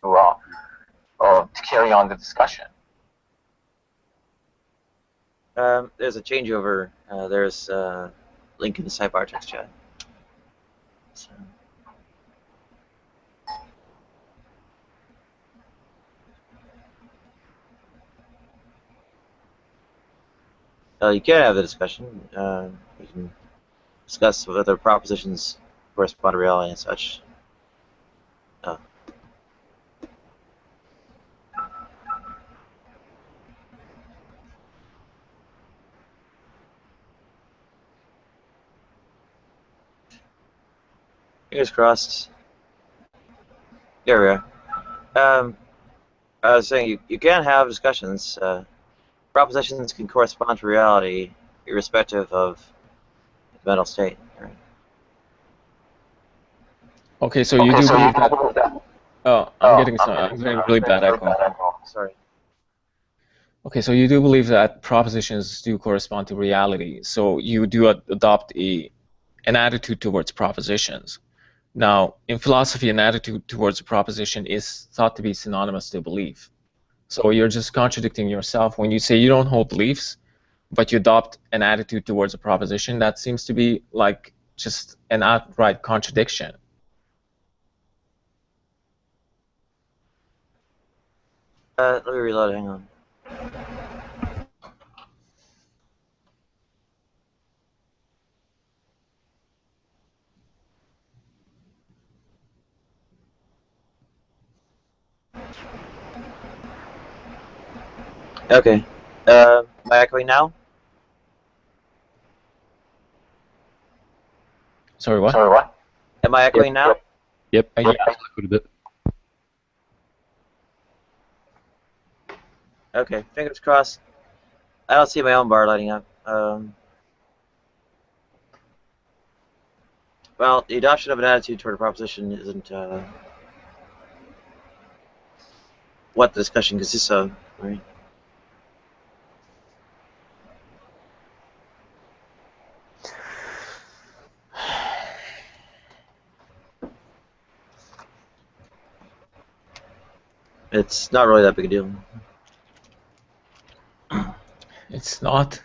to carry on the discussion. There's a changeover. There's a link in the sidebar text chat. So. You can have the discussion. You can discuss whether propositions correspond to reality and such. Fingers crossed. There we are. I was saying you can have discussions. Propositions can correspond to reality irrespective of the mental state. Right? Okay, so you do believe that... Oh, I'm getting really bad echo. Sorry. Okay, so you do believe that propositions do correspond to reality. So you do adopt an attitude towards propositions. Now, in philosophy, an attitude towards a proposition is thought to be synonymous to belief. So you're just contradicting yourself when you say you don't hold beliefs, but you adopt an attitude towards a proposition. That seems to be like just an outright contradiction. Let me reload. Hang on. Okay. Am I echoing now? Sorry, what? Am I echoing now? Yep. Yeah. A bit. Okay. Fingers crossed. I don't see my own bar lighting up. Well, the adoption of an attitude toward a proposition isn't what the discussion consists of, right? It's not really that big a deal. It's not.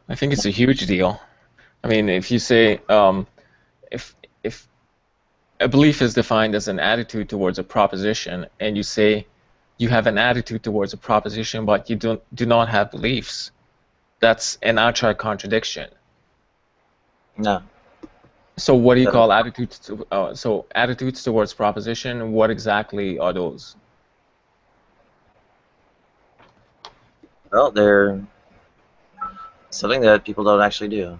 I think it's a huge deal. I mean, if you say if a belief is defined as an attitude towards a proposition, and you say you have an attitude towards a proposition, but you do not have beliefs, that's an outright contradiction. No. So what do you call attitudes to, so attitudes towards proposition? What exactly are those? Well, they're something that people don't actually do.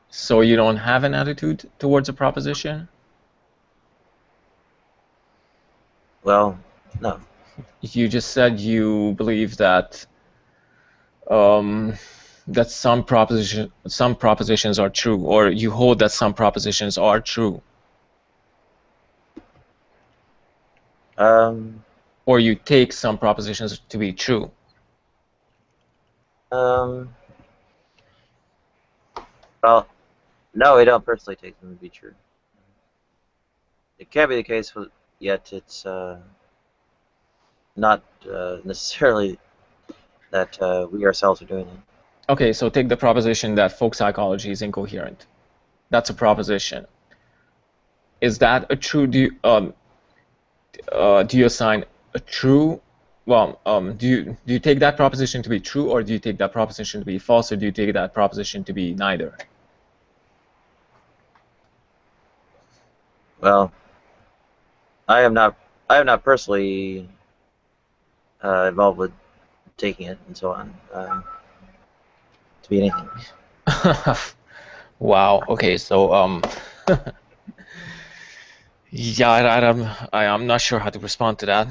So you don't have an attitude towards a proposition? Well, no. You just said you believe that that some propositions are true, or you hold that some propositions are true. Or you take some propositions to be true. Well, no, I don't personally take them to be true. It can be the case, but yet it's not necessarily that we ourselves are doing it. Okay, so take the proposition that folk psychology is incoherent. That's a proposition. Is that a true? Do you assign a true? Well, do you take that proposition to be true, or do you take that proposition to be false, or do you take that proposition to be neither? Well, I am not personally involved with taking it and so on to be anything. Wow. Okay. So yeah, I'm not sure how to respond to that.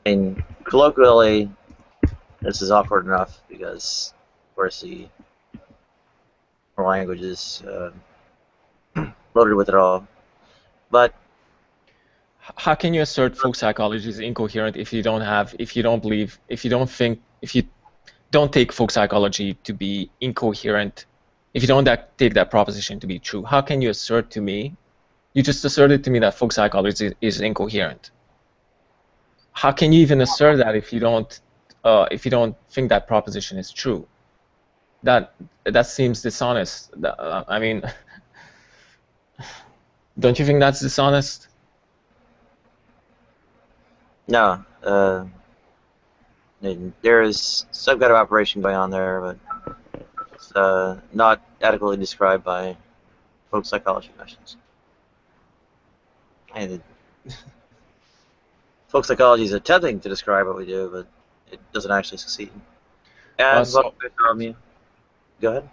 I mean, colloquially, this is awkward enough because, of course, the language is loaded with it all. But how can you assert folk psychology is incoherent if you don't take folk psychology to be incoherent, if you don't take that proposition to be true? How can you assert to me You just asserted to me that folk psychology is incoherent. How can you even assert that if you don't think that proposition is true? That seems dishonest. I mean, don't you think that's dishonest? No. There is some kind of operation going on there, but it's not adequately described by folk psychology questions. And folk psychology is attempting to describe what we do, but it doesn't actually succeed. And go ahead.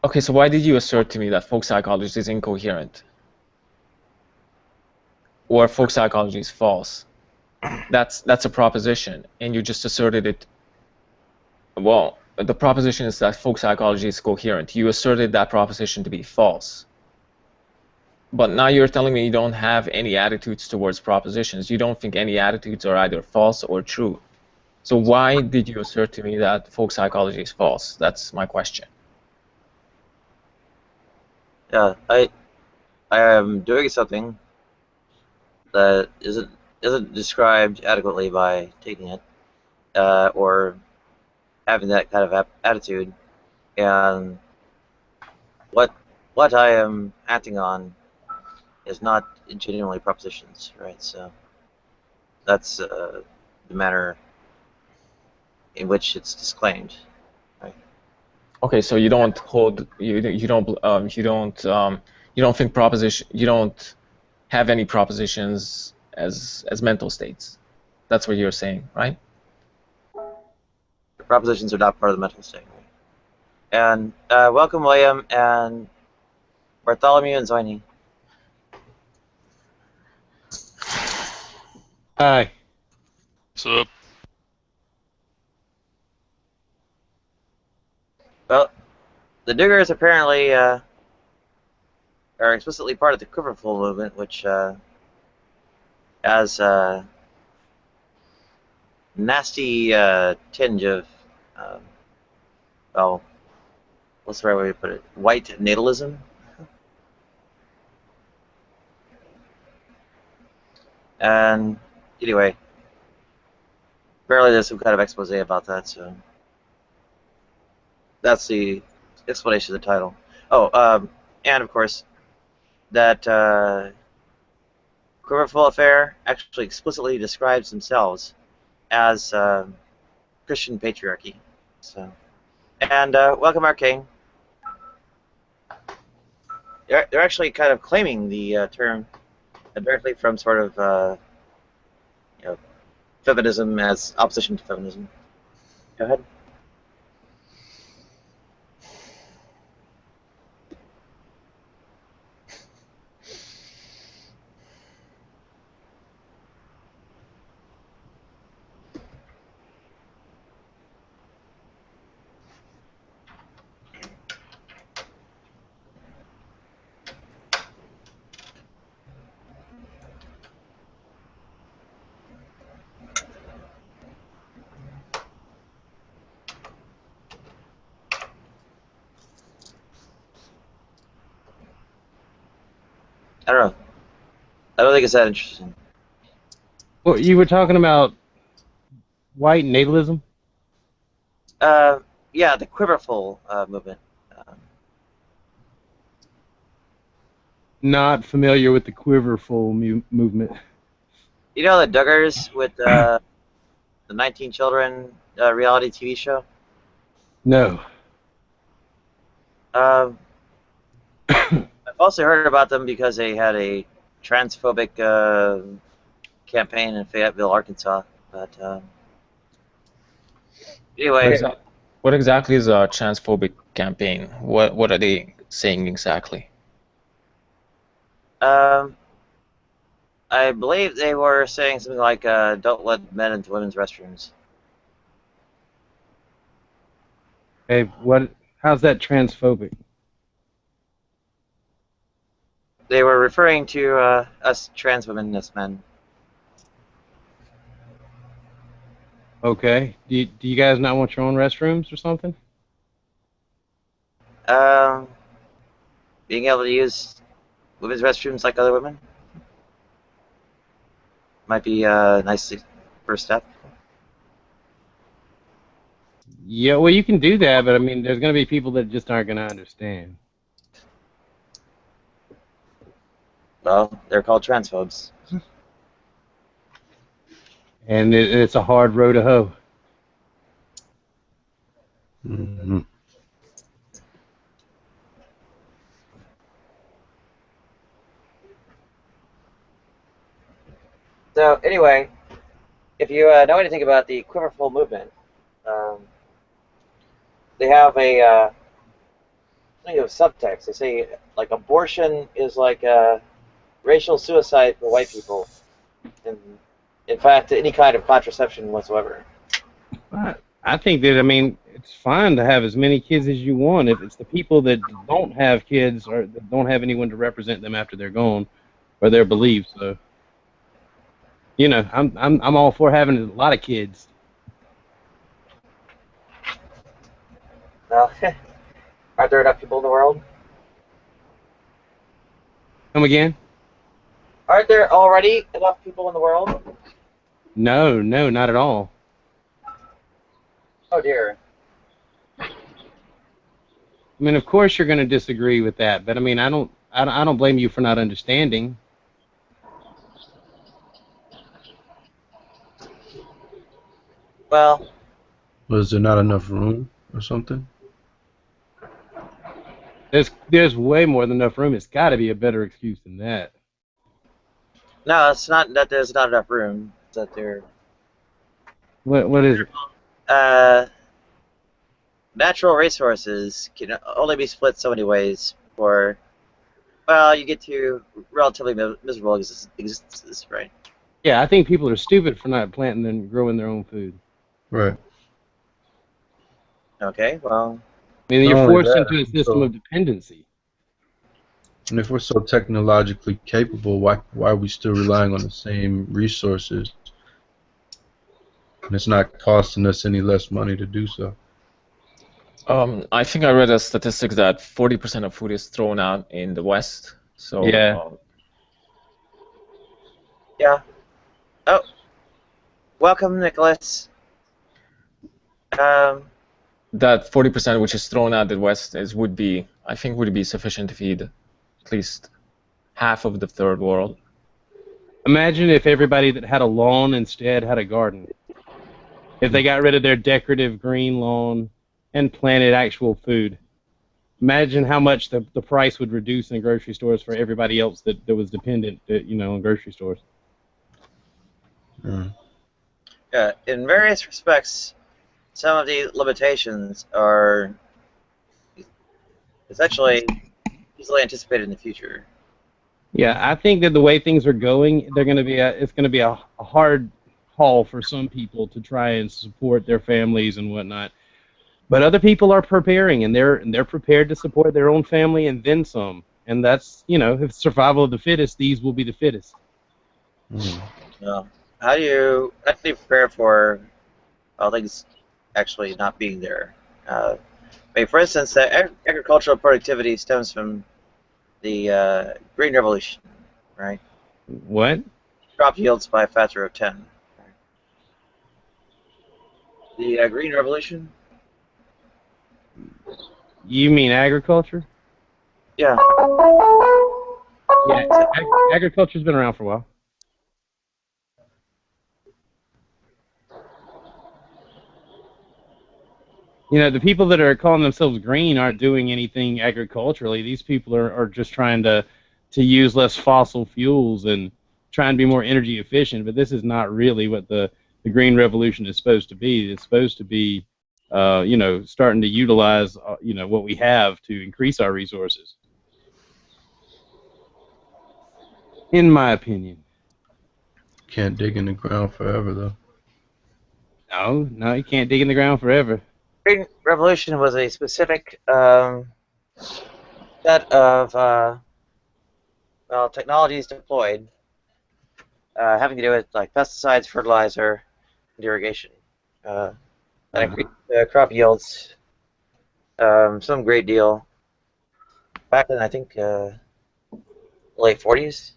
Okay, so why did you assert to me that folk psychology is incoherent? Or folk psychology is false? That's a proposition, and you just asserted it. Well, the proposition is that folk psychology is coherent. You asserted that proposition to be false. But now you're telling me you don't have any attitudes towards propositions. You don't think any attitudes are either false or true. So why did you assert to me that folk psychology is false? That's my question. Yeah, I am doing something that isn't described adequately by taking it, or having that kind of attitude, and what I am acting on is not genuinely propositions, right? So that's the manner in which it's disclaimed, right? Okay, so you don't hold you don't think proposition you don't have any propositions as mental states. That's what you're saying, right? The propositions are not part of the mental state, right? And welcome, William and Bartholomew and Zoini. Hi. What's up? Well, the Duggars apparently are explicitly part of the Quiver movement, which has a nasty tinge of, well, what's the right way to put it? White natalism. And anyway, apparently there's some kind of expose about that, so that's the explanation of the title. Oh, and of course, that Quiverful affair actually explicitly describes themselves as Christian patriarchy. So, and welcome, Arcane. They're actually kind of claiming the term directly from sort of feminism as opposition to feminism. Go ahead. I don't know. I don't think it's that interesting. Well, you were talking about white natalism? Yeah, the Quiverful movement. Not familiar with the Quiverful movement. You know the Duggars with the 19 Children reality TV show? No. I've also heard about them because they had a transphobic campaign in Fayetteville, Arkansas. But anyway, What exactly is a transphobic campaign? What are they saying exactly? I believe they were saying something like, "Don't let men into women's restrooms." Hey, how's that transphobic? They were referring to us trans women as men. Okay. Do you guys not want your own restrooms or something? Being able to use women's restrooms like other women. Might be a nice first step. Yeah, well, you can do that, but I mean, there's going to be people that just aren't going to understand. Well, they're called transphobes. And it's a hard row to hoe. Mm-hmm. So anyway, if you know anything about the Quiver movement, they have a thing of subtext. They say like abortion is like racial suicide for white people, and in fact, any kind of contraception whatsoever. I think that, I mean, it's fine to have as many kids as you want if it's the people that don't have kids or that don't have anyone to represent them after they're gone or their beliefs. So, you know, I'm all for having a lot of kids. Well, aren't there enough people in the world? Come again? Aren't there already enough people in the world? No, not at all. Oh dear. I mean, of course you're going to disagree with that, but I mean, I don't blame you for not understanding. Well, Was there not enough room or something? There's way more than enough room. It's got to be a better excuse than that. no, it's not that there's not enough room. It's that there. What is it? Natural resources can only be split so many ways before, well, you get to relatively miserable existences, right? Yeah, I think people are stupid for not planting and growing their own food. Right. Okay, well, I mean, Not you're only forced that, into a system so- of dependency. And if we're so technologically capable, why are we still relying on the same resources? And it's not costing us any less money to do so. I think I read a statistic that 40% of food is thrown out in the West. So Yeah. yeah. Oh, welcome, Nicholas. That 40% which is thrown out in the West would be sufficient to feed at least half of the third world. Imagine if everybody that had a lawn instead had a garden. If they got rid of their decorative green lawn and planted actual food. Imagine how much the price would reduce in grocery stores for everybody else that was dependent, on grocery stores. Mm. In various respects, some of the limitations are essentially easily anticipated in the future. Yeah, I think that the way things are going, it's going to be a hard haul for some people to try and support their families and whatnot. But other people are preparing, and they're prepared to support their own family and then some. And that's, if survival of the fittest, these will be the fittest. Mm. So, how do you prepare for things actually not being there? I mean, for instance, agricultural productivity stems from the Green Revolution, right? What? Crop yields by a factor of 10. The Green Revolution? You mean agriculture? Yeah. Yeah, agriculture's been around for a while. The people that are calling themselves green aren't doing anything agriculturally. These people are just trying to use less fossil fuels and try and be more energy efficient. But this is not really what the green revolution is supposed to be. It's supposed to be, starting to utilize, what we have to increase our resources. In my opinion. Can't dig in the ground forever, though. No, you can't dig in the ground forever. Green Revolution was a specific set of technologies deployed having to do with like pesticides, fertilizer, and irrigation. That increased crop yields some great deal. Back in, I think, late 40s.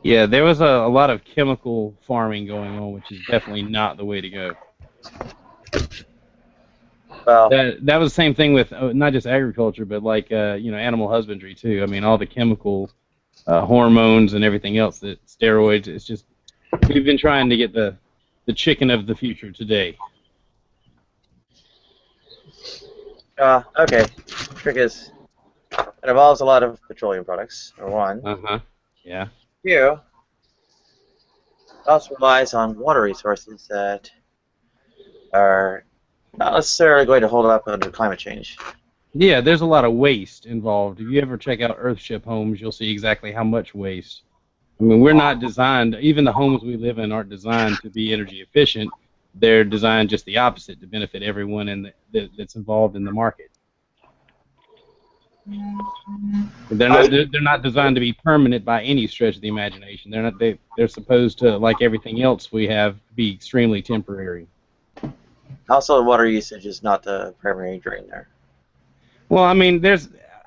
Yeah, there was a lot of chemical farming going on, which is definitely not the way to go. Well, That was the same thing with not just agriculture, but like animal husbandry too. I mean, all the chemical hormones and everything else, that steroids. It's just we've been trying to get the chicken of the future today. okay. Trick is, it involves a lot of petroleum products, or one. Yeah. Two, it also relies on water resources that are not necessarily going to hold up under climate change. Yeah, there's a lot of waste involved. If you ever check out Earthship homes, you'll see exactly how much waste. I mean, we're not designed, even the homes we live in aren't designed to be energy efficient. They're designed just the opposite, to benefit everyone that's involved in the market. They're not designed to be permanent by any stretch of the imagination. They're supposed to, like everything else we have, be extremely temporary. Also, water usage is not the primary drain there. Well, I mean,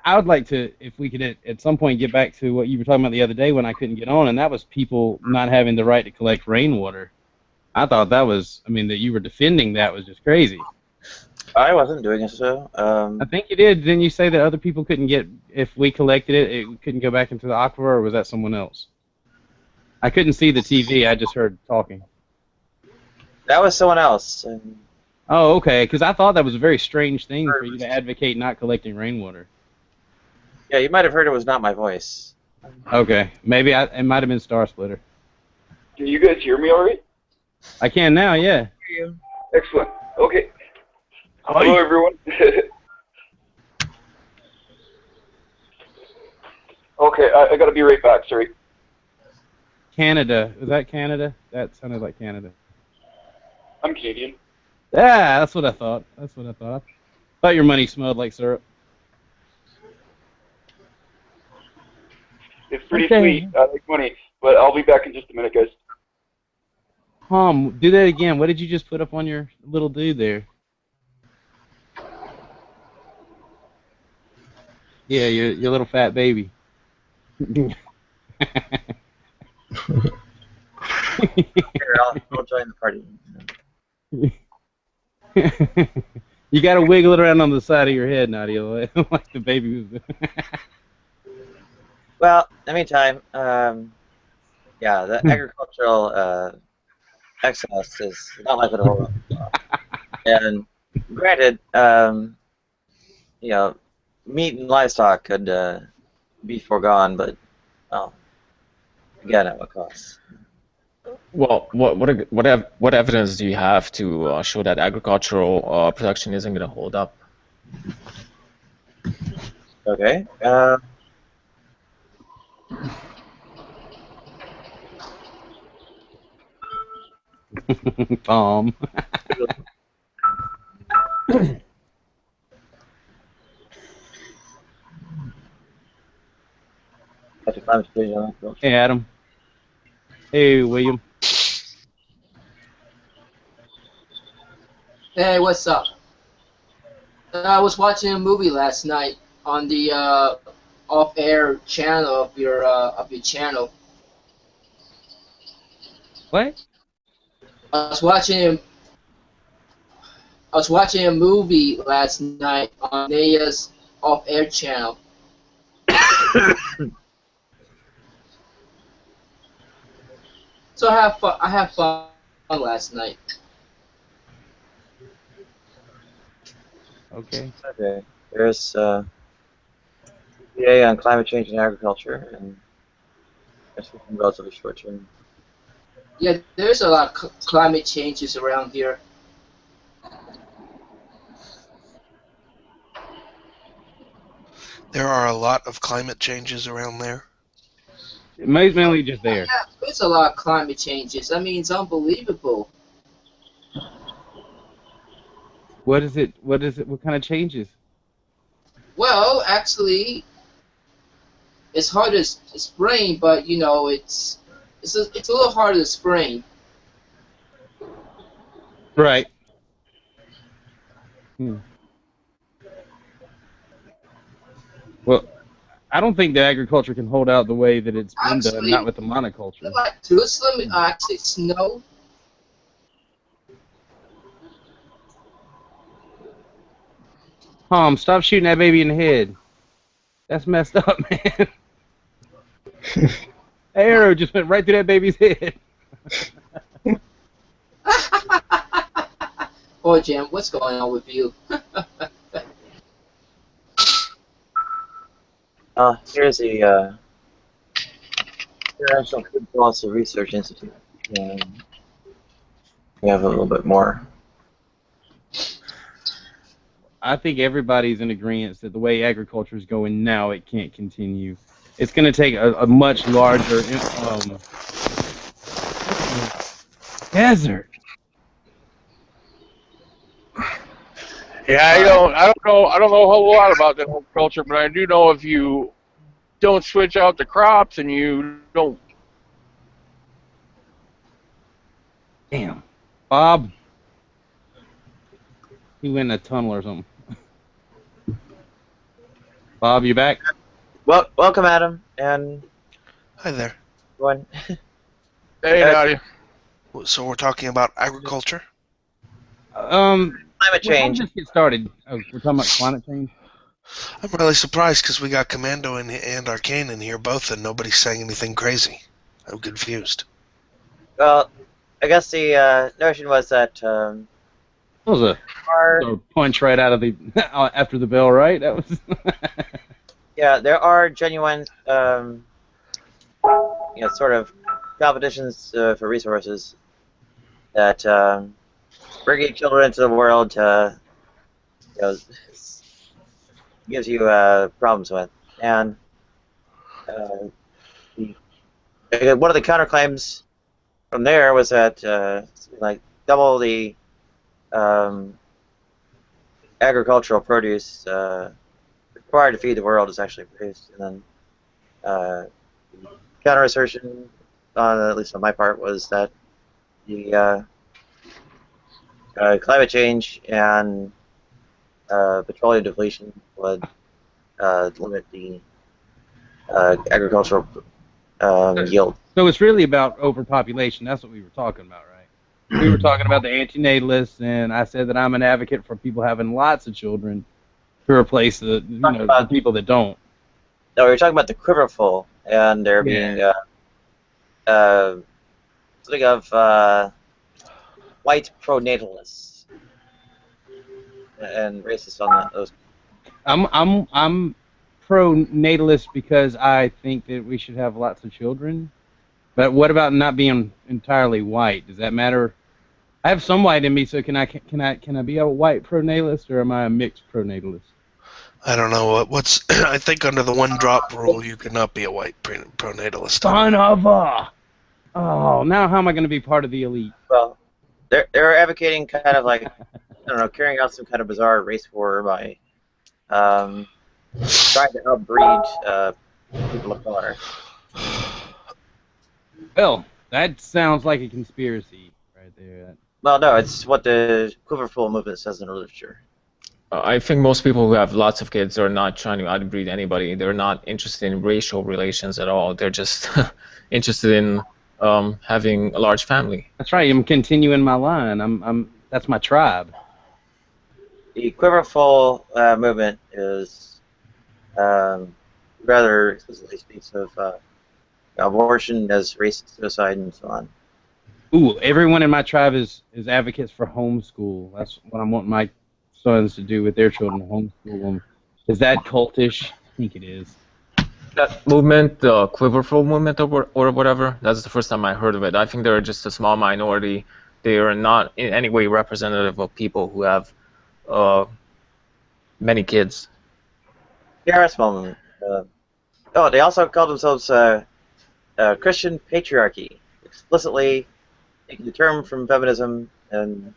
I would like to, if we could at some point get back to what you were talking about the other day when I couldn't get on, and that was people not having the right to collect rainwater. I thought that was, I mean, that you were defending that was just crazy. I wasn't doing it, so. I think you did. Didn't you say that other people couldn't get, if we collected it, it couldn't go back into the aquifer, or was that someone else? I couldn't see the TV. I just heard talking. That was someone else. And Oh, okay, because I thought that was a very strange thing for you to advocate not collecting rainwater. yeah, you might have heard it was not my voice. Okay, maybe it might have been Star Splitter. Can you guys hear me all right? I can now, yeah. Excellent. Okay. Hello, everyone. Okay, I gotta be right back, sorry. Canada. Was that Canada? That sounded like Canada. I'm Canadian. Yeah, that's what I thought. That's what I thought. Thought your money smelled like syrup. It's pretty sweet. I like money, but I'll be back in just a minute, guys. Do that again. What did you just put up on your little dude there? Yeah, your little fat baby. Here, I'll join the party. You gotta wiggle it around on the side of your head, Nadia, like the baby was. Well, in the meantime, yeah, the agricultural excess is not likely to hold up. And granted, you know, meat and livestock could be foregone, but well, again, at what cost? Well, what evidence do you have to show that agricultural production isn't going to hold up? Okay. Tom. Hey, Adam. Hey, William. Hey, what's up? I was watching a movie last night on the off-air channel of your channel. What? I was watching a movie last night on Naya's off-air channel. So I have fun last night. Okay. Okay. There's PA on climate change and agriculture, and that's relatively short term. Yeah, there's a lot of climate changes around here. There are a lot of climate changes around there. Mainly just there. Yeah, there's a lot of climate changes. I mean, it's unbelievable. What is it? What kind of changes? Well, actually, it's hard to explain, but you know, it's a little hard to explain. Right. Well, I don't think that agriculture can hold out the way that it's been done, Actually, not with the monoculture. like Jerusalem, actually snow. Stop shooting that baby in the head. That's messed up, man. Arrow just went right through that baby's head. Boy, Jim, what's going on with you? Here's the International Food Policy Research Institute. We have a little bit more. I think everybody's in agreement that the way agriculture is going now, it can't continue. It's going to take a much larger desert. Yeah, I don't know a whole lot about that whole culture, but I do know if you don't switch out the crops and you don't. Damn, Bob. He went in a tunnel or something. Bob, you back? Well, welcome, Adam, and Hi there. everyone. Hey, Nadia. So we're talking about agriculture? Climate change. Let's just get started. Oh, we're talking about climate change? I'm really surprised because we got Commando and Arcane in here both, and nobody's saying anything crazy. I'm confused. Well, I guess the notion was that That was a punch right out of the after the bell, right? That was. yeah, there are genuine, sort of competitions for resources that bringing children into the world gives you problems with, and one of the counterclaims from there was that like double the agricultural produce required to feed the world is actually produced, and then counter assertion, at least on my part, was that the climate change and petroleum depletion would limit the agricultural yield. So it's really about overpopulation. That's what we were talking about, right? We were talking about the antinatalists, and I said that I'm an advocate for people having lots of children to replace the the people that don't. No, we were talking about the Quiver full, and there being something of white pronatalists and racist on those. I'm pro-natalist because I think that we should have lots of children. But what about not being entirely white? Does that matter? I have some white in me, so can I be a white pronatalist, or am I a mixed pronatalist? I don't know what's. I think under the one drop rule, you cannot be a white pronatalist. Son of a! Oh, now how am I going to be part of the elite? Well, they're advocating kind of like, I don't know, carrying out some kind of bizarre race war by trying to outbreed people of color. Well, that sounds like a conspiracy right there. Well, no, it's what the Quiverful movement says in the literature. I think most people who have lots of kids are not trying to outbreed anybody. They're not interested in racial relations at all. They're just interested in having a large family. That's right. I'm continuing my line. That's my tribe. The Quiverful movement is rather explicitly speaks of abortion as racist suicide and so on. Ooh, everyone in my tribe is advocates for homeschool. That's what I want my sons to do with their children, homeschool them. Is that cultish? I think it is. That movement, the Quiverful movement or whatever, that's the first time I heard of it. I think they're just a small minority. They are not in any way representative of people who have many kids. They are a small movement. They also call themselves Christian Patriarchy, explicitly taking the term from feminism and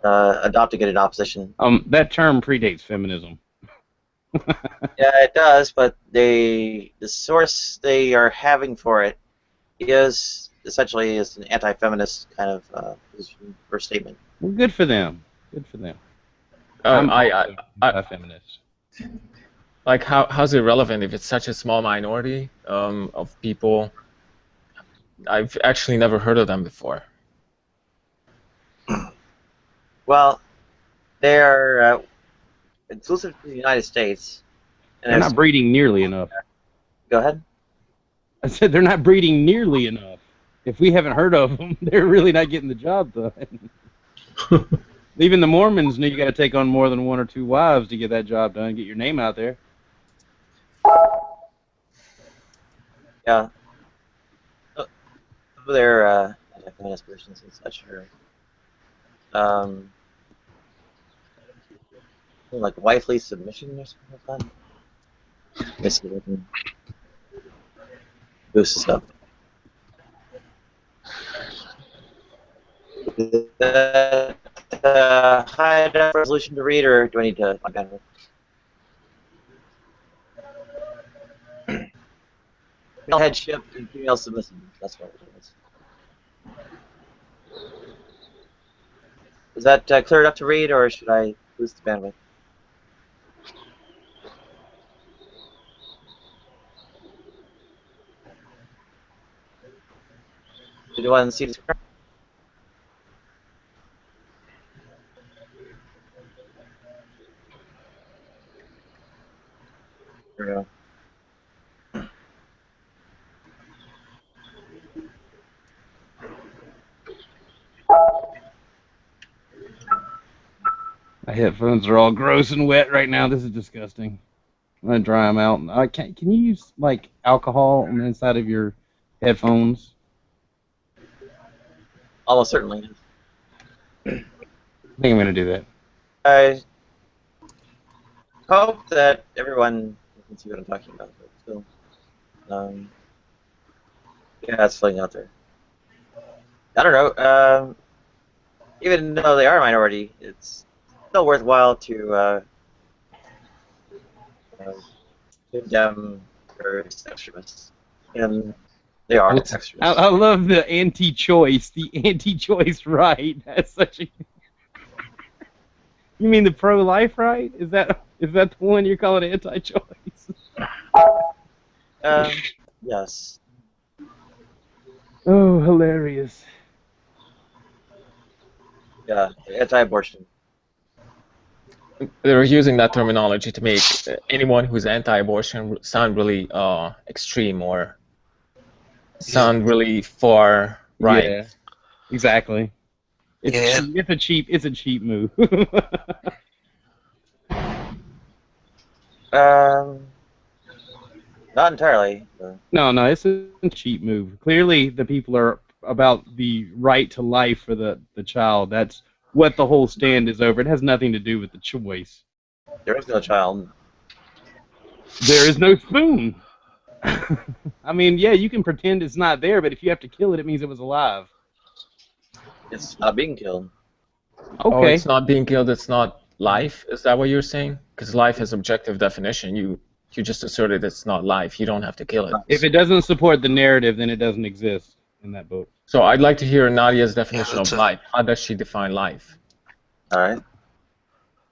adopting it in opposition. That term predates feminism. Yeah, it does, but the source they are having for it is essentially an anti-feminist kind of first statement. Well, good for them. Good for them. I'm anti-feminist. Like, how's it relevant if it's such a small minority of people? I've actually never heard of them before. Well, they are exclusive to the United States. And They're not breeding nearly enough. Go ahead. I said they're not breeding nearly enough. If we haven't heard of them, they're really not getting the job done. Even the Mormons know you got to take on more than 1 or 2 wives to get that job done, get your name out there. Yeah. Their anti-feminist positions and such are like wifely submission or something like that. Let me see if I can boost this up. High enough resolution to read, or do I need to find bandwidth? Male headship and female submissive. That's what it is. Is that clear enough to read, or should I boost the bandwidth? Did you want to see the screen? There we go. My headphones are all gross and wet right now. This is disgusting. I'm gonna dry them out. Can you use like alcohol on the inside of your headphones? Almost certainly. I think I'm gonna do that. I hope that everyone can see what I'm talking about. But still, yeah, it's floating out there. I don't know. Even though they are a minority, it's still worthwhile to condemn terrorist extremists, and they are extremists. I love the anti-choice. The anti-choice right. That's such a. You mean the pro-life right? Is that the one you're calling anti-choice? Yes. Oh, hilarious. Yeah, anti-abortion. They're using that terminology to make anyone who's anti-abortion sound really extreme or sound really far right. Yeah, exactly. It's a cheap move. Not entirely. No, it's a cheap move. Clearly, the people are about the right to life for the child. That's what the whole stand is over. It has nothing to do with the choice. There is no child. There is no spoon. I mean, yeah, you can pretend it's not there, but if you have to kill it, it means it was alive. It's not being killed. Okay. Oh, it's not being killed, it's not life? Is that what you're saying? Because life has objective definition. You just asserted it's not life. You don't have to kill it. If it doesn't support the narrative, then it doesn't exist in that book. So I'd like to hear Nadia's definition of life. How does she define life? All right.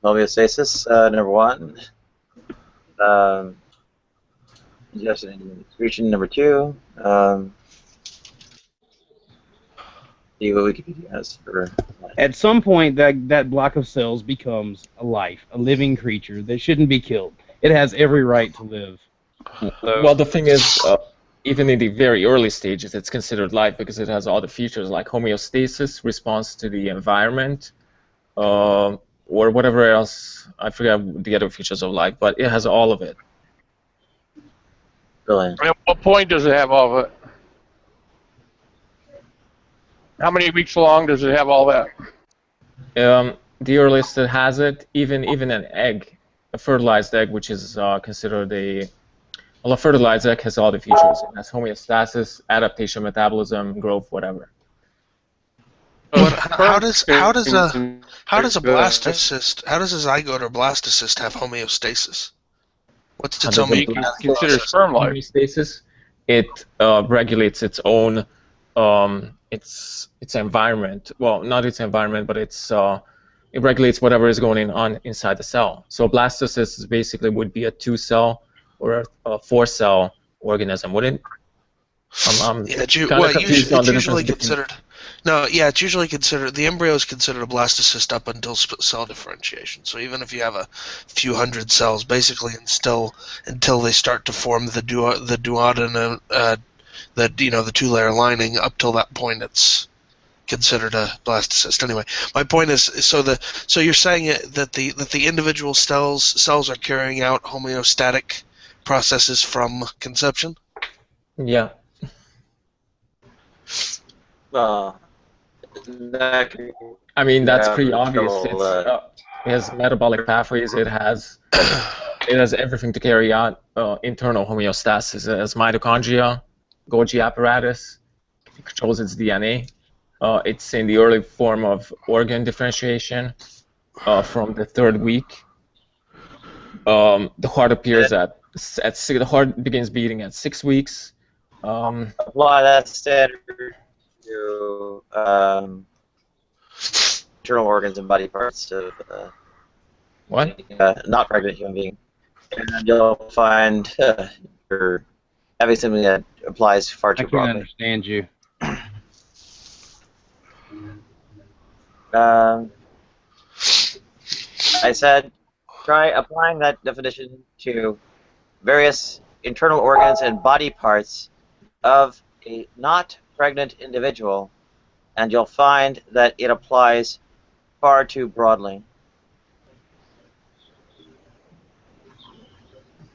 Homeostasis, number 1. Ingestion and excretion, number 2. See what Wikipedia has for life. At some point, that block of cells becomes a life, a living creature that shouldn't be killed. It has every right to live. Well, the thing is, even in the very early stages, it's considered life because it has all the features like homeostasis, response to the environment, or whatever else. I forget the other features of life, but it has all of it. Brilliant. At what point does it have all of it? How many weeks long does it have all that? The earliest it has it, even an egg, a fertilized egg, which is considered a fertilized egg has all the features. It has homeostasis, adaptation, metabolism, growth, whatever. But how does a blastocyst, how does a zygote or blastocyst have homeostasis? What's its own consider sperm life? Homeostasis, it regulates its own its environment. Well, not its environment, but its it regulates whatever is going on inside the cell. So blastocyst basically would be a 2-cell or a 4-cell organism, wouldn't it? I'm Yeah, kind well, of confused on it's the usually difference between. considered. No, yeah, it's usually considered. The embryo is considered a blastocyst up until cell differentiation. So even if you have a few hundred cells, basically, until they start to form the duodenum, the 2-layer lining, up till that point, it's considered a blastocyst. Anyway, my point is, so you're saying that the individual cells are carrying out homeostatic processes from conception? Yeah. I mean, that's pretty obvious. It has metabolic pathways. It has everything to carry out internal homeostasis. It has mitochondria, Golgi apparatus. It controls its DNA. It's in the early form of organ differentiation from the 3rd week. The heart appears the heart begins beating at 6 weeks. Apply that standard to internal organs and body parts of What? not pregnant human being, and you'll find you're having something that applies far too I can't broadly. understand you. I said, try applying that definition to various internal organs and body parts of a not pregnant individual, and you'll find that it applies far too broadly.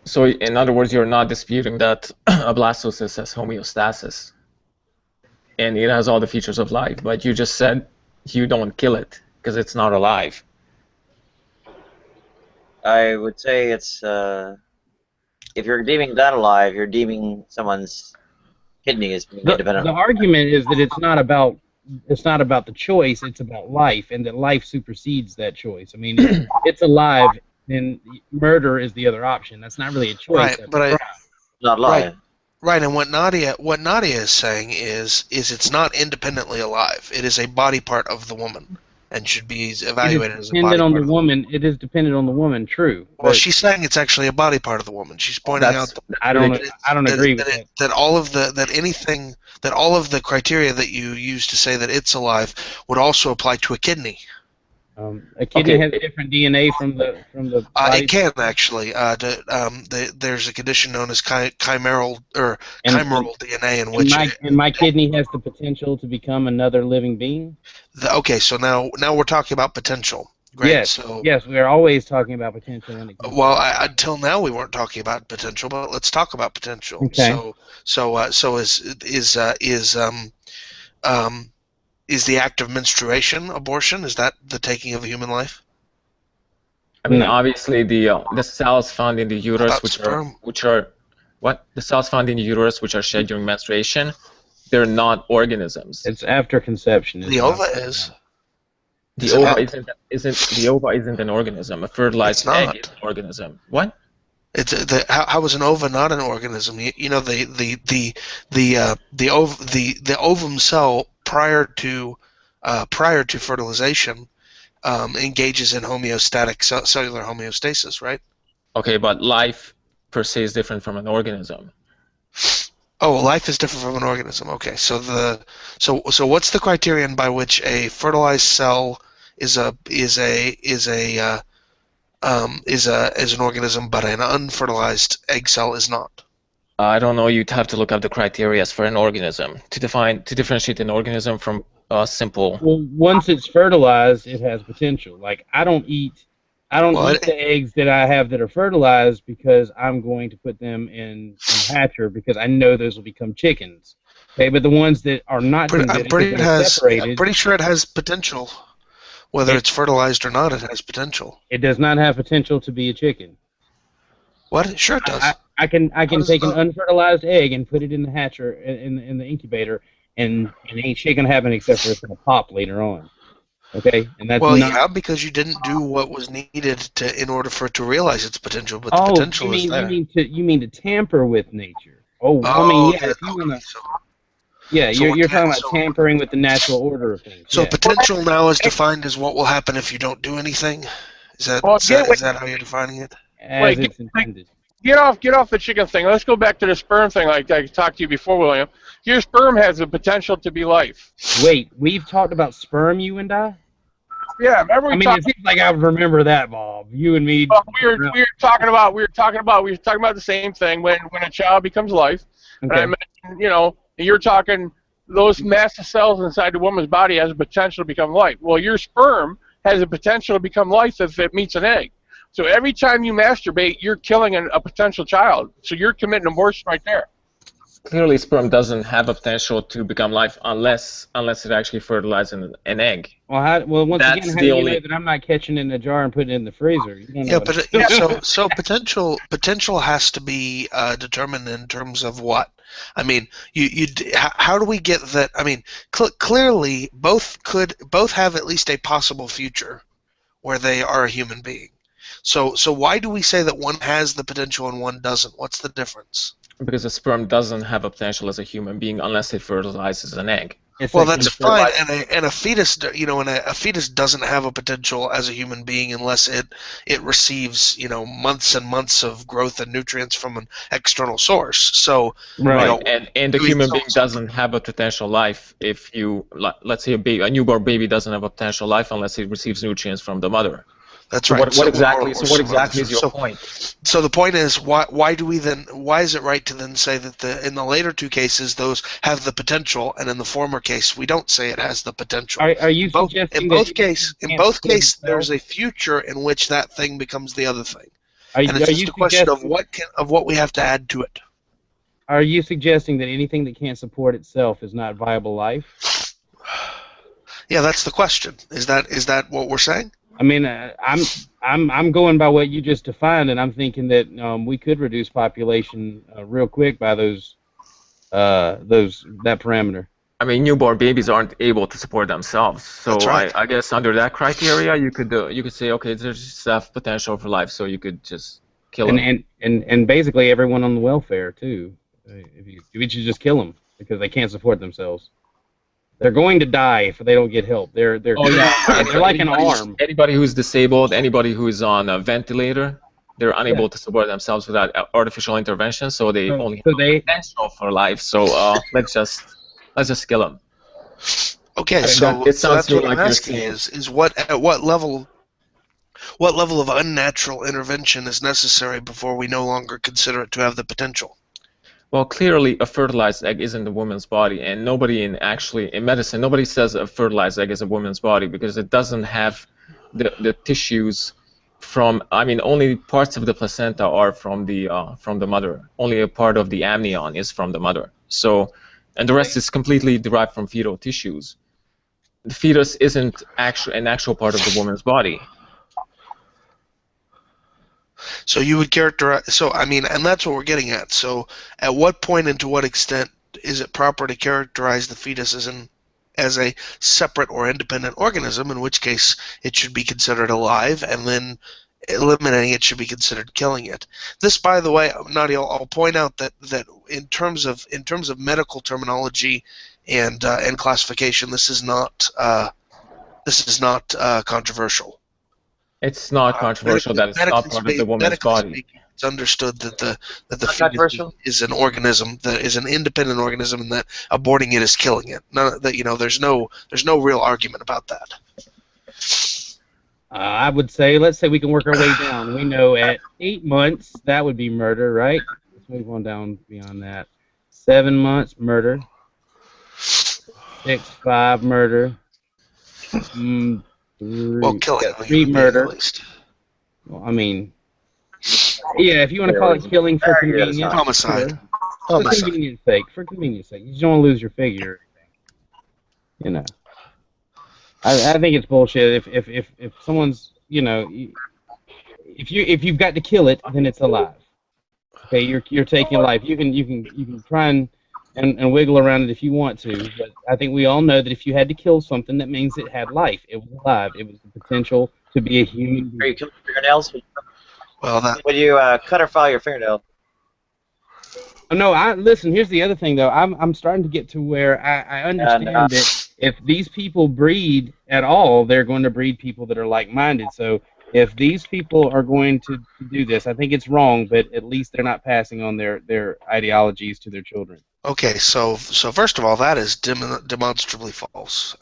So, in other words, you're not disputing that a blastocyst has homeostasis, and it has all the features of life, but you just said you don't kill it because it's not alive. I would say it's if you're deeming that alive, you're deeming someone's kidney as being independent. The argument is that it's not about the choice, it's about life, and that life supersedes that choice. I mean, if it's alive, then murder is the other option. That's not really a choice. Right, but not alive. Right, and what Nadia is saying is it's not independently alive. It is a body part of the woman, and should be evaluated as a body part of the woman. It is dependent on the woman. True. Well, she's saying it's actually a body part of the woman. She's pointing out that I don't agree with that. That all of the criteria that you use to say that it's alive would also apply to a kidney. A kidney has different DNA from the body. It can actually. There's a condition known as chimeral DNA in which my kidney has the potential to become another living being. Okay, so now we're talking about potential. Great. Yes, we are always talking about potential. Well, until now we weren't talking about potential, but let's talk about potential. Okay. Is the act of menstruation abortion? Is that the taking of a human life? I mean, obviously the cells found in the uterus, the cells found in the uterus which are shed during menstruation, they're not organisms. It's after conception. The ova is. The ova isn't an organism. A fertilized egg is an organism. What? How is an ova not an organism? The ovum cell prior to fertilization engages in homeostatic cellular homeostasis, right? Okay, but life per se is different from an organism. Oh, life is different from an organism. Okay, so what's the criterion by which a fertilized cell is an organism, but an unfertilized egg cell is not? I don't know. You'd have to look up the criteria for an organism to differentiate an organism from a simple. Well, once it's fertilized, it has potential. Like I don't eat the eggs that I have that are fertilized because I'm going to put them in hatcher because I know those will become chickens. Okay, but the ones that are not I'm pretty sure it has potential. Whether it's fertilized or not, it has potential. It does not have potential to be a chicken. What? Sure it does. I can take an unfertilized egg and put it in the hatcher in the incubator, and it ain't shit gonna happen except for it's gonna pop later on. Okay, and that's because you didn't do what was needed in order for it to realize its potential. But the potential is there. You mean to tamper with nature? If you wanna. Yeah, So you're again, talking about tampering with the natural order of things. So yeah. potential now is defined as what will happen if you don't do anything. Is that Well, is that how you're defining it? As it's intended. Get off the chicken thing. Let's go back to the sperm thing like I talked to you before, William. Your sperm has the potential to be life. Wait, we've talked about sperm, you and I? Yeah, remember it seems like I remember that, Bob. You and me. Well, we were talking about the same thing when a child becomes life. Okay. And I mentioned, you're talking those massive cells inside the woman's body has a potential to become life. Well, your sperm has a potential to become life if it meets an egg. So every time you masturbate, you're killing a potential child. So you're committing abortion right there. Clearly, sperm doesn't have a potential to become life unless it actually fertilizes an egg. Well, once That's again, how the do you only- know that I'm not catching it in a jar and putting it in the freezer? Yeah, but so potential has to be determined in terms of what? I mean, how do we get that? I mean, clearly both have at least a possible future where they are a human being. So why do we say that one has the potential and one doesn't? What's the difference? Because a sperm doesn't have a potential as a human being unless it fertilizes an egg. Well, that's fine, and a fetus, a fetus doesn't have a potential as a human being unless it receives, months and months of growth and nutrients from an external source. So, right, and the human being doesn't have a potential life if let's say a newborn baby doesn't have a potential life unless it receives nutrients from the mother. That's so right. What exactly is your point? So the point is, why is it right to then say that in the later two cases those have the potential, and in the former case we don't say it has the potential? Are you suggesting in both cases there's a future in which that thing becomes the other thing, and it's just a question of what we have to add to it. Are you suggesting that anything that can't support itself is not viable life? Yeah, that's the question. Is that what we're saying? I mean, I'm going by what you just defined, and I'm thinking that we could reduce population real quick by that parameter. I mean, newborn babies aren't able to support themselves, so right. I guess under that criteria, you could say, okay, there's just enough potential for life, so you could just kill them. And basically everyone on the welfare too. We should just kill them because they can't support themselves. They're going to die if they don't get help. They're like an arm. Anybody who's disabled, anybody who's on a ventilator, they're unable to support themselves without artificial intervention, so they only have potential for life. So let's just kill them. Okay, so that's what I'm asking is at what level of unnatural intervention is necessary before we no longer consider it to have the potential? Well, clearly a fertilized egg is in the woman's body, and nobody in medicine, nobody says a fertilized egg is a woman's body because it doesn't have the tissues from. I mean, only parts of the placenta are from the mother. Only a part of the amnion is from the mother. So, and the rest is completely derived from fetal tissues. The fetus isn't an actual part of the woman's body. So you would characterize. So I mean, and that's what we're getting at. So at what point and to what extent is it proper to characterize the fetus as a separate or independent organism? In which case, it should be considered alive, and then eliminating it should be considered killing it. This, by the way, Nadia, I'll point out that in terms of medical terminology and classification, this is not controversial. It's not controversial that it's not part of the woman's body. Speaking, it's understood that the fetus is an organism that is an independent organism, and that aborting it is killing it. There's no real argument about that. I would say, let's say we can work our way down. We know at 8 months that would be murder, right? Let's move on down beyond that. 7 months, murder. 6-5, murder. Killing 3 murder. At least. Well, I mean, yeah, if you want to call it killing for convenience. Homicide. For convenience sake. For convenience sake. You just don't want to lose your figure. I think it's bullshit. If someone's, if you've got to kill it, then it's alive. Okay, you're taking life. You can try and wiggle around it if you want to, but I think we all know that if you had to kill something, that means it had life. It was alive. It was the potential to be a human being. Are you killing your fingernails? Well, Would you cut or file your fingernail? No, listen. Here's the other thing, though. I'm starting to get to where I understand that if these people breed at all, they're going to breed people that are like-minded. So if these people are going to do this, I think it's wrong, but at least they're not passing on their ideologies to their children. Okay, so first of all, that is demonstrably false.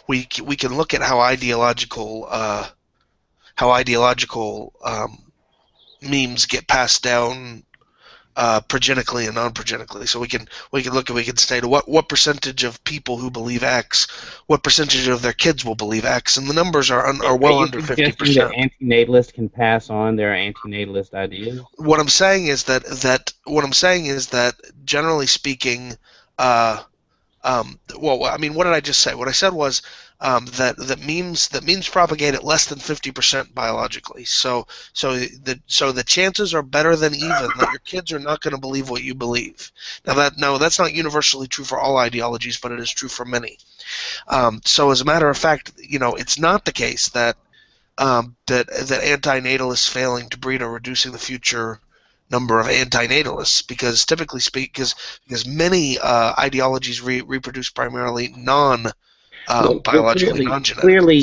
We can look at how ideological memes get passed down progenically and non-progenically. So we can say to what percentage of people who believe X, what percentage of their kids will believe X, and the numbers are well under 50%. That anti-natalists can pass on their anti-natalist ideas. What I'm saying is that generally speaking, well, I mean, what did I just say? What I said was that memes propagate at less than 50% biologically. So the chances are better than even that your kids are not going to believe what you believe. Now that's not universally true for all ideologies, but it is true for many. So as a matter of fact, it's not the case that that anti-natalists failing to breed are reducing the future number of anti-natalists, because typically because many ideologies reproduce primarily biologically non-genetic. Clearly,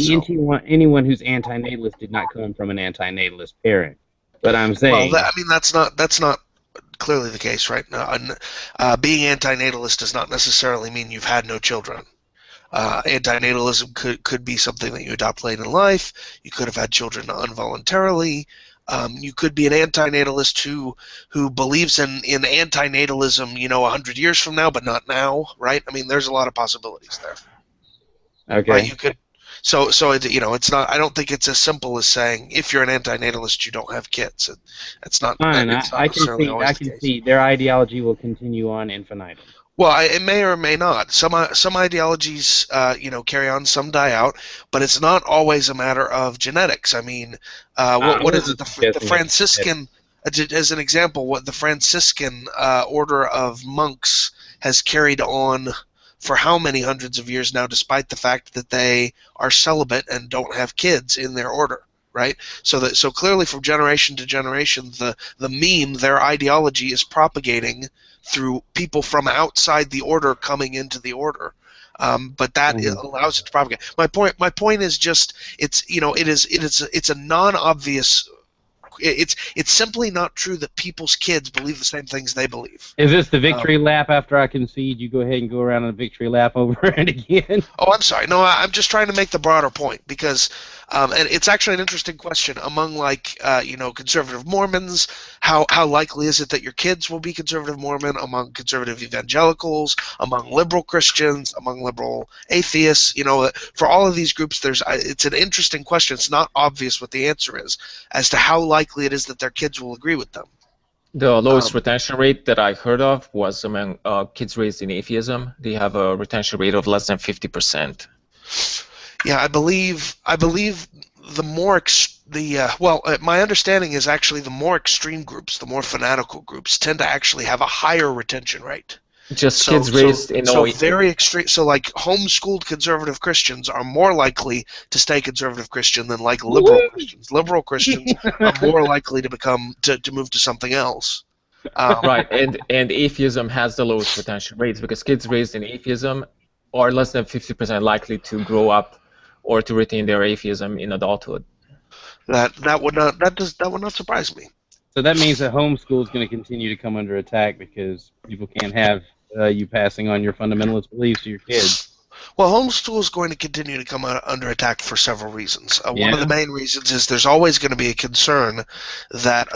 anyone who's anti-natalist did not come from an anti-natalist parent. But I'm saying, well, that's not clearly the case right now. And being anti-natalist does not necessarily mean you've had no children. Anti-natalism could be something that you adopt late in life. You could have had children involuntarily. You could be an anti-natalist who believes in anti-natalism, 100 years from now, but not now, right? I mean, there's a lot of possibilities there. Okay. Right? You could. So it's not. I don't think it's as simple as saying if you're an anti-natalist, you don't have kids. It's not. Fine. It's not I can see their ideology will continue on infinitum. Well, it may or may not. Some ideologies, carry on. Some die out, but it's not always a matter of genetics. I mean, what is it? The Franciscan, as an example, what the Franciscan order of monks has carried on for how many hundreds of years now, despite the fact that they are celibate and don't have kids in their order, right? So clearly, from generation to generation, the meme, their ideology, is propagating through people from outside the order coming into the order, but that allows it to propagate. My point is just it's a non-obvious. It's simply not true that people's kids believe the same things they believe. Is this the victory lap after I concede? You go ahead and go around on a victory lap over and again. Oh, I'm sorry. No, I'm just trying to make the broader point because, and it's actually an interesting question among conservative Mormons. How likely is it that your kids will be conservative Mormon? Among conservative evangelicals, among liberal Christians, among liberal atheists? For all of these groups, it's an interesting question. It's not obvious what the answer is as to how likely it is that their kids will agree with them. The lowest retention rate that I heard of was among kids raised in atheism. They have a retention rate of less than 50%. Yeah, I believe the more my understanding is actually the more extreme groups, the more fanatical groups, tend to actually have a higher retention rate. Just kids raised in very extreme. So like homeschooled conservative Christians are more likely to stay conservative Christian than like liberal Christians. Liberal Christians are more likely to move to something else. Right, and atheism has the lowest retention rates because kids raised in atheism are less than 50% likely to grow up or to retain their atheism in adulthood. That would not surprise me. So that means that homeschool is going to continue to come under attack because people can't have you passing on your fundamentalist beliefs to your kids. Well, homeschool is going to continue to come under attack for several reasons. One of the main reasons is there's always going to be a concern that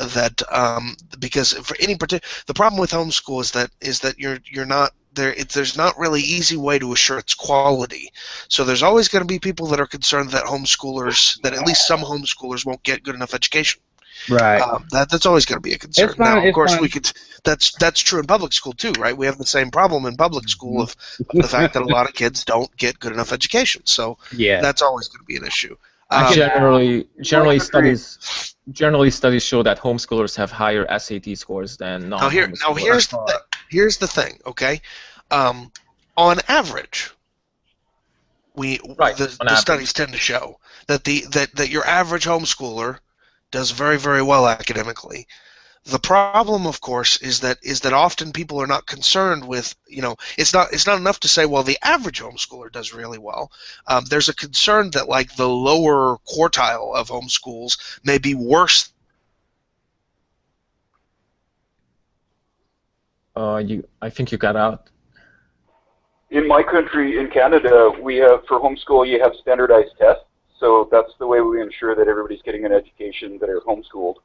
because for any particular, the problem with homeschool is that you're not there. There's not really easy way to assure its quality. So there's always going to be people that are concerned that at least some homeschoolers won't get good enough education. Right. That's always going to be a concern. Now, of course, that's true in public school too, right? We have the same problem in public school of the fact that a lot of kids don't get good enough education. So that's always going to be an issue. Generally, studies show that homeschoolers have higher SAT scores than non-homeschoolers. Now here's the thing, okay? On average, the studies tend to show that that your average homeschooler does very, very well academically. The problem, of course, is that often people are not concerned with, it's not enough to say, well, the average homeschooler does really well. There's a concern that like the lower quartile of homeschools may be worse. I think you got out. In my country, in Canada, we have, for homeschool, you have standardized tests. So that's the way we ensure that everybody's getting an education that are homeschooled.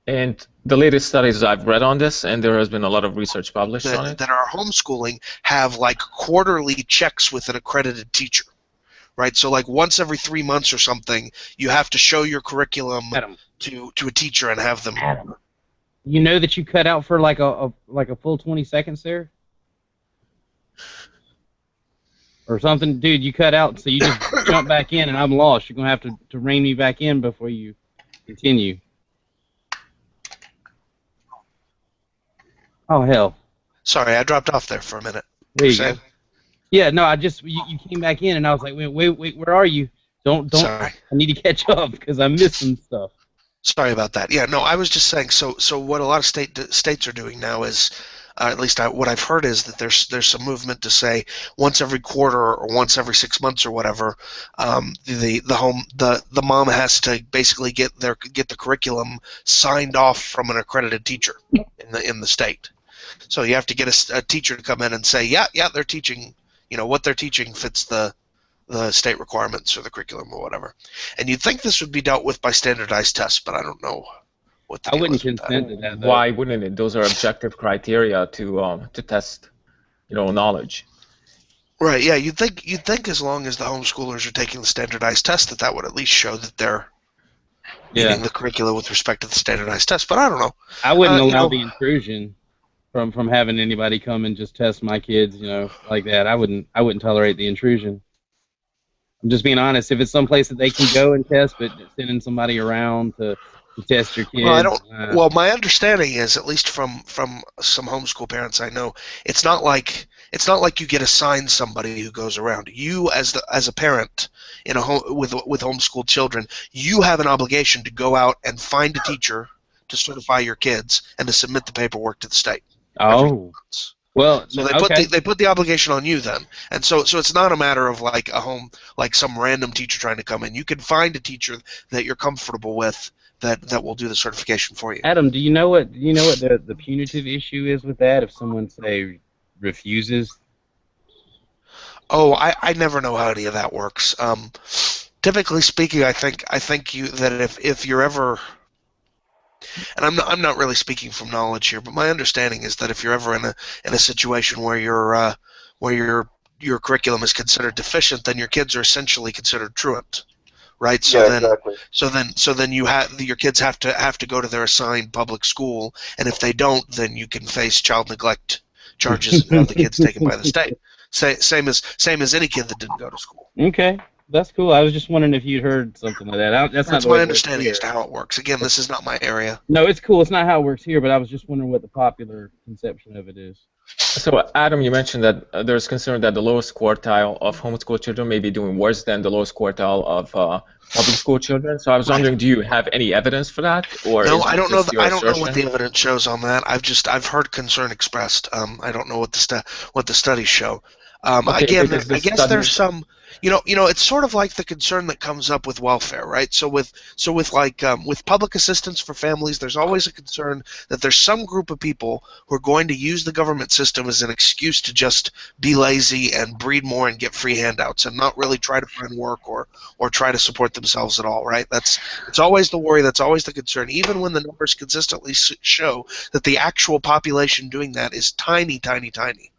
And the latest studies I've read on this, and there has been a lot of research published on it, that are homeschooling have like quarterly checks with an accredited teacher, right? So like once every 3 months or something, you have to show your curriculum to a teacher and have them. You know that you cut out for like a full 20 seconds there? Or something? Dude, you cut out, so you just jump back in and I'm lost. You're going to have to rein me back in before you continue. Oh, hell. Sorry, I dropped off there for a minute. There you go. Yeah, no, you came back in and I was like, wait, where are you? Don't. Sorry. I need to catch up because I'm missing stuff. Sorry about that. Yeah, no, I was just saying. So what a lot of states are doing now is, at least what I've heard is that there's some movement to say once every quarter or once every 6 months or whatever, the mom has to basically get the curriculum signed off from an accredited teacher in the state. So you have to get a teacher to come in and say, yeah, they're teaching, what they're teaching fits the state requirements or the curriculum or whatever. And you'd think this would be dealt with by standardized tests, but I don't know what the I wouldn't consent to that. Why wouldn't it? Those are objective criteria to test, knowledge. Right. Yeah. You'd think as long as the homeschoolers are taking the standardized test, that would at least show that they're meeting the curriculum with respect to the standardized test. But I don't know. I wouldn't allow the intrusion from having anybody come and just test my kids, like that. I wouldn't tolerate the intrusion. I'm just being honest. If it's someplace that they can go and test, but sending somebody around to test your kids. Well, well, my understanding is, at least from some homeschool parents I know, it's not like you get assigned somebody who goes around. You, as a parent in a home with homeschooled children, you have an obligation to go out and find a teacher to certify your kids and to submit the paperwork to the state. Oh. Well, so they put the obligation on you then, and so it's not a matter of like some random teacher trying to come in. You can find a teacher that you're comfortable with that will do the certification for you. Adam, do you know what the punitive issue is with that if someone say refuses? Oh, I never know how any of that works. Typically speaking, I think if you're ever, and I'm not really speaking from knowledge here, but my understanding is that if you're ever in a situation where your curriculum is considered deficient, then your kids are essentially considered truant, right? So exactly. So then your kids have to go to their assigned public school, and if they don't, then you can face child neglect charges and have the kids taken by the state. Same as any kid that didn't go to school. Okay. That's cool. I was just wondering if you'd heard something like that. That's my understanding as to how it works. Again, this is not my area. No, it's cool. It's not how it works here, but I was just wondering what the popular conception of it is. So, Adam, you mentioned that there's concern that the lowest quartile of homeschool children may be doing worse than the lowest quartile of public school children. So I was wondering, do you have any evidence for that? Or no, I don't know. I don't know what the evidence shows on that. I've heard concern expressed. I don't know what the studies show. Okay, again, I guess there's some. It's sort of like the concern that comes up with welfare, right? So with public assistance for families, there's always a concern that there's some group of people who are going to use the government system as an excuse to just be lazy and breed more and get free handouts and not really try to find work or try to support themselves at all, right? It's always the worry. That's always the concern, even when the numbers consistently show that the actual population doing that is tiny, tiny, tiny.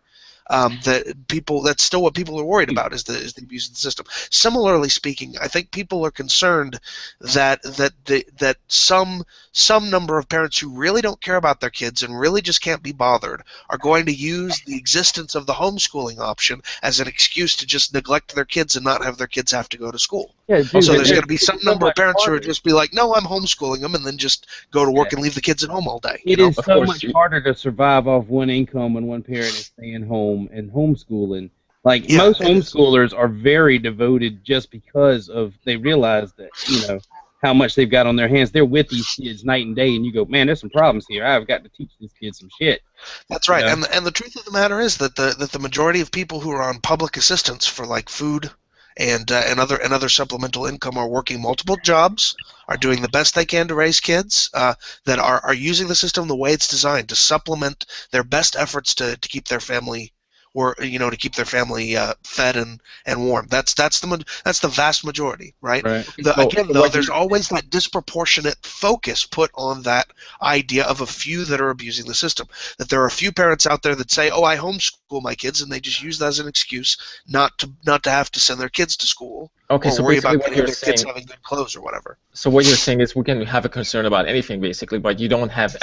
That's still what people are worried about is the abuse of the system. Similarly speaking, I think people are concerned that some number of parents who really don't care about their kids and really just can't be bothered are going to use the existence of the homeschooling option as an excuse to just neglect their kids and not have their kids have to go to school. Yeah, dude, so there's going to be some number of parents who are just be like, no, I'm homeschooling them, and then just go to work and leave the kids at home all day. It is so much harder to survive off one income when one parent is staying home and homeschooling. Like, most homeschoolers are very devoted just because they realize that, how much they've got on their hands. They're with these kids night and day, and you go, man, there's some problems here. I've got to teach these kids some shit. That's right. You know? And the truth of the matter is that the majority of people who are on public assistance for like food and other supplemental income are working multiple jobs, are doing the best they can to raise kids, that are using the system the way it's designed to supplement their best efforts to keep their family, or to keep their family fed and warm. That's the vast majority, right? Again, though, there's always that disproportionate focus put on that idea of a few that are abusing the system. That there are a few parents out there that say, "Oh, I homeschool my kids," and they just use that as an excuse not to have to send their kids to school. Okay, or so worry basically about what you're their saying, kids having good clothes or whatever. So what you're saying is we can have a concern about anything basically, but you don't have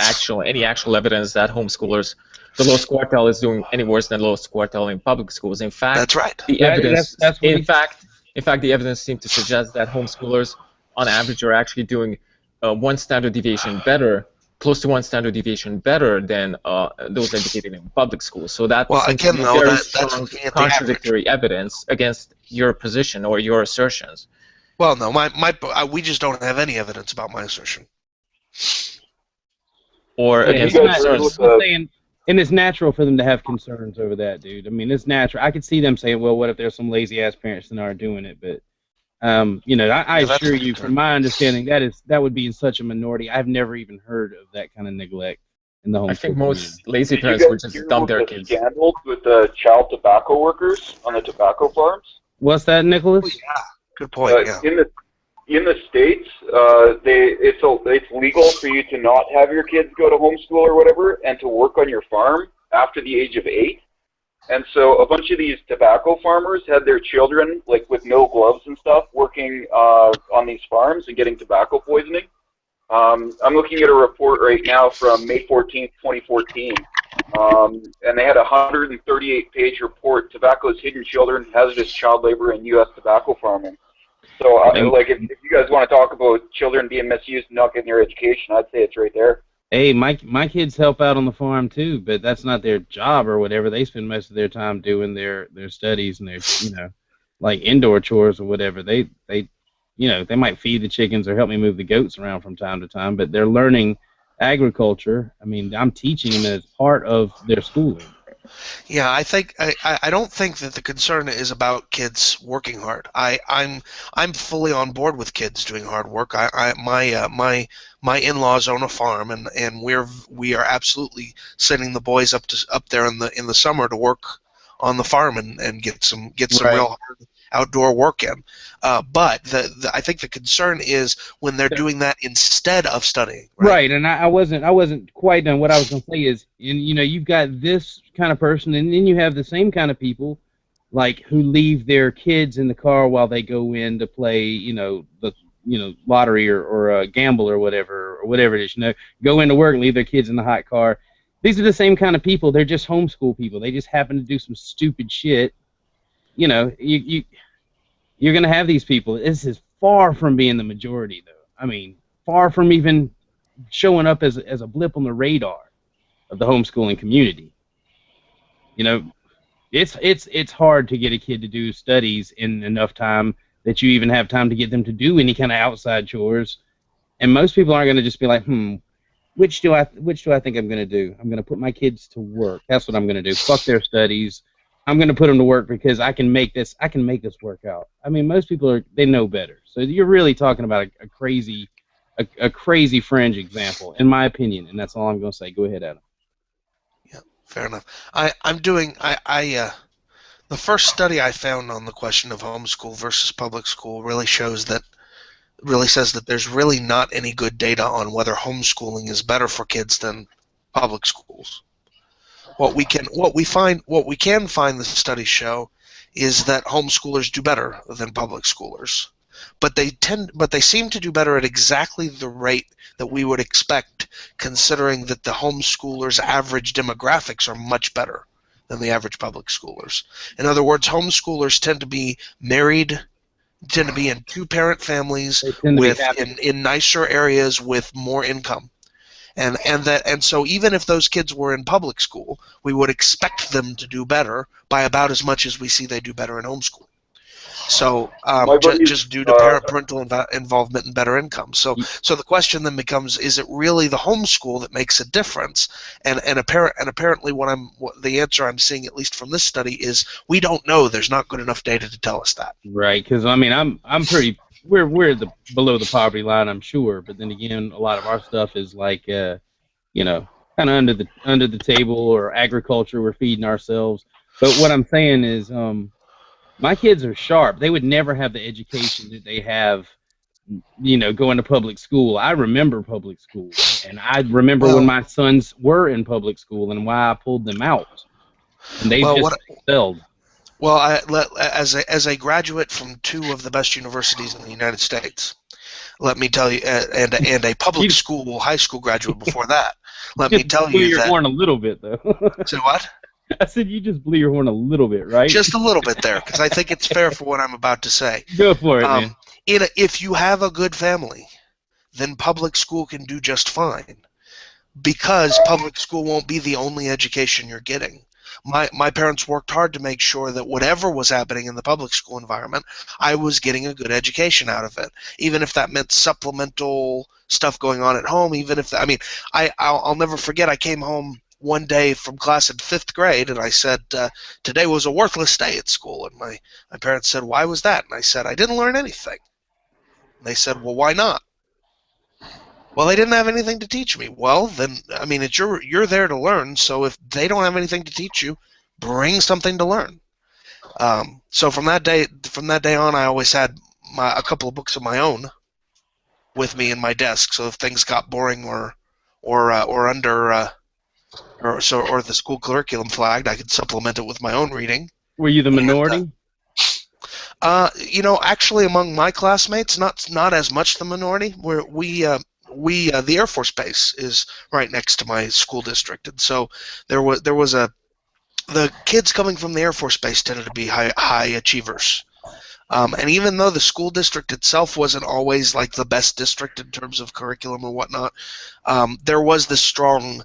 any actual evidence that homeschoolers, the lowest quartile, is doing any worse than lowest quartile in public schools. In fact, that's right. The evidence, in fact, the evidence seems to suggest that homeschoolers, on average, are actually doing one standard deviation better, close to one standard deviation better than those educated in public schools. So that seems to be very strong contradictory evidence against your position or your assertions. Well, no, we just don't have any evidence about my assertion. Or against concerns. And it's natural for them to have concerns over that, dude. I mean, it's natural. I could see them saying, well, what if there's some lazy-ass parents that aren't doing it? But, I assure you, from my understanding, that would be in such a minority. I've never even heard of that kind of neglect in the home. I think most lazy parents would just dump their kids. Scandals with the child tobacco workers on the tobacco farms. What's that, Nicholas? Oh, yeah, good point. Yeah. In the States, it's legal for you to not have your kids go to homeschool or whatever, and to work on your farm after the age of 8. And so a bunch of these tobacco farmers had their children, like with no gloves and stuff, working on these farms and getting tobacco poisoning. I'm looking at a report right now from May 14th, 2014, and they had a 138-page report, Tobacco's Hidden Children, Hazardous Child Labor, and U.S. Tobacco Farming. So, if you guys want to talk about children being misused and not getting their education, I'd say it's right there. Hey, my kids help out on the farm too, but that's not their job or whatever. They spend most of their time doing their studies and their, like indoor chores or whatever. They might feed the chickens or help me move the goats around from time to time, but they're learning agriculture. I mean, I'm teaching them as part of their schooling. Yeah, I don't think that the concern is about kids working hard. I'm fully on board with kids doing hard work. My in-laws own a farm, and we are absolutely sending the boys up there in the summer to work on the farm and get some real hard outdoor work in. But I think the concern is when they're doing that instead of studying. Right, and I wasn't quite done. What I was going to say is, you've got this kind of person, and then you have the same kind of people, like who leave their kids in the car while they go in to play, the lottery or gamble or whatever it is. Go into work and leave their kids in the hot car. These are the same kind of people. They're just homeschool people. They just happen to do some stupid shit. You're going to have these people. This is far from being the majority, though. I mean, far from even showing up as a blip on the radar of the homeschooling community. It's hard to get a kid to do studies in enough time that you even have time to get them to do any kind of outside chores. And most people aren't going to just be like, which do I think I'm going to do? I'm going to put my kids to work. That's what I'm going to do. Fuck their studies. I'm going to put them to work because I can make this work out. I mean, most people they know better. So you're really talking about a crazy fringe example, in my opinion, and that's all I'm going to say. Go ahead, Adam. Yeah, fair enough. The first study I found on the question of homeschool versus public school really says that there's really not any good data on whether homeschooling is better for kids than public schools. What we can find the studies show is that homeschoolers do better than public schoolers, but they seem to do better at exactly the rate that we would expect, considering that the homeschoolers' average demographics are much better than the average public schoolers. In other words, homeschoolers tend to be married, tend to be in two-parent families in nicer areas with more income. And so even if those kids were in public school, we would expect them to do better by about as much as we see they do better in homeschooling. So My buddies, just due to parental involvement and better income. So the question then becomes: is it really the homeschool that makes a difference? And apparently, the answer I'm seeing, at least from this study, is we don't know. There's not good enough data to tell us that. Right, because I mean, I'm pretty. We're below the poverty line, I'm sure. But then again, a lot of our stuff is like, kind of under the table, or agriculture. We're feeding ourselves. But what I'm saying is, my kids are sharp. They would never have the education that they have, going to public school. I remember public school, and I remember when my sons were in public school and why I pulled them out, and they just excelled. Well, as a graduate from 2 of the best universities in the United States, let me tell you, and a public school, high school graduate before that, let me tell you that. You blew your horn a little bit, though. So what? I said you just blew your horn a little bit, right? Just a little bit there, because I think it's fair for what I'm about to say. Go for it, man. If you have a good family, then public school can do just fine, because public school won't be the only education you're getting. My parents worked hard to make sure that whatever was happening in the public school environment, I was getting a good education out of it, even if that meant supplemental stuff going on at home. Even if I'll never forget. I came home one day from class in 5th grade, and I said, today was a worthless day at school. And my parents said, why was that? And I said, I didn't learn anything. And they said, well, why not? Well, they didn't have anything to teach me. Well, then, you're there to learn, so if they don't have anything to teach you, bring something to learn. So from that day on, I always had a couple of books of my own with me in my desk, so if things got boring or the school curriculum flagged, I could supplement it with my own reading. Were you the minority? Actually, among my classmates, not as much the minority. The Air Force Base is right next to my school district, and so the kids coming from the Air Force Base tended to be high achievers. And even though the school district itself wasn't always like the best district in terms of curriculum or whatnot, there was this strong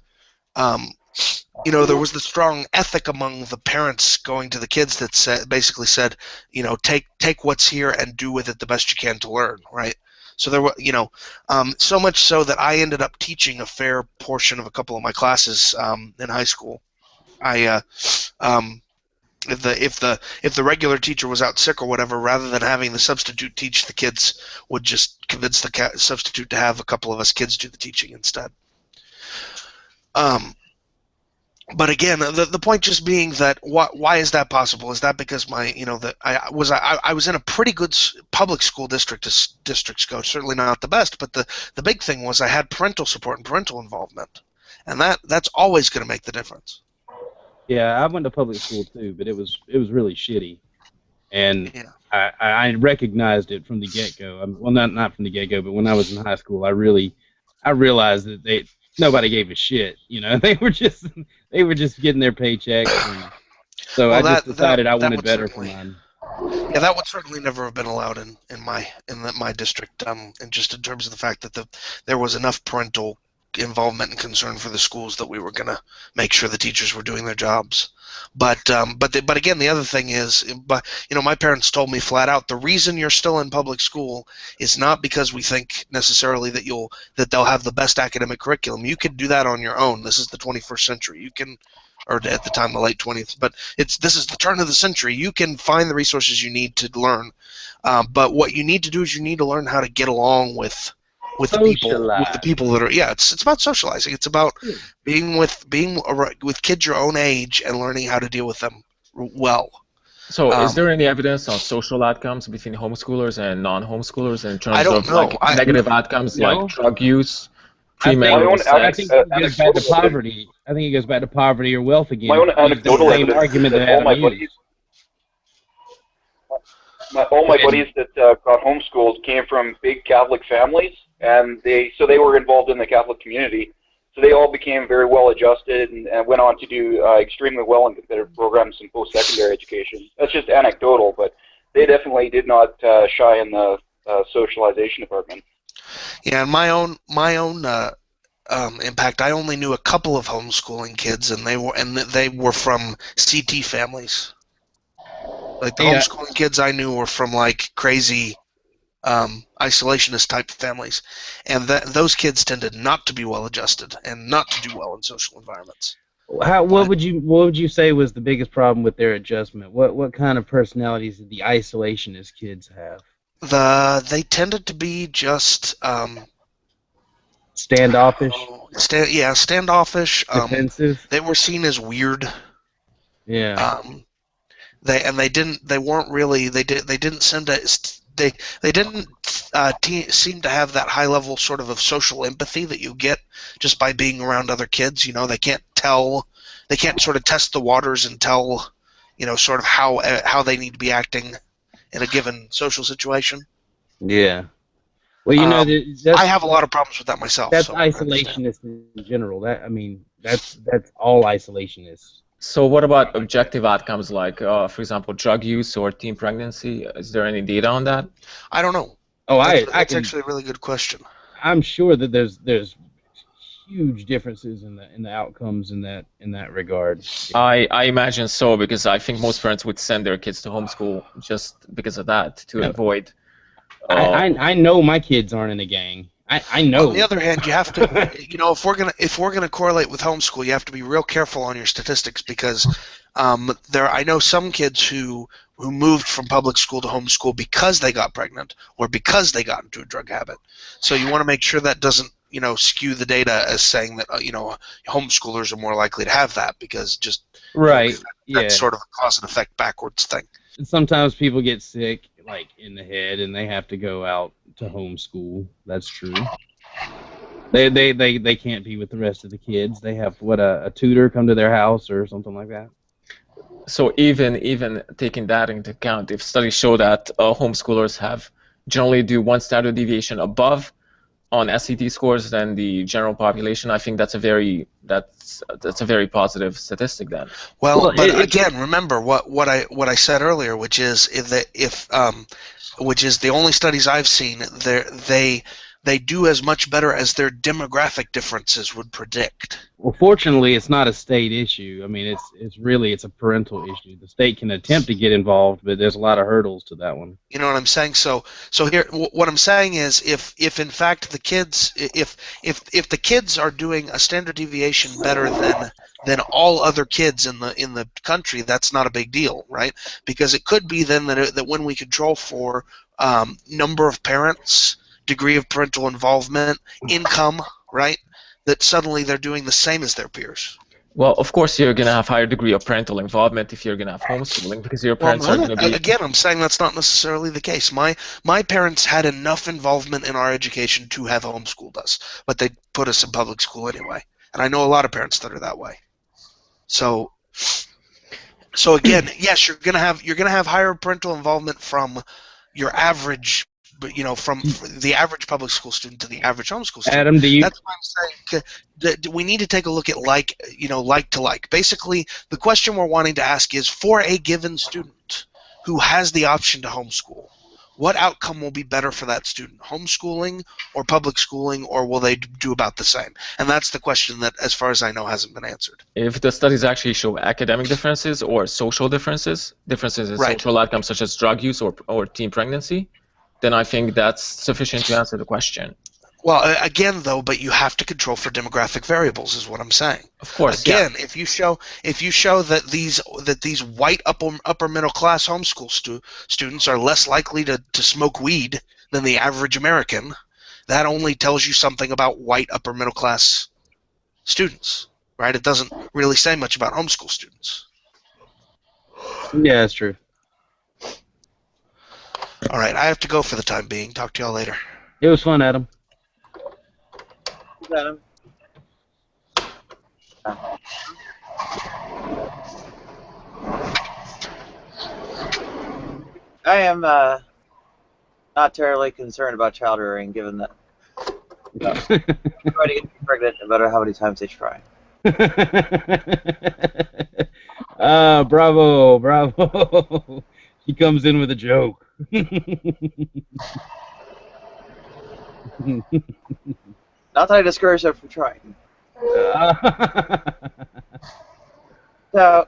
strong ethic among the parents going to the kids that basically said, take what's here and do with it the best you can to learn, right? So there were, so much so that I ended up teaching a fair portion of a couple of my classes in high school. If the regular teacher was out sick or whatever, rather than having the substitute teach, the kids would just convince the substitute to have a couple of us kids do the teaching instead. But again, the point just being that why is that possible? Is that because I was in a pretty good public school district as districts go, certainly not the best, but the big thing was I had parental support and parental involvement, and that's always going to make the difference. Yeah, I went to public school too, but it was really shitty, and I recognized it from the get-go. Well, not from the get-go, but when I was in high school, I realized that nobody gave a shit. They were just getting their paychecks, and so I just decided I wanted better for mine. Yeah, that would certainly never have been allowed in my district, and just in terms of the fact that there was enough parental involvement and concern for the schools that we were going to make sure the teachers were doing their jobs. But again, the other thing is, my parents told me flat out, the reason you're still in public school is not because we think necessarily that they'll have the best academic curriculum. You can do that on your own. This is the 21st century. You can, or at the time the late 20th, but this is the turn of the century. You can find the resources you need to learn. But what you need to do is you need to learn how to get along with the people that are it's about socializing. It's about being with kids your own age and learning how to deal with them well. So is there any evidence on social outcomes between homeschoolers and non-homeschoolers in terms of negative outcomes like drug use, premarital sex? I think it goes back to poverty. I think it goes back to poverty or wealth again. My own anecdotal evidence argument that all my buddies that got homeschooled came from big Catholic families, and they were involved in the Catholic community. So they all became very well adjusted and went on to do extremely well in competitive programs in post-secondary education. That's just anecdotal, but they definitely did not shy in the socialization department. Yeah, and my own impact. I only knew a couple of homeschooling kids, and they were from CT families. Like the homeschooling kids I knew were from like crazy isolationist type families, and those kids tended not to be well adjusted and not to do well in social environments. What would you say was the biggest problem with their adjustment? What kind of personalities did the isolationist kids have? They tended to be just standoffish. Standoffish. Defensive. They were seen as weird. Yeah. They didn't seem to have that high level sort of social empathy that you get just by being around other kids. You know, they can't sort of test the waters and tell, you know, sort of how they need to be acting in a given social situation. Yeah. Well, you know, I have a lot of problems with that myself. That's so isolationist in general. That's all isolationists. So what about objective outcomes like, for example, drug use or teen pregnancy? Is there any data on that? I don't know. Oh, that's actually a really good question. I'm sure that there's huge differences in the outcomes in that regard. I imagine so, because I think most parents would send their kids to homeschool just because of that, to avoid. I know my kids aren't in a gang. I know. On the other hand, you have to, you know, if we're gonna correlate with homeschool, you have to be real careful on your statistics, because I know some kids who moved from public school to homeschool because they got pregnant or because they got into a drug habit. So you want to make sure that doesn't, you know, skew the data as saying that you know, homeschoolers are more likely to have that, because just right, that's sort of a cause and effect backwards thing. Sometimes people get sick, like in the head, and they have to go out to homeschool. That's true. They can't be with the rest of the kids. They have a tutor come to their house or something like that. So even taking that into account, if studies show that homeschoolers generally do one standard deviation above on SAT scores than the general population, I think that's a very positive statistic then. Well, but again, remember what I said earlier, which is which is the only studies I've seen, they do as much better as their demographic differences would predict. Well, fortunately, it's not a state issue. I mean, it's a parental issue. The state can attempt to get involved, but there's a lot of hurdles to that one. You know what I'm saying? So here, what I'm saying is, if in fact the kids, if the kids are doing a standard deviation better than all other kids in the country, that's not a big deal, right? Because it could be then that when we control for number of parents, degree of parental involvement, income, right, that suddenly they're doing the same as their peers. Well, of course, you're going to have higher degree of parental involvement if you're going to have homeschooling, because your parents are going to be... Again, I'm saying that's not necessarily the case. My parents had enough involvement in our education to have homeschooled us, but they put us in public school anyway. And I know a lot of parents that are that way. So again, yes, you're going to have higher parental involvement from your average, you know, from the average public school student to the average homeschool student. Adam, That's why I'm saying that we need to take a look at like to like. Basically, the question we're wanting to ask is, for a given student who has the option to homeschool, what outcome will be better for that student? Homeschooling or public schooling, or will they do about the same? And that's the question that, as far as I know, hasn't been answered. If the studies actually show academic differences or social differences in social outcomes such as drug use or teen pregnancy, then I think that's sufficient to answer the question. Well, again, though, but you have to control for demographic variables, is what I'm saying. Of course. Again, if you show that these white upper middle class homeschool students are less likely to smoke weed than the average American, that only tells you something about white upper middle class students, right? It doesn't really say much about homeschool students. Yeah, that's true. All right, I have to go for the time being. Talk to y'all later. It was fun, Adam. Adam. I am not terribly concerned about child rearing, given that everybody gets pregnant no matter how many times they try. Bravo. He comes in with a joke. Not that I discourage them from trying. So,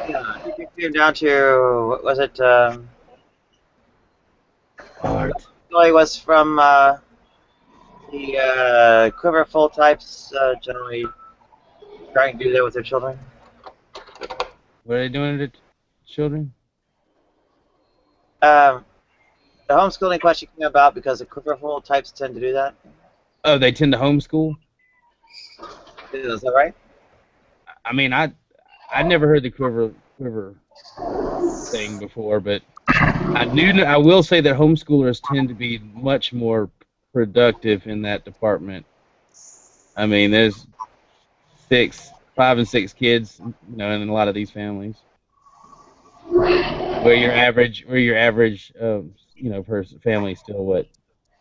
Yeah, I think it came down to, what was it? Really was from the Quiver full types generally trying to do that with their children. What are they doing to children? The homeschooling question came about because the Quiver full types tend to do that. Oh, they tend to homeschool? Is that right? I mean, I never heard the Quiver thing before, but I will say that homeschoolers tend to be much more productive in that department. I mean, there's 5 and 6 kids, in a lot of these families, where your average, person family is still what,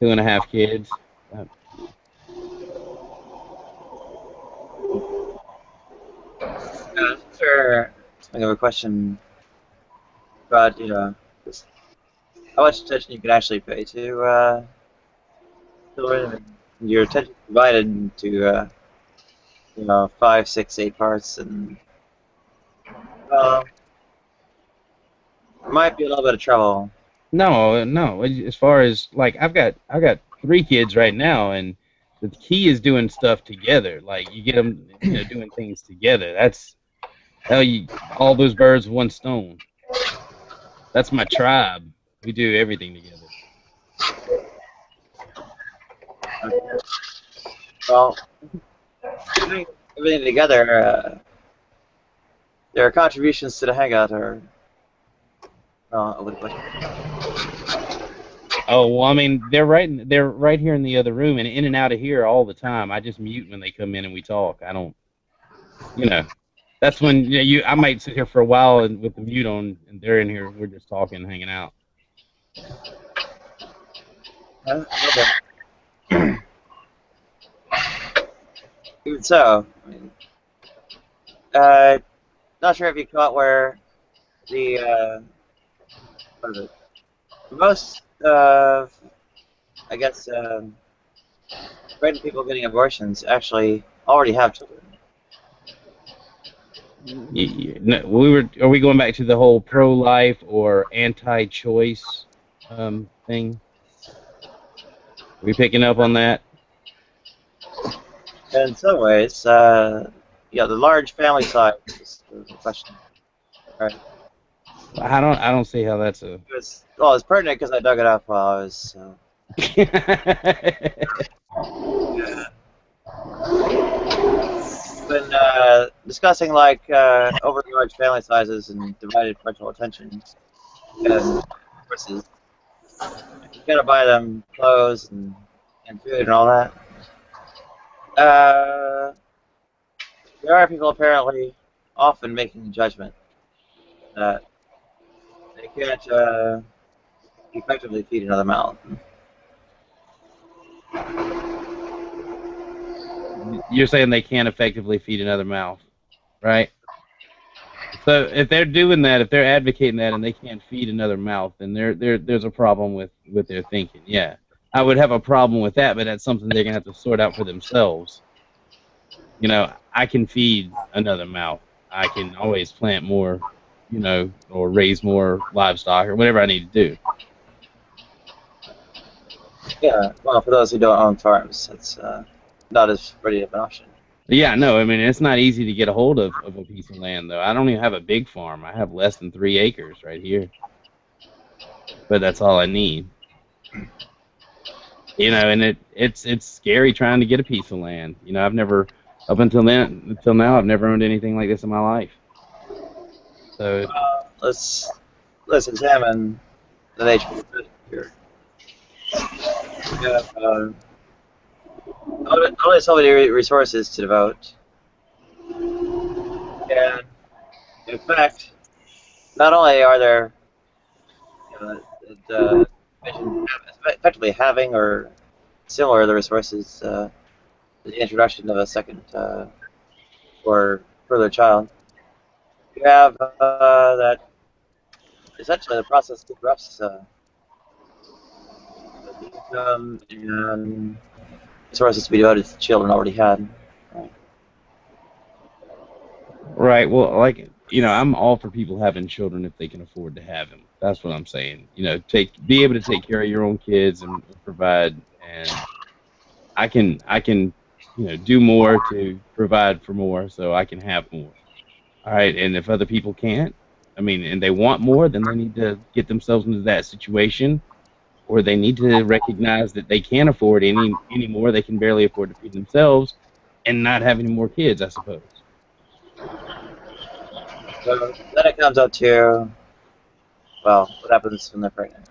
2.5 kids. Sure. I have a question about just how much attention you can actually pay to children. Your attention divided into 5, 6, 8 parts, and there might be a little bit of trouble. No. As far as like, I've got 3 kids right now, and the key is doing stuff together. Like, you get them, doing things together. That's how all those birds with one stone. That's my tribe. We do everything together. Well, doing everything together, their contributions to the hangout are a little bit. Oh, well, I mean, they're right here in the other room and in and out of here all the time. I just mute when they come in and we talk. I don't, that's when I might sit here for a while and with the mute on, and they're in here. We're just talking, hanging out. Even so, not sure if you caught where the what is it? Most I guess pregnant people getting abortions actually already have children. Are we going back to the whole pro-life or anti-choice thing? Are we picking up on that? In some ways, the large family size is the question. Right. I don't see how that's a. It's pertinent because I dug it up while I was. When discussing over large family sizes and divided parental attention and resources, you gotta buy them clothes and food and all that. There are people apparently often making the judgment that they can't effectively feed another mouth. You're saying they can't effectively feed another mouth, right? So if they're doing that, if they're advocating that, and they can't feed another mouth, then there's a problem with their thinking. Yeah, I would have a problem with that, but that's something they're gonna have to sort out for themselves. I can feed another mouth. I can always plant more, or raise more livestock or whatever I need to do. Yeah, well, for those who don't own farms, it's not as ready of an option. Yeah, no, I mean, it's not easy to get a hold of a piece of land, though. I don't even have a big farm. I have less than 3 acres right here. But that's all I need. And it's scary trying to get a piece of land. I've never, up until now, I've never owned anything like this in my life. So let's examine the nature of the business here. We have only so many resources to devote, and in fact, not only are there effectively having or similar the resources to the introduction of a second or further child, you have that essentially the process disrupts the income and resources to be devoted to children already had. right. Well, like I'm all for people having children if they can afford to have them. That's what I'm saying. Be able to take care of your own kids and provide. And I can, do more to provide for more, so I can have more. All right, and if other people can't, and they want more, then they need to get themselves into that situation, or they need to recognize that they can't afford any more. They can barely afford to feed themselves, and not have any more kids, I suppose. So then it comes out to, well, what happens when they're pregnant?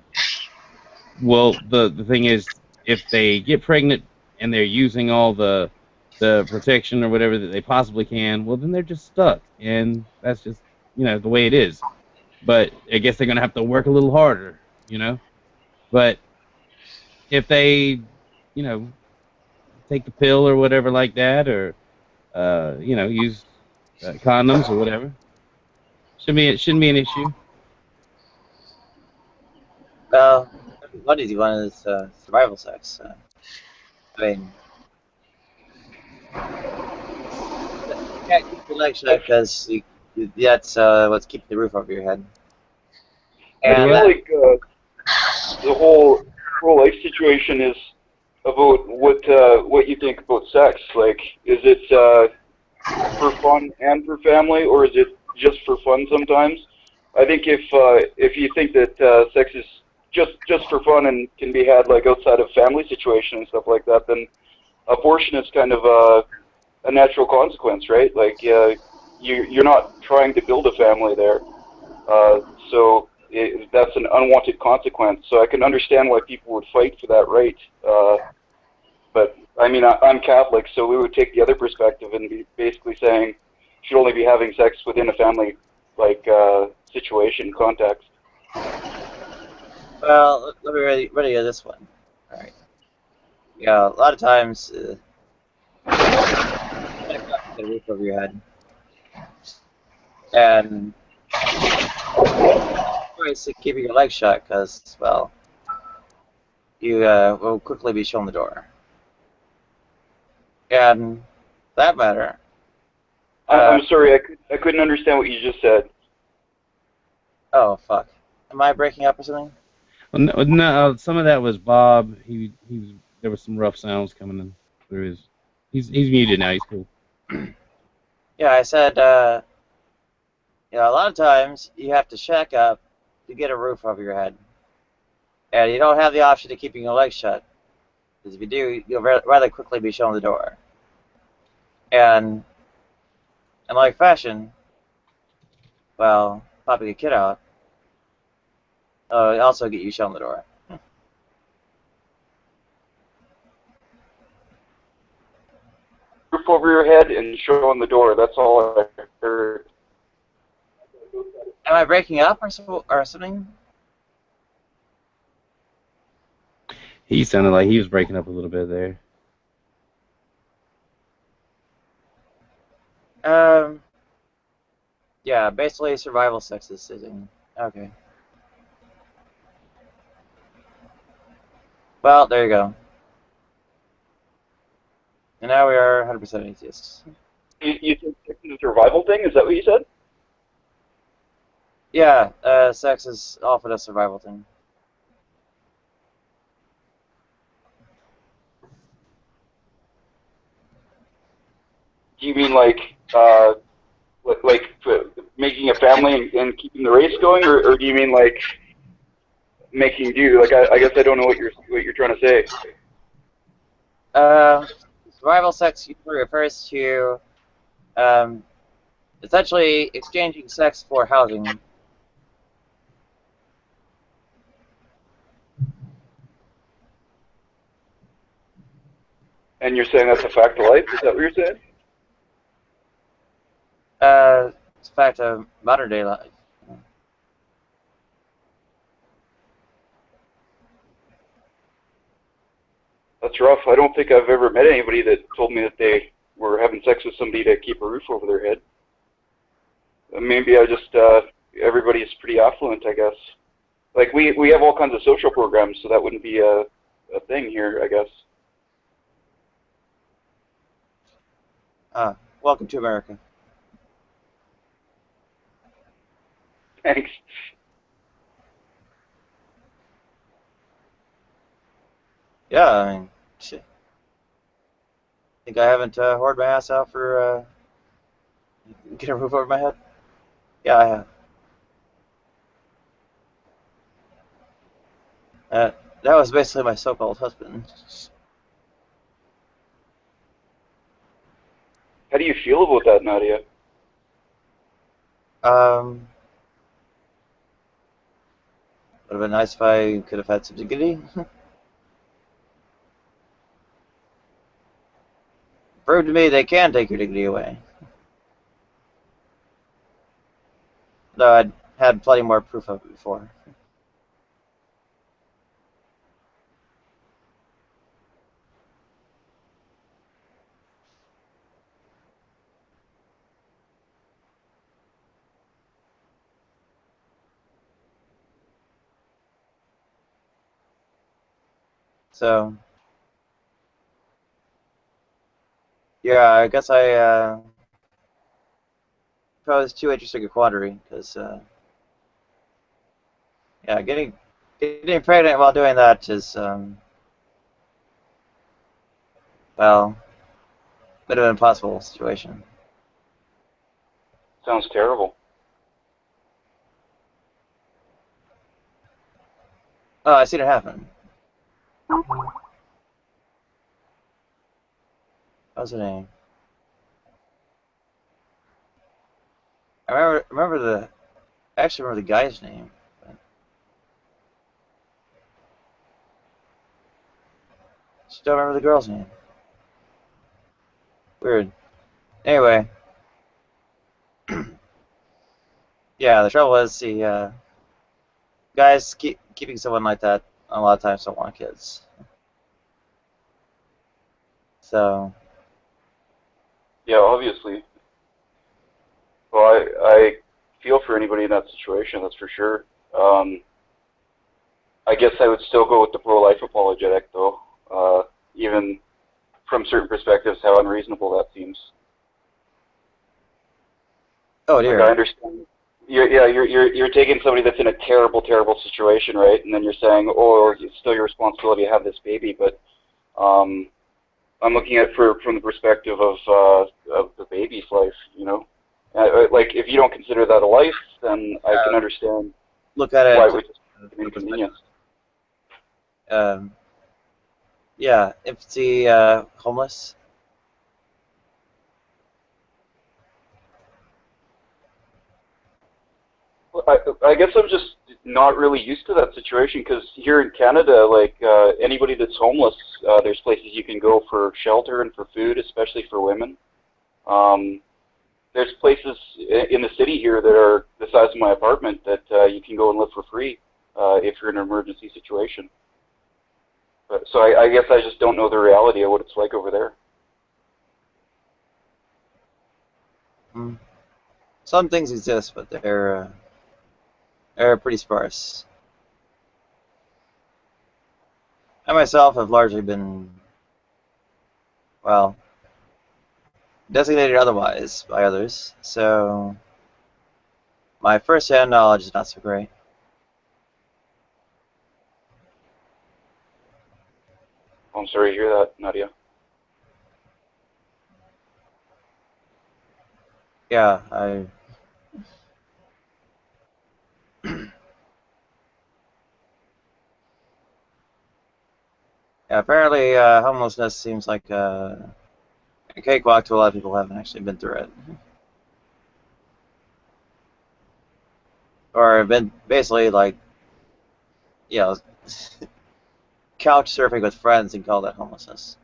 Well, the thing is, if they get pregnant and they're using all the protection or whatever that they possibly can, well, then they're just stuck, and that's just the way it is. But I guess they're gonna have to work a little harder. But if they, take the pill or whatever like that, or use condoms or whatever, it shouldn't be an issue. Well, one easy one is survival sex. I mean, you can't keep your legs shut because that's what's keeping the roof over your head. I And feel like the whole life situation is about what you think about sex. Like, is it for fun and for family, or is it just for fun sometimes? I think if you think that sex is just for fun and can be had like outside of family situation and stuff like that, then abortion is kind of a natural consequence, right? Like you're not trying to build a family there, so that's an unwanted consequence. So I can understand why people would fight for that right. But I mean, I'm Catholic, so we would take the other perspective and be basically saying you should only be having sex within a family like situation context. well, let me ready this one. All right. Yeah, a lot of times, you gotta get a roof over your head, and always keeping your legs shut because, well, you will quickly be shown the door. And for that matter, I'm sorry, I couldn't understand what you just said. oh fuck, am I breaking up or something? Well, no, some of that was Bob. He was. There was some rough sounds coming in through his. He's muted now. He's cool. Yeah, I said, a lot of times you have to shack up to get a roof over your head, and you don't have the option of keeping your legs shut. Because if you do, you'll rather quickly be shown the door. And in like fashion, well, popping a kid out, also get you shown the door. Roof over your head and showing the door. That's all I heard. Am I breaking up or something? He sounded like he was breaking up a little bit there. Yeah, basically survival sex is sitting. Okay. Well, there you go. And now we are 100% atheists. You think sex is a survival thing? Is that what you said? Yeah, sex is often a survival thing. Do you mean like making a family and keeping the race going, or do you mean like making do? Like I guess I don't know what you're trying to say. Survival sex usually refers to essentially exchanging sex for housing. And you're saying that's a fact of life? Is that what you're saying? It's a fact of modern day life. That's rough. I don't think I've ever met anybody that told me that they were having sex with somebody to keep a roof over their head. Maybe I just everybody's pretty affluent, I guess. Like we have all kinds of social programs, so that wouldn't be a thing here, I guess. Welcome to America. Thanks. Yeah, I mean, shit. Think I haven't whored my ass out for get a roof over my head? Yeah, I have. That was basically my so-called husband. How do you feel about that, Nadia? Would have been nice if I could have had some dignity. Prove to me they can take your dignity away. Though I'd had plenty more proof of it before. So, yeah, I guess I posed too interesting a quandary, because, yeah, getting pregnant while doing that is, well, a bit of an impossible situation. Sounds terrible. Oh, I seen it happen. What's her name? I actually remember the guy's name. But just don't remember the girl's name. Weird. Anyway. Yeah, the trouble is the guys keeping someone like that a lot of times don't want kids. So. Yeah, obviously. Well, I feel for anybody in that situation, that's for sure. I guess I would still go with the pro-life apologetic, though, even from certain perspectives, how unreasonable that seems. Oh dear. Like, I understand. You're taking somebody that's in a terrible, terrible situation, right? And then you're saying, oh, it's still your responsibility to have this baby, but I'm looking at it from the perspective of the baby's life, you know. Like, if you don't consider that a life, then I can understand look at it why it would just be an inconvenience. Yeah, if the homeless. I guess I'm just not really used to that situation, because here in Canada, like, anybody that's homeless, there's places you can go for shelter and for food, especially for women. There's places in the city here that are the size of my apartment that you can go and live for free if you're in an emergency situation. So I guess I just don't know the reality of what it's like over there. Some things exist, but they're pretty sparse. I myself have largely been, well, designated otherwise by others, so my first-hand knowledge is not so great. I'm sorry to hear that, Nadia. Yeah, yeah, apparently homelessness seems like a cakewalk to a lot of people who haven't actually been through it. Or been basically like, you know, couch surfing with friends and call that homelessness.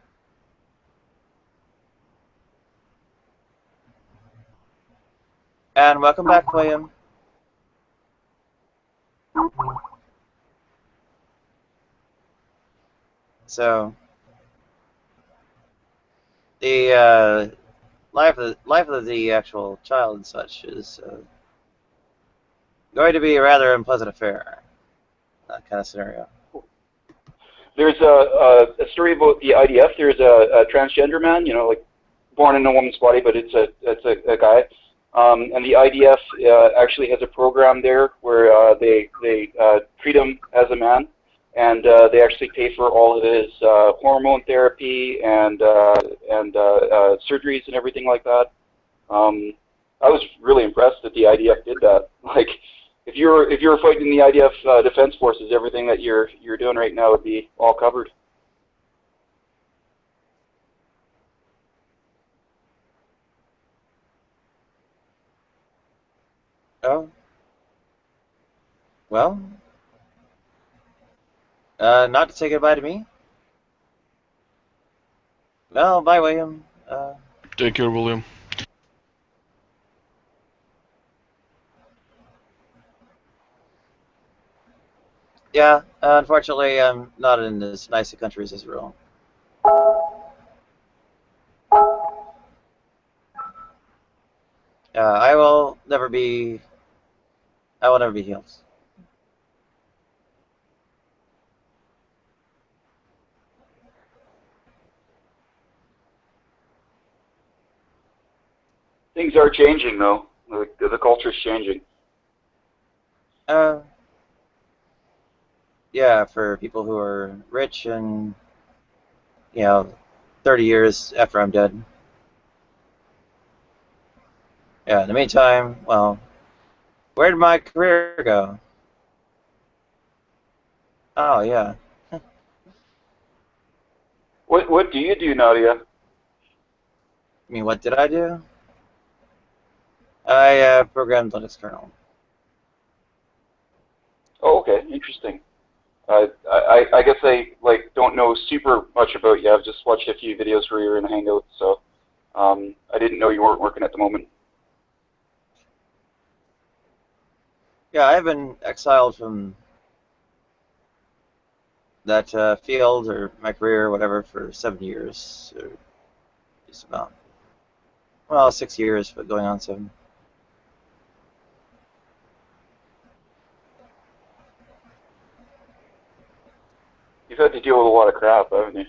And welcome back, William. So, the life of the actual child and such is going to be a rather unpleasant affair. That kind of scenario. There's a story about the IDF. There's a transgender man, you know, like born in a woman's body, but it's a guy. And the IDF actually has a program there where they treat him as a man, and they actually pay for all of his hormone therapy and surgeries and everything like that. I was really impressed that the IDF did that. Like, if you were fighting the IDF Defense Forces, everything that you're doing right now would be all covered. Oh. Well. Not to say goodbye to me. Well, bye, William. Take care, William. Yeah, unfortunately, I'm not in as nice a country as Israel. I will never be healed. Things are changing, though. The culture's changing. Yeah, for people who are rich and, 30 years after I'm dead. Yeah, in the meantime, well, where did my career go? Oh, yeah. What do you do, Nadia? I mean, what did I do? I programmed Linux kernel. Oh, okay, interesting. I guess I don't know super much about you. I've just watched a few videos where you're in Hangouts, so I didn't know you weren't working at the moment. Yeah, I've been exiled from that field or my career or whatever for 7 years, or just about. Well, 6 years, but going on 7. You've had to deal with a lot of crap, haven't you?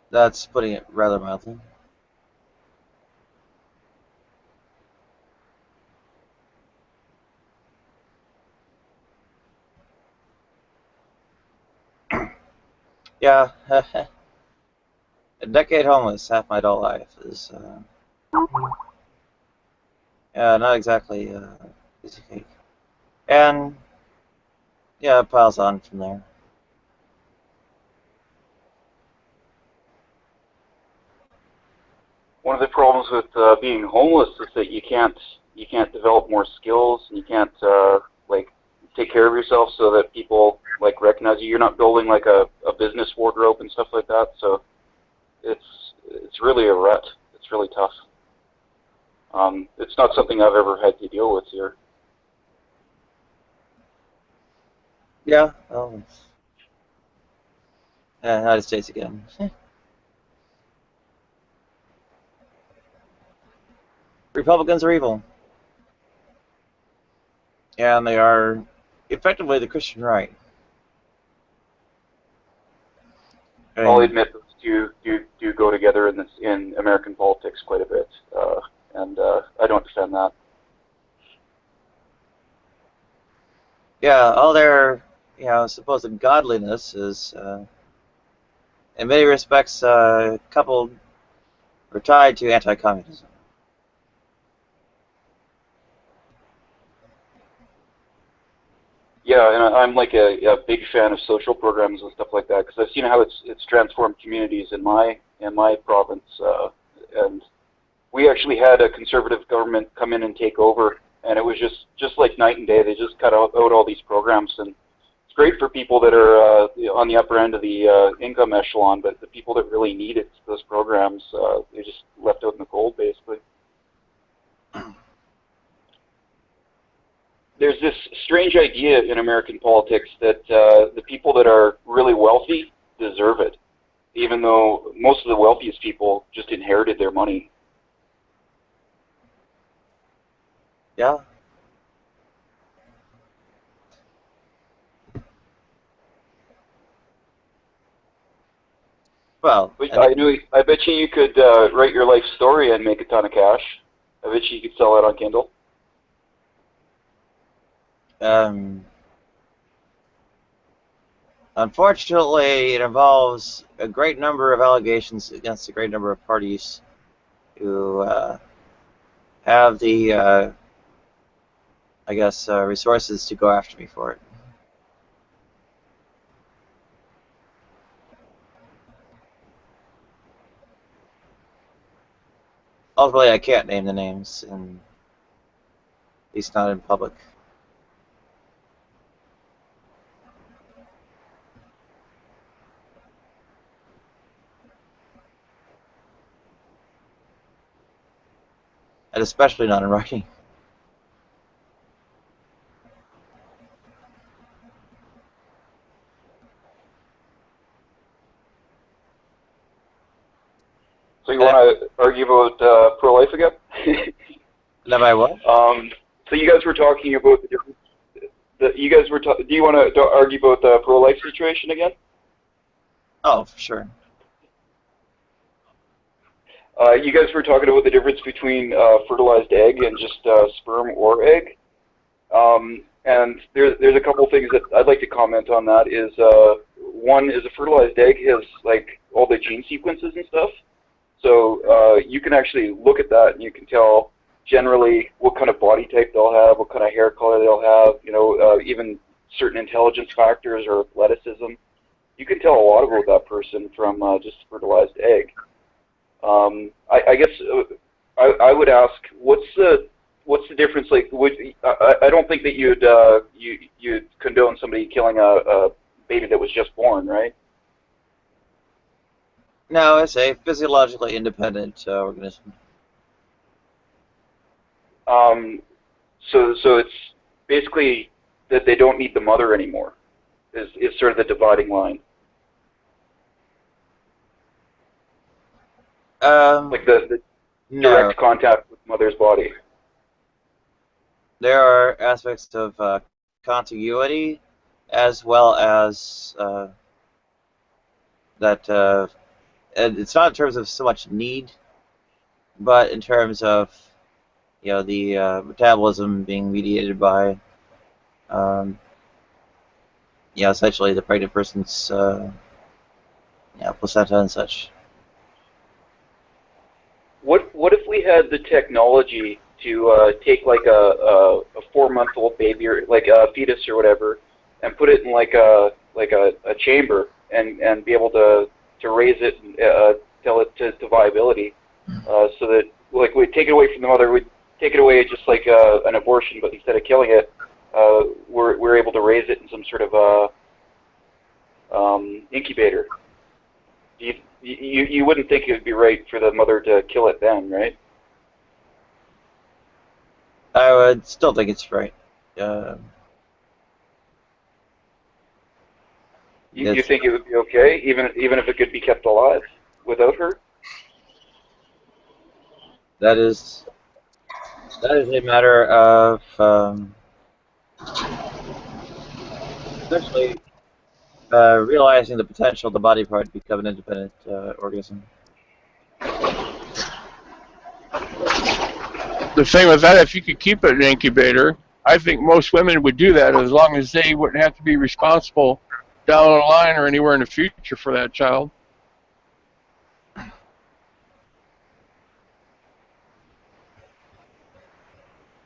That's putting it rather mildly. Yeah, a decade homeless, half my adult life is, not exactly piece of cake. And, yeah, it piles on from there. One of the problems with being homeless is that you can't develop more skills, and you can't take care of yourself so that people recognize you. You're not building a business wardrobe and stuff like that. So it's really a rut. It's really tough. It's not something I've ever had to deal with here. Yeah, well, United States again. Republicans are evil. Yeah, and they are effectively the Christian right. I'll admit those two do go together in American politics quite a bit, and I don't defend that. Yeah, all their supposed godliness is in many respects coupled or tied to anti-communism. Yeah, and I'm a big fan of social programs and stuff like that, because I've seen how it's transformed communities in my province, and we actually had a conservative government come in and take over, and it was just like night and day. They just cut out all these programs, and it's great for people that are on the upper end of the income echelon, but the people that really need it, those programs, they're just left out in the cold, basically. There's this strange idea in American politics that the people that are really wealthy deserve it, even though most of the wealthiest people just inherited their money. Yeah. Well, But I bet you could write your life story and make a ton of cash. I bet you could sell it on Kindle. Unfortunately, it involves a great number of allegations against a great number of parties who have the, I guess, resources to go after me for it. Ultimately, I can't name the names, and at least not in public. And especially not in writing. So you want to argue about pro-life again? Am I what? So you guys were talking about the difference. Do you want to argue about the pro-life situation again? Oh, for sure. You guys were talking about the difference between fertilized egg and just sperm or egg. And there's a couple things that I'd like to comment on. That is, one is a fertilized egg has like all the gene sequences and stuff. So you can actually look at that and you can tell generally what kind of body type they'll have, what kind of hair color they'll have, you know, even certain intelligence factors or athleticism. You can tell a lot about that person from just a fertilized egg. I guess I would ask, what's the difference? Like, I don't think that you'd condone somebody killing a baby that was just born, right? No, it's a physiologically independent organism. So it's basically that they don't need the mother anymore. Is sort of the dividing line. Like the direct contact with mother's body. There are aspects of contiguity as well as that and it's not in terms of so much need, but in terms of, you know, the metabolism being mediated by, you know, essentially the pregnant person's placenta and such. What if we had the technology to take like a 4-month-old baby or like a fetus or whatever, and put it in like a chamber and be able to raise it and tell it to viability, so that like we'd take it away from the mother, we'd take it away just like an abortion, but instead of killing it, we're able to raise it in some sort of incubator. You wouldn't think it would be right for the mother to kill it then, right? I would still think it's right. You think it would be okay, even if it could be kept alive without her? That is a matter of essentially realizing the potential of the body part to become an independent organism. The thing with that, if you could keep it in an incubator, I think most women would do that as long as they wouldn't have to be responsible down the line or anywhere in the future for that child.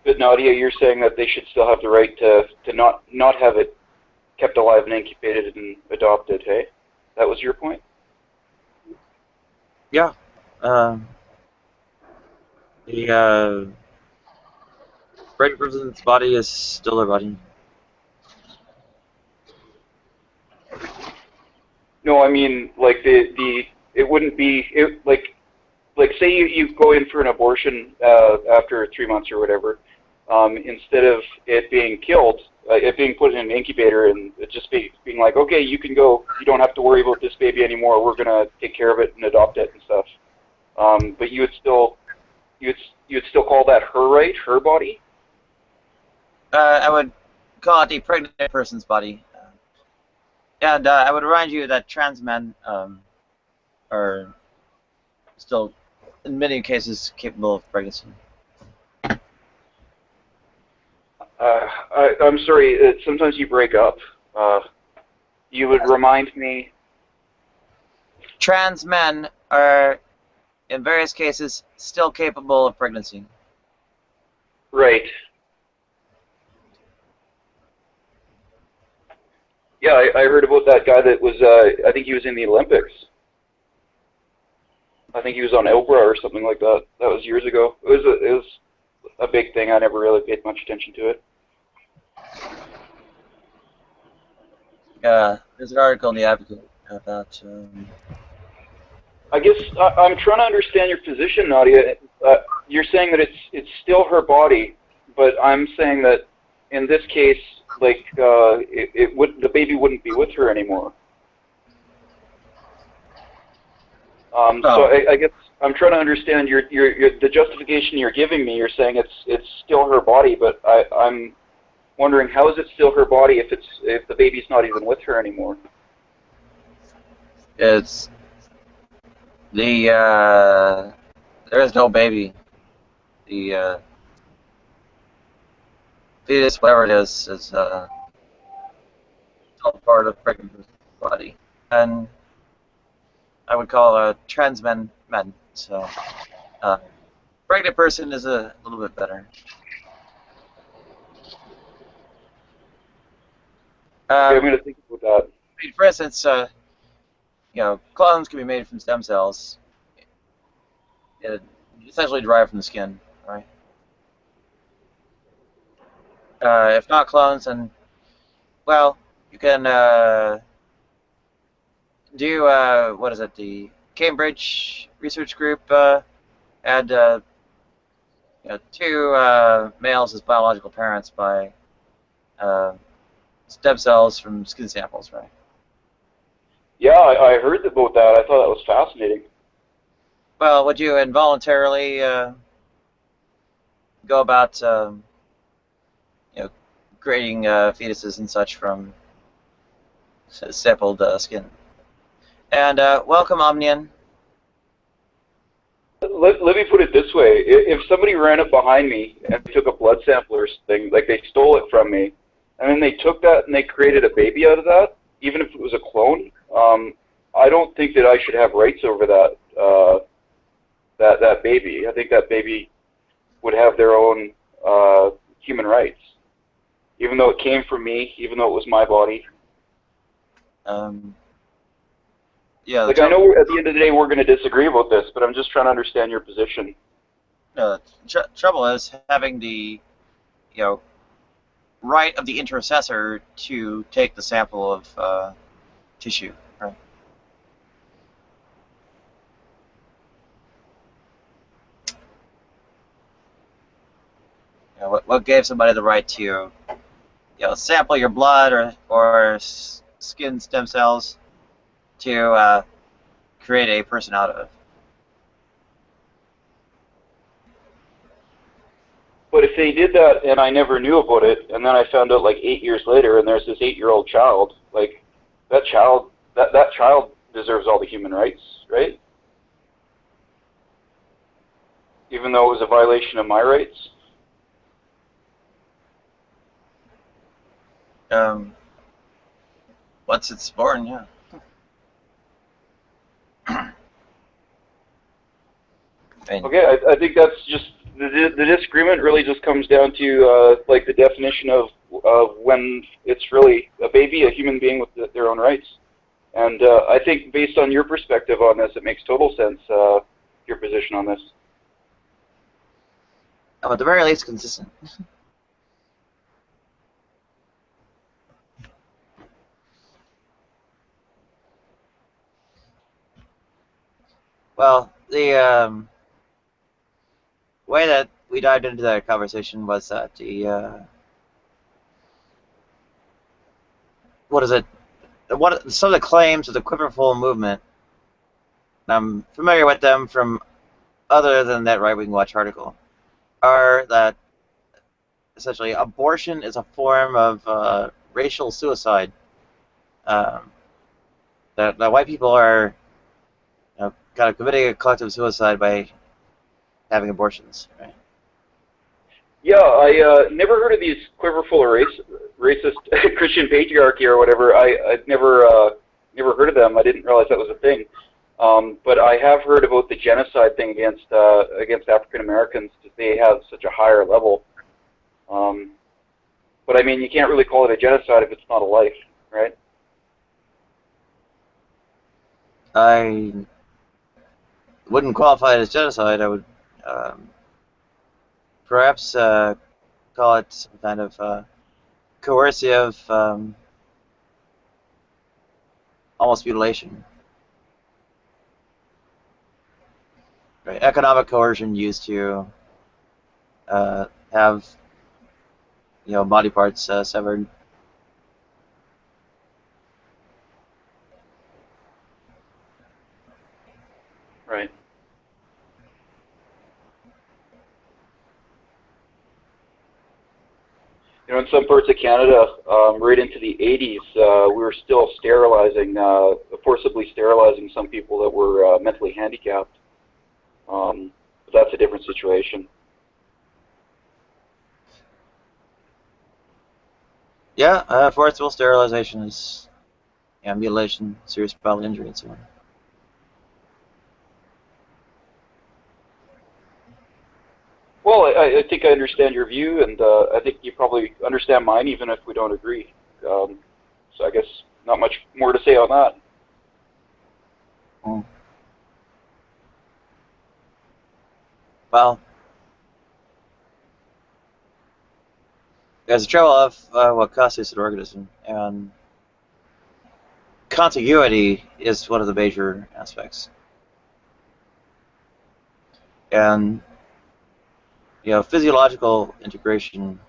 But Nadia, you're saying that they should still have the right to not have it kept alive and incubated and adopted, hey? That was your point? Yeah. The pregnant person's body is still their body. No, I mean like it wouldn't be like say you go in for an abortion after 3 months or whatever, instead of it being killed, it being put in an incubator and it just being like, okay, you can go, you don't have to worry about this baby anymore, we're gonna take care of it and adopt it and stuff. But you'd still call that her right, her body? I would call it the pregnant person's body. And I would remind you that trans men are still, in many cases, capable of pregnancy. I'm sorry. Sometimes you break up. You would remind me. Trans men are, in various cases, still capable of pregnancy. Right. Yeah, I heard about that guy that was. I think he was in the Olympics. I think he was on Oprah or something like that. That was years ago. It was a big thing. I never really paid much attention to it. There's an article in the Advocate about. I guess I'm trying to understand your position, Nadia. You're saying that it's still her body, but I'm saying that in this case, like the baby wouldn't be with her anymore. So I guess I'm trying to understand the justification you're giving me. You're saying it's still her body, but I'm wondering how is it still her body if the baby's not even with her anymore? It's the there is no baby. The fetus, whatever it is still part of pregnant person's body, and I would call trans men men. So pregnant person is a little bit better. Okay, I'm going to think about that. I mean, for instance, clones can be made from stem cells, essentially derived from the skin, right? If not clones, then, well, you can do, what is it, the Cambridge Research Group had two males as biological parents by stem cells from skin samples, right? Yeah, I heard about that. I thought that was fascinating. Well, would you involuntarily go about, creating fetuses and such from sampled skin? And welcome, Omnian. Let me put it this way: if somebody ran up behind me and took a blood sample or something, like they stole it from me, and then they took that and they created a baby out of that, even if it was a clone, I don't think that I should have rights over that baby. I think that baby would have their own human rights, even though it came from me, even though it was my body. Yeah. Like, I know at the end of the day we're going to disagree about this, but I'm just trying to understand your position. No, the trouble is having the, right of the intercessor to take the sample of tissue, right? What gave somebody the right to, sample your blood or skin stem cells to create a person out of? But if they did that and I never knew about it, and then I found out like 8 years later, and there's this 8-year-old child, like that child deserves all the human rights, right? Even though it was a violation of my rights. Once it's born, yeah. Okay, I think that's just the disagreement. Really, just comes down to like the definition of when it's really a baby, a human being with their own rights. And I think, based on your perspective on this, it makes total sense. Your position on this. Oh, at the very least, consistent. Well, the way that we dived into that conversation was that the some of the claims of the Quiver movement. I'm familiar with them from other than that right-wing Watch article, are that essentially abortion is a form of racial suicide. That white people are kind of committing a collective suicide by having abortions, right? Yeah, I never heard of these Quiver full of racist Christian patriarchy or whatever. I'd never heard of them. I didn't realize that was a thing. But I have heard about the genocide thing against African Americans, because they have such a higher level. But I mean, you can't really call it a genocide if it's not a life, right? I wouldn't qualify it as genocide. I would perhaps call it some kind of coercive, almost mutilation. Right? Economic coercion used to have body parts severed. Right. In some parts of Canada, right into the 80s, we were still sterilizing, forcibly sterilizing some people that were mentally handicapped. But that's a different situation. Yeah, forcible sterilization is mutilation, serious bodily injury, and so on. Well, I think I understand your view, and I think you probably understand mine, even if we don't agree. So I guess not much more to say on that. Well, there's a trouble of what constitutes an organism, and contiguity is one of the major aspects. And physiological integration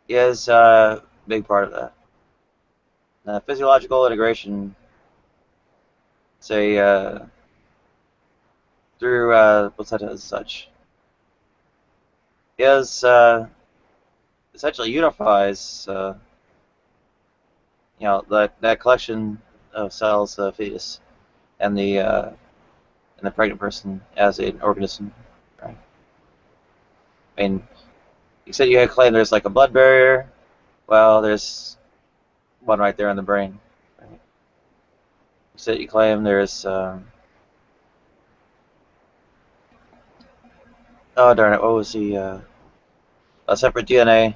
is a big part of that. Now, physiological integration, say through placenta as such, is essentially unifies that collection of cells, the fetus, and the pregnant person as an organism. Right? I mean, you said you had claimed there's like a blood barrier. Well, there's one right there in the brain. Right? You said you claim there's oh darn it, what was the a separate DNA?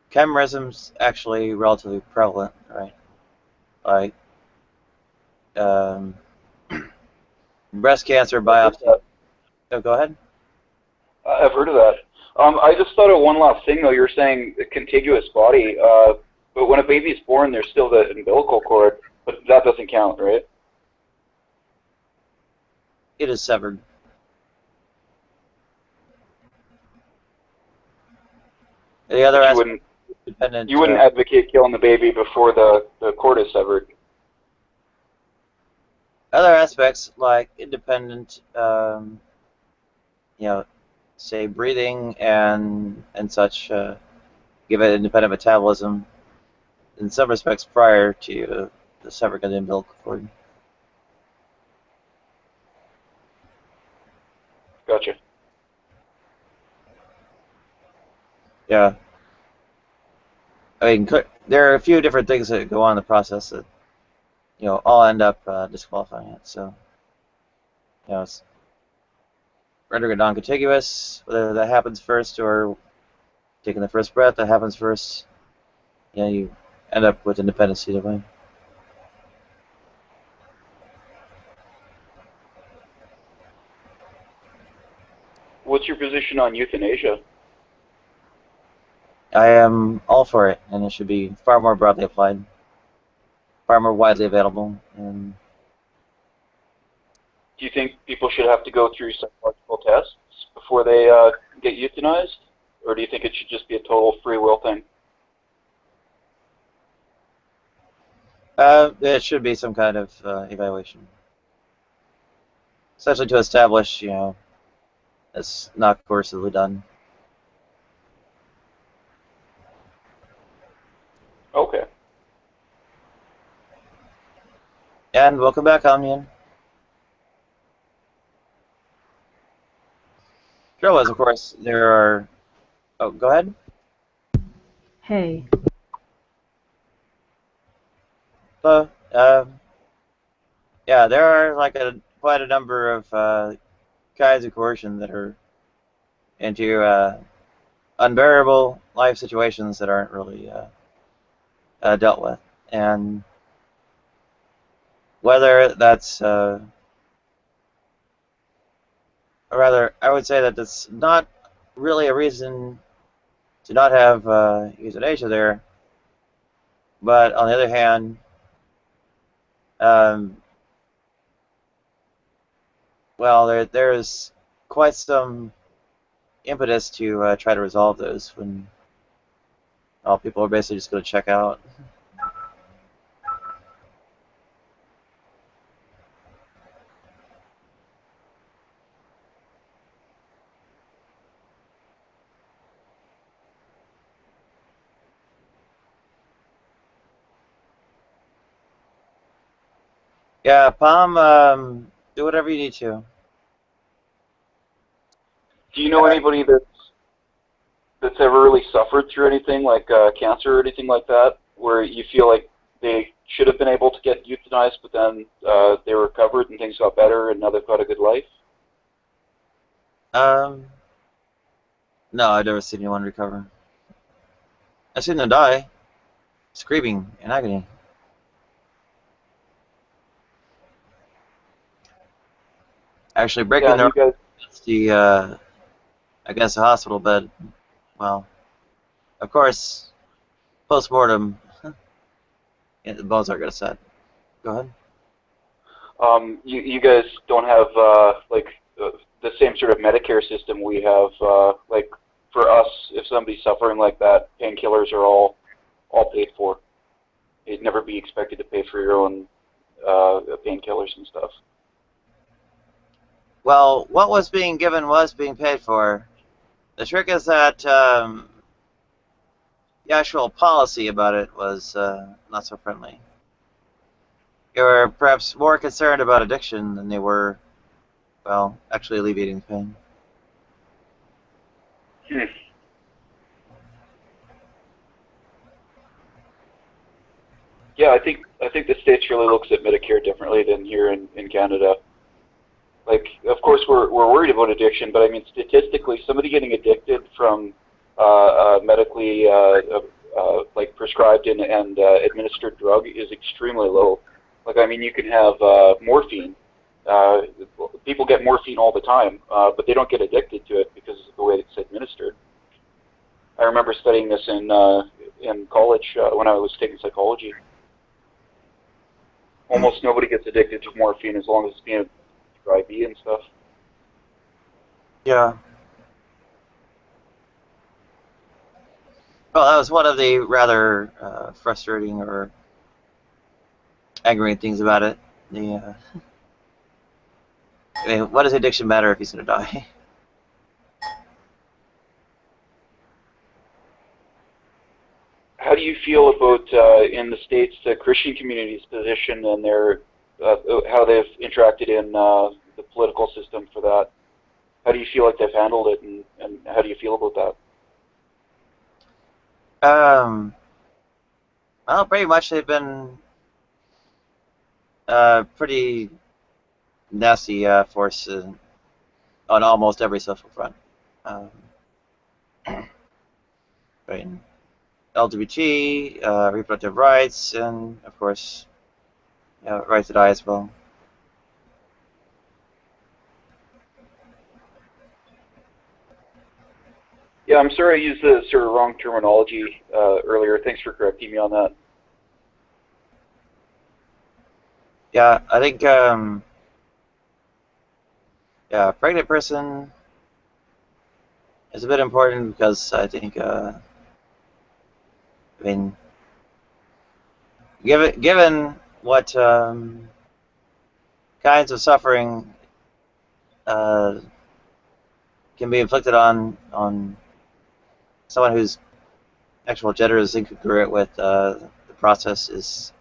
Chimerism's actually relatively prevalent, right? Like breast cancer biopsy. Oh, go ahead. I've heard of that. I just thought of one last thing, though. You're saying a contiguous body, but when a baby's born, there's still the umbilical cord, but that doesn't count, right? It is severed. The other aspect, you wouldn't advocate killing the baby before the cord is severed. Other aspects like independent, say breathing and such, give it independent metabolism. In some respects, prior to the severing of the umbilical cord. Gotcha. Yeah. I mean, there are a few different things that go on in the process that, all end up disqualifying it. So, it's rendering it non-contiguous, whether that happens first or taking the first breath, that happens first. You end up with independence either way. What's your position on euthanasia? I am all for it, and it should be far more broadly applied, far more widely available. And do you think people should have to go through psychological tests before they get euthanized, or do you think it should just be a total free will thing? It should be some kind of evaluation, essentially to establish, it's not coercively done. Okay. And welcome back, Omnian. Trouble is, of course, there are... Oh, go ahead. Hey. So, yeah, there are like quite a number of kinds of coercion that are into unbearable life situations that aren't really dealt with, and whether that's, or rather, I would say that that's not really a reason to not have euthanasia there, but on the other hand, well, there's quite some impetus to try to resolve those when all people are basically just going to check out. Yeah, Palm, do whatever you need to. Do you know anybody that's ever really suffered through anything like cancer or anything like that, where you feel like they should have been able to get euthanized, but then they recovered and things got better, and now they've got a good life? No, I've never seen anyone recover. I've seen them die, screaming in agony. Actually, breaking their against the hospital bed. Well, of course, post-mortem, yeah, the bones aren't going to set. Go ahead. You guys don't have the same sort of Medicare system we have. Like for us, if somebody's suffering like that, painkillers are all paid for. You'd never be expected to pay for your own painkillers and stuff. Well, what was being given was being paid for. The trick is that the actual policy about it was not so friendly. They were perhaps more concerned about addiction than they were, well, actually alleviating pain. Yeah, I think the States really looks at Medicare differently than here in Canada. Like, of course, we're worried about addiction, but I mean, statistically, somebody getting addicted from medically like prescribed and administered drug is extremely low. Like, I mean, you can have morphine. People get morphine all the time, but they don't get addicted to it because of the way it's administered. I remember studying this in college when I was taking psychology. Almost nobody gets addicted to morphine as long as it's being for IV and stuff. Yeah. Well, that was one of the rather frustrating or aggravating things about it. I mean, what does addiction matter if he's going to die? How do you feel about in the States the Christian community's position and their how they've interacted in the political system for that? How do you feel like they've handled it, and how do you feel about that? Well, pretty much they've been pretty nasty force on almost every social front. Right. LGBT, reproductive rights, and of course, right to die as well. Yeah, I'm sorry I used the sort of wrong terminology earlier. Thanks for correcting me on that. Yeah, I think yeah, a pregnant person is a bit important because I think I mean, given what kinds of suffering can be inflicted on someone whose actual gender is incongruent with the process is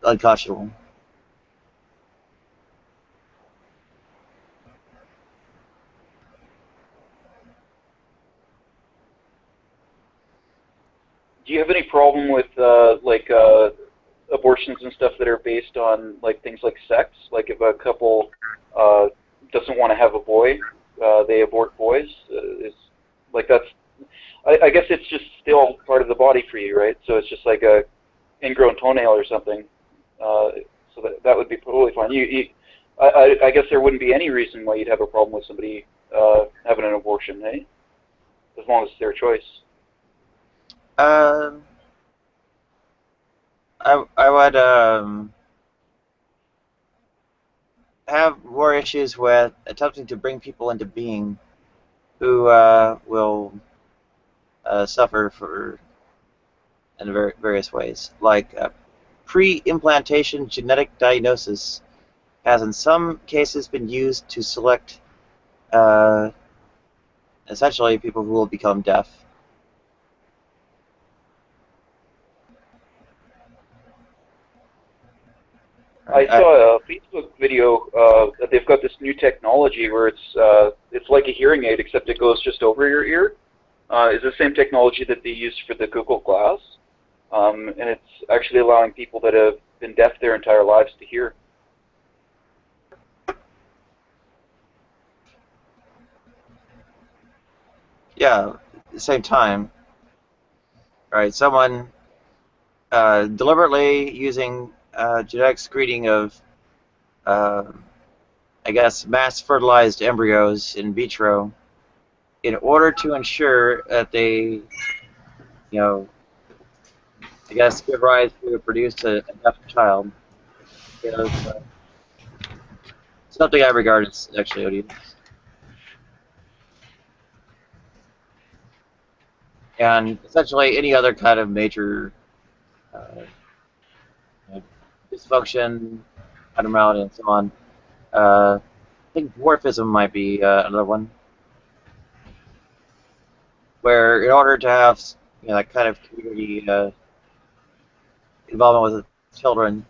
unconscionable. Do you have any problem with abortions and stuff that are based on like things like sex? Like if a couple doesn't want to have a boy, they abort boys. Is like that's. I guess it's just still part of the body for you, right? So it's just like a ingrown toenail or something. So that would be totally fine. I guess there wouldn't be any reason why you'd have a problem with somebody having an abortion, eh? As long as it's their choice. I would have more issues with attempting to bring people into being who will suffer in various ways. Like pre-implantation genetic diagnosis has in some cases been used to select essentially people who will become deaf. I saw a Facebook video that they've got this new technology where it's like a hearing aid except it goes just over your ear. It's the same technology that they use for the Google Glass, and it's actually allowing people that have been deaf their entire lives to hear. Yeah, at the same time, right? Someone deliberately using genetic screening of, I guess, mass-fertilized embryos in vitro in order to ensure that they, I guess, give rise to produce a deaf child. Something I regard as actually odious. And essentially any other kind of major dysfunction, abnormality, and so on. I think dwarfism might be another one, where in order to have that kind of community involvement with the children,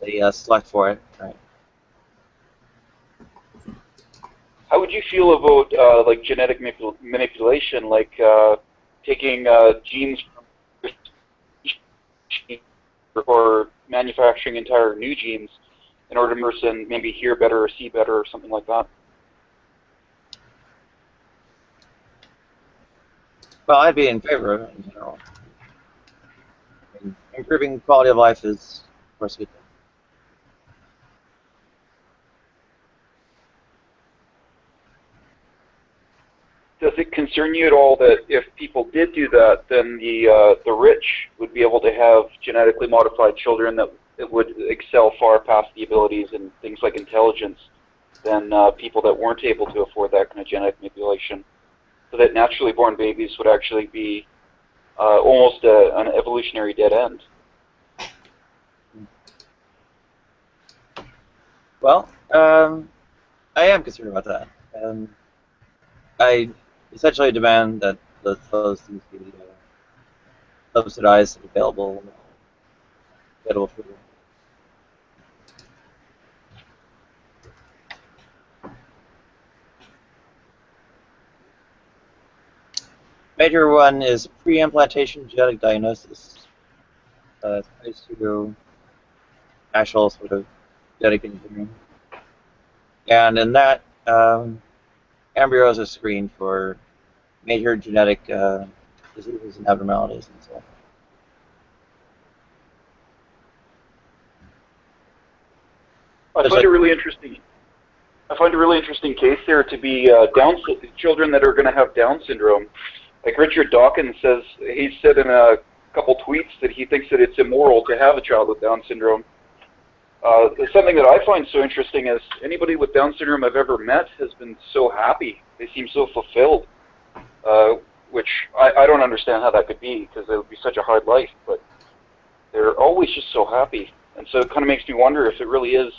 they select for it. Right. How would you feel about like genetic manipulation, like taking genes or manufacturing entire new genes in order to person maybe hear better or see better or something like that? Well, I'd be in favor of it in general. Improving quality of life is, of course, a good thing. Does it concern you at all that if people did do that, then the rich would be able to have genetically modified children that would excel far past the abilities and things like intelligence than people that weren't able to afford that kind of genetic manipulation? So that naturally born babies would actually be almost an evolutionary dead end. Well, I am concerned about that. I essentially demand that those things be subsidized and available for them. Major one is pre-implantation genetic diagnosis. It's based to actual sort of genetic engineering. And in that, embryos are screened for major genetic diseases and abnormalities and so on. I find it really interesting. I find a really interesting case there to be children that are going to have Down syndrome. Like Richard Dawkins says, he said in a couple tweets that he thinks that it's immoral to have a child with Down syndrome. Something that I find so interesting is anybody with Down syndrome I've ever met has been so happy. They seem so fulfilled, which I don't understand how that could be because it would be such a hard life, but they're always just so happy. And so it kind of makes me wonder if it really is,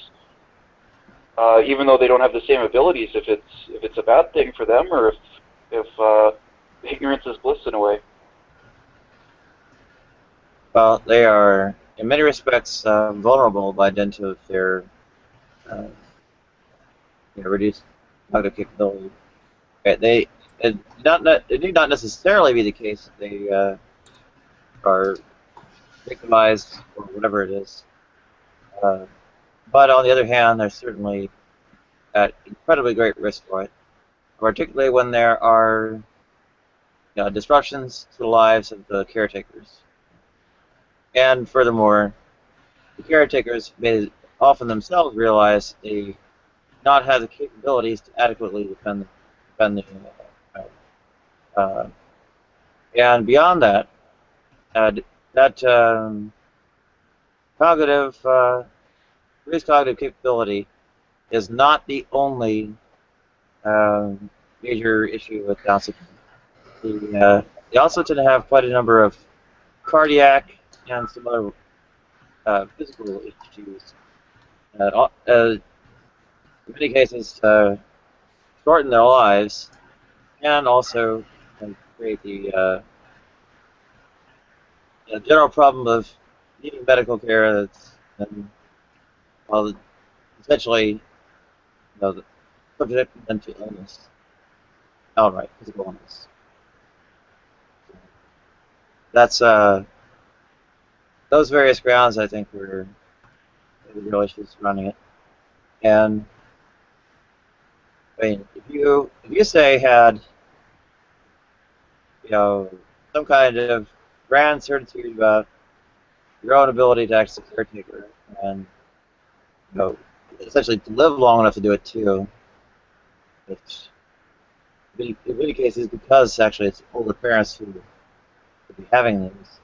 even though they don't have the same abilities, if it's a bad thing for them or if ignorance is bliss in a way. Well, they are in many respects vulnerable by dint of their reduced cognitive capability. Right? It need not necessarily be the case that they are victimized or whatever it is. But on the other hand, they're certainly at incredibly great risk for it, particularly when there are disruptions to the lives of the caretakers. And furthermore, the caretakers may often themselves realize they not have the capabilities to adequately defend the and beyond that, that reduced cognitive capability is not the only major issue with Down syndrome. They also tend to have quite a number of cardiac and some other physical issues. In many cases, shorten their lives and also create the general problem of needing medical care that's essentially subject them to illness, outright physical illness. That's those various grounds I think were the real issues surrounding it. And I mean, if you say had some kind of grand certitude about your own ability to act as a caretaker and essentially to live long enough to do it too, which in many cases because actually it's older parents who would be having these,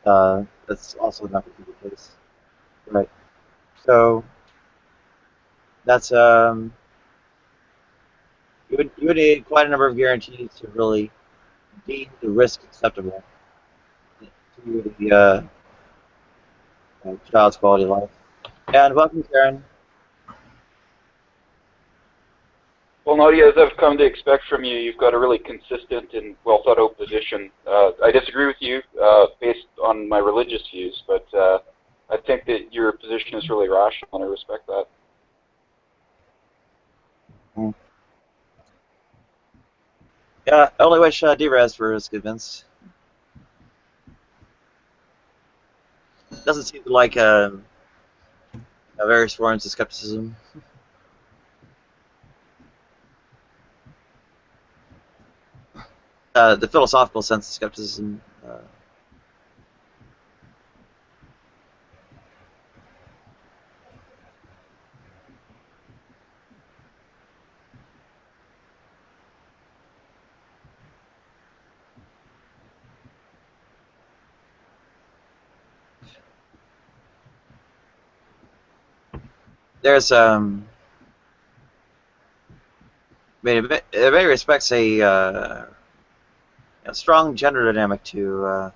that's also not going to be the case, right? So that's you would need quite a number of guarantees to really deem the risk acceptable to the child's quality of life. And welcome, Karen. Well, Nadia, as I've come to expect from you, you've got a really consistent and well thought out position. I disagree with you based on my religious views, but I think that your position is really rational, and I respect that. Yeah, I only wish D-Res were as convinced. Doesn't seem to like various forms of skepticism. The philosophical sense of skepticism. There's I mean, in many respects, a strong gender dynamic to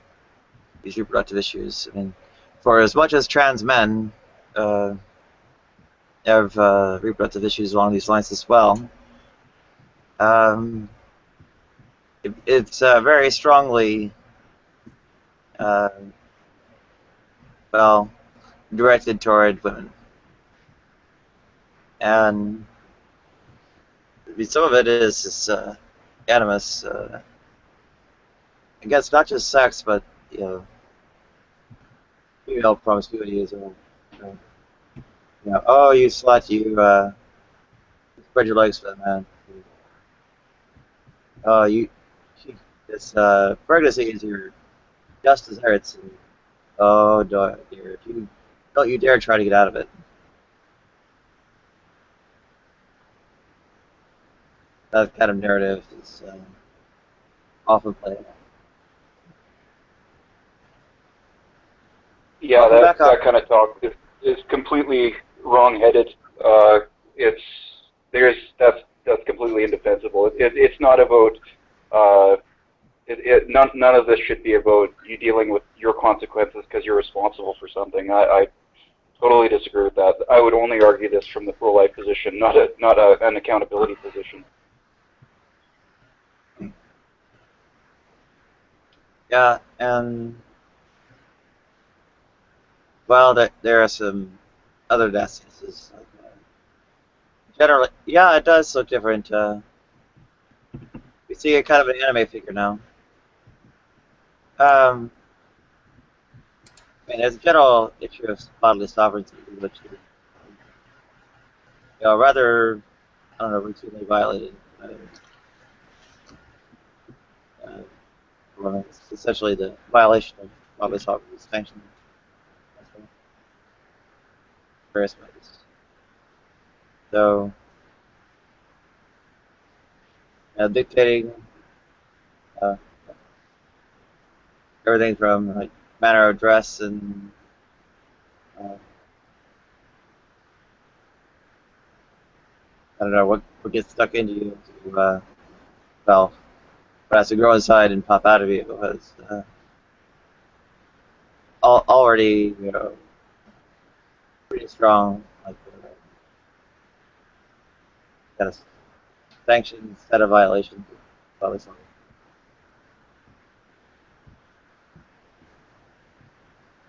these reproductive issues. I mean, for as much as trans men have reproductive issues along these lines as well, it's very strongly well directed toward women, and I mean, some of it is this animus against not just sex, but female promiscuity as well. Oh, you slut, you spread your legs for that man. Oh, this pregnancy is your just desserts. And, oh, dear, don't you dare try to get out of it. That kind of narrative is often played out. Yeah, that kind of talk is completely wrong-headed. That's completely indefensible. It's not about none of this should be about you dealing with your consequences because you're responsible for something. I totally disagree with that. I would only argue this from the pro-life position, not an accountability position. Yeah, and Well, there are some other instances. Generally, yeah, it does look different. We see a kind of an anime figure now. I mean, there's a general issue of bodily sovereignty, which is, rather, I don't know, routinely violated. Well, it's essentially the violation of bodily sovereignty is sanctioned in various ways. So, dictating everything from like manner of dress and I don't know what gets stuck into you to well, what has to grow inside and pop out of you was already pretty strong like kind of sanctions set of violations. Obviously.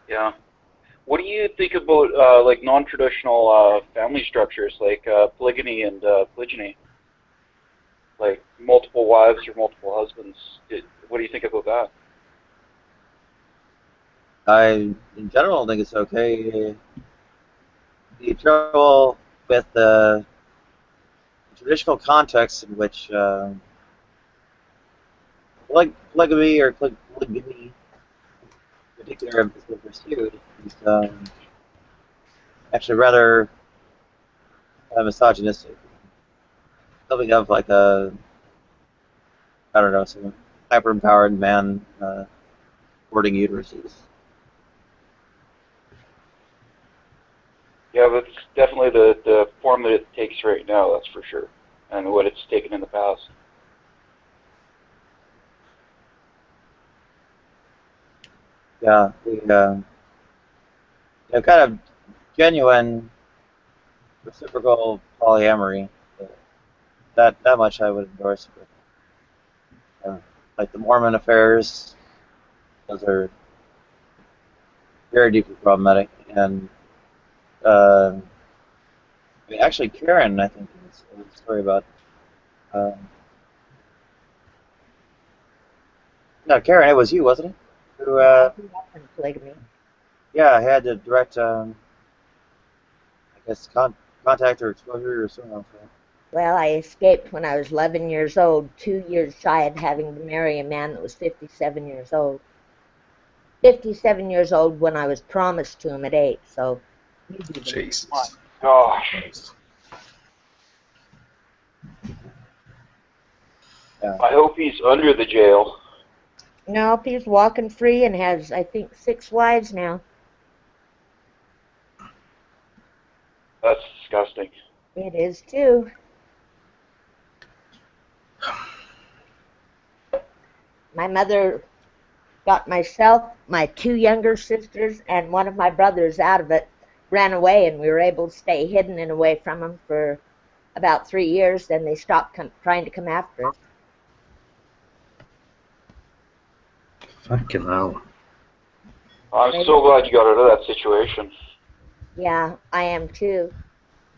Yeah. What do you think about like non-traditional family structures like polygamy and polygyny? Like multiple wives or multiple husbands. What do you think about that? I, in general, think it's okay. The trouble with the traditional context in which polygamy or polygamy in particular is being pursued is actually rather misogynistic. Something of like a, I don't know, some hyper-empowered man hoarding uteruses. Yeah, that's definitely the form that it takes right now, that's for sure, and what it's taken in the past. Yeah, the kind of genuine reciprocal polyamory. That much I would endorse. But, like the Mormon affairs, those are very deeply problematic. And I mean, actually, Karen, I think, is a story about. No, Karen, it was you, wasn't it? Who? Polygamy. Yeah, had the direct, I guess, contact or exposure or something like that. Well, I escaped when I was 11 years old, 2 years shy of having to marry a man that was 57 years old. 57 years old when I was promised to him at 8, so... Jesus. My gosh. Yeah. I hope he's under the jail. No, he's walking free and has, I think, 6 wives now. That's disgusting. It is, too. My mother got myself, my 2 younger sisters, and one of my brothers out of it, ran away, and we were able to stay hidden and away from them for about 3 years. Then they stopped trying to come after us. Fucking hell. I'm so glad you got out of that situation. Yeah, I am too.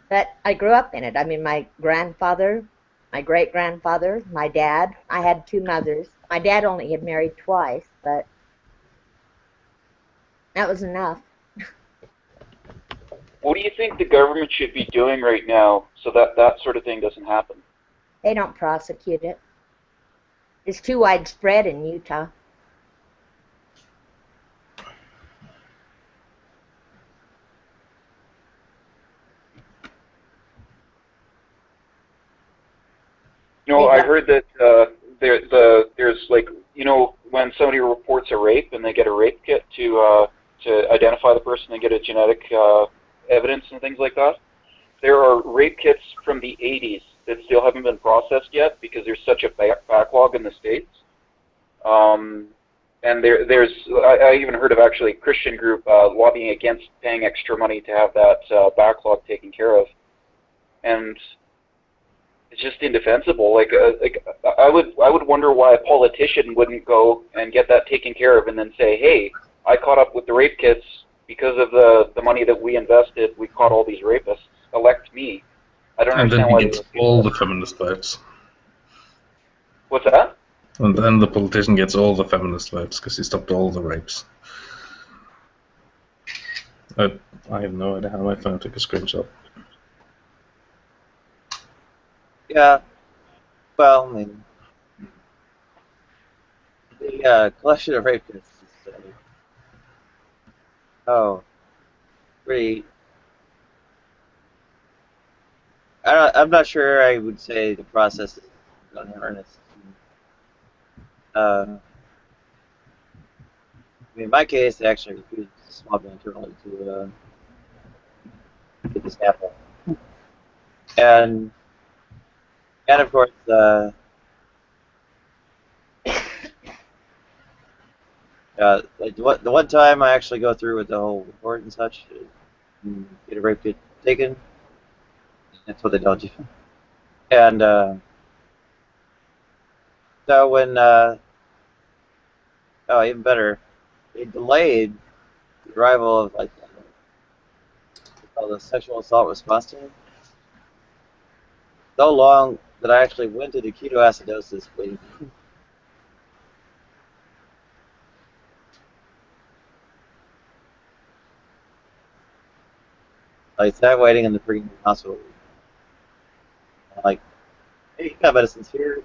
But I grew up in it. I mean, my grandfather, my great-grandfather, my dad. I had 2 mothers. My dad only had married twice, but that was enough. What do you think the government should be doing right now so that that sort of thing doesn't happen? They don't prosecute it. It's too widespread in Utah. You know, I heard that there's like, you know, when somebody reports a rape and they get a rape kit to identify the person and get a genetic evidence and things like that. There are rape kits from the 80s that still haven't been processed yet because there's such a backlog in the States. And I even heard of actually a Christian group lobbying against paying extra money to have that backlog taken care of. And it's just indefensible. Like I would wonder why a politician wouldn't go and get that taken care of and then say, hey, I caught up with the rape kits because of the money that we invested, we caught all these rapists. Elect me. I don't And then understand he why they gets refuse all that. the feminist votes. What's that? And then the politician gets all the feminist votes because he stopped all the rapes. I have no idea how my phone took a screenshot. Yeah. Well, I mean, the collection of rapists is pretty. I'm not sure I would say the process is done in earnest. I mean, in my case, they actually recruited a small bit internally to get this happen. And of course, like the one time I actually go through with the whole report and such, and get a rape kit taken, that's what they don't do. And so when, even better, they delayed the arrival of like the sexual assault response team so long that I actually went into ketoacidosis waiting. I sat waiting in the freaking hospital. I'm like, hey, you got medicines here?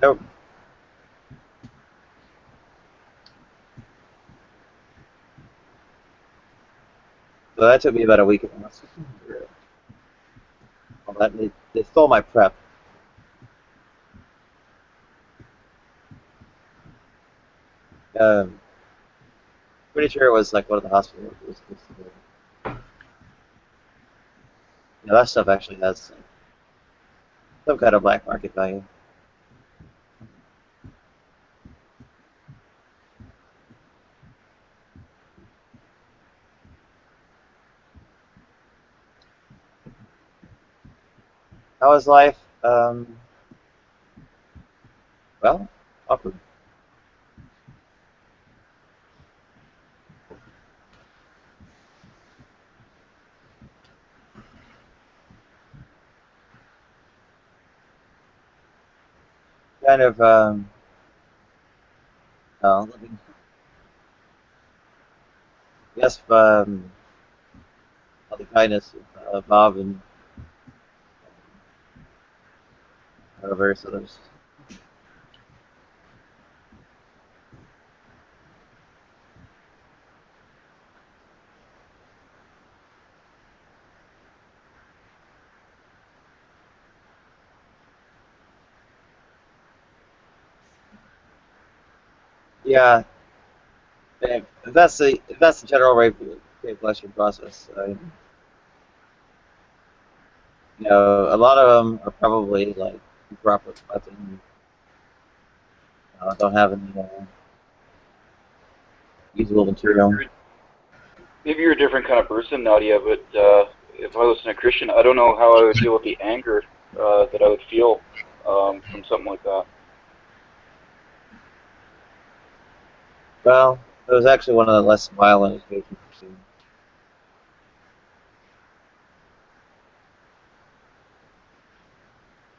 Nope. So that took me about a week and a half. Well, they stole my prep. Pretty sure it was like one of the hospital workers. That stuff actually has some kind of black market value. How was life? Well, awkward. Kind of, let me guess, all the kindness of Bob and various others. Yeah, if that's the general rape collection process. A lot of them are probably like improper weapon. Don't have any usable material. Maybe you're a different kind of person, Nadia, but if I listen to Christian, I don't know how I would deal with the anger that I would feel from something like that. Well, it was actually one of the less violent occasions.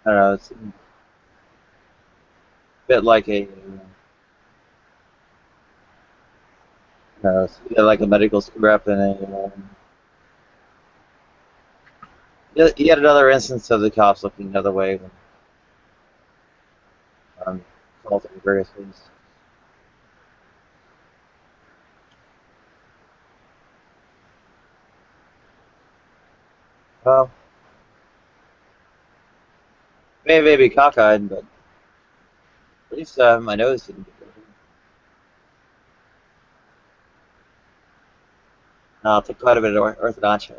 I don't know, it's a bit like it's like a medical screw-up and yet another instance of the cops looking the other way when assaulting various things. Well, maybe cockeyed, but at least my nose didn't get broken. I'll take quite a bit of orthodontia. You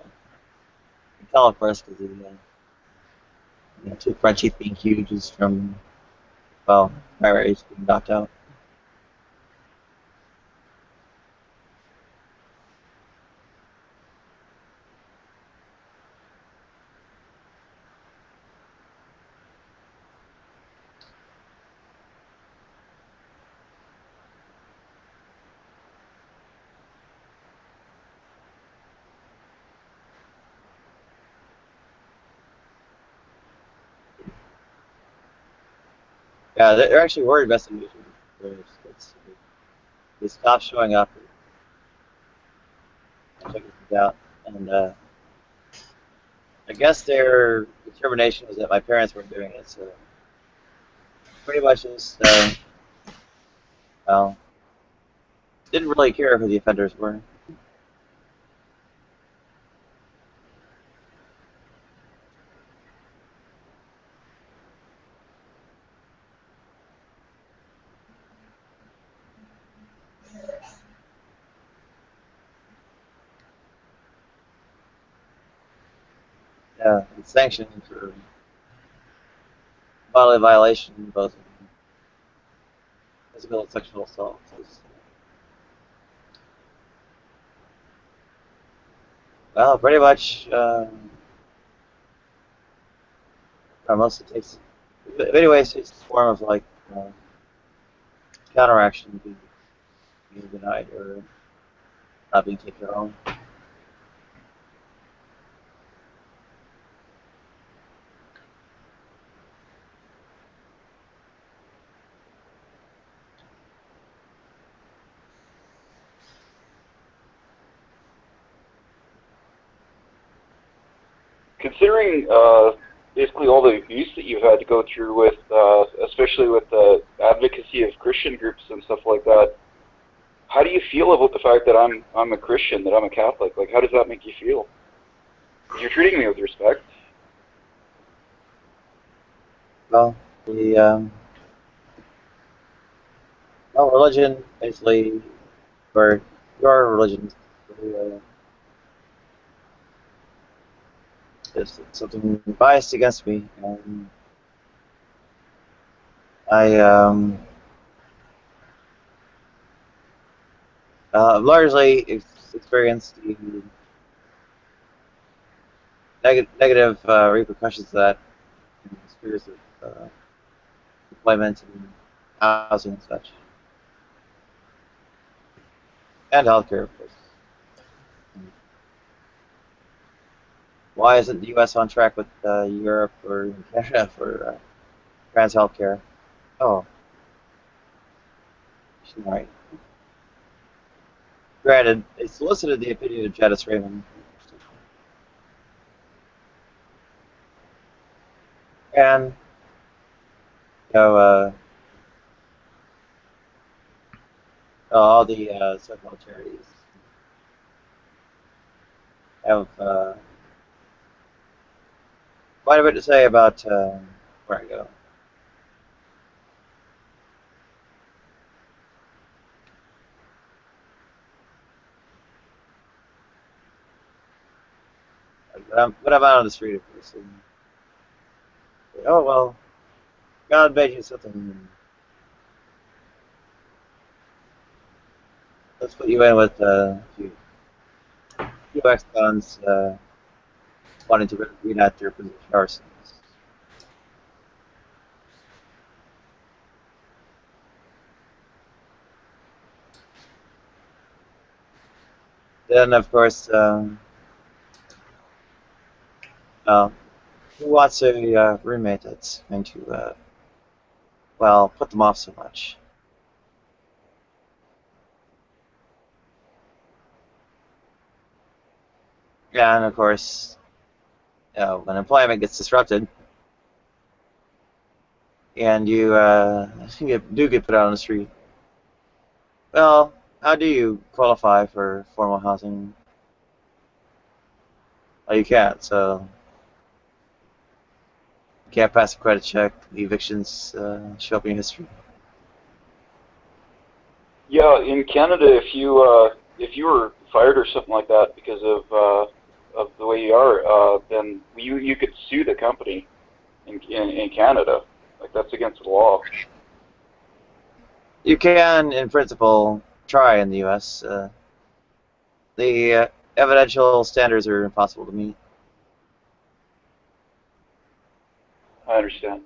can tell, of course, because the two front teeth being huge is from, well, my age being knocked out. Yeah, they're actually worried about some users. They stopped showing up. Checking things out, and I guess their determination was that my parents weren't doing it, so pretty much just well, didn't really care who the offenders were. Yeah, it's sanctioned for bodily violation, both physical and sexual assault. Well, pretty much, most it takes. But anyways, it's a form of like counteraction being denied or not being taken home. Considering basically all the abuse that you've had to go through with, especially with the advocacy of Christian groups and stuff like that, how do you feel about the fact that I'm a Christian, that I'm a Catholic? Like, how does that make you feel? You're treating me with respect. Well, religion basically, or your religion, is something biased against me. I largely experienced the negative repercussions of that in spheres of employment and housing and such, and healthcare, of course. Why isn't the U.S. on track with Europe or even Canada for trans healthcare? Oh, she's right. Granted, they solicited the opinion of Janice Raymond. And, all the so-called charities have quite a bit to say about where I go. But I'm out on the street, of course. And, oh, well, God made you something. Let's put you in with a few ex-cons wanting to reenact their position arsenals. Then, of course, who wants a roommate that's going to, well, put them off so much? Yeah, and of course, when employment gets disrupted, and you do get put out on the street, well, how do you qualify for formal housing? Well, you can't, so you can't pass a credit check. The evictions show up in your history. Yeah, in Canada, if you were fired or something like that because of the way you are, then you could sue the company in Canada. Like, that's against the law. You can, in principle, try in the U.S. The evidential standards are impossible to meet. I understand.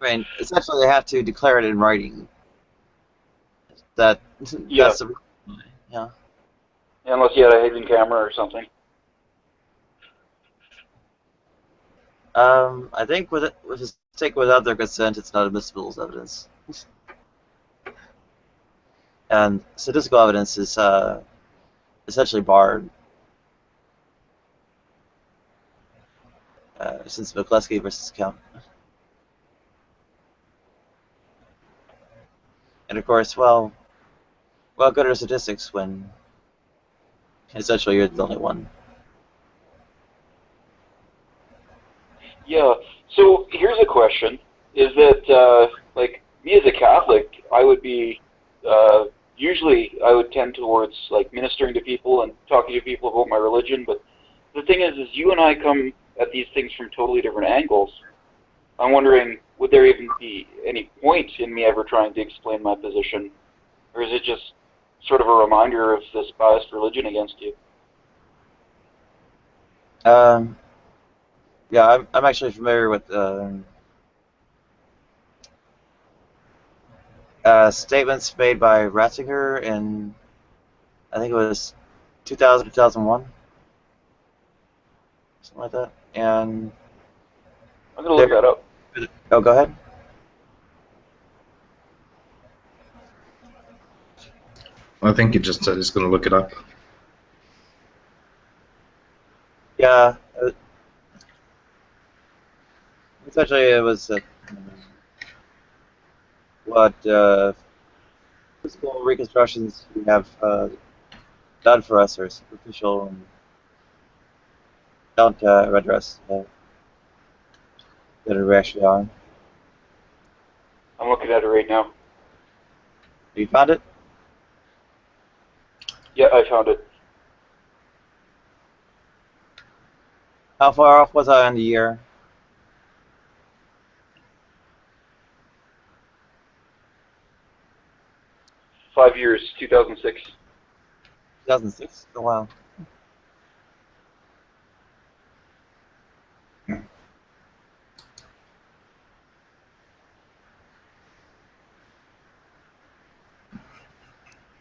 I mean, essentially, they have to declare it in writing. That's the yeah. Unless you had a hidden camera or something. I think with a stick without their consent, it's not admissible as evidence. And statistical evidence is essentially barred. Since McCluskey versus Count. And of course, well, good are statistics when essentially you're the only one. Yeah. So here's a question: is that like me as a Catholic, I would be usually I would tend towards like ministering to people and talking to people about my religion. But the thing is you and I come at these things from totally different angles. I'm wondering, would there even be any point in me ever trying to explain my position, or is it just sort of a reminder of this biased religion against you? Yeah, I'm actually familiar with statements made by Ratzinger in, I think it was 2000, 2001, something like that. And I'm going to look that up. Oh, go ahead. I think he just said he's going to look it up. Yeah. Essentially, it was what physical reconstructions we have done for us are superficial and don't redress that we actually are. I'm looking at it right now. You found it? Yeah, I found it. How far off was I on the year? Five years, 2006. 2006? Oh, wow.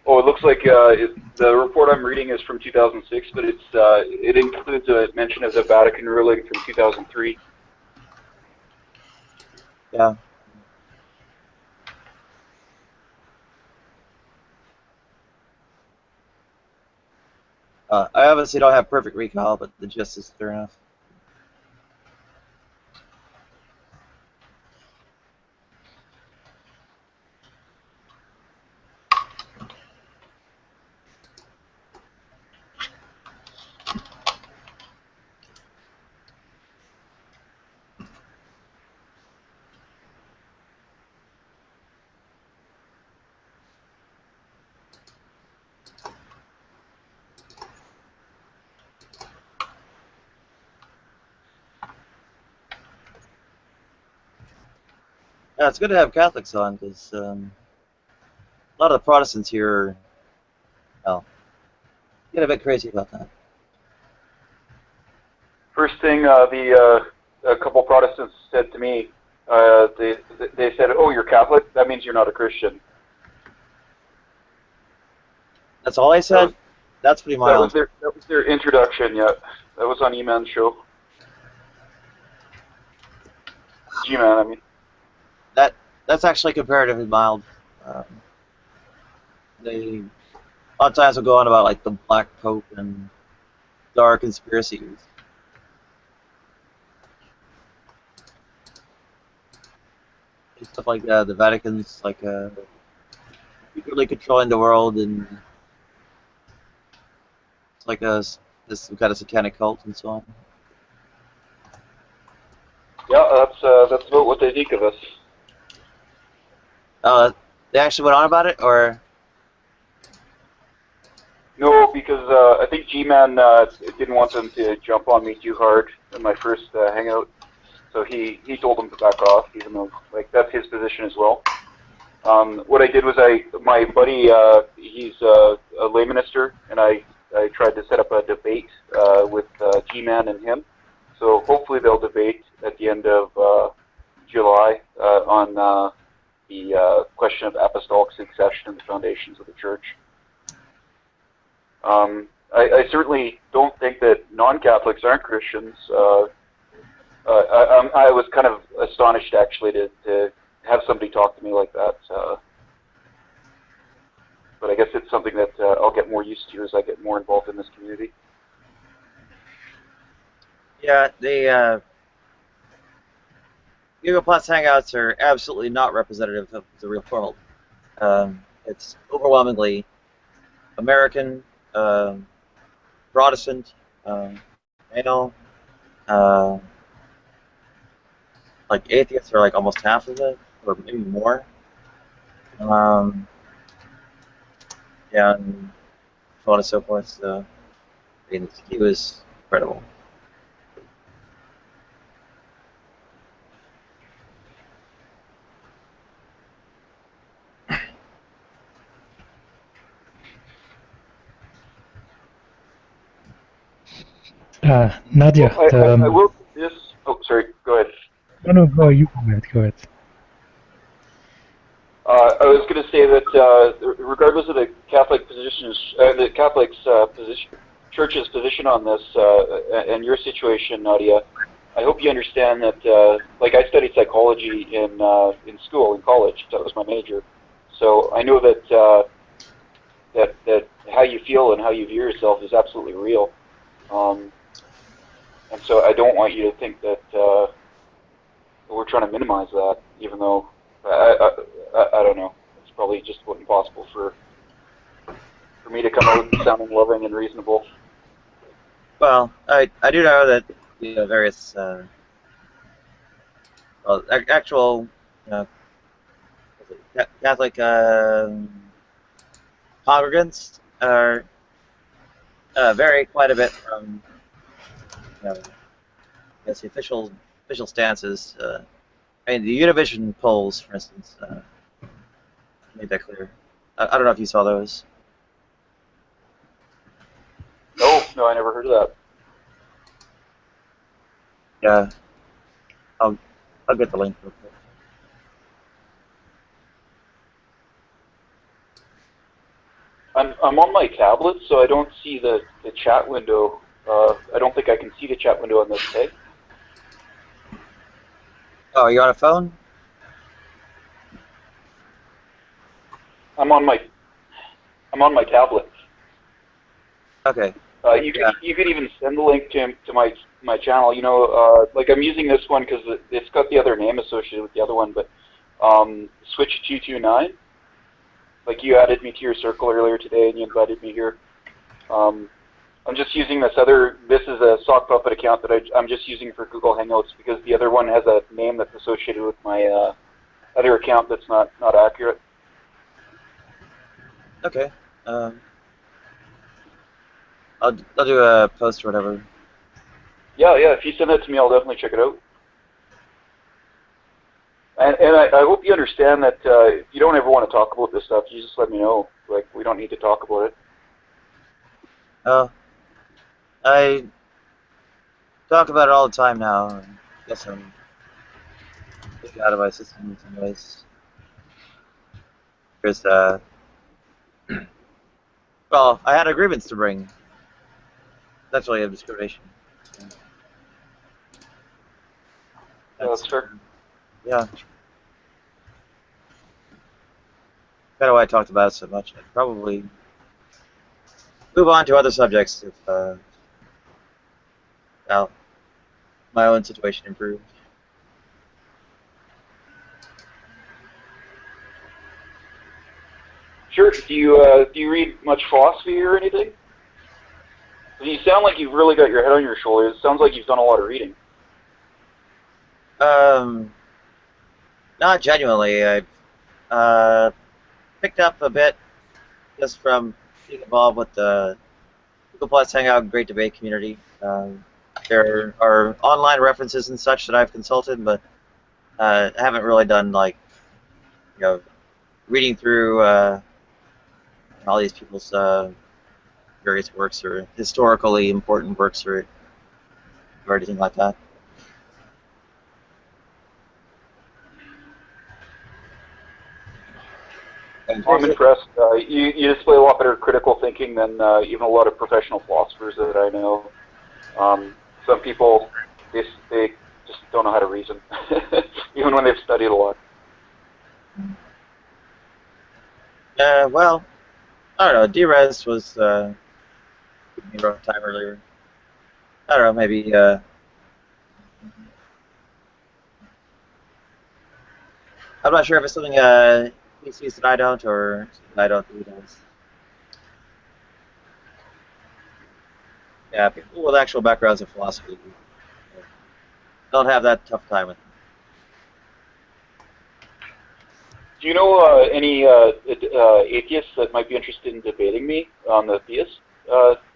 Oh, it looks like the report I'm reading is from 2006, but it includes a mention of the Vatican ruling from 2003. Yeah. I obviously don't have perfect recall, but the gist is clear enough. Yeah, it's good to have Catholics on because a lot of the Protestants here, well, get a bit crazy about that. First thing, a couple Protestants said to me, they said, "Oh, you're Catholic? That means you're not a Christian." That's all I said? That's pretty mild. That was their introduction, yeah. That was on E-Man's show. G-Man, I mean. That's actually comparatively mild. They a lot of times will go on about like the Black Pope and dark conspiracies. Stuff like the Vatican's like secretly controlling the world, and it's like this kind of satanic cult and so on. Yeah, that's about what they think of us. They actually went on about it, or? No, because I think G-Man didn't want them to jump on me too hard in my first hangout, so he told them to back off, even though like that's his position as well. What I did was my buddy, he's a lay minister, and I tried to set up a debate with G-Man and him. So hopefully they'll debate at the end of July on the question of apostolic succession and the foundations of the church. I certainly don't think that non-Catholics aren't Christians. I was kind of astonished actually to have somebody talk to me like that. But I guess it's something that I'll get more used to as I get more involved in this community. Yeah, the Google Plus Hangouts are absolutely not representative of the real world. It's overwhelmingly American, Protestant, male. Like atheists are like almost half of it, or maybe more. Yeah, and so on and so forth. So, I mean, he was incredible. Nadia, Well, I will this. Oh, sorry. Go ahead. No, go. You go ahead. Go ahead. I was going to say that regardless of the Catholic positions, the Catholics' Church's position on this, and your situation, Nadia, I hope you understand that. Like I studied psychology in school, in college. That was my major. So I know that that how you feel and how you view yourself is absolutely real. And so I don't want you to think that we're trying to minimize that, even though I don't know. It's probably just impossible for me to come out sounding loving and reasonable. Well, I do know that various actual Catholic congregants are vary quite a bit from I guess the official stances. I mean, the Univision polls, for instance, made that clear. I don't know if you saw those. No, I never heard of that. Yeah, I'll get the link real quick. I'm on my tablet, so I don't see the chat window. I don't think I can see the chat window on this page. Oh, are you on a phone? I'm on my tablet. Okay. You could even send the link to my channel. You know, like I'm using this one because it's got the other name associated with the other one, but Switch 229. Like you added me to your circle earlier today, and you invited me here. I'm just using this other. This is a sock puppet account that I'm just using for Google Hangouts because the other one has a name that's associated with my other account that's not accurate. Okay. I'll do a post or whatever. Yeah. If you send that to me, I'll definitely check it out. And I hope you understand that if you don't ever want to talk about this stuff, you just let me know. Like, we don't need to talk about it. Oh, I talk about it all the time now. I guess I'm getting out of my system in some ways. There's well, I had a grievance to bring. Essentially of discrimination. That's fair. Yeah. Kind of why I talked about it so much. I'd probably move on to other subjects if well, my own situation improved. Sure. Do you read much philosophy or anything? You sound like you've really got your head on your shoulders. It sounds like you've done a lot of reading. Not genuinely. I've picked up a bit just from being involved with the Google Plus Hangout Great Debate community. There are online references and such that I've consulted, but I haven't really done like reading through all these people's various works or historically important works or anything like that. I'm impressed. You display a lot better critical thinking than even a lot of professional philosophers that I know. Some people, they just don't know how to reason, even when they've studied a lot. Well, I don't know. D-Res was giving me a rough time earlier. I don't know, maybe. I'm not sure if it's something he sees that I don't, or something I don't think he does. Yeah, people with actual backgrounds in philosophy don't have that tough time with it. Do you know any atheists that might be interested in debating me on the theist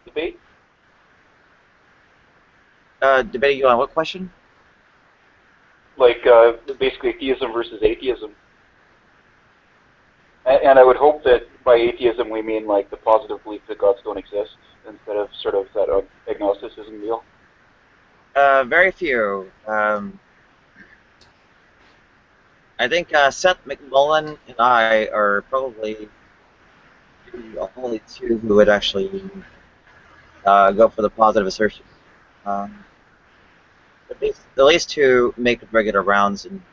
debate? Debating you on what question? Like basically theism versus atheism. And I would hope that by atheism we mean like the positive belief that gods don't exist instead of sort of that agnosticism deal. Very few. I think Seth MacMullen and I are probably the only two who would actually go for the positive assertion. At least two make regular rounds and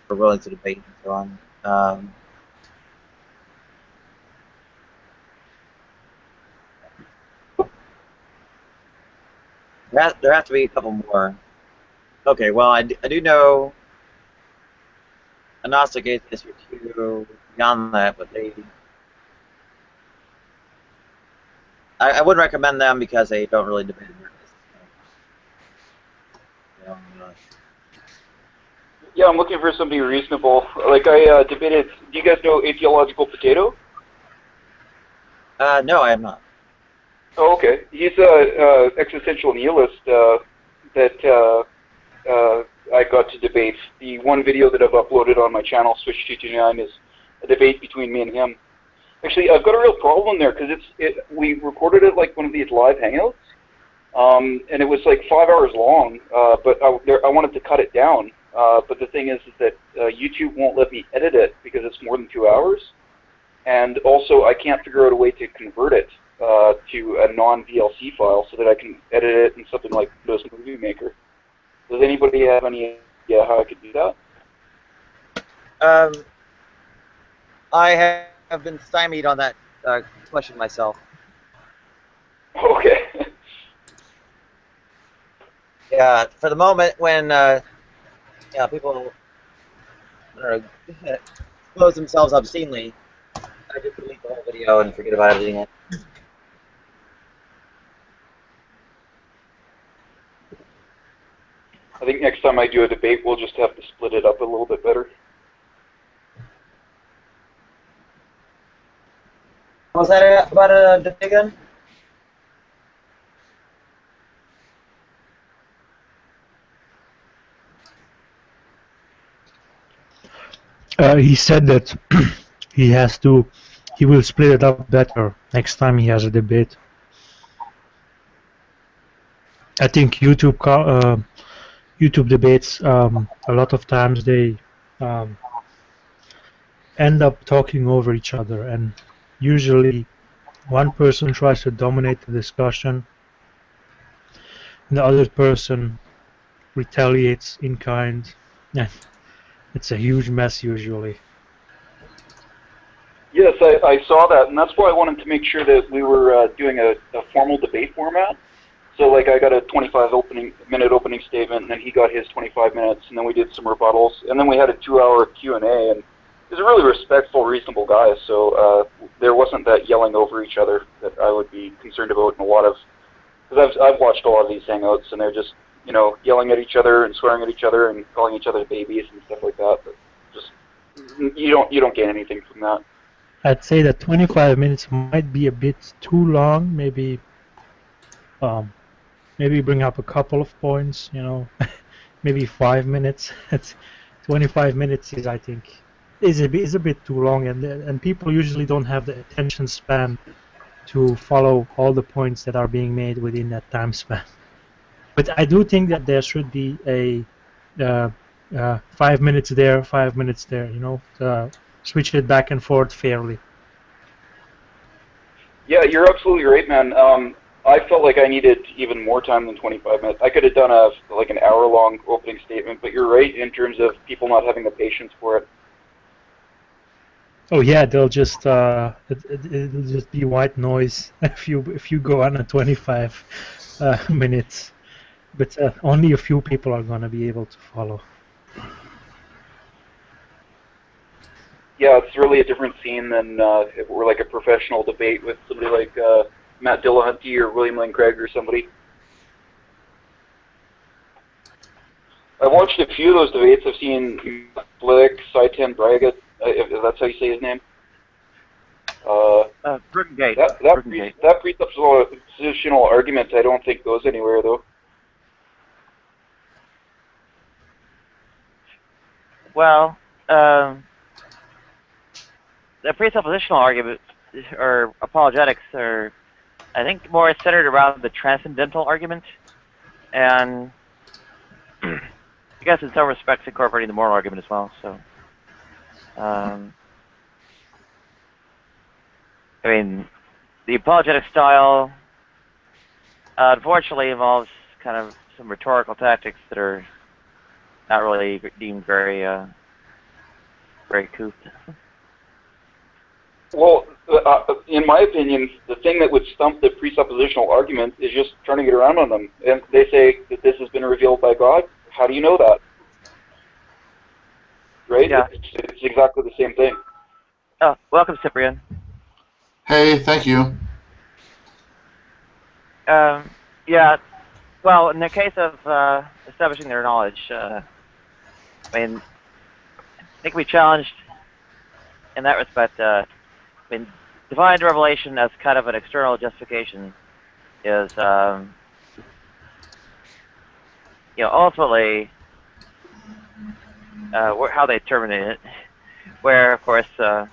are willing to debate and so on. There have to be a couple more. Okay, well, I do know a Gnostic atheist or two beyond that, but I wouldn't recommend them because they don't really debate America. Yeah, I'm looking for somebody reasonable. Like I debated. Do you guys know Atheological Potato? No, I am not. Oh, okay. He's a existential nihilist that I got to debate. The one video that I've uploaded on my channel, Switch 229, is a debate between me and him. Actually, I've got a real problem there because we recorded it like one of these live hangouts, and it was like 5 hours long. But I wanted to cut it down. But the thing is that YouTube won't let me edit it because it's more than 2 hours, and also I can't figure out a way to convert it to a non-VLC file so that I can edit it in something like Windows Movie Maker. Does anybody have any idea how I could do that? I have been stymied on that question myself. Okay. Yeah, for the moment when people expose themselves obscenely, I just delete the whole video and forget about editing it. I think next time I do a debate, we'll just have to split it up a little bit better. Was that about a debate again? He said that he will split it up better next time he has a debate. I think YouTube debates, a lot of times they end up talking over each other, and usually one person tries to dominate the discussion and the other person retaliates in kind. Yeah, it's a huge mess usually. Yes, I saw that, and that's why I wanted to make sure that we were doing a formal debate format. So, like, I got a 25-minute opening statement, and then he got his 25 minutes, and then we did some rebuttals, and then we had a 2-hour Q&A, and he's a really respectful, reasonable guy, so there wasn't that yelling over each other that I would be concerned about in a lot of, because I've watched a lot of these hangouts, and they're just, yelling at each other and swearing at each other and calling each other babies and stuff like that, but just, you don't gain anything from that. I'd say that 25 minutes might be a bit too long. Maybe bring up a couple of points. Maybe 5 minutes. 25 minutes is, I think, is a bit too long, and people usually don't have the attention span to follow all the points that are being made within that time span. But I do think that there should be a 5 minutes there, 5 minutes there. switch it back and forth fairly. Yeah, you're absolutely right, man. I felt like I needed even more time than 25 minutes. I could have done an hour-long opening statement, but you're right in terms of people not having the patience for it. Oh yeah, they'll just it'll just be white noise if you go on a 25 minutes, but only a few people are gonna be able to follow. Yeah, it's really a different scene than if it were like a professional debate with somebody like Matt Dillahunty or William Lane Craig or somebody. I've watched a few of those debates. I've seen Flick, Saitan Braga, if that's how you say his name. Brugengate. That presuppositional argument I don't think goes anywhere, though. Well, the presuppositional argument or apologetics are, I think, more centered around the transcendental argument, and I guess in some respects incorporating the moral argument as well. So, I mean, the apologetic style unfortunately involves kind of some rhetorical tactics that are not really deemed very couth. Well, in my opinion, the thing that would stump the presuppositional argument is just turning it around on them. And they say that this has been revealed by God. How do you know that? Right? Yeah. It's exactly the same thing. Oh, welcome, Cyprian. Hey, thank you. Yeah. Well, in the case of establishing their knowledge, I mean, I think we challenged in that respect. I mean, divine revelation as kind of an external justification is, ultimately how they terminate it. Where, of course, they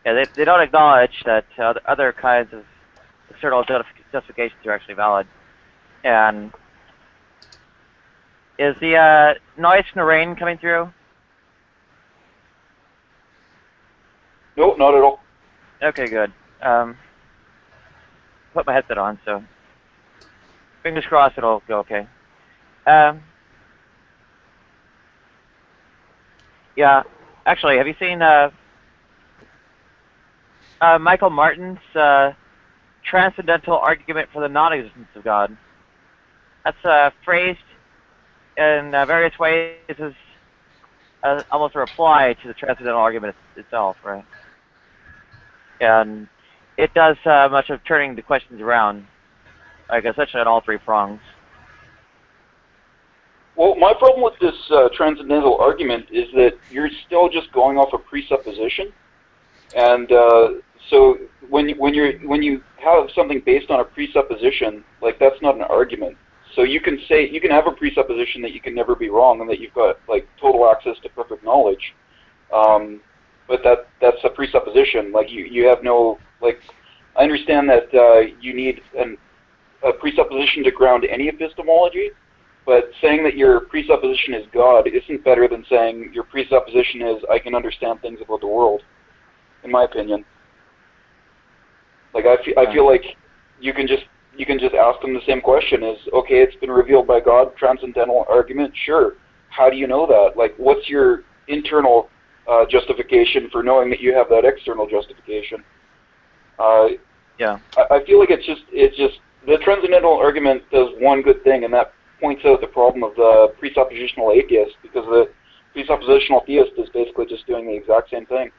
don't acknowledge that other kinds of external justifications are actually valid. And is the noise from the rain coming through? No, not at all. Okay, good. Put my headset on, so fingers crossed it'll go okay. Yeah, actually, have you seen Michael Martin's transcendental argument for the non-existence of God? That's phrased in various ways as almost a reply to the transcendental argument itself, right? And it does much of turning the questions around, like essentially on all three prongs. Well, my problem with this transcendental argument is that you're still just going off a presupposition, and so when you have something based on a presupposition, like that's not an argument. So you can have a presupposition that you can never be wrong and that you've got like total access to perfect knowledge, but that's a presupposition. Like you have no like. I understand that you need a presupposition to ground any epistemology. But saying that your presupposition is God isn't better than saying your presupposition is I can understand things about the world, in my opinion. Like I feel like you can just ask them the same question: is okay? It's been revealed by God. Transcendental argument, sure. How do you know that? Like, what's your internal justification for knowing that you have that external justification? Yeah. I feel like it's just the transcendental argument does one good thing, and that points out the problem of the presuppositional atheist, because the presuppositional theist is basically just doing the exact same thing.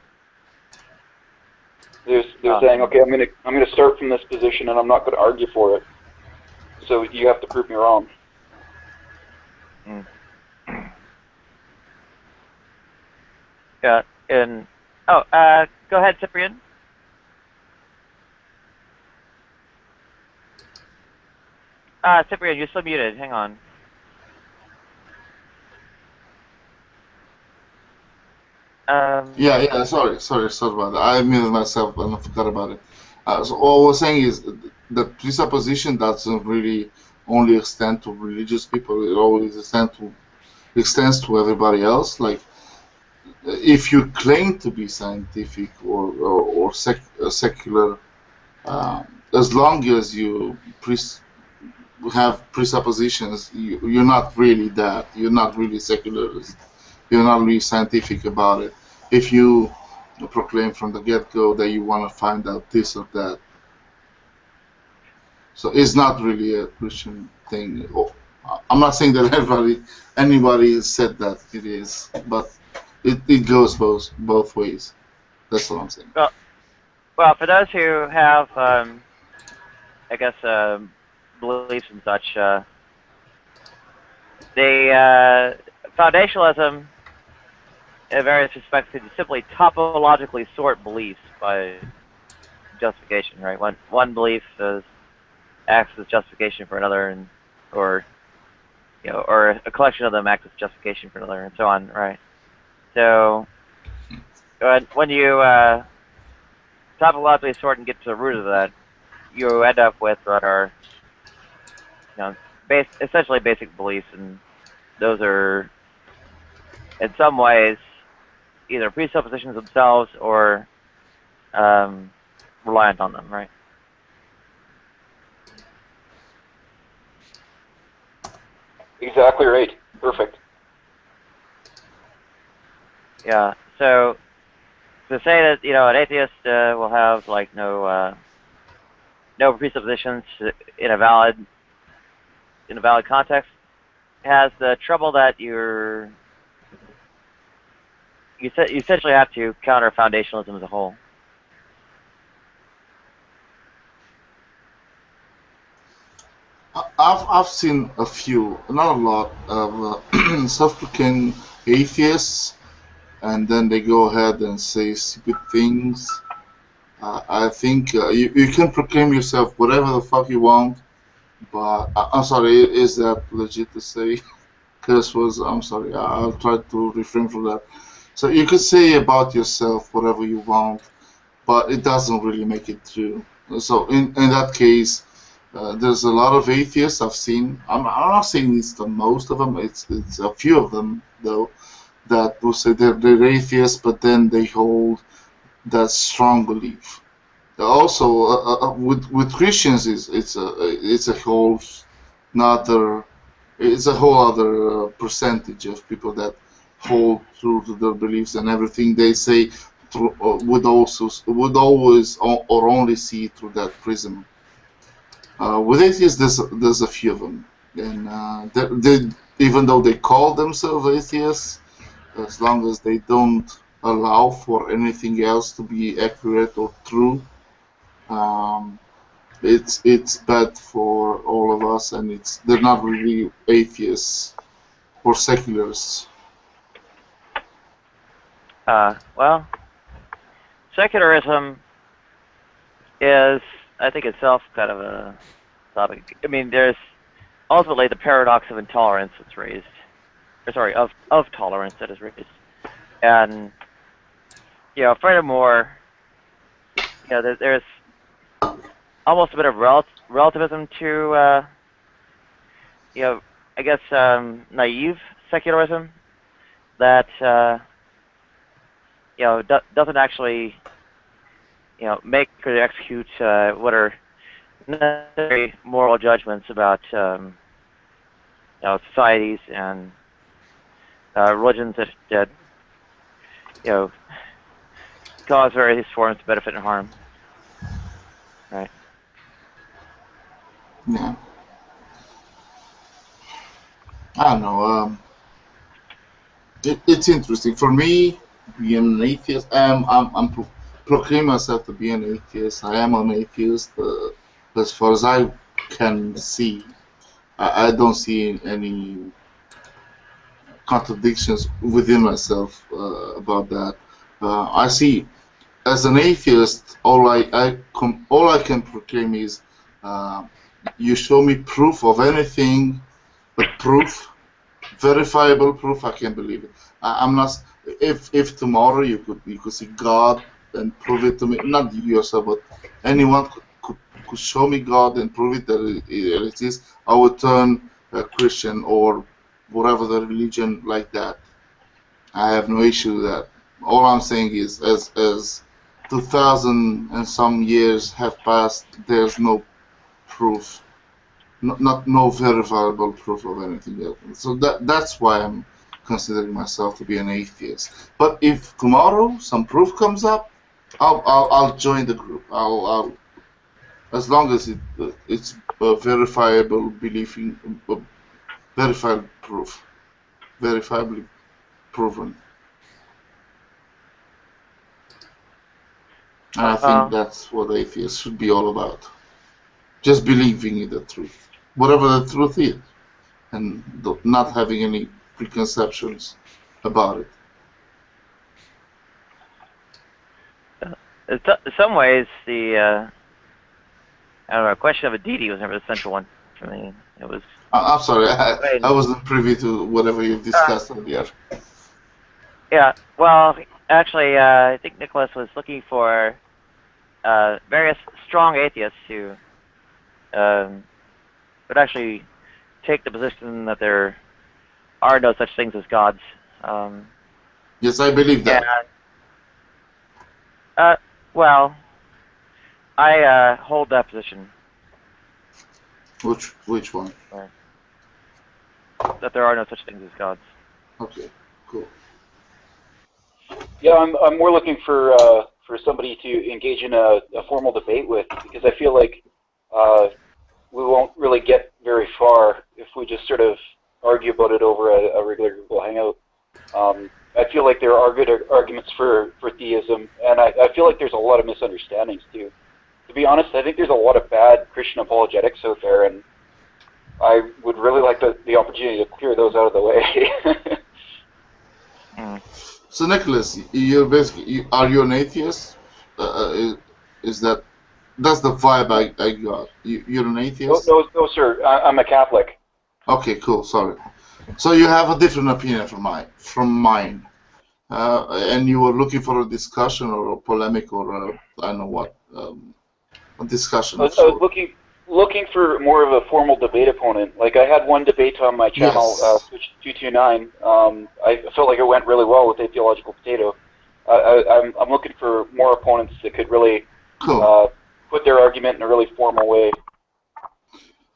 They're saying, okay, I'm gonna start from this position, and I'm not going to argue for it. So you have to prove me wrong. Mm. Yeah. And go ahead, Cyprian. Cyprian, you're still muted. Hang on. Yeah, sorry about that. I muted myself and I forgot about it. So all I was saying is that presupposition doesn't really only extend to religious people. It always extends to everybody else. Like if you claim to be scientific or secular, as long as you have presuppositions, you're not really that. You're not really secularist. You're not really scientific about it. If you proclaim from the get-go that you want to find out this or that, so it's not really a Christian thing. I'm not saying that anybody said that it is, but it goes both ways. That's what I'm saying. Well, for those who have, I guess, beliefs and such, foundationalism, in various respects, could simply topologically sort beliefs by justification, right? One belief acts as justification for another, or a collection of them acts as justification for another, and so on, right? So when you topologically sort and get to the root of that, you end up with what are, essentially basic beliefs, and those are, in some ways, either presuppositions themselves or reliant on them, right? Exactly right. Perfect. Yeah. So to say that an atheist will have like no presuppositions in a valid context has the trouble that you essentially have to counter foundationalism as a whole. I've seen a few, not a lot, of self-proclaimed atheists, and then they go ahead and say stupid things. I think you can proclaim yourself whatever the fuck you want, but I'm sorry, is that legit to say? Curse words, I'm sorry, I'll try to refrain from that. So you could say about yourself whatever you want, but it doesn't really make it true. So in that case, there's a lot of atheists I've seen. I'm not saying it's the most of them. It's a few of them though that will say they're atheists, but then they hold that strong belief. Also, with Christians, it's a whole other percentage of people that hold true to their beliefs, and everything they say would always or only see through that prism. With atheists, there's a few of them, and they, even though they call themselves atheists, as long as they don't allow for anything else to be accurate or true, it's bad for all of us, and they're not really atheists or secularists. Well, secularism is, I think, itself kind of a topic. I mean, there's ultimately the paradox of intolerance that's raised, or sorry, of tolerance that is raised, and furthermore, there's almost a bit of relativism to, I guess, naive secularism that doesn't actually make or execute what are necessary moral judgments about societies and religions that cause various forms of benefit and harm. Right. Yeah. I don't know. It's interesting for me being an atheist. I'm proclaim myself to be an atheist. I am an atheist. As far as I can see, I don't see any contradictions within myself about that. I see, as an atheist, all I can proclaim is, you show me proof of anything, but proof, verifiable proof, I can believe it. I'm not. If tomorrow you could see God and prove it to me, not you yourself, but anyone could show me God and prove it that it exists, I would turn a Christian or whatever the religion like that. I have no issue with that. All I'm saying is, as 2,000 and some years have passed, there's no proof, no verifiable proof of anything else. So that's why I'm considering myself to be an atheist. But if tomorrow some proof comes up, I'll join the group. I'll as long as it's a verifiable believing, verifiable proof, verifiably proven. And I think that's what atheists should be all about. Just believing in the truth, whatever the truth is, and not having any preconceptions about it. In some ways, the I don't know, question of a deity was never the central one for me. It was. I'm sorry, I wasn't privy to whatever you discussed earlier. Yeah, well, actually, I think Nicholas was looking for various strong atheists who would actually take the position that there are no such things as gods. Yes, I believe that. Well, I hold that position. Which one? That there are no such things as gods. Okay, cool. Yeah, I'm more looking for somebody to engage in a formal debate with, because I feel like we won't really get very far if we just sort of argue about it over a regular Google Hangout. I feel like there are good arguments for theism, and I feel like there's a lot of misunderstandings too. To be honest, I think there's a lot of bad Christian apologetics out there, and I would really like the opportunity to clear those out of the way. So Nicholas, you're basically, are you an atheist? Is that's the vibe I got? You're an atheist? No, sir. I'm a Catholic. Okay, cool. Sorry. So you have a different opinion from mine, and you were looking for a discussion or a polemic or I don't know what, a discussion. I was looking for more of a formal debate opponent. Like, I had one debate on my channel, Switch 229. I felt like it went really well with Atheological Potato. I'm looking for more opponents that could really put their argument in a really formal way.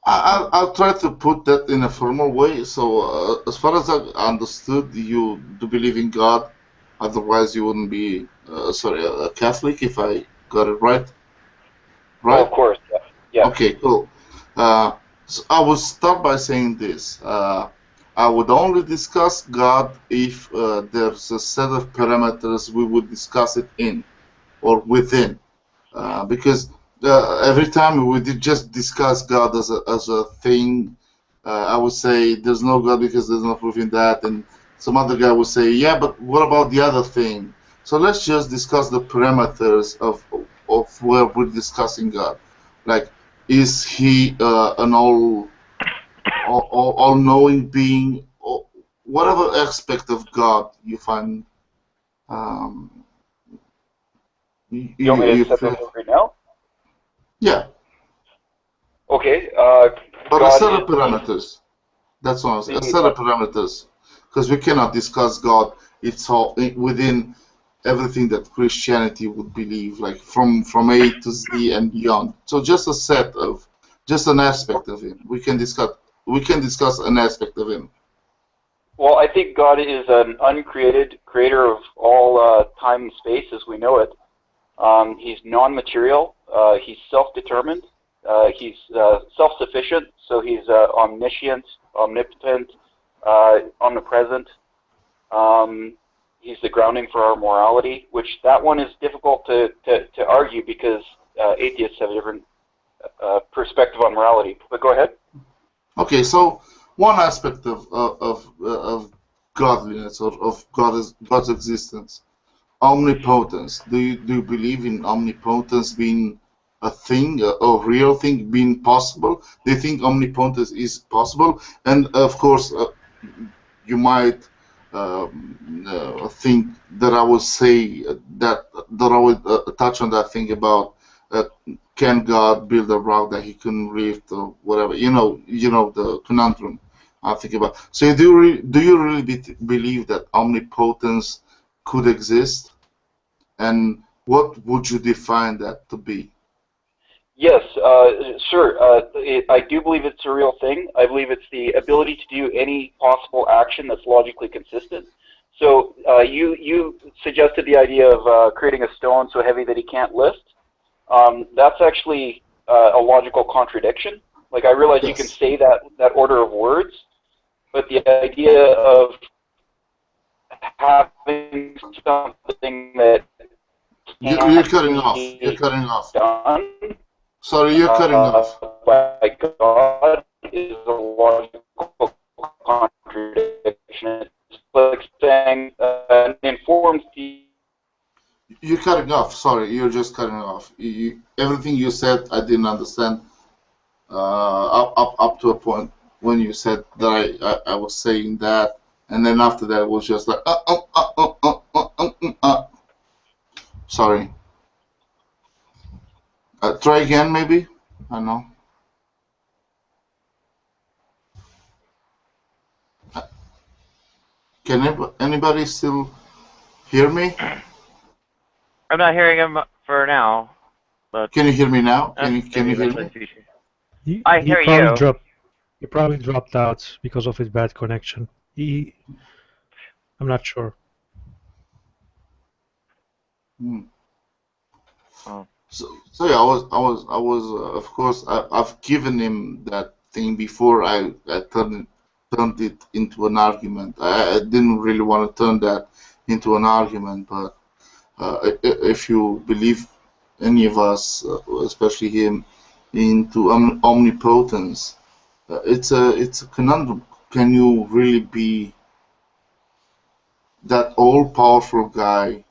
I'll try to put that in a formal way. So, as far as I understood, you do believe in God. Otherwise, you wouldn't be, a Catholic, if I got it right. Right? Oh, of course, yeah. Okay, cool. So I will start by saying this. I would only discuss God if there's a set of parameters we would discuss it in or within. Because every time we did just discuss God as a thing, I would say there's no God because there's no proof in that, and some other guy would say, yeah, but what about the other thing? So let's just discuss the parameters of where we're discussing God. Like, is he an all-knowing being, or whatever aspect of God you find. You want me to set those up right now? Yeah. Okay. But a set of parameters. That's what I'm saying. A set of parameters. Because we cannot discuss God. It's all within everything that Christianity would believe, like from A to Z and beyond. So just an aspect of him. We can discuss an aspect of him. Well, I think God is an uncreated creator of all time and space as we know it. He's non-material. He's self-determined. He's self-sufficient. So he's omniscient, omnipotent, omnipresent. He's the grounding for our morality, which that one is difficult to argue because atheists have a different perspective on morality. But go ahead. Okay, so one aspect of godliness or of God's existence, omnipotence. Do you believe in omnipotence being a thing, a real thing, being possible? Do you think omnipotence is possible? And of course, you might think that I would say that I would touch on that thing about can God build a rock that he couldn't lift or whatever? You know the conundrum. I'll think about. So do you really believe that omnipotence could exist? And what would you define that to be? Yes, sure. I do believe it's a real thing. I believe it's the ability to do any possible action that's logically consistent. So you suggested the idea of creating a stone so heavy that he can't lift. That's actually a logical contradiction. Like, I realize you can say that order of words, but the idea of having something that You're cutting off. You're cutting off. done Sorry, you're cutting off. by God is a logical contradiction. It's like saying an informed. You're cutting off. Sorry, you're just cutting off. Everything you said, I didn't understand. Up to a point when you said that I was saying that, and then after that it was just like Sorry. Try again, maybe. I don't know. Can anybody still hear me? I'm not hearing him for now. But can you hear me now? Can you hear me? I hear you. He probably dropped out because of his bad connection. I'm not sure. Oh. So yeah, I was of course I've given him that thing before I turned it into an argument. I didn't really want to turn that into an argument, but if you believe any of us, especially him, into omnipotence, it's a conundrum. Can you really be that all-powerful guy?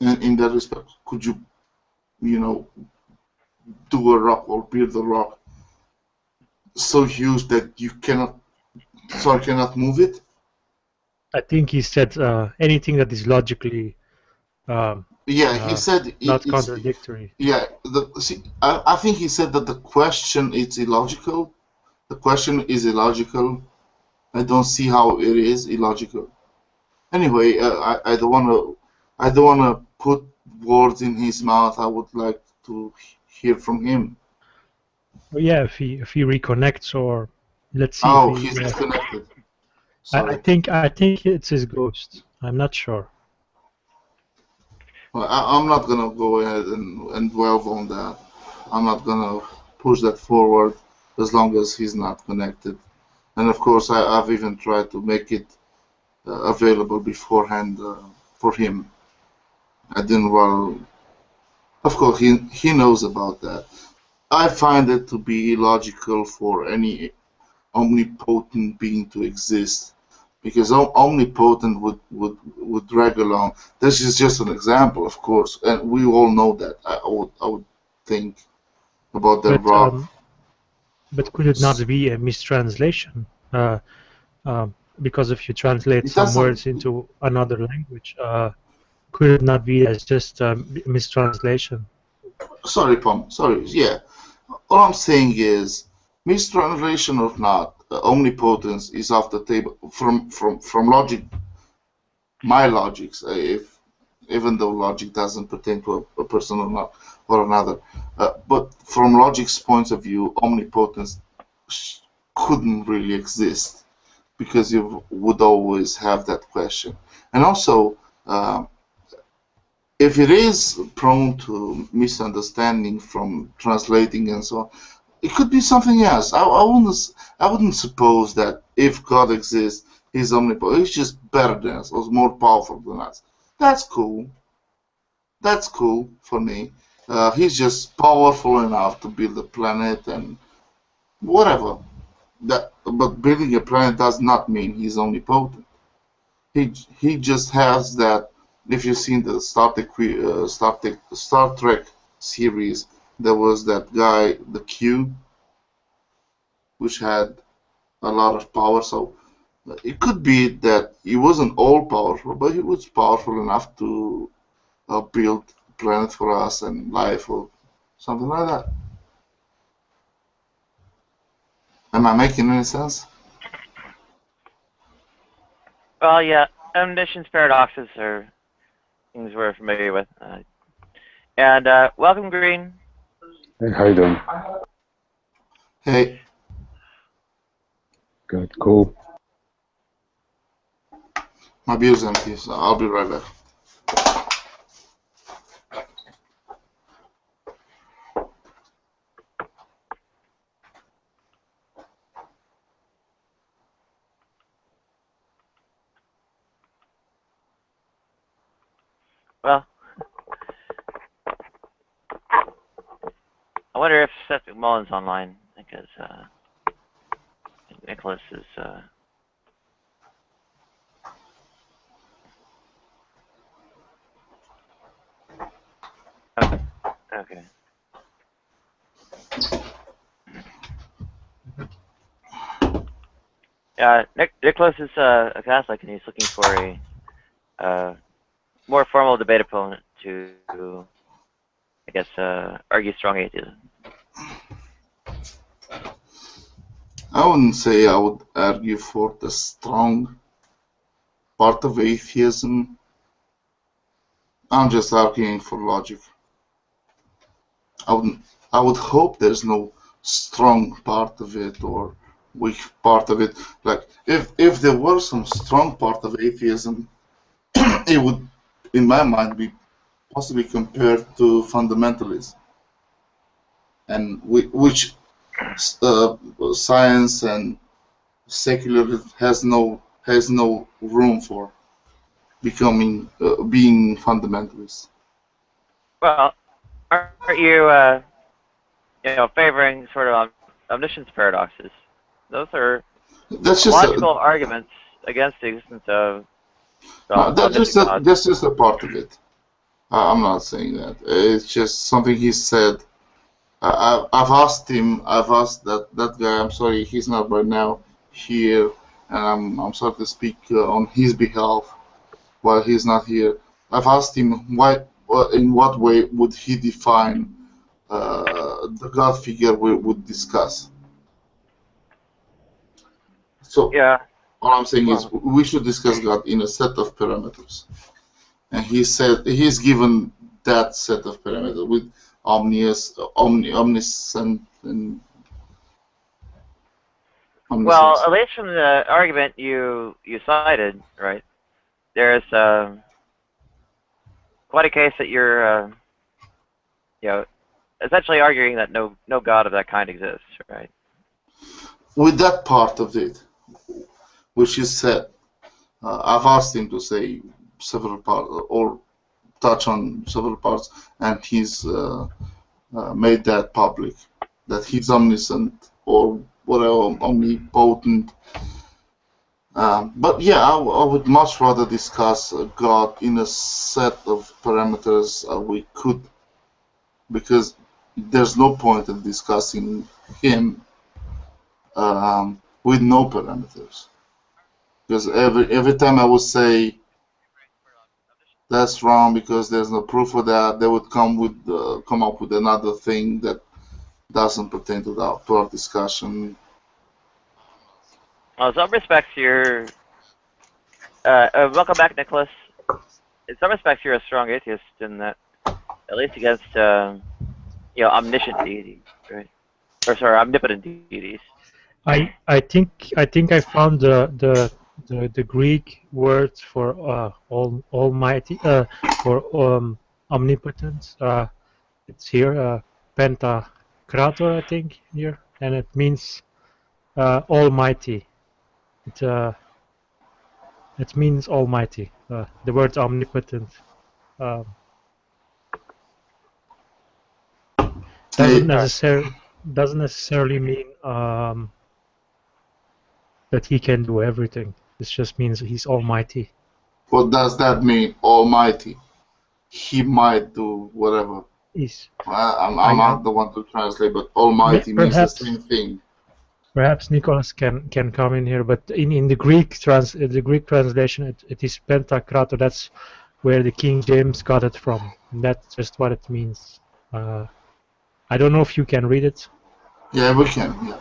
In that respect, could you, do a rock or build a rock so huge that you cannot move it? I think he said anything that is logically he said not contradictory. Yeah, I think he said that the question is illogical. The question is illogical. I don't see how it is illogical. Anyway, I don't want to put words in his mouth. I would like to hear from him. Well, yeah, if he reconnects, or let's see. Oh, he's disconnected. I think it's his ghost. I'm not sure. Well, I'm not gonna go ahead and delve on that. I'm not gonna push that forward as long as he's not connected. And of course, I've even tried to make it available beforehand for him. I didn't. Well, of course, he knows about that. I find it to be illogical for any omnipotent being to exist, because omnipotent would drag along. This is just an example, of course, and we all know that. I would think about the rock. But could it not be a mistranslation? Because if you translate some words into another language, could it not be as just a mistranslation? Sorry, Pom. Sorry. Yeah. All I'm saying is, mistranslation or not, omnipotence is off the table from logic. My logics, even though logic doesn't pertain to a person or another, but from logic's point of view, omnipotence couldn't really exist, because you would always have that question. And also, if it is prone to misunderstanding from translating and so on, it could be something else. I wouldn't suppose that if God exists, he's omnipotent. He's just better than us, or more powerful than us. That's cool. That's cool for me. He's just powerful enough to build a planet and whatever. But building a planet does not mean he's omnipotent. He just has that. If you've seen the Star Trek series, there was that guy, the Q, which had a lot of power. So it could be that he wasn't all powerful, but he was powerful enough to build a planet for us and life or something like that. Am I making any sense? Well, yeah, omniscience paradoxes are things we're familiar with. And welcome, Green. Hey, how you doing? Hey. Good, cool. My beer's empty, so I'll be right back. Well, I wonder if Seth McMullen's online, because Nicholas is... Okay. Yeah, Nicholas is a Catholic, and he's looking for a more formal debate opponent to, I guess, argue strong atheism. I wouldn't say I would argue for the strong part of atheism. I'm just arguing for logic. I would hope there's no strong part of it or weak part of it. Like if there were some strong part of atheism, it would, in my mind, be possibly compared to fundamentalism, and which science and secularism has no room for being fundamentalist. Well, aren't you, favoring sort of omniscience paradoxes? Those are logical arguments against the existence of God. That's just a part of it. I'm not saying that. It's just something he said. I've asked that guy. I'm sorry, he's not right now here, and I'm sorry to speak on his behalf while he's not here. I've asked him in what way would he define the God figure we would discuss. So yeah, all I'm saying is we should discuss God in a set of parameters, and he said he's given that set of parameters with omniscient and omniscience. Well, at least from the argument you cited, right? There's quite a case that you're, essentially arguing that no God of that kind exists, right? With that part of it, which is said, I've asked him to say several parts or touch on several parts, and he's made that public, that he's omniscient or whatever, omnipotent. But yeah, I would much rather discuss God in a set of parameters we could, because there's no point in discussing him with no parameters. Because every time I would say that's wrong because there's no proof for that, they would come up with another thing that doesn't pertain to our discussion. Well, in some respects, you're... welcome back, Nicholas. In some respects, you're a strong atheist in that, at least against, omniscient deities, right? Or sorry, omnipotent deities. I think I found the Greek word for almighty for omnipotent. It's here, pentakrator, I think here, and it means almighty. It means almighty. The word omnipotent doesn't necessarily mean that he can do everything. This just means he's almighty. What does that mean, almighty? He might do whatever. I'm not the one to translate, but almighty means the same thing. Perhaps Nicholas can come in here, but in the Greek translation, it is pentakrator. That's where the King James got it from. And that's just what it means. I don't know if you can read it. Yeah, we can. Yeah.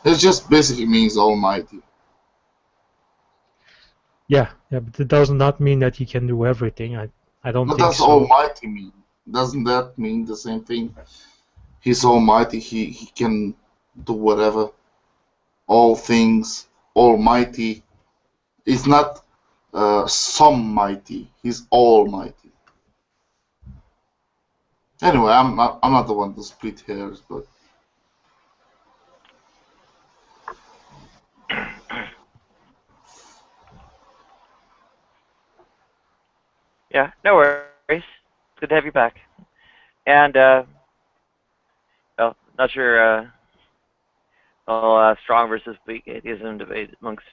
It just basically means almighty. Yeah, but it does not mean that he can do everything. I don't What think does so. almighty mean? Doesn't that mean the same thing? He's almighty, he can do whatever. All things, almighty. It's not some mighty, he's almighty. Anyway, I'm not the one to split hairs, but Yeah, no worries. It's good to have you back. And, well, not sure, strong versus weak atheism debate amongst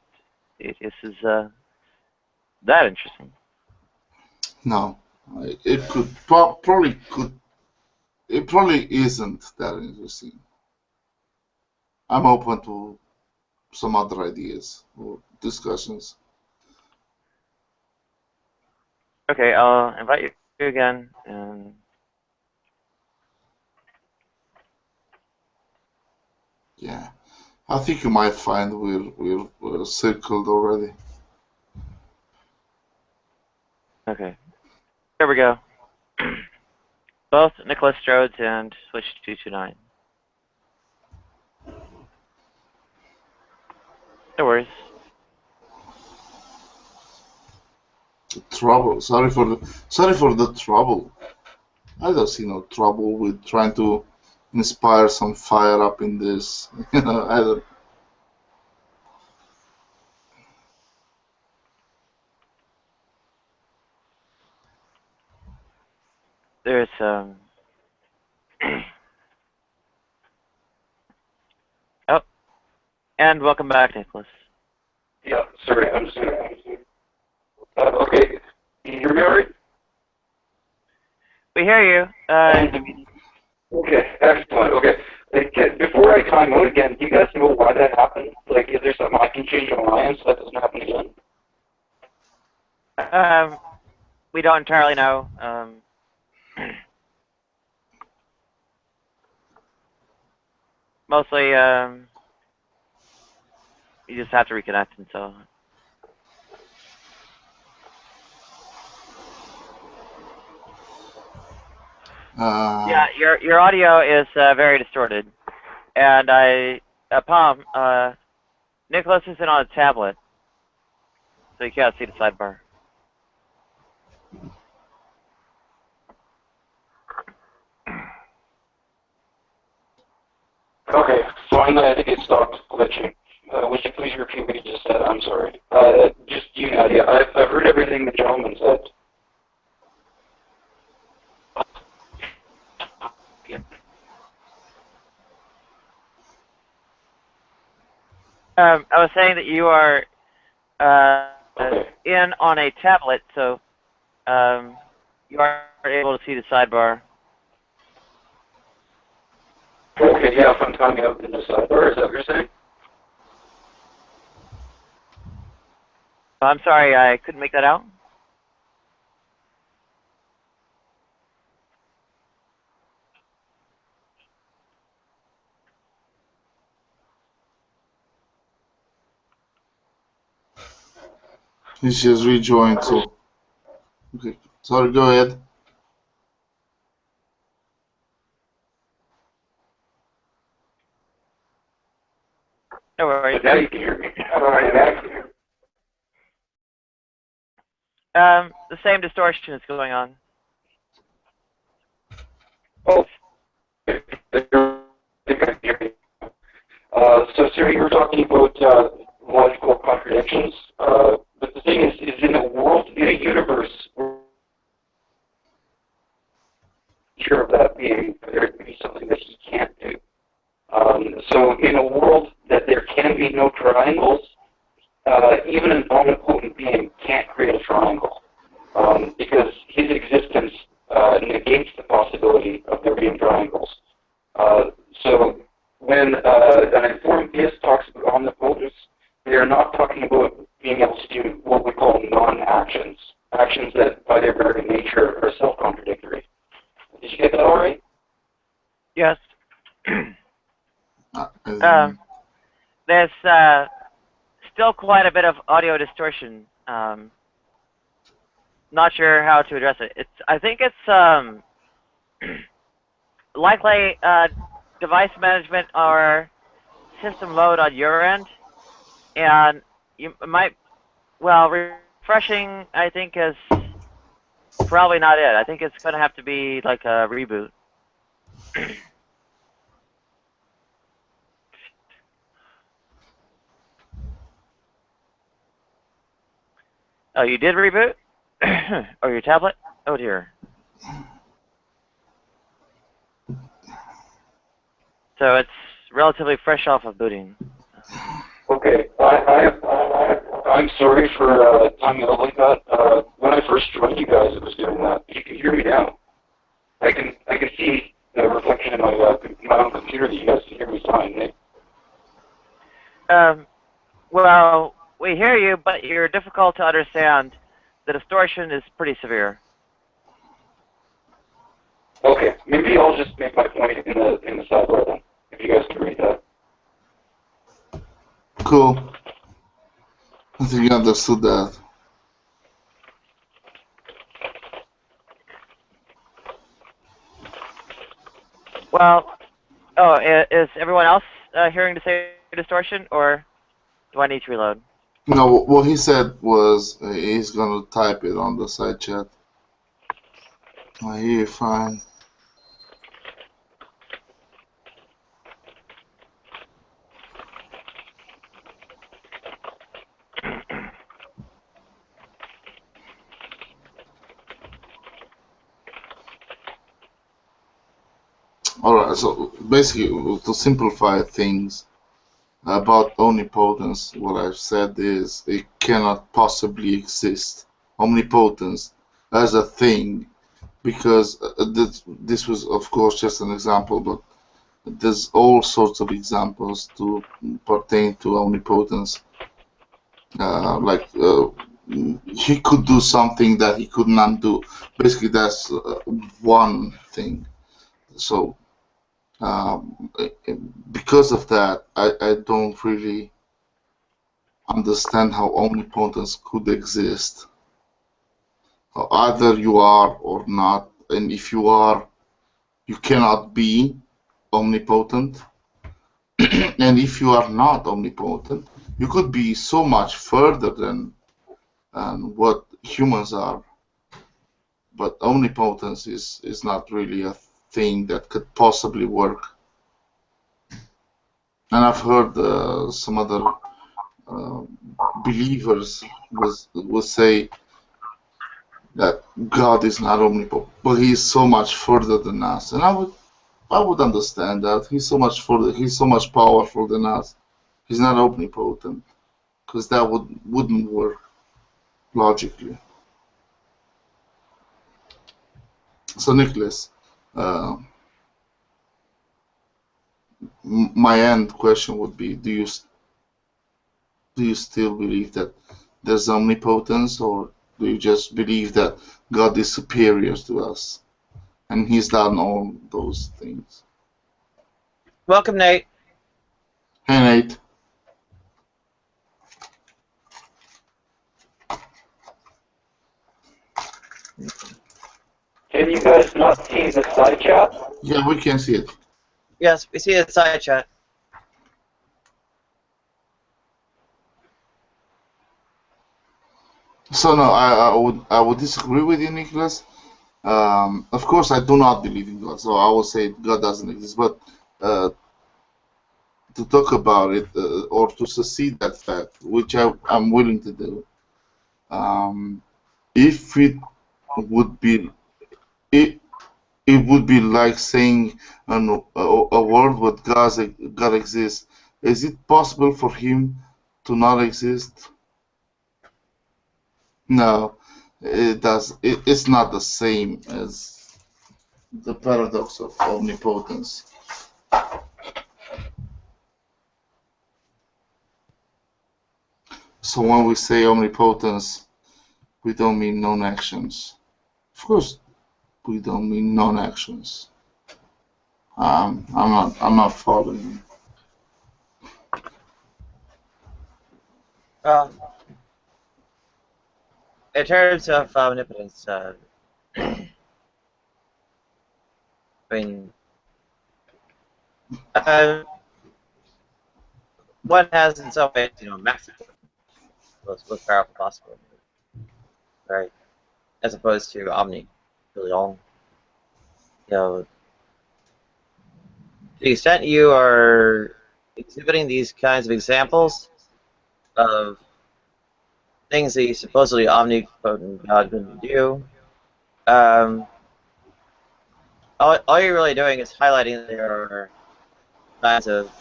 atheists is that interesting. no. It probably could. It probably isn't that interesting. I'm open to some other ideas or discussions. Okay, I'll invite you again. And Yeah, I think you might find we're circled already. okay, there we go. Both Nicholas Strodes and Switch 229. No worries. Trouble. Sorry for the trouble. I don't see no trouble with trying to inspire some fire up in this. I don't. There's oh, and welcome back, Nicholas. Yeah, sorry, I'm just gonna. Okay, you hear me all right? We hear you. Okay, excellent. Okay, before I time out again, do you guys know why that happened? Like, is there something I can change on my end so that doesn't happen again? We don't entirely know. Mostly, you just have to reconnect, and so. Yeah, your audio is very distorted, and Palm, Nicholas isn't on a tablet, so you can't see the sidebar. Okay, finally I think it stopped glitching. Would you please repeat what you just said? I'm sorry. Just you, Nadia. I've heard everything the gentleman said. I was saying that you are in on a tablet, so you are able to see the sidebar. Okay, yeah, if I'm timing out in the sidebar, is that what you're saying? I'm sorry, I couldn't make that out. He just rejoined, so okay. Sorry, go ahead. No worries. Now you can hear me. All right, now you can hear me. The same distortion is going on. Oh. So, sir, you were talking about logical contradictions, but the thing is in a world, in a universe, sure of that being, there could be something that he can't do. So, in a world that there can be no triangles, even an omnipotent being can't create a triangle, because his existence negates the possibility of there being triangles. So when an informed theist talks about omnipotence, they are not talking about being able to do what we call non-actions, actions that by their very nature are self-contradictory. Did you get that all right? Yes. still quite a bit of audio distortion. Not sure how to address it. I think it's likely device management or system load on your end, and you might, well, refreshing I think is probably not it. I think it's going to have to be like a reboot. Oh, you did reboot? Or your tablet? Oh dear. So it's relatively fresh off of booting. Okay, I'm sorry for timing out like that. When I first joined you guys, it was doing that. You can hear me now. I can see the reflection in my own computer that you guys can hear me fine. Eh? Well, we hear you, but you're difficult to understand. The distortion is pretty severe. Okay, maybe I'll just make my point in the sidebar then, if you guys can read that. Cool. I think you understood that. Well, oh, is everyone else hearing the same distortion, or do I need to reload? No, what he said was he's gonna type it on the side chat. I hear you fine. Alright, so basically, to simplify things about omnipotence, what I've said is it cannot possibly exist. Omnipotence as a thing, because this was, of course, just an example, but there's all sorts of examples to pertain to omnipotence. He could do something that he could not do. Basically, that's one thing. So, because of that, I don't really understand how omnipotence could exist. Either you are or not, and if you are, you cannot be omnipotent. And if you are not omnipotent, you could be so much further than what humans are. But omnipotence is not really a thing that could possibly work. And I've heard some other believers will say that God is not omnipotent, but He is so much further than us. And I would understand that. He's so much further. He's so much powerful than us. He's not omnipotent, because that wouldn't work logically. So, Nicholas, my end question would be: do you still believe that there's omnipotence, or do you just believe that God is superior to us and He's done all those things? Welcome, Nate. Hey, Nate. Can you guys not see the side chat? Yeah, we can see it. Yes, we see it side chat. So no, I would disagree with you, Nicholas. Of course, I do not believe in God, so I will say God doesn't exist. But to talk about it or to secede that fact, which I'm willing to do, if it would be it would be like saying a world where God exists. Is it possible for Him to not exist? No, it does. It's not the same as the paradox of omnipotence. So when we say omnipotence, we don't mean non-actions. Of course, we don't mean non-actions. I'm not following. In terms of omnipotence, I mean, one has in some ways, massive, most powerful possible, right? As opposed to omni, really all. To the extent you are exhibiting these kinds of examples of things that supposedly omnipotent God couldn't do, all you're really doing is highlighting there are kinds of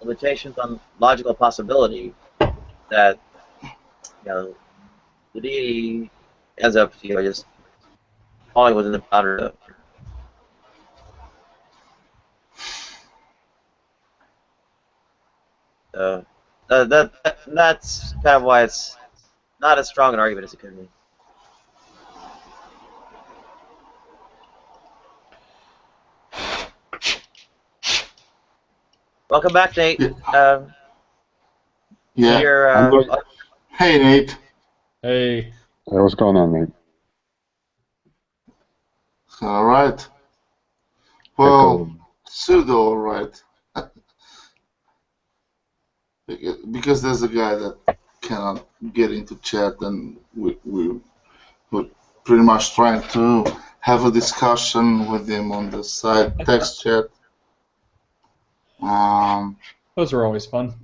limitations on logical possibility that the deity ends up just falling within the boundary of. So that's kind of why it's not as strong an argument as it could be. Welcome back, Nate. Yeah. Hey, Nate. Hey. Hey, what's going on, mate? All right. Well, pseudo all right. Because there's a guy that cannot get into chat, and we're pretty much trying to have a discussion with him on the side text chat. Those are always fun.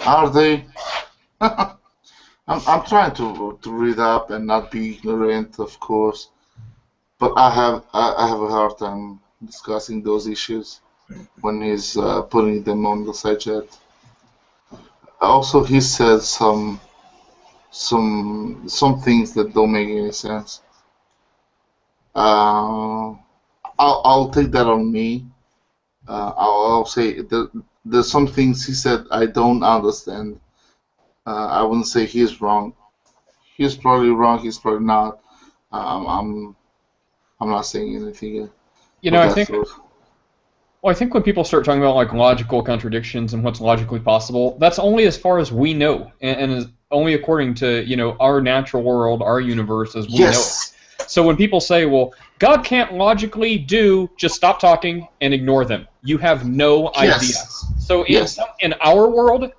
Are they? I'm trying to read up and not be ignorant, of course, but I have a hard time discussing those issues when he's putting them on the side chat. Also, he said some things that don't make any sense. I'll take that on me. I'll say there's some things he said I don't understand. I wouldn't say he's wrong. He's probably wrong. He's probably not. I'm not saying anything. I think. Well, I think when people start talking about like logical contradictions and what's logically possible, that's only as far as we know, and is only according to our natural world, our universe as we know it. So when people say, "Well, God can't logically do," just stop talking and ignore them. You have no idea. So in our world,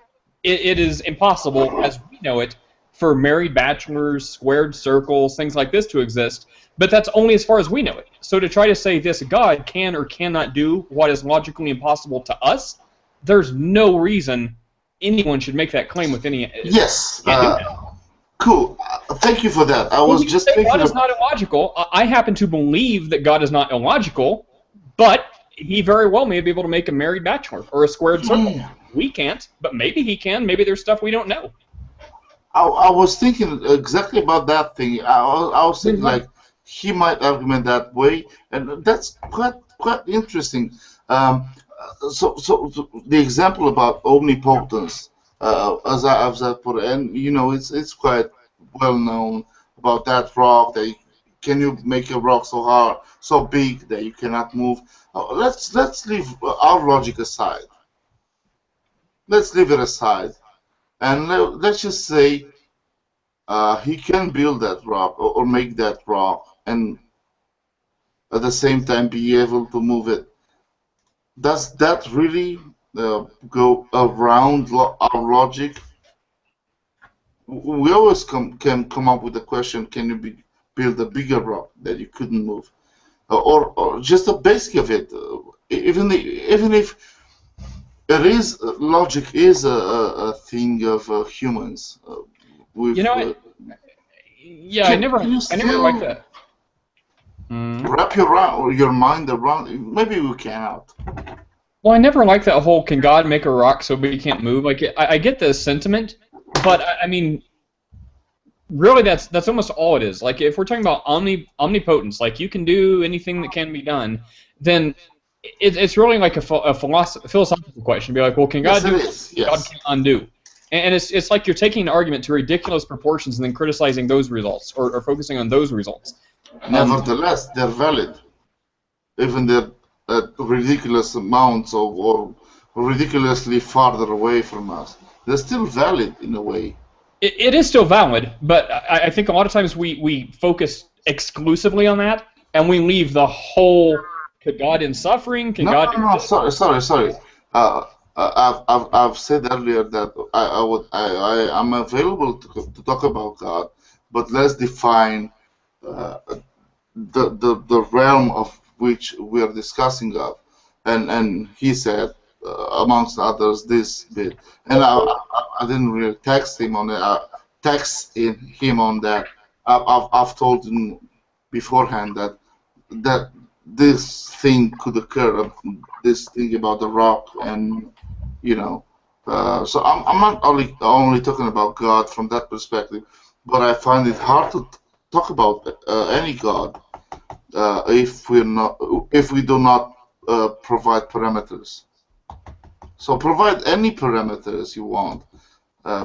it is impossible, as we know it, for married bachelors, squared circles, things like this to exist. But that's only as far as we know it. So to try to say this God can or cannot do what is logically impossible to us, there's no reason anyone should make that claim with any. Yes. Cool. Thank you for that. I was just thinking. God is not illogical. I happen to believe that God is not illogical, but he very well may be able to make a married bachelor or a squared circle. We can't, but maybe he can. Maybe there's stuff we don't know. I was thinking exactly about that thing. I was thinking like he might argument that way, and that's quite interesting. So the example about omnipotence, as I put it, and it's quite well known about that rock. That can you make a rock so big that you cannot move? Let's leave our logic aside. Let's leave it aside, and let's just say he can build that rock or make that rock, and at the same time be able to move it. Does that really go around our logic? We always can come up with the question: can you build a bigger rock that you couldn't move, or just the basic of it? Even if it is logic is a thing of humans. I never like that. Wrap your mind around. Maybe we cannot. Well, I never liked that whole "can God make a rock so we can't move?" Like, I get the sentiment, but I mean, really, that's almost all it is. Like, if we're talking about omnipotence, like you can do anything that can be done, then it's really like a philosophical question. Be like, well, can God do what God can undo? And it's like you're taking an argument to ridiculous proportions and then criticizing those results or focusing on those results. Nevertheless, they're valid, even they're at ridiculous amounts or ridiculously farther away from us. they're still valid in a way. It is still valid, but I think a lot of times we focus exclusively on that, and we leave the whole, could God end suffering? Can God do this? Sorry. I've said earlier that I'm available to talk about God, but let's define the realm of which we are discussing of, and he said amongst others this bit, and I didn't really text him on that. I've told him beforehand that this thing could occur, this thing about the rock, and so I'm not only talking about God from that perspective, but I find it hard to talk about any God if we do not provide parameters. So provide any parameters you want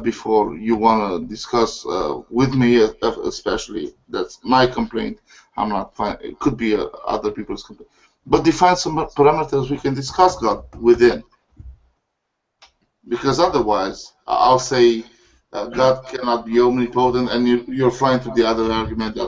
before you want to discuss with me, especially. That's my complaint. I'm not fine. It could be other people's complaint. But define some parameters we can discuss God within. Because otherwise, I'll say God cannot be omnipotent, and you're flying to the other argument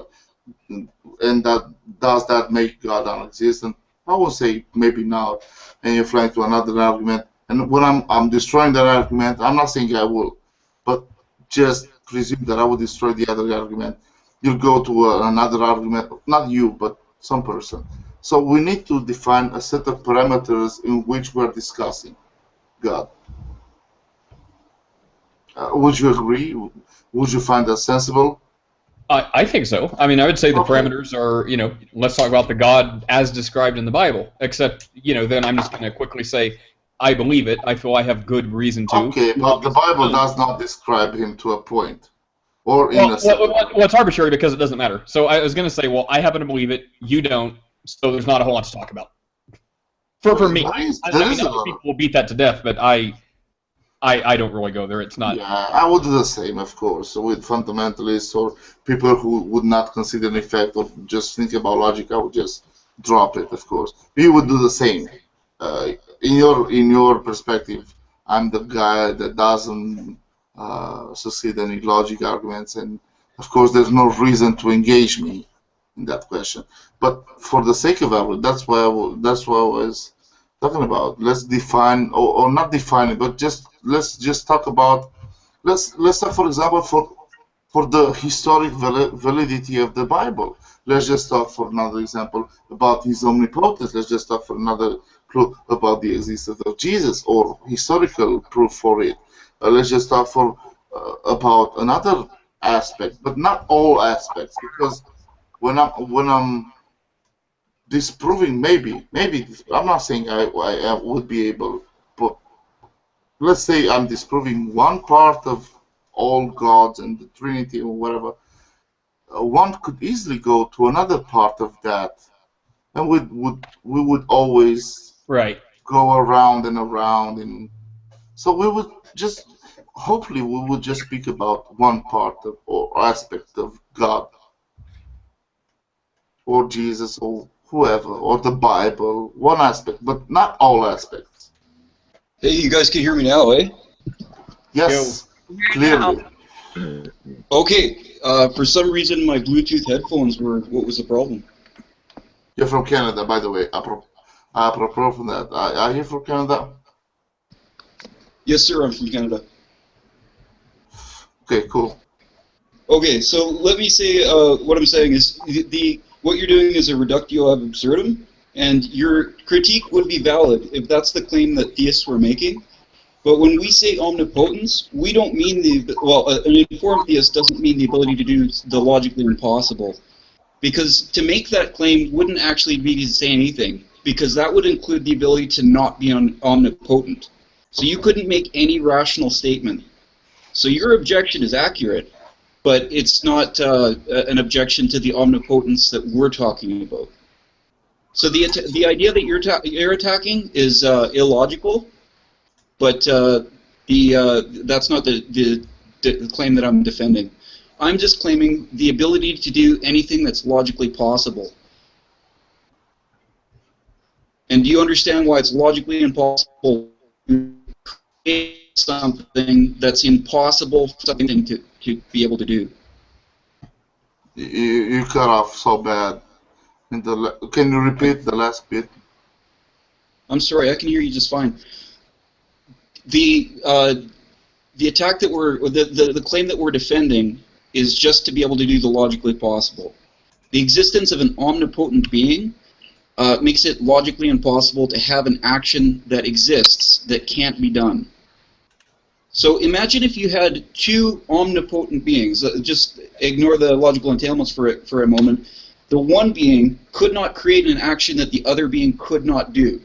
does that make God non-existent? I will say maybe not, and you're flying to another argument. And when I'm destroying that argument, I'm not saying I will, but just presume that I will destroy the other argument. You'll go to another argument, not you, but some person. So we need to define a set of parameters in which we're discussing God. Would you agree? Would you find that sensible? I think so. I mean, I would say the parameters are, let's talk about the God as described in the Bible, except, then I'm just going to quickly say, I believe it. I feel I have good reason to. Okay, but the Bible does not describe him to a point. Or it's arbitrary because it doesn't matter. So I was going to say, well, I happen to believe it, you don't, so there's not a whole lot to talk about. For me. I mean, other people will beat that to death, but I don't really go there. It's not. Yeah, I would do the same, of course, with fundamentalists or people who would not consider an effect or just think about logic. I would just drop it, of course. You would do the same. In your perspective, I'm the guy that doesn't succeed any logic arguments, and of course, there's no reason to engage me in that question. But for the sake of it, that's why I was talking about. Let's define, or not define it, but let's just talk about. Let's talk, for example, for the historic validity of the Bible. Let's just talk, for another example, about his omnipotence. Let's just talk for another clue about the existence of Jesus or historical proof for it. Let's just talk about another aspect, but not all aspects, because when I'm disproving, maybe I'm not saying I would be able, but let's say I'm disproving one part of all gods and the Trinity or whatever. One could easily go to another part of that, and we would always go around and around, and so we would just hopefully we would just speak about one part of or aspect of God or Jesus or whoever, or the Bible, one aspect, but not all aspects. Hey, you guys can hear me now, eh? Yes, clearly. Okay, for some reason my Bluetooth headphones were, what was the problem? You're from Canada, by the way, apropos from that. Are you from Canada? Yes, sir, I'm from Canada. Okay, cool. Okay, so let me say, what I'm saying is, what you're doing is a reductio ad absurdum, and your critique would be valid if that's the claim that theists were making. But when we say omnipotence, we don't mean an informed theist doesn't mean the ability to do the logically impossible. Because to make that claim wouldn't actually be to say anything, because that would include the ability to not be omnipotent. So you couldn't make any rational statement. So your objection is accurate, but it's not an objection to the omnipotence that we're talking about. So the idea that you're attacking is illogical, but that's not the claim that I'm defending. I'm just claiming the ability to do anything that's logically possible. And do you understand why it's logically impossible to create something that's impossible for something to be able to do. You cut off so bad. Can you repeat the last bit? I'm sorry, I can hear you just fine. The attack that the claim that we're defending is just to be able to do the logically possible. The existence of an omnipotent being makes it logically impossible to have an action that exists that can't be done. So imagine if you had two omnipotent beings. Just ignore the logical entailments for a moment. The one being could not create an action that the other being could not do.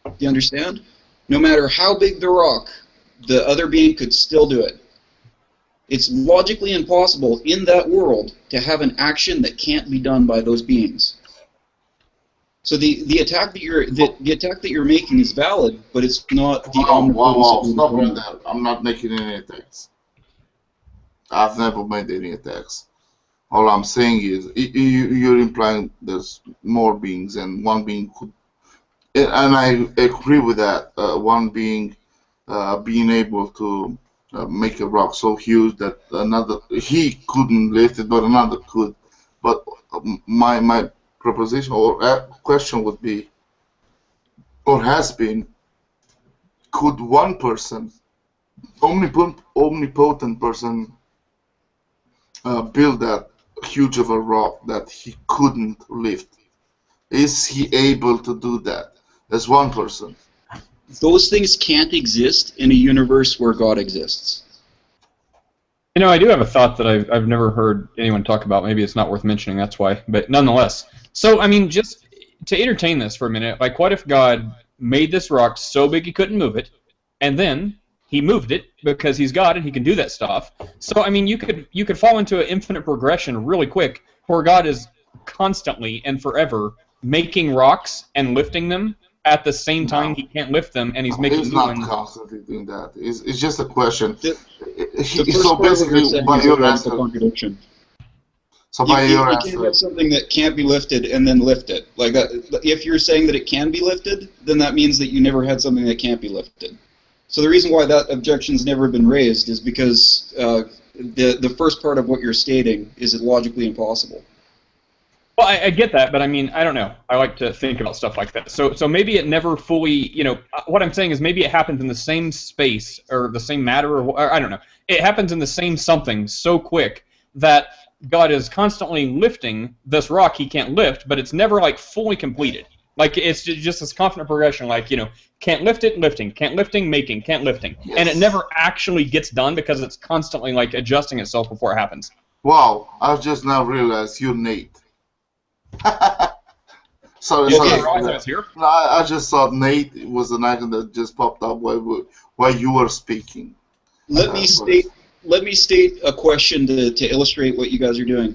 Do you understand? No matter how big the rock, the other being could still do it. It's logically impossible in that world to have an action that can't be done by those beings. So the attack that you're making is valid, but it's not the Wow, stop right there. I'm not making any attacks. I've never made any attacks. All I'm saying is you're implying there's more beings and one being could, and I agree with that. One being being able to make a rock so huge that he couldn't lift it, but another could. But my proposition or question would be, or has been, could one person, omnipotent person, build that huge of a rock that he couldn't lift? Is he able to do that as one person? Those things can't exist in a universe where God exists. You know, I do have a thought that I've never heard anyone talk about. Maybe it's not worth mentioning, that's why. But nonetheless. So, I mean, just to entertain this for a minute, like, what if God made this rock so big he couldn't move it, and then he moved it because he's God and he can do that stuff? So, I mean, you could fall into an infinite progression really quick where God is constantly and forever making rocks and lifting them at the same time he can't lift them, and he's making He's new not ones. constantly doing that. It's just a question. So basically, by your answer, contradiction. So by you your can't answer, have something that can't be lifted and then lift it. Like that. If you're saying that it can be lifted, then that means that you never had something that can't be lifted. So the reason why that objection's never been raised is because the first part of what you're stating is logically impossible. Well, I get that, but I mean, I don't know. I like to think about stuff like that. So maybe it never fully, you know, what I'm saying is maybe it happens in the same space or the same matter, or I don't know. It happens in the same something so quick that God is constantly lifting this rock he can't lift, but it's never like fully completed. Like it's just this constant progression, like, you know, can't lift it, lifting, can't lifting, making, can't lifting. Yes. And it never actually gets done because it's constantly like adjusting itself before it happens. Wow, I just now realized you're Nate. sorry. No, I just thought Nate was an icon that just popped up while you were speaking. Let me state a question to illustrate what you guys are doing.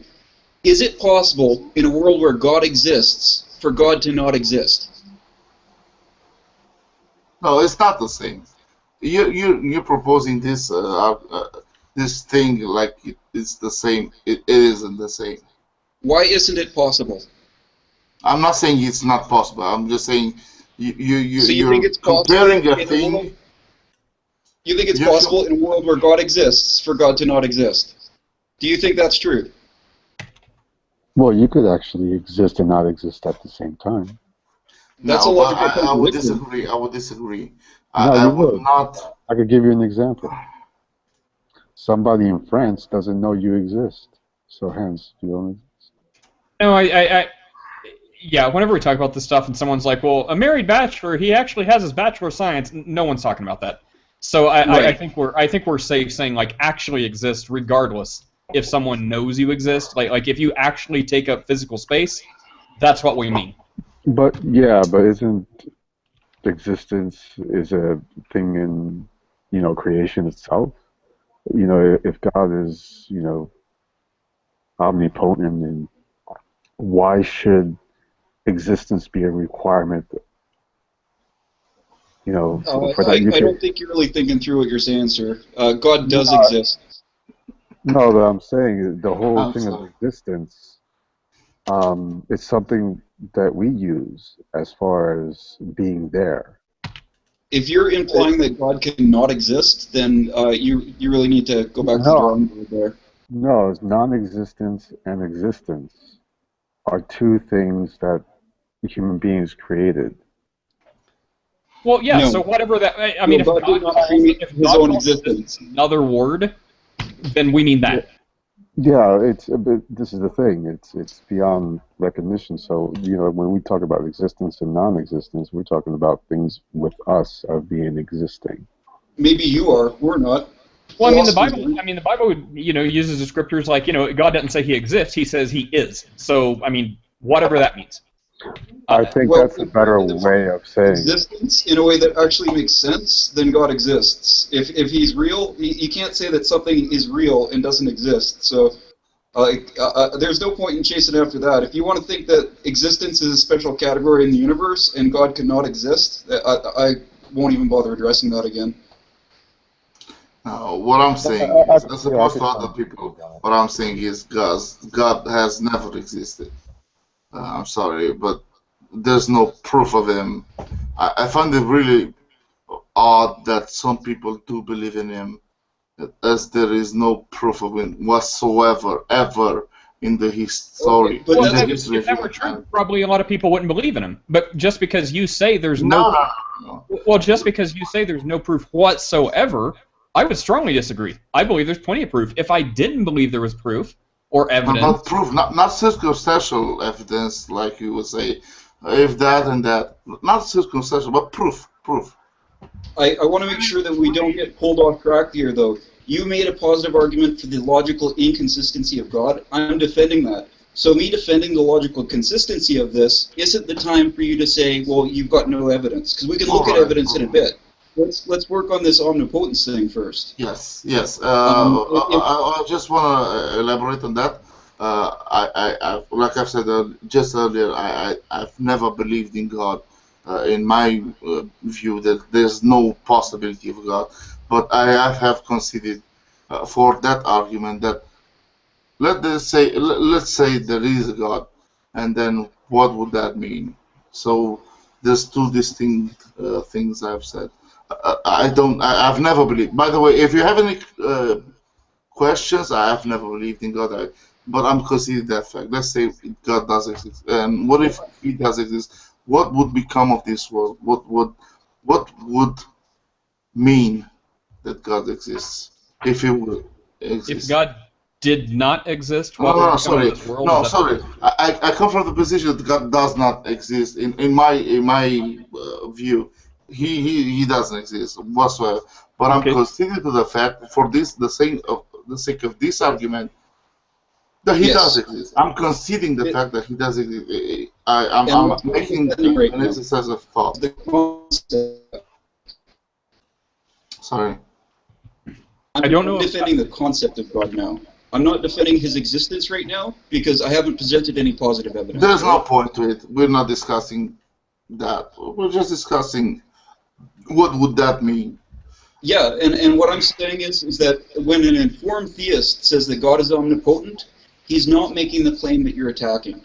Is it possible in a world where God exists for God to not exist? No, it's not the same. You're proposing this this thing like it's the same. It isn't the same. Why isn't it possible? I'm not saying it's not possible. I'm just saying you're think it's comparing a thing. You think it's possible in a world where God exists for God to not exist? Do you think that's true? Well, you could actually exist and not exist at the same time. That's no, a logical I would disagree. I would disagree. No, I you would not. I could give you an example. Somebody in France doesn't know you exist, so hence you don't exist. No, yeah, whenever we talk about this stuff and someone's like, well, a married bachelor, he actually has his Bachelor of Science, no one's talking about that. So I think we're safe saying like actually exist regardless if someone knows you exist. Like if you actually take up physical space, that's what we mean. But yeah, but isn't existence is a thing in, you know, creation itself? You know, if God is, you know, omnipotent, then why should existence be a requirement? You know, for that I don't think you're really thinking through what you're saying, sir. God does exist. No, but I'm saying the whole thing of existence, it's something that we use as far as being there. if you're implying that God cannot exist, then you really need to go back to the drawing board there. No, it's non-existence and existence are two things that human beings created. Well, yeah. No. So whatever that. I mean, No, if God did God not create if his God own calls existence. another word, then we mean that. Yeah, it's but this is the thing. It's beyond recognition. So when we talk about existence and non-existence, we're talking about things with us of being existing. Maybe you are. We're not. Well, I mean, the Bible, uses the scriptures like, God doesn't say he exists; he says he is. So, I mean, whatever that means. I think that's a better way of saying existence in a way that actually makes sense, then God exists. If he's real, you can't say that something is real and doesn't exist. So there's no point in chasing after that. If you want to think that existence is a special category in the universe and God cannot exist, I won't even bother addressing that again. No, what I'm saying is, as opposed to other people, what I'm saying is God has never existed. I'm sorry, but there's no proof of him. I find it really odd that some people do believe in him, as there is no proof of him whatsoever, ever in the history. Well, if that were true, probably a lot of people wouldn't believe in him. But just because you say there's no. Well, just because you say there's no proof whatsoever, I would strongly disagree. I believe there's plenty of proof. If I didn't believe there was proof or evidence, not proof, not circumstantial evidence, like you would say, if that and that, not circumstantial, but proof. I want to make sure that we don't get pulled off track here, though. You made a positive argument for the logical inconsistency of God. I'm defending that. So me defending the logical consistency of this isn't the time for you to say, well, you've got no evidence, because we can look at evidence in a bit. Let's work on this omnipotence thing first. Yes. I just want to elaborate on that. I like I've said just earlier, I've never believed in God. In my view, that there's no possibility of God, but I have considered for that argument that let's say there is a God, and then what would that mean? So there's two distinct things I've said. I've never believed. By the way, if you have any questions, I have never believed in God, but I'm considering that fact. Let's say God does exist, and what if He does exist? What would become of this world? What would mean that God exists if He would exist? If God did not exist, what No, would become sorry. of this world? No, sorry. I come from the position that God does not exist. In my view, He doesn't exist whatsoever. But I'm considering to the fact, for this the sake of this argument, that He does exist. I'm conceding the fact that He does exist. I'm making an exercise of thought. Sorry. I don't know. I'm defending the concept of God now. I'm not defending His existence right now because I haven't presented any positive evidence. There's no point to it. We're not discussing that. We're just discussing what would that mean. Yeah, and what I'm saying is that when an informed theist says that God is omnipotent, he's not making the claim that you're attacking.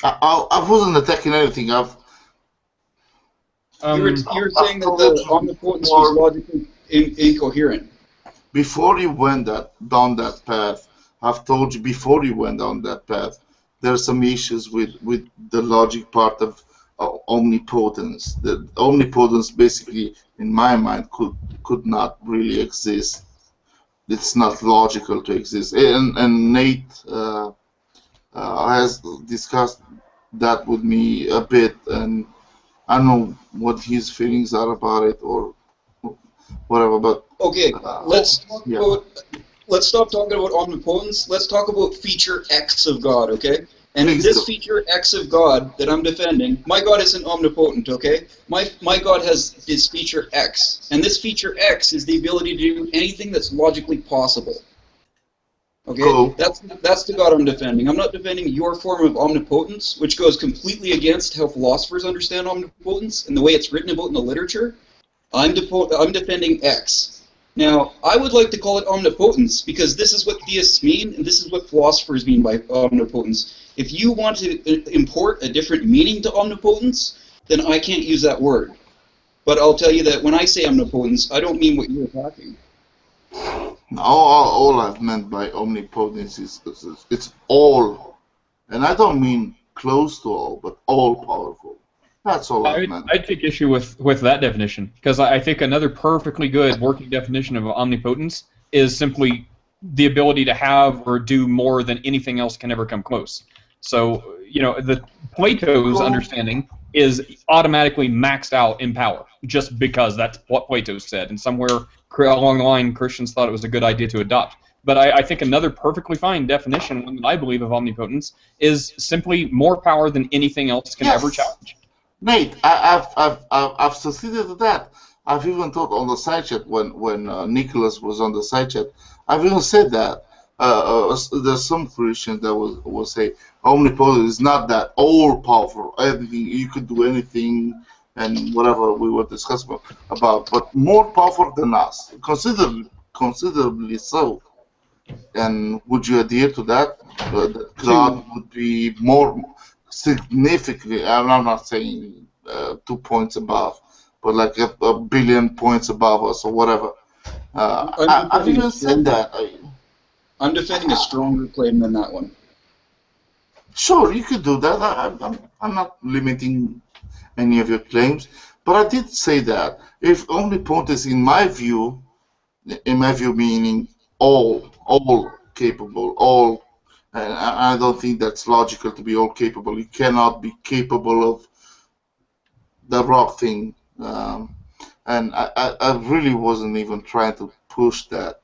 I wasn't attacking anything. You were saying that the omnipotence was logically incoherent. Before you went down that path, I've told you before you went down that path, there are some issues with the logic part of omnipotence. The omnipotence basically, in my mind, could not really exist. It's not logical to exist. And Nate has discussed that with me a bit, and I don't know what his feelings are about it or whatever. But okay, let's stop talking about omnipotence. Let's talk about feature X of God, okay? And this feature X of God that I'm defending, my God isn't omnipotent, okay? My God has this feature X, and this feature X is the ability to do anything that's logically possible. Okay, cool. That's the God I'm defending. I'm not defending your form of omnipotence, which goes completely against how philosophers understand omnipotence and the way it's written about in the literature. I'm defending X. Now, I would like to call it omnipotence because this is what theists mean, and this is what philosophers mean by omnipotence. If you want to import a different meaning to omnipotence, then I can't use that word. But I'll tell you that when I say omnipotence, I don't mean what you're attacking. All I've meant by omnipotence is it's all, and I don't mean close to all, but all powerful. That's all I've meant. I take issue with that definition, because I think another perfectly good working definition of omnipotence is simply the ability to have or do more than anything else can ever come close. So, you know, the Plato's understanding is automatically maxed out in power, just because that's what Plato said, and somewhere along the line Christians thought it was a good idea to adopt. But I think another perfectly fine definition, one that I believe of omnipotence, is simply more power than anything else can ever challenge. Nate, I've succeeded to that. I've even thought on the side chat when Nicholas was on the side chat, I've even said that. There's some Christians that will say omnipotence is not that all powerful. Everything you could do anything and whatever we were discussing about, but more powerful than us, considerably so. And would you adhere to that? That God would be more significantly. I'm not saying 2 points above, but like a billion points above us or whatever. I've even said that. I'm defending a stronger claim than that one. Sure, you could do that. I'm not limiting any of your claims, but I did say that if omnipotence, in my view meaning all capable, all, and I don't think that's logical to be all capable. You cannot be capable of the rock thing, and I really wasn't even trying to push that.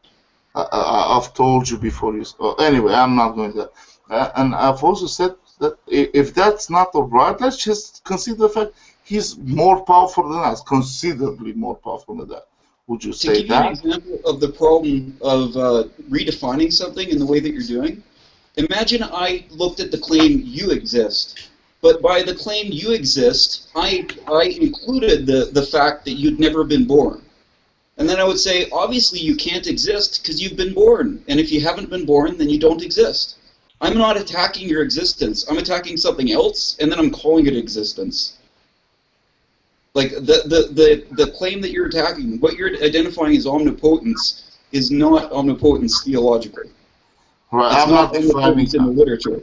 I've told you before. Anyway, I'm not going to. And I've also said that if that's not all right, let's just consider the fact he's more powerful than us, considerably more powerful than that. Would you say that? To give that? you an example of the problem of redefining something in the way that you're doing, imagine I looked at the claim you exist, but by the claim you exist, I included the fact that you'd never been born. And then I would say, obviously you can't exist because you've been born. And if you haven't been born, then you don't exist. I'm not attacking your existence. I'm attacking something else, and then I'm calling it existence. Like, the claim that you're attacking, what you're identifying as omnipotence, is not omnipotence theologically. Right, it's I'm not not omnipotence in the literature.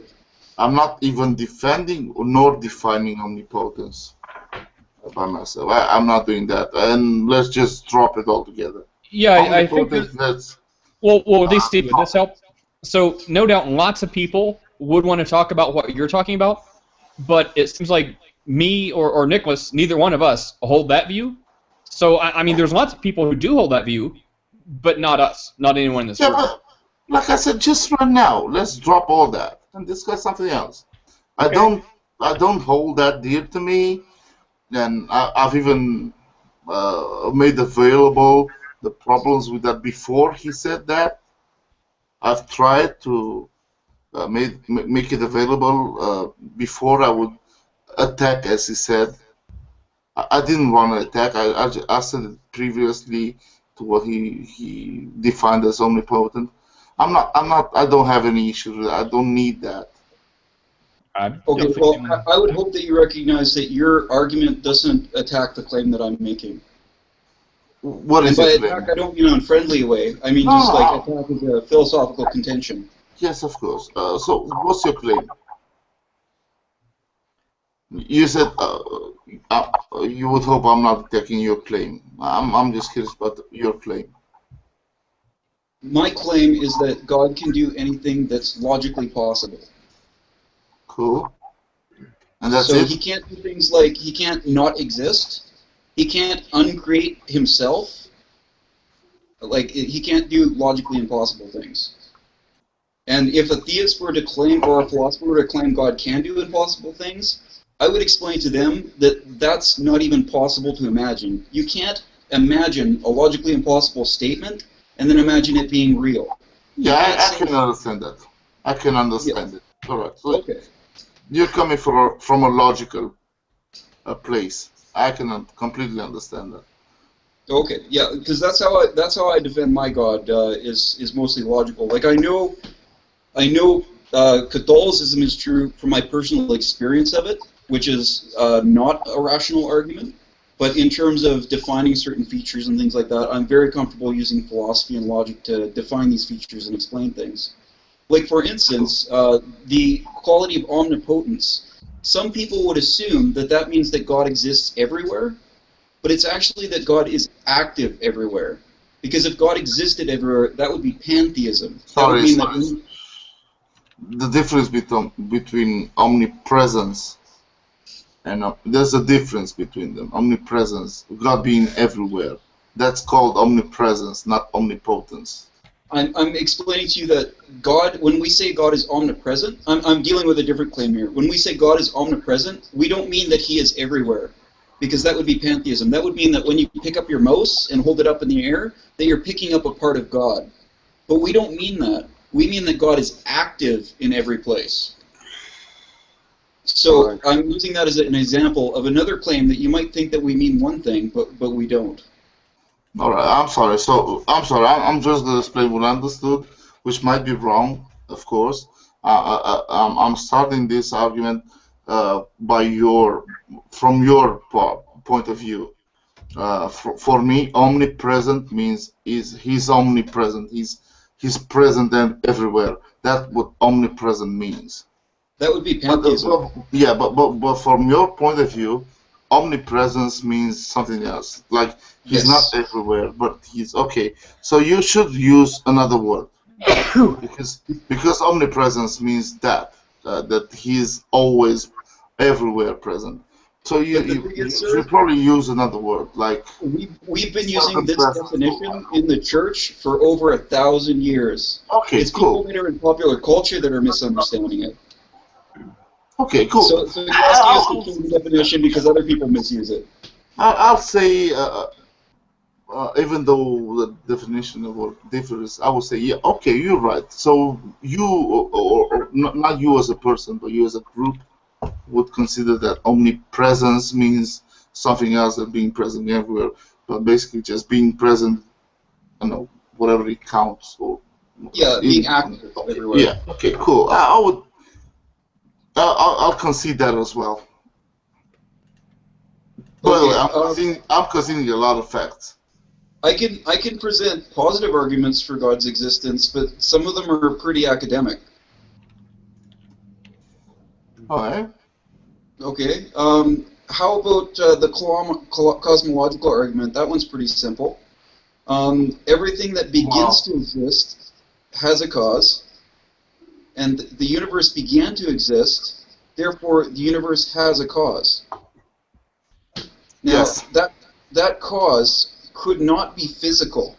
I'm not even defending nor defining omnipotence by myself. I'm not doing that. And let's just drop it altogether. Yeah, I think that, well, Steve, would this help? So, no doubt, lots of people would want to talk about what you're talking about, but it seems like me or Nicholas, neither one of us, hold that view. So, I mean, there's lots of people who do hold that view, but not us, not anyone in this room. But like I said, just right now, let's drop all that and discuss something else. Okay. I don't hold that dear to me, and I've even made available the problems with that before he said that. I've tried to make it available before I would attack, as he said. I didn't want to attack. I said it previously to what he defined as omnipotent. I don't have any issue with that. I don't need that. Okay, well, I would hope that you recognize that your argument doesn't attack the claim that I'm making. What is it? And by attack, I don't mean in a friendly way. I mean just like attack as a philosophical contention. Yes, of course. So, what's your claim? You said you would hope I'm not attacking your claim. I'm just curious about your claim. My claim is that God can do anything that's logically possible. Cool. And that's so it? He can't do things like he can't not exist. He can't uncreate himself. Like, he can't do logically impossible things. And if a theist were to claim, or a philosopher were to claim God can do impossible things, I would explain to them that that's not even possible to imagine. You can't imagine a logically impossible statement and then imagine it being real. Yeah, I can understand that. I can understand it. All right. So okay. You're coming from a logical place. I can completely understand that. Okay, yeah, because that's how I defend my God is mostly logical. Like I know Catholicism is true from my personal experience of it, which is not a rational argument. But in terms of defining certain features and things like that, I'm very comfortable using philosophy and logic to define these features and explain things. Like, for instance, the quality of omnipotence. Some people would assume that that means that God exists everywhere, but it's actually that God is active everywhere. Because if God existed everywhere, that would be pantheism. That would mean that the difference between omnipresence and there's a difference between them. Omnipresence, God being everywhere. That's called omnipresence, not omnipotence. I'm explaining to you that God, when we say God is omnipresent, I'm dealing with a different claim here. When we say God is omnipresent, we don't mean that He is everywhere, because that would be pantheism. That would mean that when you pick up your mouse and hold it up in the air, that you're picking up a part of God. But we don't mean that. We mean that God is active in every place. So I'm using that as an example of another claim that you might think that we mean one thing, but we don't. All right, I'm sorry. I'm just going to explain what I understood, which might be wrong, of course. I'm starting this argument from your point of view. For me, omnipresent means he's omnipresent. He's present and everywhere. That's what omnipresent means. That would be pantheism. But from your point of view, omnipresence means something else. Like he's not everywhere, but he's okay. So you should use another word because omnipresence means that he's always everywhere present. So you should probably use another word like. We've been using this definition in the church for over 1,000 years. Okay, it's people that are in popular culture that are misunderstanding it. Okay, cool. So you have to use the definition because other people misuse it. I'll say, even though the definition of what differs, I would say, yeah, okay, you're right. So you, or not you as a person, but you as a group, would consider that omnipresence means something else than being present everywhere, but basically just being present, I don't know, whatever it counts. Or being active everywhere. Yeah, okay, cool. I'll concede that as well. By the way, I'm conceding a lot of facts. I can present positive arguments for God's existence, but some of them are pretty academic. All right. Okay. How about the cosmological argument? That one's pretty simple. Everything that begins to exist has a cause, and the universe began to exist, therefore the universe has a cause. Now, that cause could not be physical,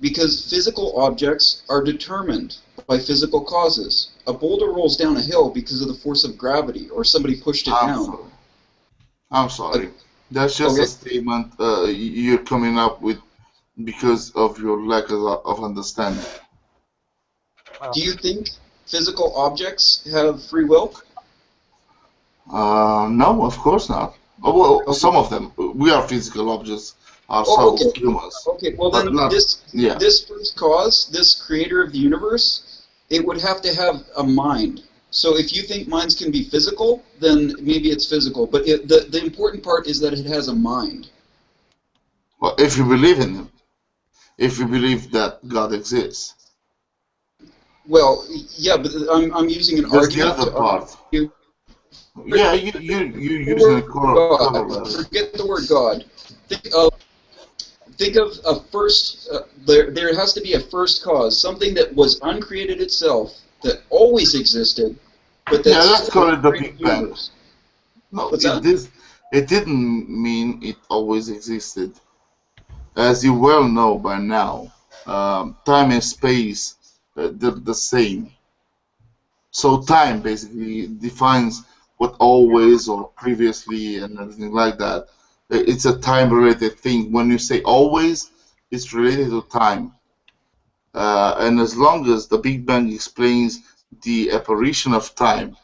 because physical objects are determined by physical causes. A boulder rolls down a hill because of the force of gravity, or somebody pushed it down. I'm sorry. That's just a statement you're coming up with because of your lack of understanding. Do you think physical objects have free will? No, of course not. Well, some of them. We are physical objects ourselves, humans. Okay, well then this first cause, this creator of the universe, it would have to have a mind. So if you think minds can be physical, then maybe it's physical. But the important part is that it has a mind. Well, if you believe in him, if you believe that God exists. Well, yeah, but I'm using an argument. The other part. Yeah, you're using a color. Forget the word God. Think of a first. There has to be a first cause, something that was uncreated itself, that always existed, but that's let's call it the Big Bang. No, it didn't mean it always existed. As you well know by now, time and space they're the same. So time basically defines what always or previously and everything like that. It's a time-related thing. When you say always, it's related to time. And as long as the Big Bang explains the apparition of time,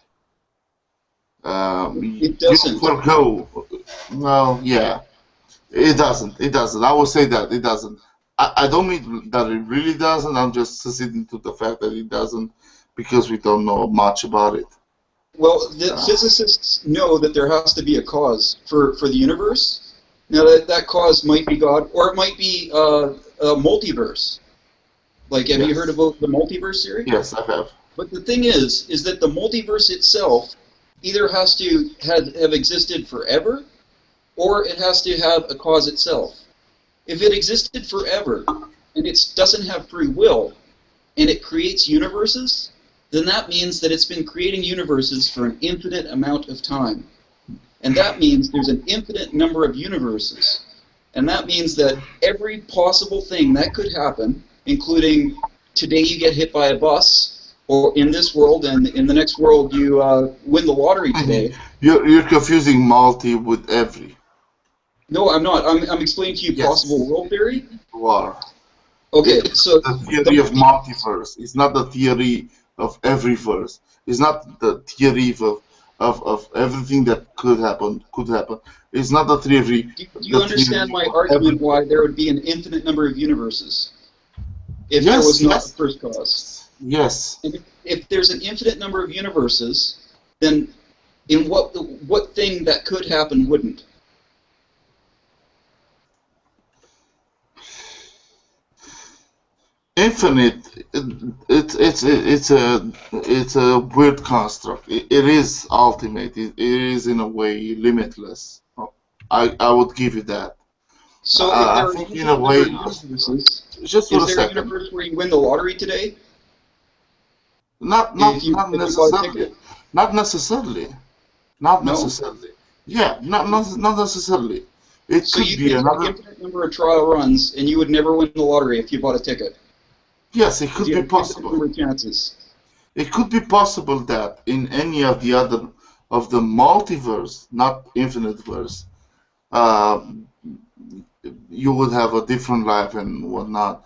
it doesn't. You forgo. Well, yeah, it doesn't. It doesn't. I will say that it doesn't. I don't mean that it really doesn't. I'm just conceding to the fact that it doesn't because we don't know much about it. Well, the physicists know that there has to be a cause for the universe, Now that cause might be God, or it might be a multiverse. Like, have you heard about the multiverse theory? Yes, I have. But the thing is that the multiverse itself either has to have existed forever, or it has to have a cause itself. If it existed forever, and it doesn't have free will, and it creates universes, then that means that it's been creating universes for an infinite amount of time. And that means there's an infinite number of universes. And that means that every possible thing that could happen, including today you get hit by a bus, or in this world, and in the next world you win the lottery today. You're confusing multi with every. No, I'm not. I'm explaining to you possible world theory. Wow. Okay, so the theory of multiverse. It's not the theory of every verse. It's not the theory of everything that could happen. It's not the theory. Do you understand my argument why there would be an infinite number of universes if there was not the first cause? Yes. And if there's an infinite number of universes, then in what thing that could happen wouldn't? Infinite, it's a weird construct. It is ultimate. It is in a way limitless. I would give you that. So I think in a way, just for a is there second. a universe where you win the lottery today? Not necessarily. Not necessarily. Not necessarily. Yeah, not necessarily. It So could you be could another. have an infinite number of trial runs, and you would never win the lottery if you bought a ticket. Yes, it could be possible. Chances. It could be possible that in any of the other of the multiverse, not infinite verse, you would have a different life and whatnot.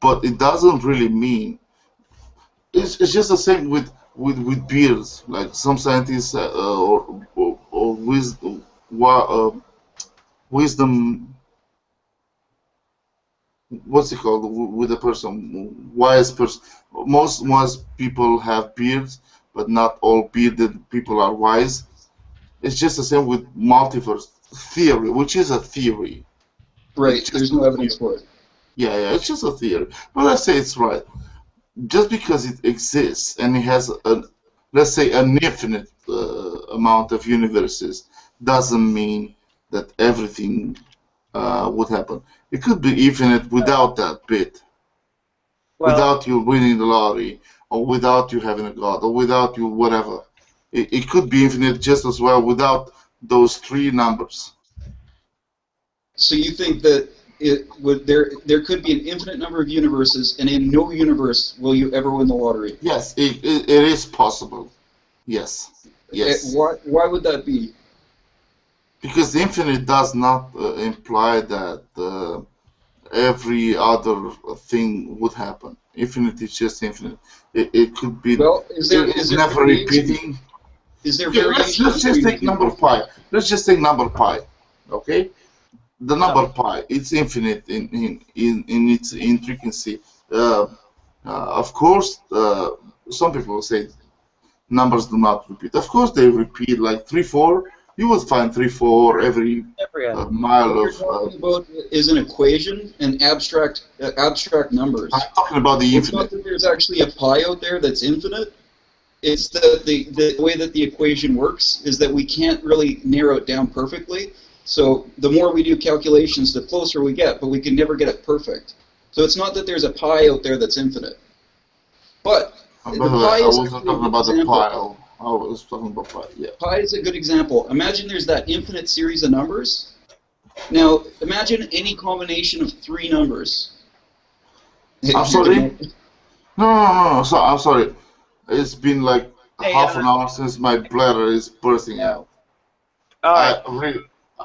But it doesn't really mean. It's just the same with beers. Like some scientists or wisdom. What's it called with a person? Wise person. Most wise people have beards, but not all bearded people are wise. It's just the same with multiverse theory, which is a theory. Right. There's no evidence for it. Yeah, it's just a theory. But let's say it's right. Just because it exists and it has let's say an infinite amount of universes, doesn't mean that everything would happen. It could be infinite without that bit, without you winning the lottery, or without you having a god, or without you whatever. It could be infinite just as well without those three numbers. So you think that there could be an infinite number of universes, and in no universe will you ever win the lottery? Yes, it is possible. Yes. Why would that be? Because the infinite does not imply that every other thing would happen. Infinite is just infinite. It could be. Well, is there never repeating? Is there let's just take number pi. Let's just take number pi. Okay. The number pi, it's infinite in its intricacy. Of course, some people say numbers do not repeat. Of course, they repeat like 3, 4. You will find 3, 4 every mile what of. you're talking about is an equation and abstract numbers. I'm talking about the It's infinite. not that there's actually a pi out there that's infinite. It's that the way that the equation works is that we can't really narrow it down perfectly. So the more we do calculations, the closer we get, but we can never get it perfect. So it's not that there's a pi out there that's infinite. But By the the way, pi I is wasn't actually a talking good about the example. pile. I was talking about pi. Yeah. Pi is a good example. Imagine there's that infinite series of numbers. Now, imagine any combination of 3 numbers. I'm sorry. No. So I'm sorry. It's been like half an hour since my bladder is bursting out.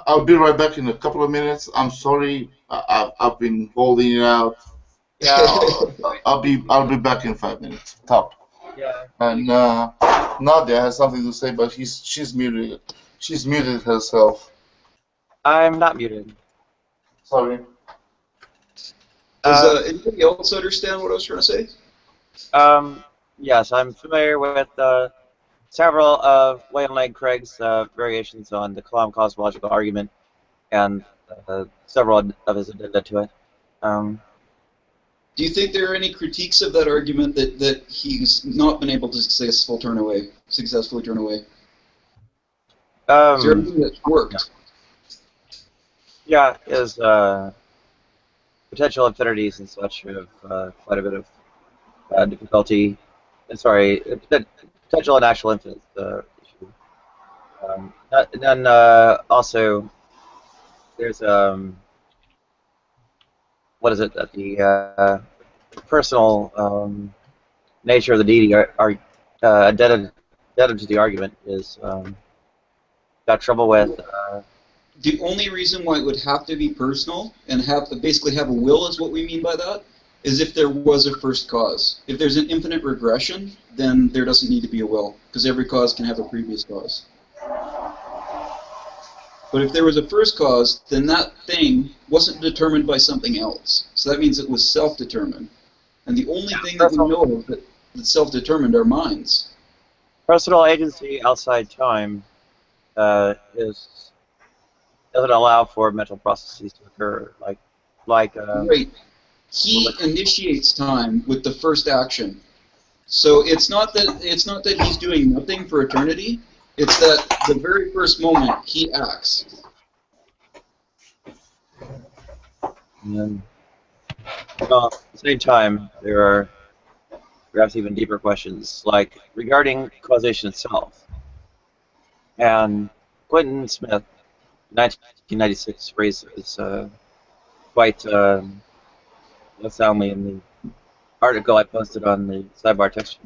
I'll be right back in a couple of minutes. I'm sorry. I've been holding it out. Yeah. I'll be back in 5 minutes. Top. Yeah. And Nadia has something to say, but she's muted. She's muted herself. I'm not muted. Sorry. Does anybody else understand what I was trying to say? Yes, I'm familiar with several of William Lane Craig's variations on the Kalam cosmological argument, and several of his addenda to it. Do you think there are any critiques of that argument that he's not been able to successfully turn away? Is there anything that's worked? Yeah, his potential infinities and such have quite a bit of difficulty. Sorry, potential and actual infinites issue. Then also there's what is it that the personal nature of the deity are indebted to the argument is got trouble with. The only reason why it would have to be personal and basically have a will is what we mean by that, is if there was a first cause. If there's an infinite regression, then there doesn't need to be a will, because every cause can have a previous cause. But if there was a first cause, then that thing wasn't determined by something else. So that means it was self-determined. And the only thing that we know of that's self-determined are minds. Personal agency outside time doesn't allow for mental processes to occur, like right. He initiates time with the first action. So it's not that he's doing nothing for eternity. It's that the very first moment he acts. And then, well, at the same time, there are perhaps even deeper questions, like regarding causation itself. And Quentin Smith, 1996, phrase is quite soundly in the article I posted on the sidebar text.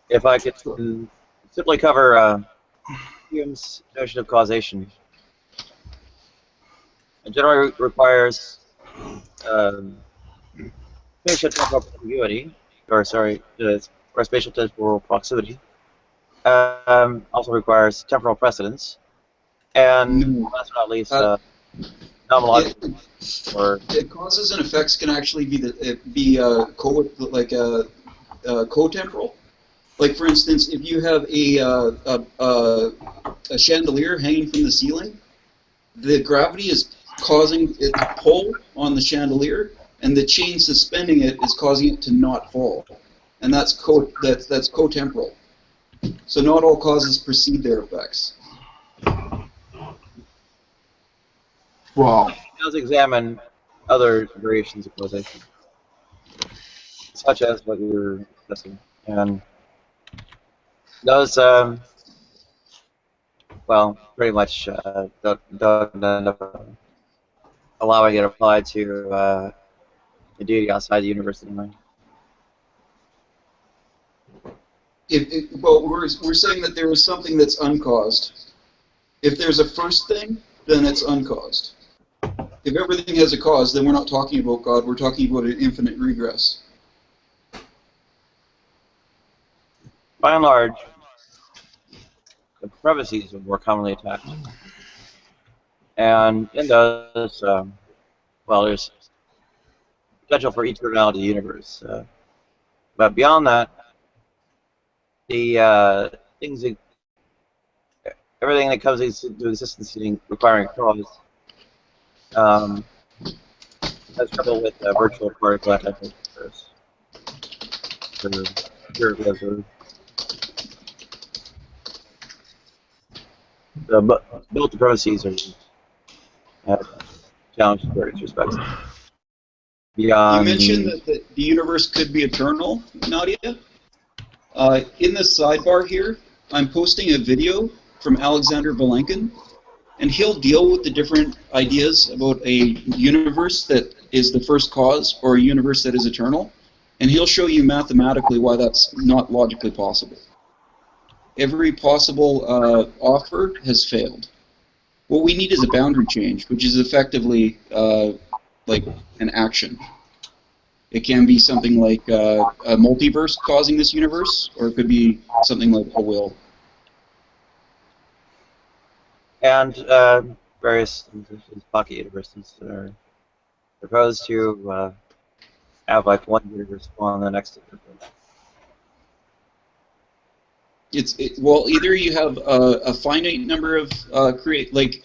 If I could simply cover Hume's notion of causation, it generally requires spatial-temporal contiguity, or spatial-temporal proximity. Also requires temporal precedence, and last but not least, nomological. Causes and effects can actually be co-temporal. Like, for instance, if you have a chandelier hanging from the ceiling, the gravity is causing it to pull on the chandelier, and the chain suspending it is causing it to not fall, and that's co-temporal. So not all causes precede their effects. Wow. He does examine other variations of causation, such as what you were discussing, and those, well, pretty much don't end up allowing it applied to the deity outside the universe anyway. Well, we're saying that there is something that's uncaused. If there's a first thing, then it's uncaused. If everything has a cause, then we're not talking about God, we're talking about an infinite regress. By and large, the premises are more commonly attacked. And in those, well, there's potential for eternality of the universe. But beyond that, the everything that comes into existence requiring a cause has trouble with virtual particle anti-Contraception. Both the premises are challenged in various respects. Beyond, you mentioned that the universe could be eternal, Nadia. In the sidebar here, I'm posting a video from Alexander Vilenkin, and he'll deal with the different ideas about a universe that is the first cause or a universe that is eternal, and he'll show you mathematically why that's not logically possible. Every possible offer has failed. What we need is a boundary change, which is effectively like an action. It can be something like a multiverse causing this universe, or it could be something like a will. And various pocket universes that are proposed to have like one universe on the next universe. Well, either you have a finite number of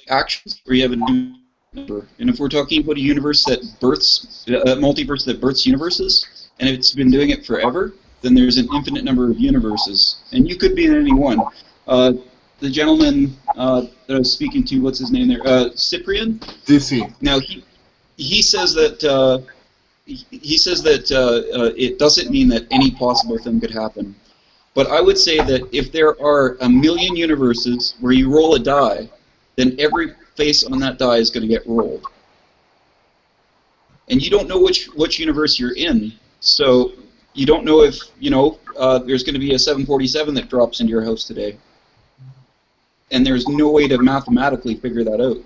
actions, or you have a number. And if we're talking about a universe that births, a multiverse that births universes, and it's been doing it forever, then there's an infinite number of universes, and you could be in any one. The gentleman that I was speaking to, what's his name there? Cyprian. DC. Now he says that it doesn't mean that any possible thing could happen. But I would say that if there are 1 million universes where you roll a die, then every face on that die is going to get rolled. And you don't know which universe you're in, so you don't know if, there's going to be a 747 that drops into your house today. And there's no way to mathematically figure that out.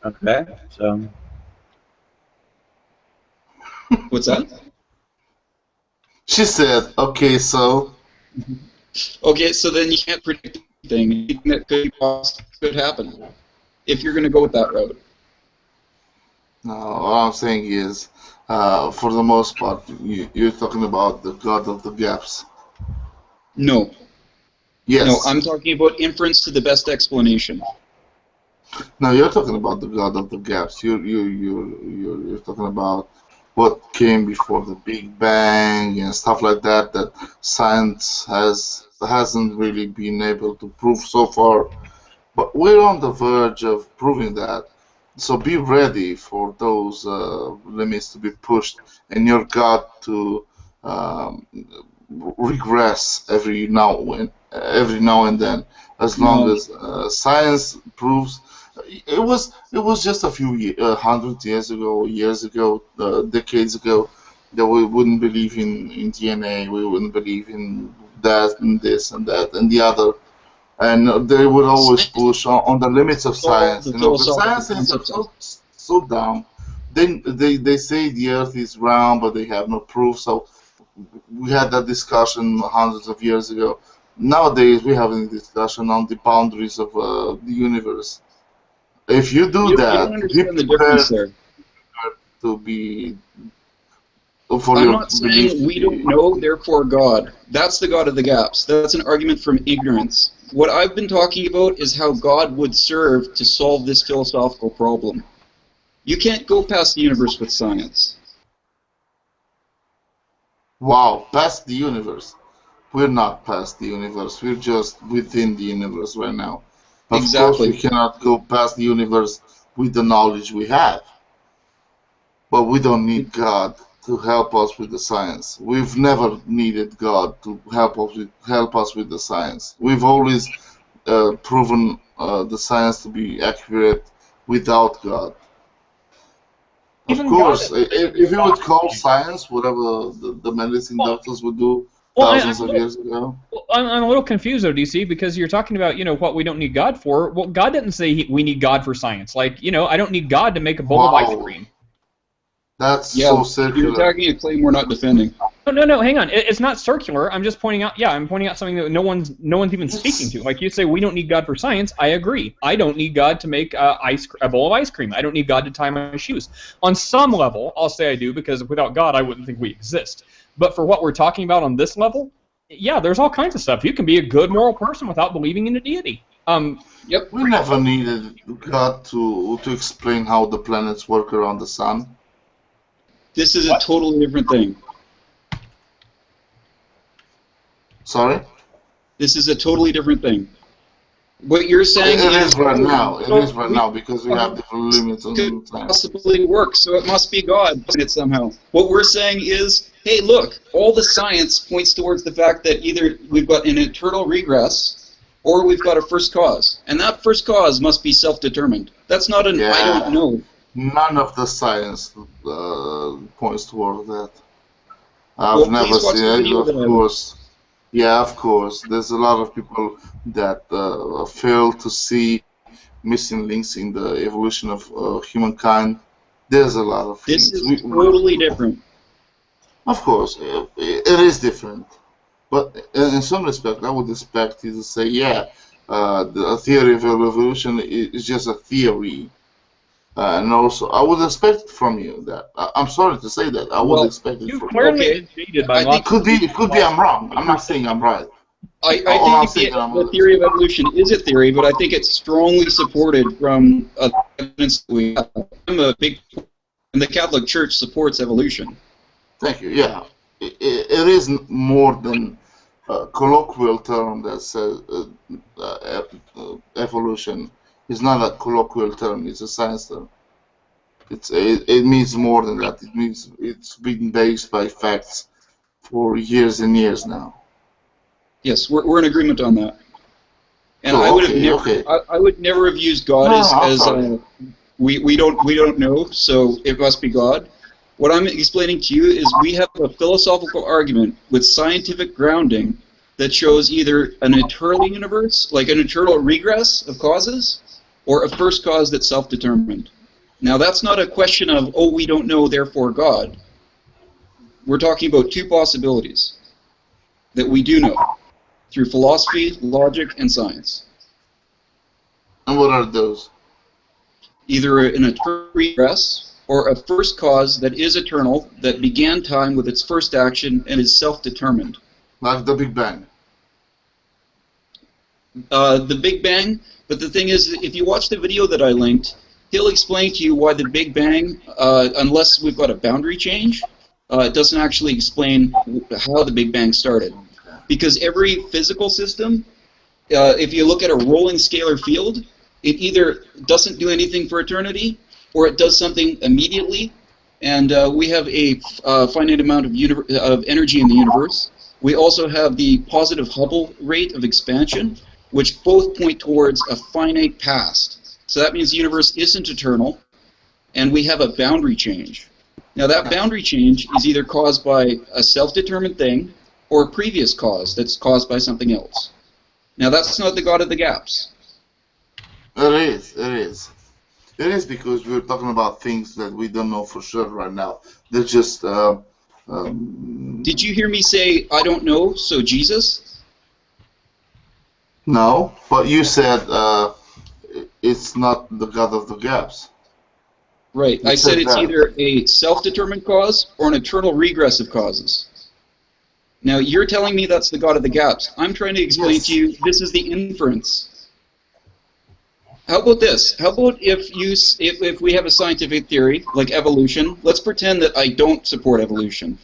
Okay, so... What's that? She said, okay, so... Okay, so then you can't predict anything. Anything that could happen if you're going to go with that route. No, what I'm saying is, for the most part, you're talking about the God of the gaps. No. Yes. No, I'm talking about inference to the best explanation. No, you're talking about the God of the gaps. You're talking about what came before the Big Bang and stuff like that science hasn't really been able to prove so far. But we're on the verge of proving that. So be ready for those limits to be pushed and your God to regress every now and then, as long as science proves. It was just a few 100 years ago, decades ago, that we wouldn't believe in DNA, we wouldn't believe in that and this and that and the other, and they would always push on the limits of science. The science is so dumb. They say the Earth is round, but they have no proof. So we had that discussion hundreds of years ago. Nowadays, we're having a discussion on the boundaries of the universe. If you do that, you don't understand the difference there. To be. I'm not saying we don't know, therefore God. That's the God of the gaps. That's an argument from ignorance. What I've been talking about is how God would serve to solve this philosophical problem. You can't go past the universe with science. Wow, past the universe. We're not past the universe. We're just within the universe right now. Of course, we cannot go past the universe with the knowledge we have. But we don't need God to help us with the science. We've never needed God to help us with the science. We've always proven the science to be accurate without God. Of course, if you would call science whatever the medicine doctors would do thousands of years ago. Well, I'm a little confused though, DC, because you're talking about, what we don't need God for. Well, God didn't say we need God for science. Like, I don't need God to make a bowl of ice cream. That's so circular. You're attacking a claim we're not defending. No, hang on. It's not circular. I'm just pointing out. Yeah, I'm pointing out something that no one's even speaking to. Like you say, we don't need God for science. I agree. I don't need God to make a bowl of ice cream. I don't need God to tie my shoes. On some level, I'll say I do, because without God, I wouldn't think we exist. But for what we're talking about on this level, yeah, there's all kinds of stuff. You can be a good moral person without believing in a deity. Yep. We never needed God to explain how the planets work around the sun. This is a totally different thing. Sorry? This is a totally different thing. What you're saying is right now. It is right now because we have different limits on time. Possibly work, so it must be God doing it somehow. What we're saying is, hey, look, all the science points towards the fact that either we've got an eternal regress or we've got a first cause, and that first cause must be self-determined. That's not an I don't know. None of the science points toward that. I've never seen it, of course. Yeah, of course. There's a lot of people that fail to see missing links in the evolution of humankind. There's a lot of things. This is totally different. Of course, it is different. But in some respect, I would expect you to say, yeah, the theory of evolution is just a theory. And also, I would expect from you that. I'm sorry to say that. I would expect it from you. Clearly jaded by lots It could be I'm wrong. I'm not saying I'm right. I think the theory of evolution is a theory, but I think it's strongly supported from evidence that we have. I'm a big, and the Catholic Church supports evolution. Thank you. Yeah, it is more than a colloquial term that says evolution. It's not a colloquial term. It's a science term. It means more than that. It means it's been based by facts for years and years now. Yes, we're in agreement on that. And Oh, I would have okay, never, okay. I would never have used God as we don't know, so it must be God. What I'm explaining to you is we have a philosophical argument with scientific grounding that shows either an eternal universe, like an eternal regress of causes, or a first cause that's self-determined. Now that's not a question of, oh, we don't know, therefore God. We're talking about two possibilities that we do know through philosophy, logic, and science. And what are those? Either an eternal regress or a first cause that is eternal, that began time with its first action and is self-determined. Like the Big Bang. The Big Bang, but the thing is, if you watch the video that I linked, he'll explain to you why the Big Bang, unless we've got a boundary change, it doesn't actually explain how the Big Bang started. Because every physical system, if you look at a rolling scalar field, it either doesn't do anything for eternity, or it does something immediately. And we have a finite amount of energy in the universe. We also have the positive Hubble rate of expansion, which both point towards a finite past. So that means the universe isn't eternal, and we have a boundary change. Now that boundary change is either caused by a self-determined thing, or a previous cause that's caused by something else. Now that's not the God of the gaps. It is. It is. It is because we're talking about things that we don't know for sure right now. They're just. Did you hear me say, I don't know, so Jesus? No, but you said it's not the God of the gaps. Right. I said it's either a self-determined cause or an eternal regress of causes. Now, you're telling me that's the God of the gaps. I'm trying to explain to you this is the inference. How about this? How about if we have a scientific theory, like evolution, let's pretend that I don't support evolution.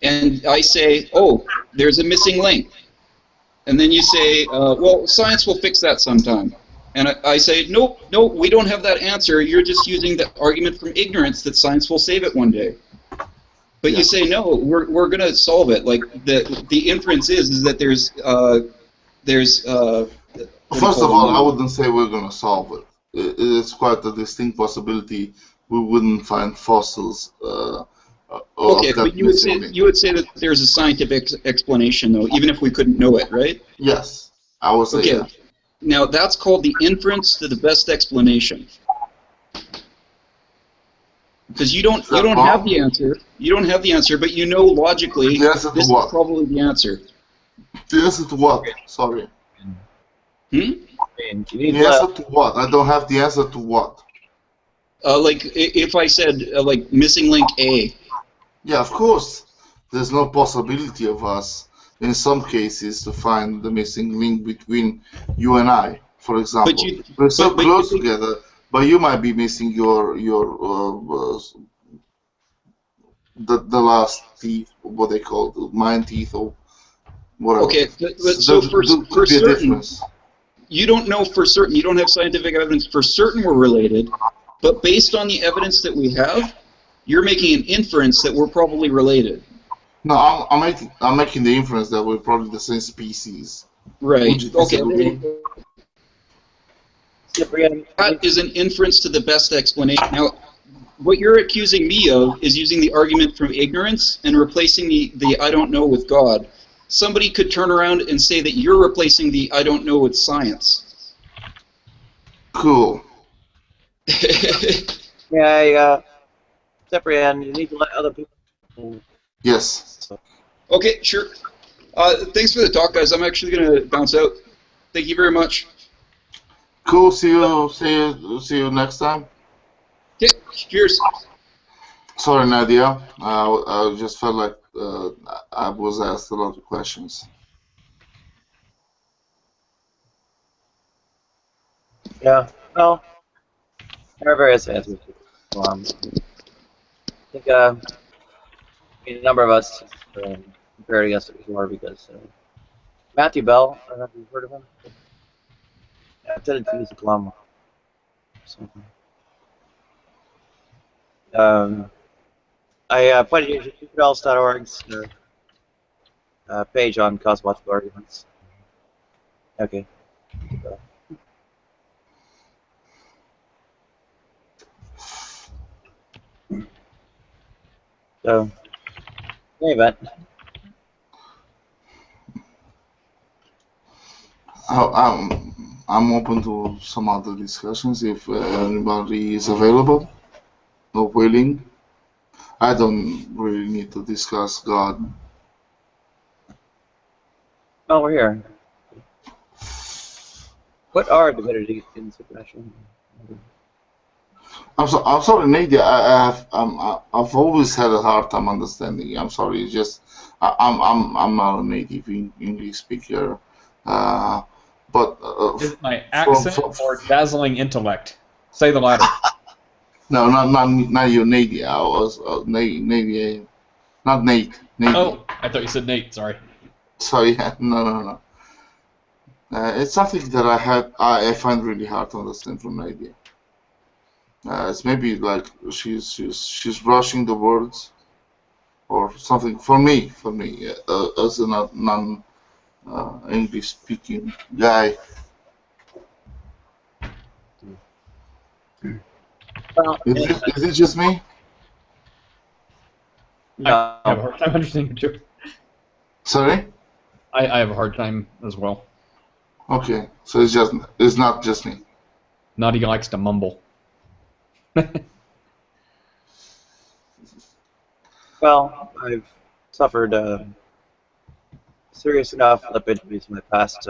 And I say, oh, there's a missing link. And then you say, well, science will fix that sometime. And I say, nope, we don't have that answer. You're just using the argument from ignorance that science will save it one day. But you say, no, we're going to solve it. Like, the inference is that there's First of all, I wouldn't say we're going to solve it. It's quite a distinct possibility we wouldn't find fossils. Okay, but you would say that there's a scientific explanation, though, even if we couldn't know it, right? Yes, I would say that. Now, that's called the inference to the best explanation. Because you don't have the answer. You don't have the answer, but you know logically this is probably the answer. The answer to what? Sorry. The answer to what? I don't have the answer to what? Like if I said like missing link A. Yeah, of course. There's no possibility of us, in some cases, to find the missing link between you and I, for example. We're so close together, but you might be missing your the last teeth, what they call the mind teeth or whatever. Okay, but so for certain, you don't know for certain. You don't have scientific evidence for certain we're related, but based on the evidence that we have, you're making an inference that we're probably related. No, I'm making the inference that we're probably the same species. Right. Okay. That is an inference to the best explanation. Now, what you're accusing me of is using the argument from ignorance and replacing the I don't know with God. Somebody could turn around and say that you're replacing the I don't know with science. Cool. Cyprian, you need to let other people. Yes. Okay, sure. Thanks for the talk, guys. I'm actually going to bounce out. Thank you very much. Cool. See you next time. Okay, cheers. Sorry, Nadia. I just felt like I was asked a lot of questions. Yeah. Well, there are various answers. I think I mean, a number of us compared against it before because Matthew Bell, I don't know if you've heard of him. Yeah, I attended to use a plum. So, I pointed you to Quiver.org's page on cosmological arguments. Okay. So, in any event, I'm open to some other discussions if anybody is available or willing. I don't really need to discuss God. oh, we're here. What are divinity in supernatural? I'm sorry, Nadia. I've always had a hard time understanding. I'm sorry. It's just I'm not a native English speaker. But Is it my accent or dazzling intellect? Say the latter. No, not you, Nadia. I was Nadia, not Nate. Nadia. Oh, I thought you said Nate. Sorry. Sorry, no. It's something that I find really hard to understand from Nadia. It's maybe like she's rushing the words or something. For me, as a non English speaking guy. Well, Is it just me? No. I have a hard time understanding you too. Sorry? I have a hard time as well. Okay, so it's not just me. Nadia likes to mumble. Well, I've suffered serious enough lip injuries in my past.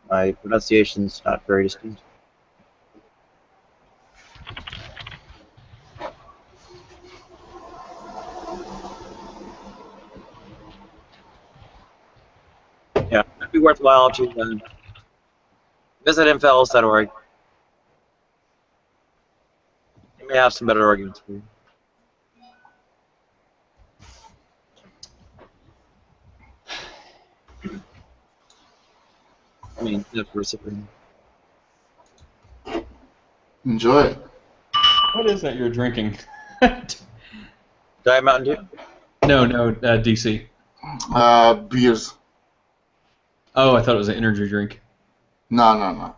My pronunciation's not very distinct. Yeah, it'd be worthwhile to visit infels.org. You may have some better arguments for you. I mean, if we're reciprocating. Enjoy it. What is that you're drinking? Diet Mountain Dew? No, DC. Beers. Oh, I thought it was an energy drink. No.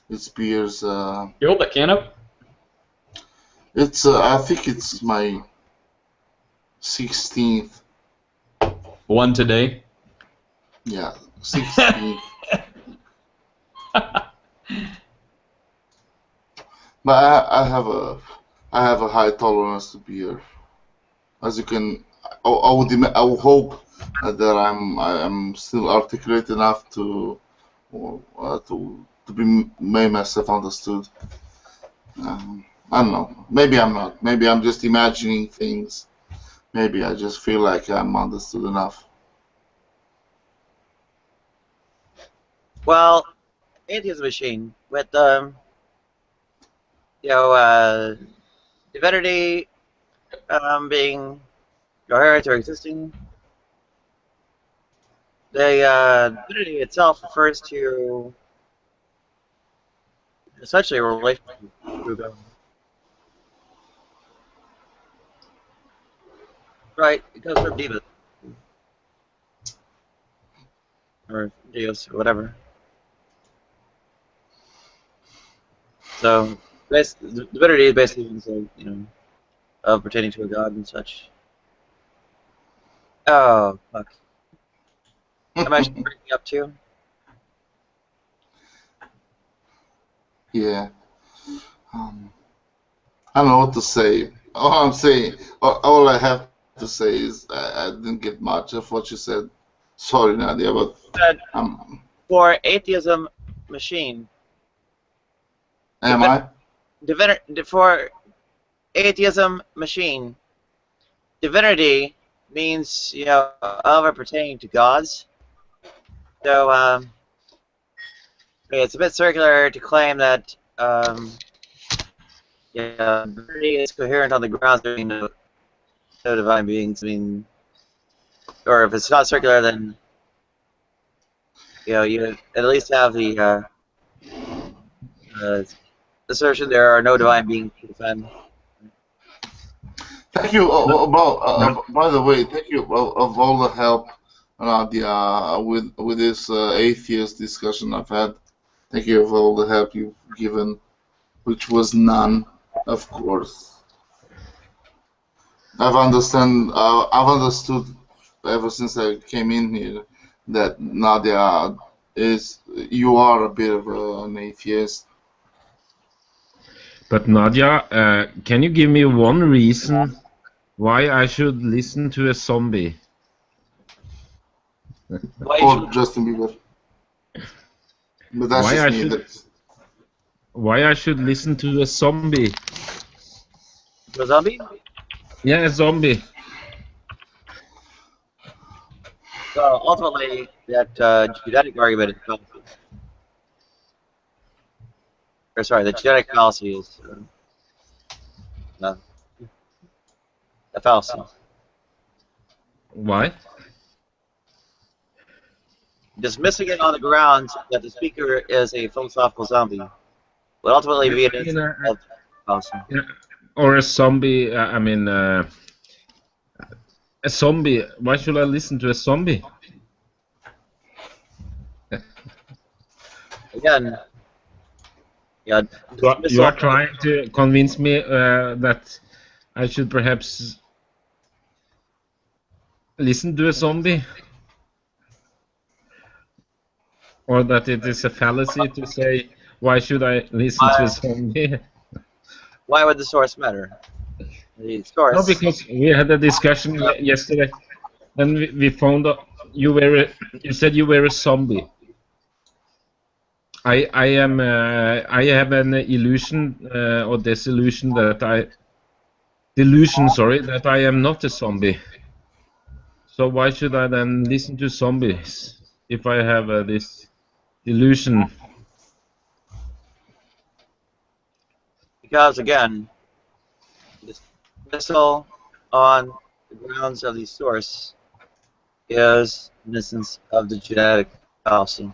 It's beers. You hold that can up? It's I think it's my 16th. One today? Yeah, 16th. But I have a high tolerance to beer. As you can, I would hope that I'm still articulate enough to make myself understood. I don't know. Maybe I'm not. Maybe I'm just imagining things. Maybe I just feel like I'm understood enough. Well, atheism machine with divinity being coherent or existing. The divinity itself refers to essentially a relationship with God. Right, it comes from Divas. Or Deus, or whatever. So, divinity is basically, of pertaining to a god and such. Oh, fuck. Am I breaking up too? Yeah. I don't know what to say. All I have to say is I didn't get much of what you said. Sorry, Nadia, but For atheism machine. Am I? for atheism machine, divinity means, of or pertaining to gods. So, it's a bit circular to claim that, divinity is coherent on the grounds there being no divine beings. I mean, or if it's not circular, then, you at least have the assertion there are no divine beings to defend. Thank you. By the way, thank you of all the help with this atheist discussion I've had. Thank you for all the help you've given, which was none, of course. I've understood ever since I came in here that Nadia you are a bit of an atheist. But Nadia, can you give me one reason why I should listen to a zombie? Or Justin Bieber. But that's why I should listen to a zombie? A zombie? Yeah, a zombie. So ultimately, that genetic argument is fallacy. Or sorry, the genetic fallacy is a fallacy. Why? Dismissing it on the grounds that the speaker is a philosophical zombie would ultimately be an instance of fallacy. Or a zombie, I mean, a zombie. Why should I listen to a zombie? Again, you are trying to convince me that I should perhaps listen to a zombie? Or that it is a fallacy to say, why should I listen to a zombie? Why would the source matter? The source. No, because we had a discussion yesterday, and we found out you said you were a zombie. I have an illusion or disillusion that that I am not a zombie. So why should I then listen to zombies if I have this illusion? Because again, dismissal on the grounds of the source is an instance of the genetic fallacy.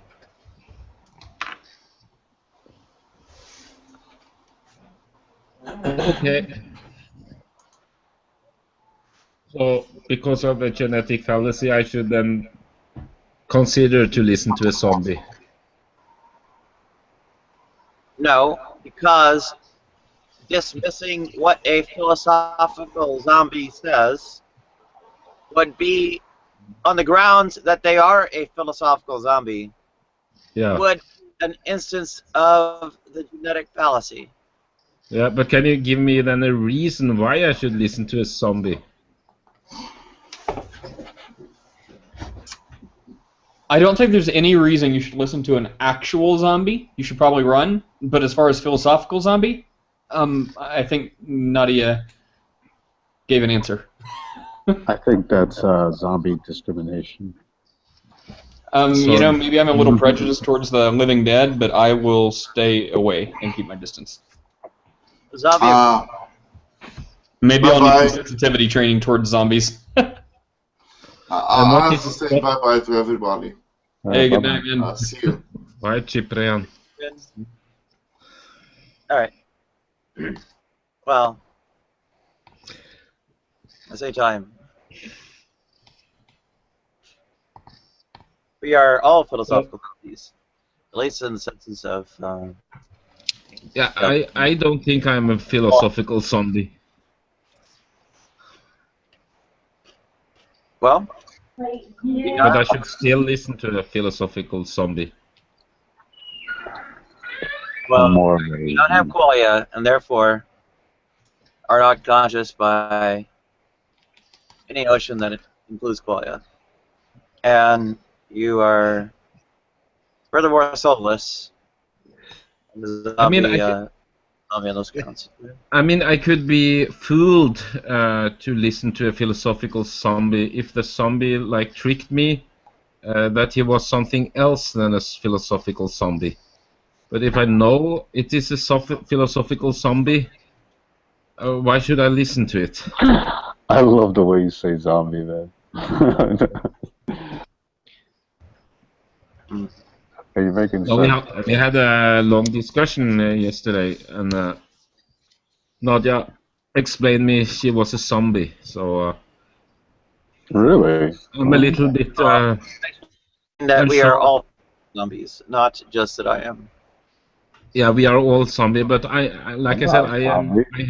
Okay. So, because of the genetic fallacy, I should then consider to listen to a zombie. No, because dismissing what a philosophical zombie says would be on the grounds that they are a philosophical zombie. Yeah. Would an instance of the genetic fallacy. Yeah, but can you give me then a reason why I should listen to a zombie? I don't think there's any reason you should listen to an actual zombie. You should probably run. But as far as philosophical zombie, I think Nadia gave an answer. I think that's zombie discrimination. Maybe I'm a little prejudiced towards the living dead, but I will stay away and keep my distance. Zombie. Maybe I'll need some sensitivity training towards zombies. I have to say bye-bye to everybody. Hey, good night, man. See you. Bye, Ciprian. Alright. Well, I say time. We are all philosophical zombies, at least in the sense of. Yeah, I don't think I'm a philosophical zombie. Well, but I should still listen to a philosophical zombie. Well, we don't have qualia, and therefore are not conscious by any notion that it includes qualia. And you are furthermore soulless. I mean, zombie on those counts. I mean, I could be fooled to listen to a philosophical zombie if the zombie like tricked me that he was something else than a philosophical zombie. But if I know it is a philosophical zombie, why should I listen to it? I love the way you say zombie, man. Are you making sense? We had a long discussion yesterday, and Nadia explained me she was a zombie, so really, I'm a little bit. That we are all zombies, not just that I am. Yeah, we are all zombie, but I like I said, I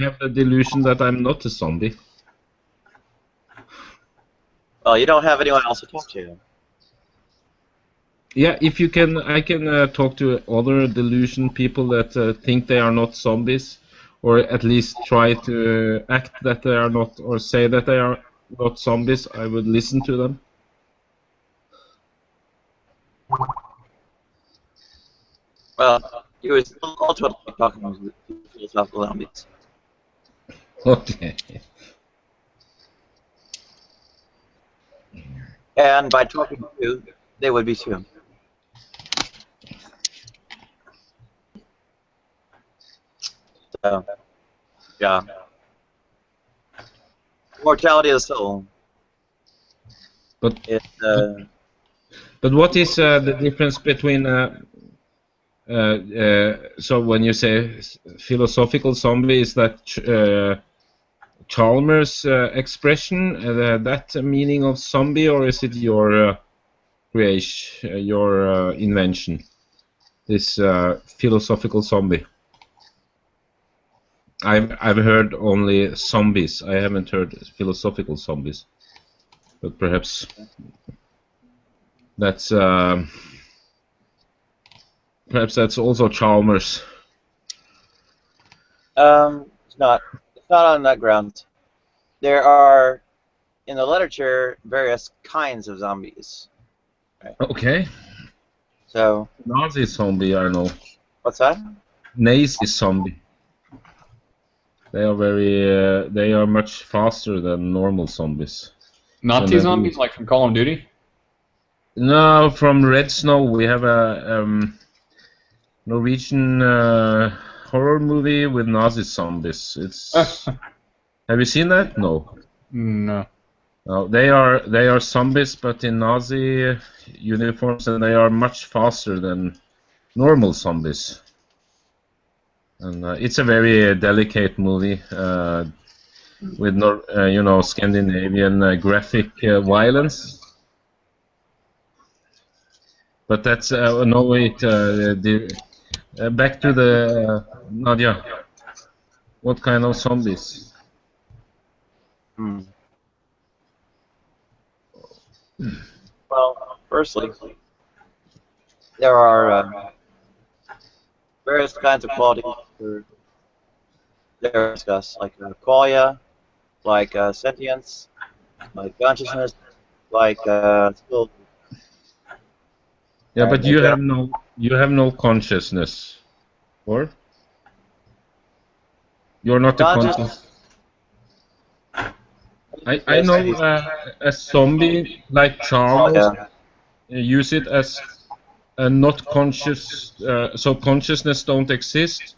have the delusion that I'm not a zombie. Well, you don't have anyone else to talk to. Yeah, if you can, I can talk to other delusion people that think they are not zombies, or at least try to act that they are not, or say that they are not zombies. I would listen to them. Well, you was ultimately talking to philosophical zombies. Okay. And by talking to you, they would be too. So, yeah. Mortality of the soul. But it, but what is the difference between so when you say philosophical zombie, is that Chalmers' expression, that meaning of zombie, or is it your creation, your invention? This philosophical zombie. I've heard only zombies. I haven't heard philosophical zombies. But perhaps that's also Chalmers. It's not on that ground. There are, in the literature, various kinds of zombies. Right? Okay. So. Nazi zombie, I know. What's that? Nazi zombie. They are very. They are much faster than normal zombies. Nazi zombies, like from Call of Duty? No, from Red Snow. We have a Norwegian horror movie with Nazi zombies. It's. Have you seen that? No. No. No, they are zombies, but in Nazi uniforms, and they are much faster than normal zombies. And it's a very delicate movie with Scandinavian graphic violence. But that's no wait. Back to the Nadia. What kind of zombies? Well, firstly, there are various kinds of qualities that are discussed, like qualia, like sentience, like consciousness, like skill. Yeah, but you have no consciousness, or you're not a conscious. I know a zombie like Charles use it as a not conscious, so consciousness don't exist.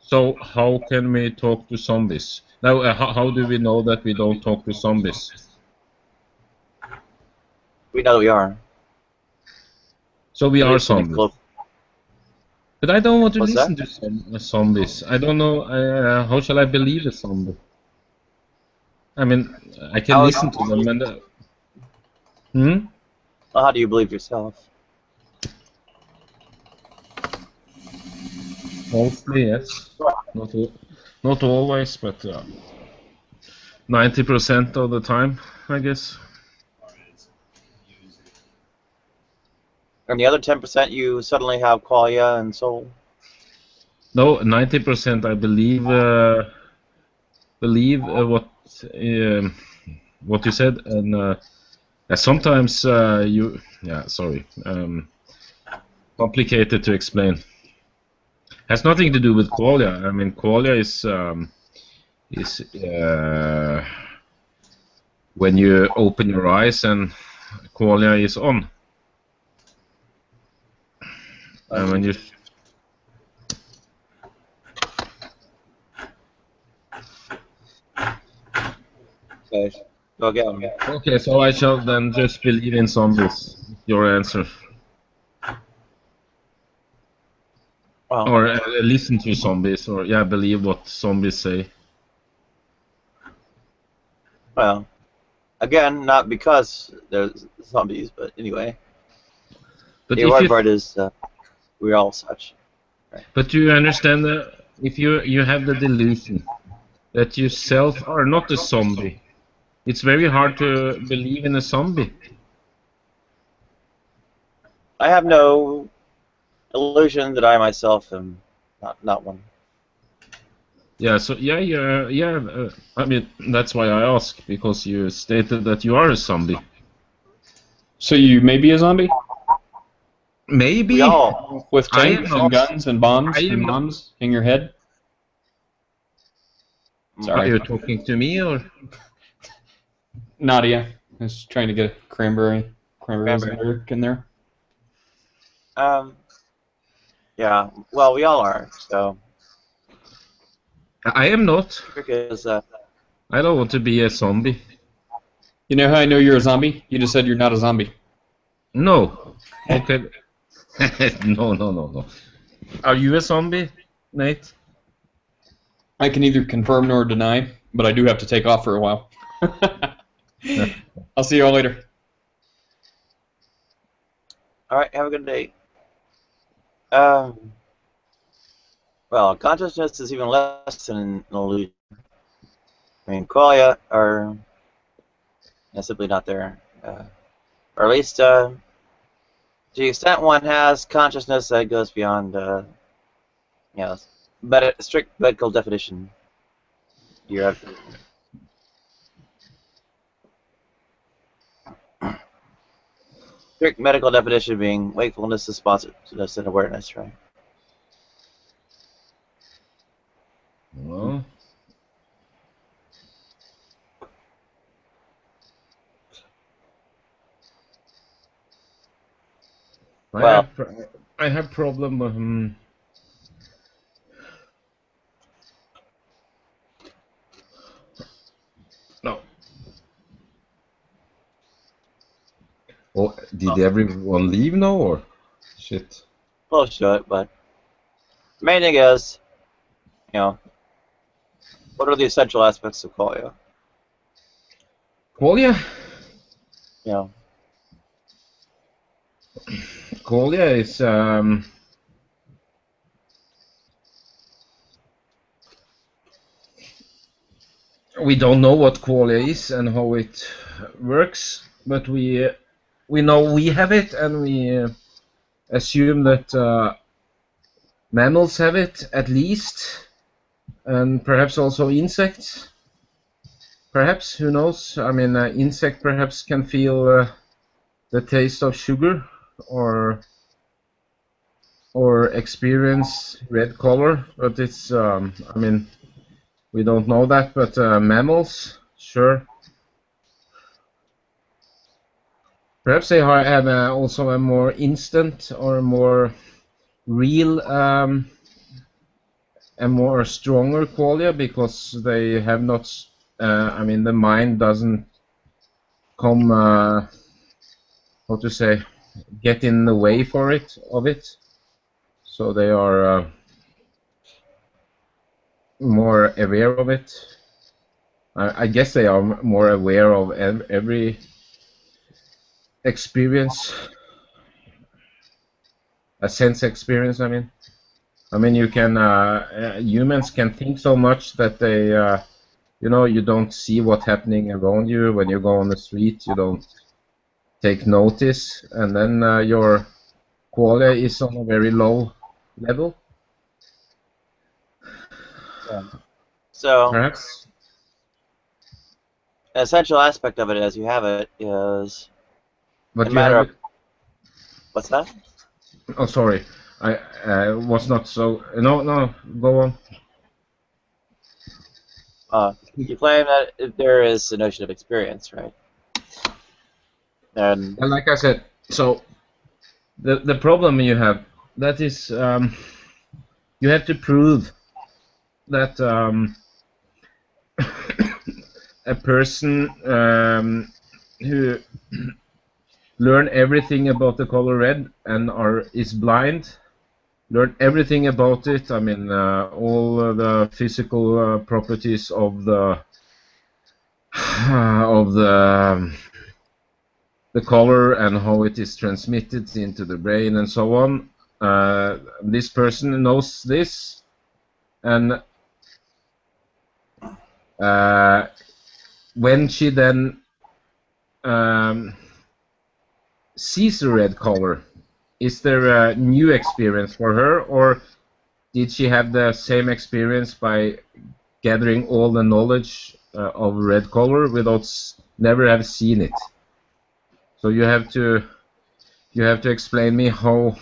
So how can we talk to zombies? Now, how do we know that we don't talk to zombies? We know we are. So we are zombies. But I don't want to listen to zombies. I don't know, how shall I believe a zombie? I mean, I can listen to them and... Well, how do you believe yourself? Mostly, yes. Not always, but 90% of the time, I guess. And the other 10% you suddenly have qualia and soul? No, 90% I believe what you said, and sometimes complicated to explain. Has nothing to do with qualia. I mean, qualia is when you open your eyes and qualia is on. And when you Go get them. Okay, so I shall then just believe in zombies. Your answer. Well, or listen to zombies, or yeah, believe what zombies say. Well, again, not because there's zombies, but anyway. But The if important you part is we're all such. Right? But do you understand that if you have the delusion that you self are not a zombie, it's very hard to believe in a zombie. I have no illusion that I myself am not one. Yeah. So I mean, that's why I ask, because you stated that you are a zombie. So you may be a zombie? Maybe. We all. With tanks and guns and bombs and moms in your head? Sorry. Are you talking to me or? Nadia. I was trying to get a cranberries in there. Yeah. Well, we all are. So. I am not. Because I don't want to be a zombie. You know how I know you're a zombie? You just said you're not a zombie. No. Okay. No. Are you a zombie, Nate? I can neither confirm nor deny, but I do have to take off for a while. I'll see you all later. All right. Have a good day. Well, consciousness is even less than an illusion. I mean, qualia are simply not there. Or at least, to the extent one has consciousness that goes beyond, strict medical definition. You're strict medical definition being wakefulness, responsiveness, and awareness, right? Well. I have problem. No. Oh, did everyone leave now, or shit? Close to it, but the main thing is, what are the essential aspects of qualia? Qualia? Yeah. Qualia is we don't know what qualia is and how it works, but we know we have it, and we assume that mammals have it at least, and perhaps also insects. Perhaps, who knows? I mean, insect perhaps can feel the taste of sugar, or experience red color, but it's I mean, we don't know that, but mammals, sure. Perhaps they have also a more instant or a more real, a more stronger qualia, because they have not. I mean, the mind doesn't come. How to say? Get in the way of it. So they are more aware of it. I guess they are more aware of every experience, a sense experience. I mean, you can humans can think so much that they, you don't see what's happening around you when you go on the street. You don't take notice, and then your qualia is on a very low level. Yeah. So perhaps an essential aspect of it, as you have it, is but a you matter have of. What's that? Oh, sorry. I was not so. No, go on. You claim that there is a notion of experience, right? And like I said, so the problem you have, that is, you have to prove that a person who learn everything about the color red and is blind, learn everything about it. I mean, all the physical properties of the the color and how it is transmitted into the brain and so on. This person knows this, and when she then sees the red color, is there a new experience for her, or did she have the same experience by gathering all the knowledge of red color without never have seen it? So you have to explain me how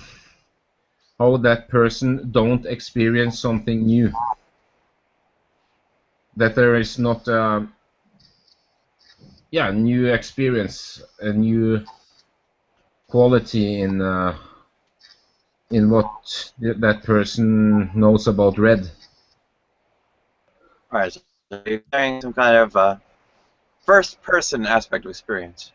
that person don't experience something new, that there is not new experience, a new quality in what that person knows about red. Alright, so you're saying some kind of first-person aspect of experience.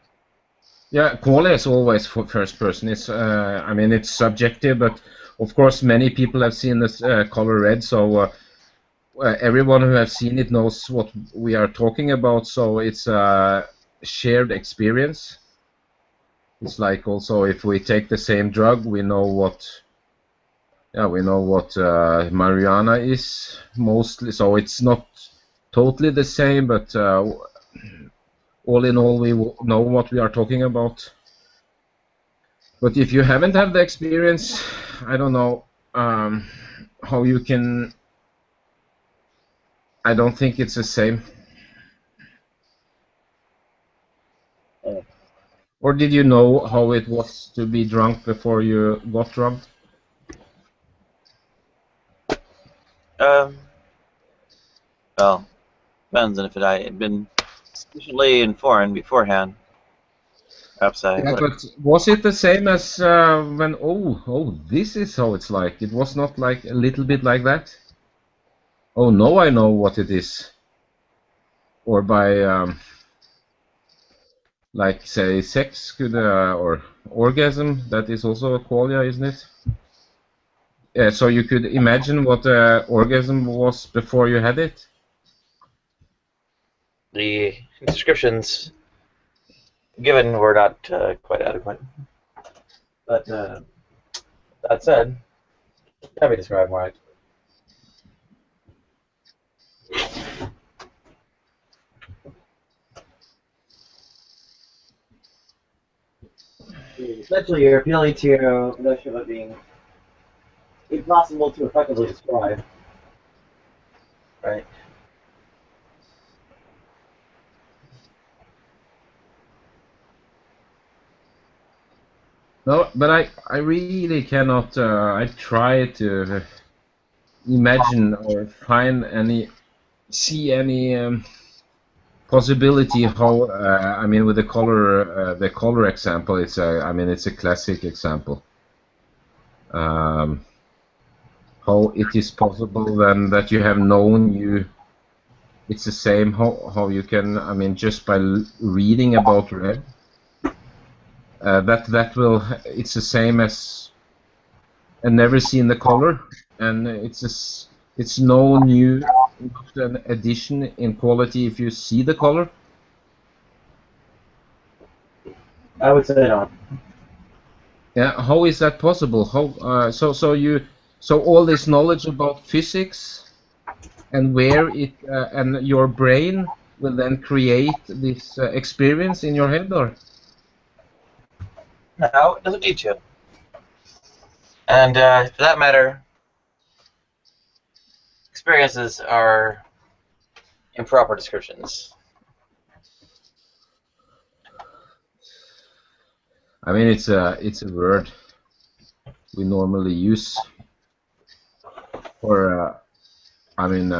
Yeah, qualia is always first person. It's I mean, it's subjective, but of course many people have seen this color red, so everyone who has seen it knows what we are talking about. So it's a shared experience. It's like also if we take the same drug, we know what marijuana is mostly. So it's not totally the same, but all in all, we know what we are talking about. But if you haven't had the experience, I don't know how you can. I don't think it's the same. Or did you know how it was to be drunk before you got drunk? Well, depends on if I had been sufficiently informed beforehand. Perhaps I Yeah, would. but was it the same as when? Oh, this is how it's like. It was not like a little bit like that. Oh, no, I know what it is. Or by like say sex could or orgasm. That is also a qualia, isn't it? Yeah, so you could imagine what orgasm was before you had it. The descriptions given were not quite adequate. But that said, can be described more accurately. Essentially, you're appealing to the notion of it being impossible to effectively describe, right? No, but I really cannot. I try to imagine or see any possibility how. I mean, with the color example, I mean, it's a classic example. How it is possible then that you have known you. It's the same how you can. I mean, just by reading about red. It's the same as and never seen the color, and it's no new an addition in quality if you see the color. I would say no. Yeah, how is that possible? How so all this knowledge about physics and where it and your brain will then create this experience in your head, or? No, it doesn't need to. And for that matter, experiences are improper descriptions. I mean, it's a word. we normally use. Or I mean,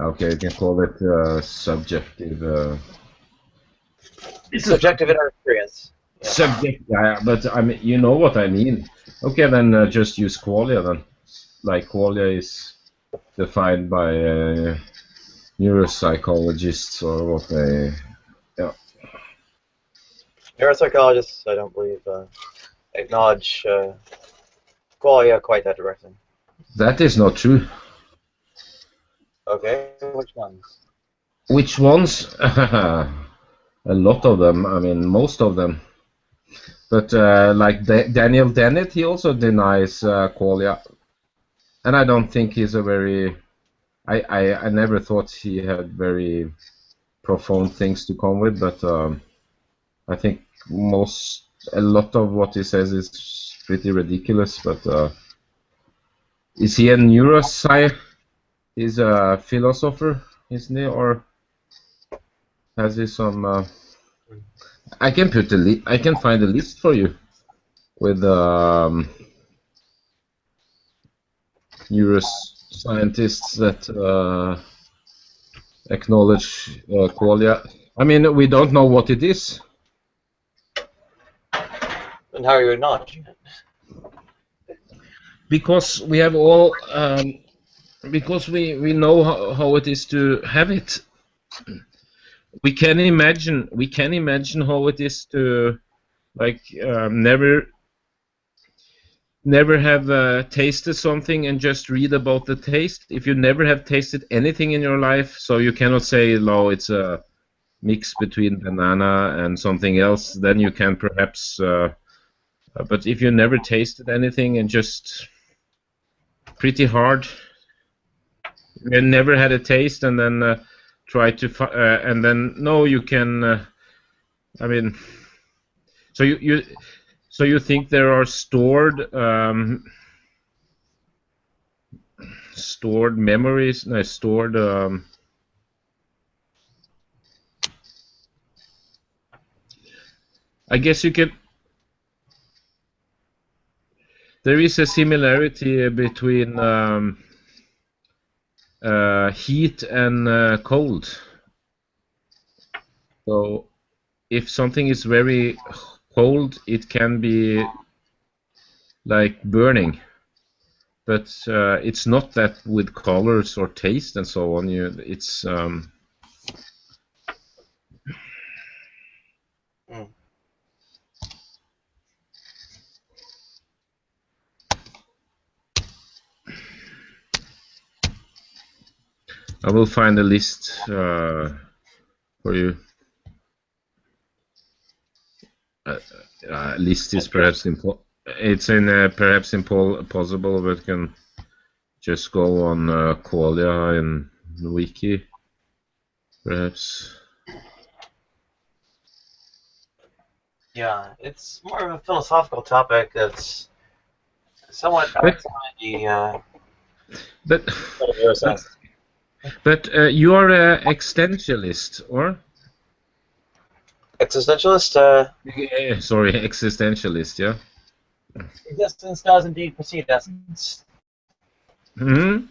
okay, you can call it subjective. It's subjective in our experience. Yeah. Subject, yeah, but I mean, you know what I mean. Okay, then just use qualia then. Like qualia is defined by neuropsychologists or what they. Yeah. Neuropsychologists, I don't believe, acknowledge qualia quite that directly. That is not true. Okay, which ones? Which ones? A lot of them. I mean, most of them. But like Daniel Dennett, he also denies qualia, and I don't think he's a very. I never thought he had very profound things to come with, but I think a lot of what he says is pretty ridiculous. But is he a neuroscientist? He's a philosopher, isn't he, or has he some? I can put I can find a list for you with neuroscientists that acknowledge qualia. I mean, we don't know what it is. And how are you acknowledging it? Because we have all, because we know how it is to have it. We can imagine how it is to, like, never have tasted something and just read about the taste. If you never have tasted anything in your life, so you cannot say, no, it's a mix between banana and something else, then you can perhaps, but if you never tasted anything and just pretty hard, you never had a taste and then try to, and then, no, you can, I mean, so you think there are stored memories, no, stored I guess you could. There is a similarity between heat and cold. So if something is very cold, it can be like burning. But it's not that with colors or taste and so on. It's I will find a list for you. List is perhaps it's in perhaps impossible, but can just go on qualia in the wiki, perhaps. Yeah, it's more of a philosophical topic that's somewhat outside the. But you are an existentialist, or? Existentialist? Yeah, sorry, existentialist, yeah? Existence does indeed precede essence. Hmm?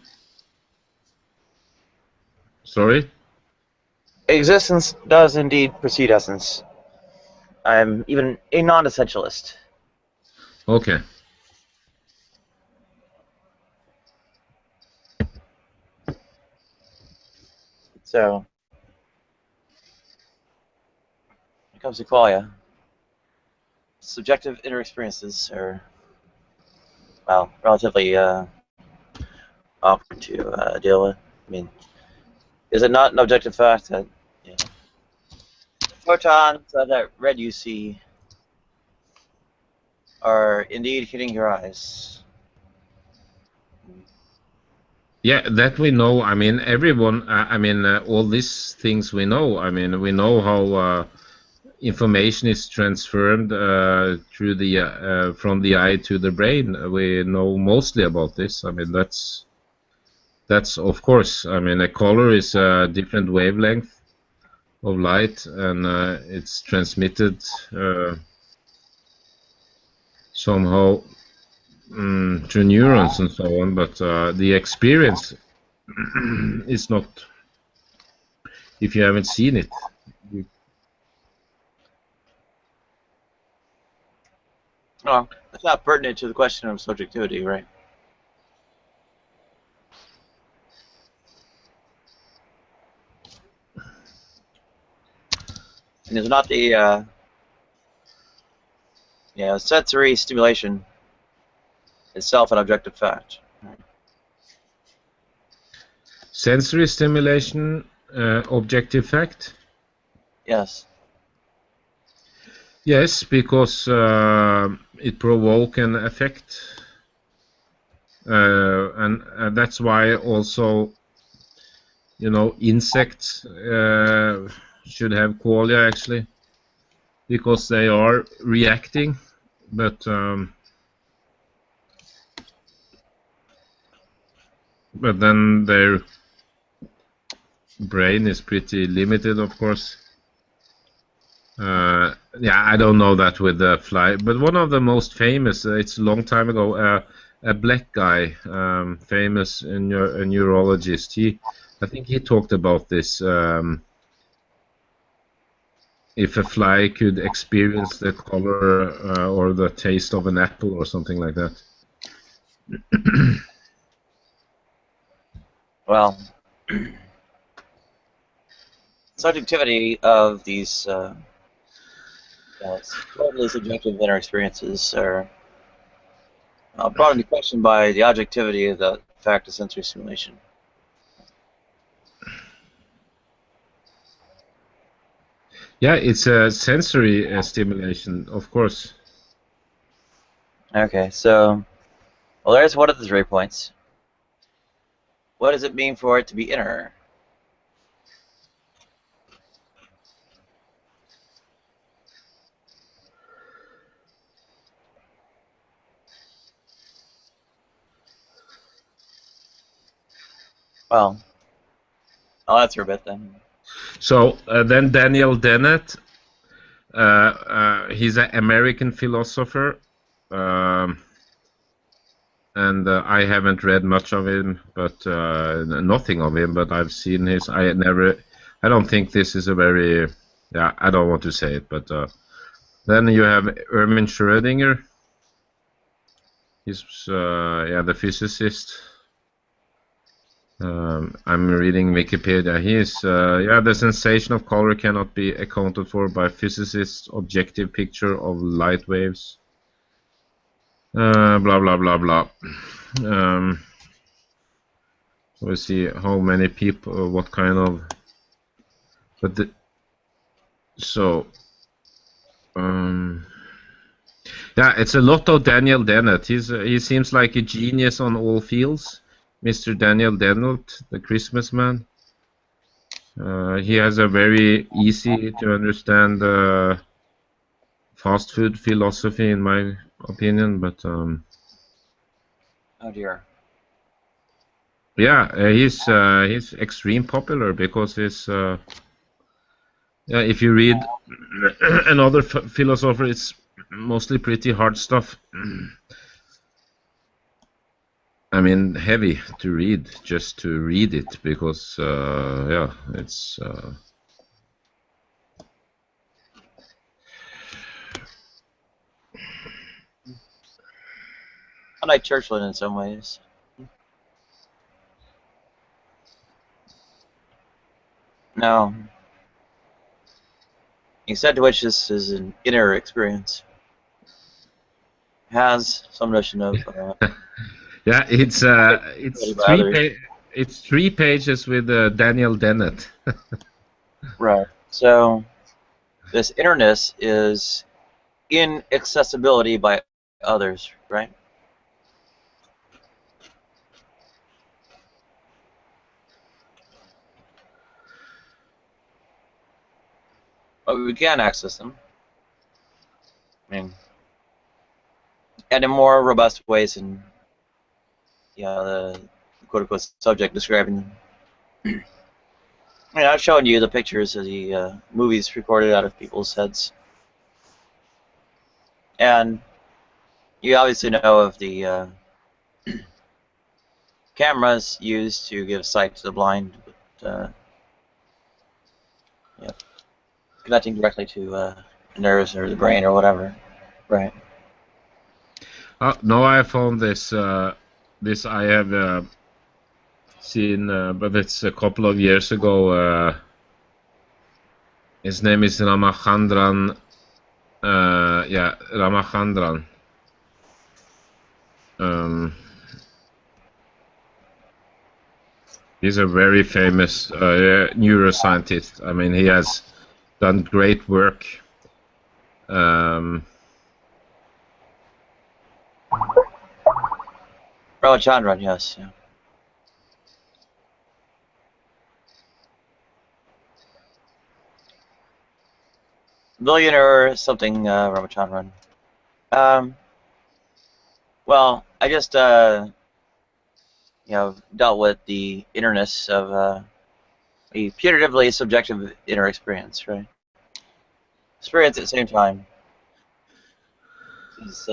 Sorry? Existence does indeed precede essence. I'm even a non-essentialist. Okay. So, when it comes to qualia, subjective inner experiences are, well, relatively awkward to deal with. I mean, is it not an objective fact that photons that red you see are indeed hitting your eyes? Yeah, that we know. I mean, everyone. I mean, all these things we know. I mean, we know how information is transferred through the from the eye to the brain. We know mostly about this. I mean, that's of course. I mean, a color is a different wavelength of light, and it's transmitted somehow through neurons and so on, but the experience is not. If you haven't seen it, Well, that's not pertinent to the question of subjectivity, right? And it's not the sensory stimulation itself an objective fact. sensory stimulation, objective fact. Yes. Yes, because it provoke an effect, and that's why also, insects should have qualia actually, because they are reacting, but then their brain is pretty limited, of course. Yeah, I don't know that with the fly, but one of the most famous, it's a long time ago, a black guy, famous a neurologist, I think he talked about this, if a fly could experience the color or the taste of an apple or something like that. Well, subjectivity of these totally subjective inner experiences are brought into question by the objectivity of the fact of sensory stimulation. Yeah, it's a sensory stimulation, of course. Okay, so, well, there's one of the 3 points. What does it mean for it to be inner? Well, I'll answer a bit then. So then Daniel Dennett, he's an American philosopher, and I haven't read much of him, but nothing of him. But I've seen his. I don't think this is a very. Yeah, I don't want to say it, but then you have Erwin Schrödinger. He's the physicist. I'm reading Wikipedia. He is, the sensation of color cannot be accounted for by physicists' objective picture of light waves. Blah blah blah blah. We'll see how many people, what kind of, but yeah, it's a lot of Daniel Dennett. He seems like a genius on all fields. Mr. Daniel Dennett, the Christmas man. He has a very easy to understand fast food philosophy, in my opinion. But oh dear. Yeah, he's extreme popular because he's if you read another philosopher, it's mostly pretty hard stuff. I mean, heavy to read, just to read it, because it's I like Churchland in some ways. No. Extent to which this is an inner experience. Has some notion of yeah, it's 3 pages with Daniel Dennett. Right. So this innerness is inaccessibility by others, right? But we can access them. I mean, and in more robust ways than the quote-unquote subject describing them. I mean, I've shown you the pictures of the movies recorded out of people's heads. And You obviously know of the cameras used to give sight to the blind, but yeah, connecting directly to nerves or the brain or whatever. Right. No, I found this. This I have seen, but it's a couple of years ago. His name is Ramachandran. Yeah, Ramachandran. He's a very famous neuroscientist. I mean, he has done great work. Ramachandran, yes. Yeah. Billionaire something, Ramachandran. Well, I just you know, dealt with the innerness of a putatively subjective inner experience, right? Experience at the same time is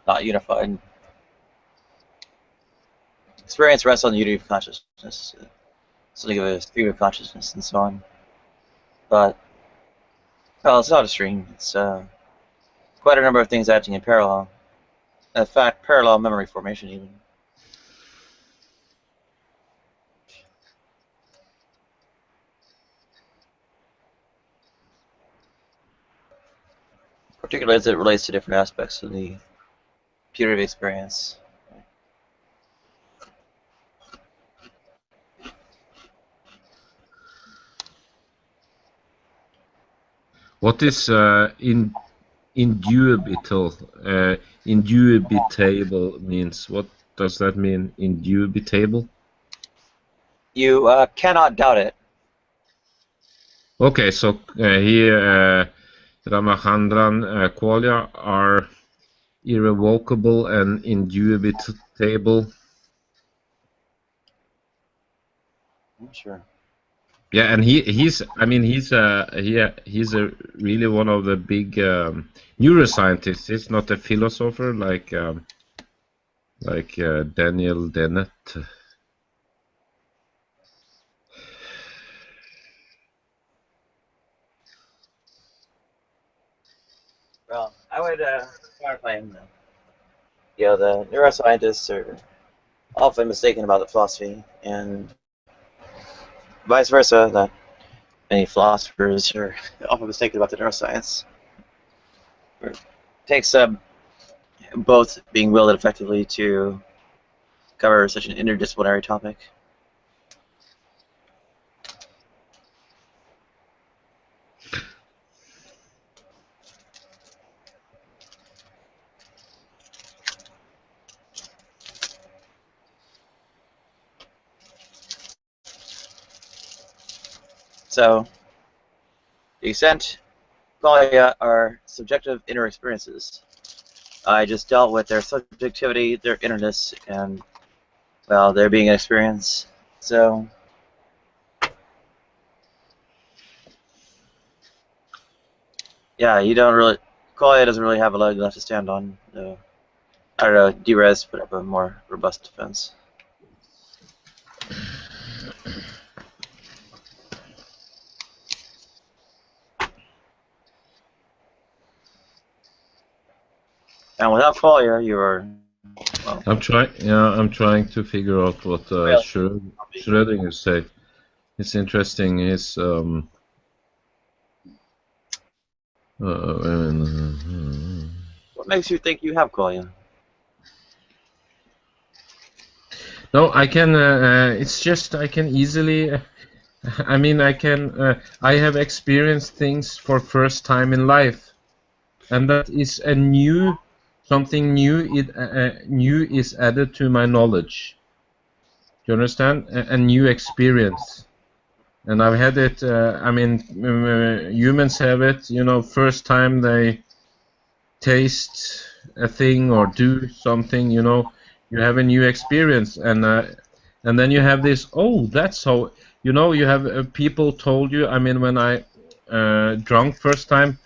not unified. Experience rests on the unity of consciousness, something of a stream of consciousness, and so on. But well, it's not a stream. It's quite a number of things acting in parallel. In fact, parallel memory formation, even. Particularly as it relates to different aspects of the putative experience. What is indubitable? Indubitable means, what does that mean? Indubitable? You cannot doubt it. Okay, so here Ramachandran qualia are irrevocable and indubitable. Sure. Yeah, and he's I mean he's a really one of the big neuroscientists. He's not a philosopher like Daniel Dennett. Well, I would clarify him though. You know, the neuroscientists are often mistaken about the philosophy, and vice versa, that many philosophers are often mistaken about the neuroscience. It takes both being wielded effectively to cover such an interdisciplinary topic. So, the extent qualia are subjective inner experiences. I just dealt with their subjectivity, their innerness, and, well, their being an experience. So, yeah, you don't really, qualia doesn't really have a leg left to stand on. No. I don't know, D-Res put up a more robust defense. And without qualia, you are. Well, I'm trying to figure out what Schrödinger say. It's interesting. It's what makes you think you have qualia? No, I can. It's just I can easily. I mean, I can. I have experienced things for first time in life, and that is a new, something new. New is added to my knowledge. Do you understand? A new experience, and I've had it. I mean, humans have it. You know, first time they taste a thing or do something. You know, you have a new experience, and then you have this. Oh, that's how. You know, you have people told you. I mean, when I drunk first time,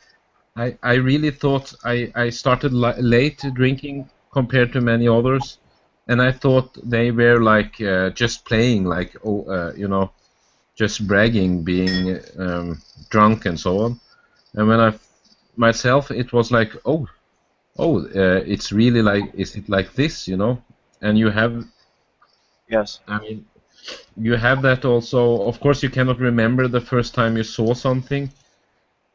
I really thought I started late drinking compared to many others, and I thought they were like just playing, like just bragging, being drunk and so on. And when myself, it was like, it's really like, is it like this, And you have, yes, I mean, you have that also. Of course, you cannot remember the first time you saw something,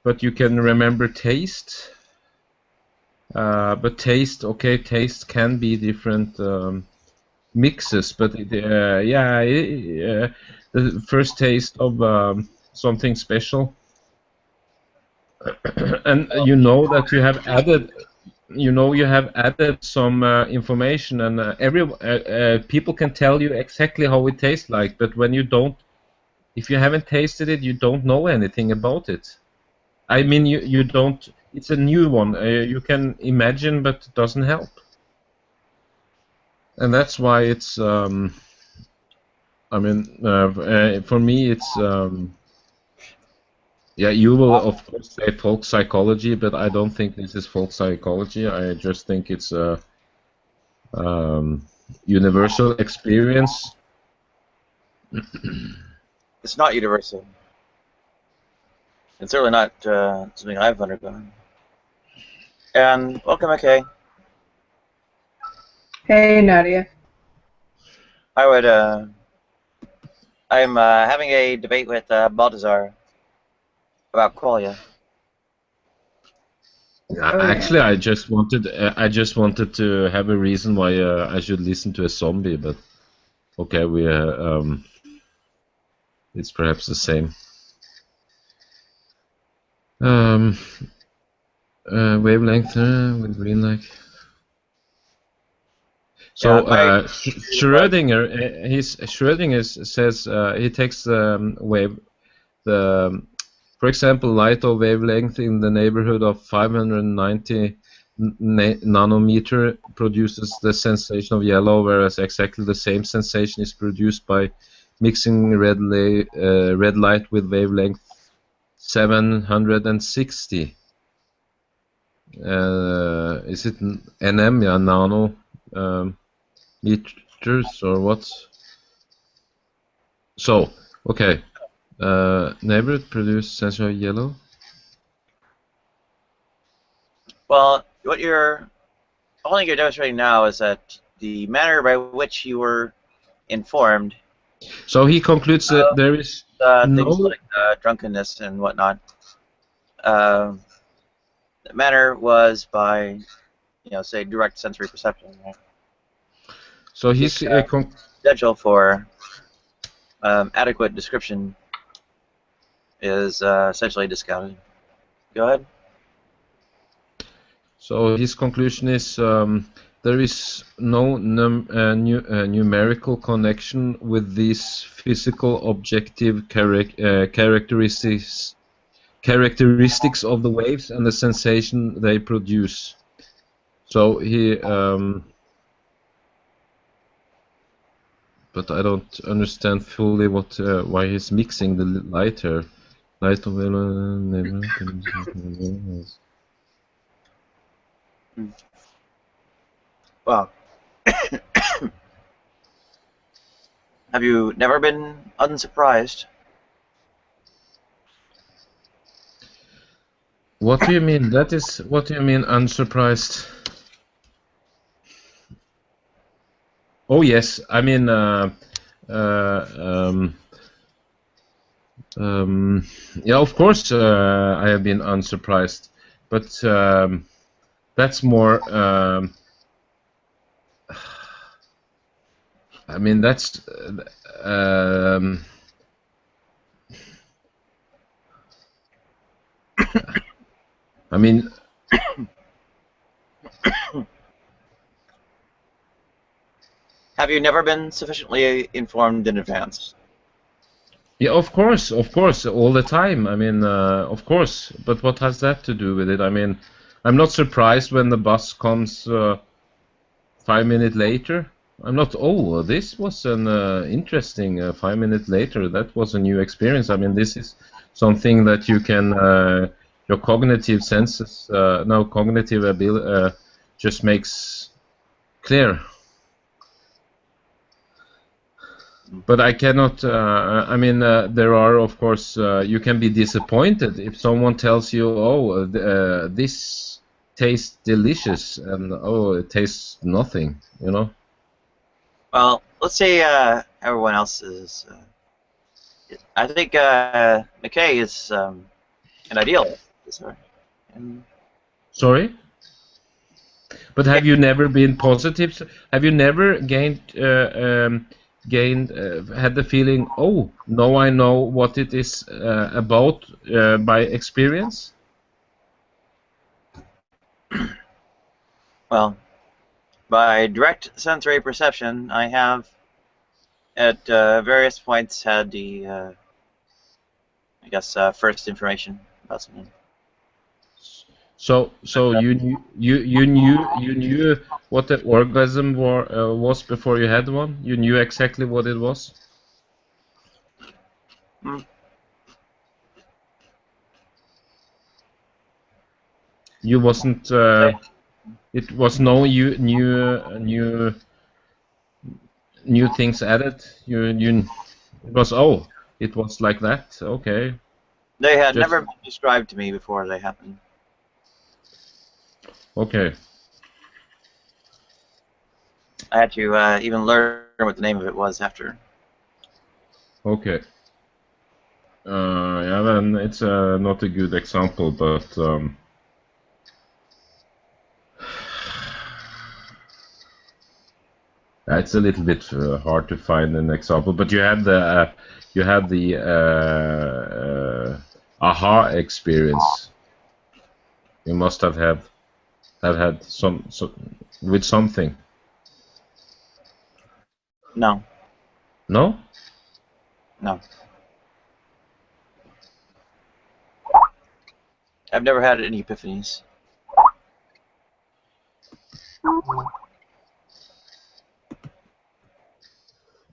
but you can remember taste. But taste can be different mixes, but the first taste of something special, and you know that you have added some information, and people can tell you exactly how it tastes like, but when you don't, if you haven't tasted it, you don't know anything about it. I mean, you don't. It's a new one. You can imagine, but it doesn't help. And that's why it's. I mean, for me, it's. Yeah, you will of course say folk psychology, but I don't think this is folk psychology. I just think it's a universal experience. It's not universal. It's certainly not something I've undergone. And welcome, McKay. Hey, Nadia. I'm having a debate with Baltazar about qualia. Actually, I just wanted to have a reason why I should listen to a zombie, but okay, it's perhaps the same. Wavelength with green light. So Schrödinger says he takes wave for example, light of wavelength in the neighborhood of 590 nanometer produces the sensation of yellow, whereas exactly the same sensation is produced by mixing red light with wavelength 760. Is it nm? Yeah, nano meters or what? So, okay. Neighborhood produce sensor of yellow. Well, what you're demonstrating now is that the manner by which you were informed. So he concludes that there is things like drunkenness and whatnot. The manner was by, say, direct sensory perception. Right? So he's potential for adequate description is essentially discounted. Go ahead. So his conclusion is there is no numerical connection with these physical objective characteristics of the waves and the sensation they produce. So he, but I don't understand fully why he's mixing the light here. Light of Well, have you never been unsurprised? What do you mean? What do you mean unsurprised? Oh yes, I mean yeah, of course I have been unsurprised, but that's more. I mean that's. I mean. Have you never been sufficiently informed in advance? Yeah, of course, all the time. I mean, of course. But what has that to do with it? I mean, I'm not surprised when the bus comes 5 minutes later. I'm not. Oh, this was an interesting 5 minutes later. That was a new experience. I mean, this is something that you can your cognitive senses, no cognitive ability, just makes clear. But I cannot. I mean, there are, of course, you can be disappointed if someone tells you, "Oh, this tastes delicious," and "Oh, it tastes nothing." You know. Well, let's say everyone else is. I think McKay is an idealist. Sorry. Sorry. But have you never been positive? Have you never had the feeling, oh, now I know what it is about by experience? Well, by direct sensory perception, I have at various points had the, I guess, first information about something. So you knew what the orgasm was before you had one? You knew exactly what it was? Mm. You wasn't. It was no new things added. It was it was like that. Okay. They had never been described to me before they happened. Okay. I had to even learn what the name of it was after. Okay. Yeah, then it's not a good example, but it's a little bit hard to find an example. But you had the aha experience. You must have had some with something. No. No? No. I've never had any epiphanies.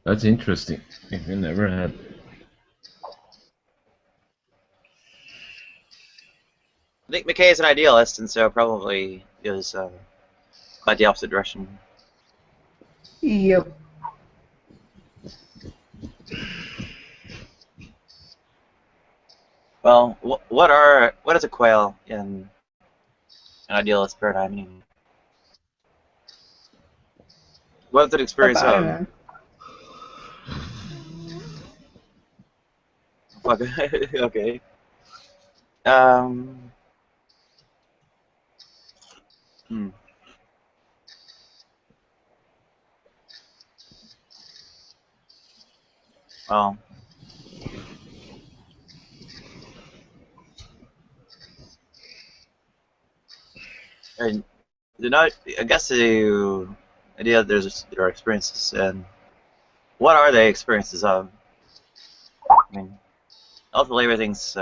That's interesting. If you never had. I think McKay is an idealist, and so probably is quite the opposite direction. Yep. Well, what is a quail in an idealist paradigm anyway? What is an experience of? Fuck. Okay. Well. And I guess the idea that there are experiences, and what are they experiences of? I mean, ultimately everything's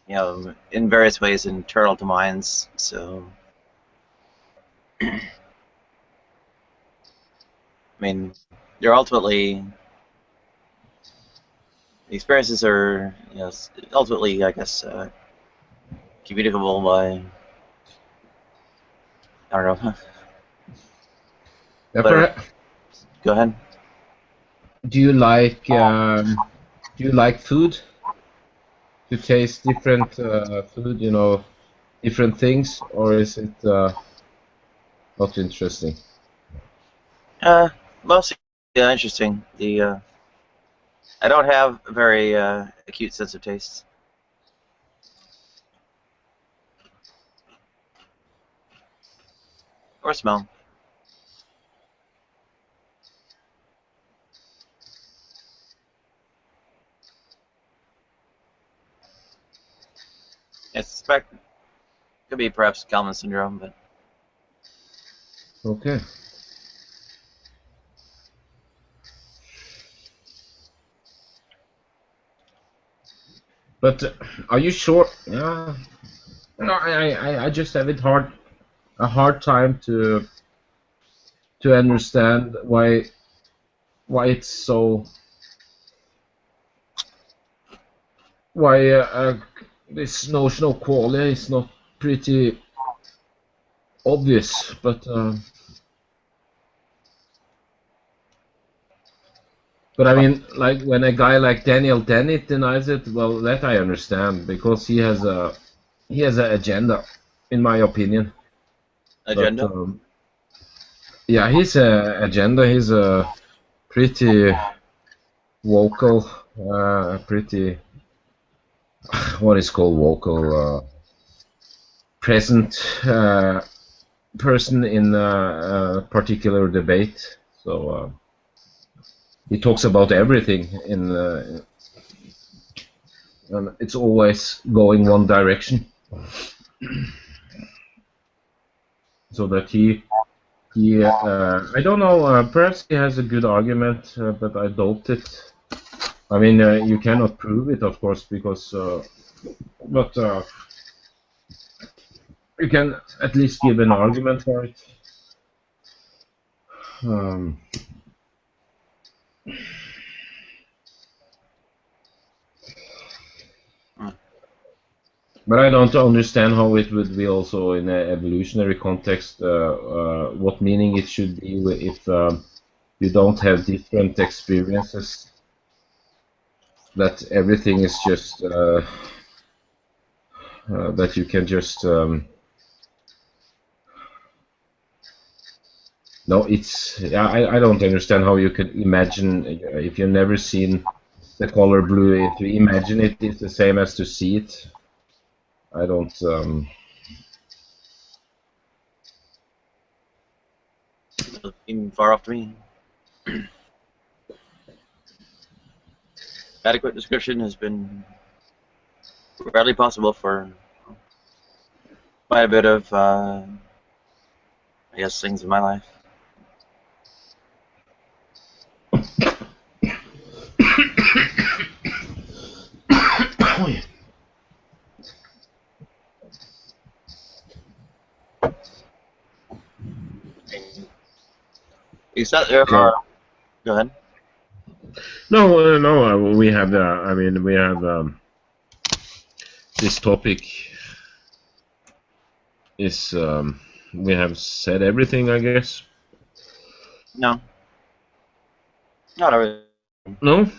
you know, in various ways internal to minds. So, I mean, they're ultimately the experiences are, you know, ultimately, I guess, communicable by, I don't know. But, go ahead. Do you like food? To taste different food, you know, different things, or is it not interesting? Mostly interesting. The I don't have a very acute sense of taste. Or smell. I suspect it could be perhaps Kalman syndrome, but okay. But are you sure? Yeah. No, I just have a hard time to understand why it's so. Why this notion of qualia is not pretty obvious, but I mean, like when a guy like Daniel Dennett denies it, well, that I understand because he has an agenda, in my opinion. Agenda? But, yeah, his agenda. He's a pretty vocal, pretty what is called vocal, present person in a particular debate. So. He talks about everything and it's always going one direction. So that he I don't know, perhaps he has a good argument, but I doubt it. I mean, you cannot prove it, of course, because but you can at least give an argument for it. But I don't understand how it would be also in an evolutionary context, what meaning it should be if you don't have different experiences, that everything is just, that you can just, no, it's, yeah, I don't understand how you could imagine, if you've never seen the color blue, if you imagine it, it's the same as to see it. I don't. Doesn't seem far off to me. Adequate description has been rarely possible for quite a bit of, I guess, things in my life. Except there are. Go ahead. No, no. We have the. I mean, we have this topic. Is we have said everything, I guess. No. Not everything. No. I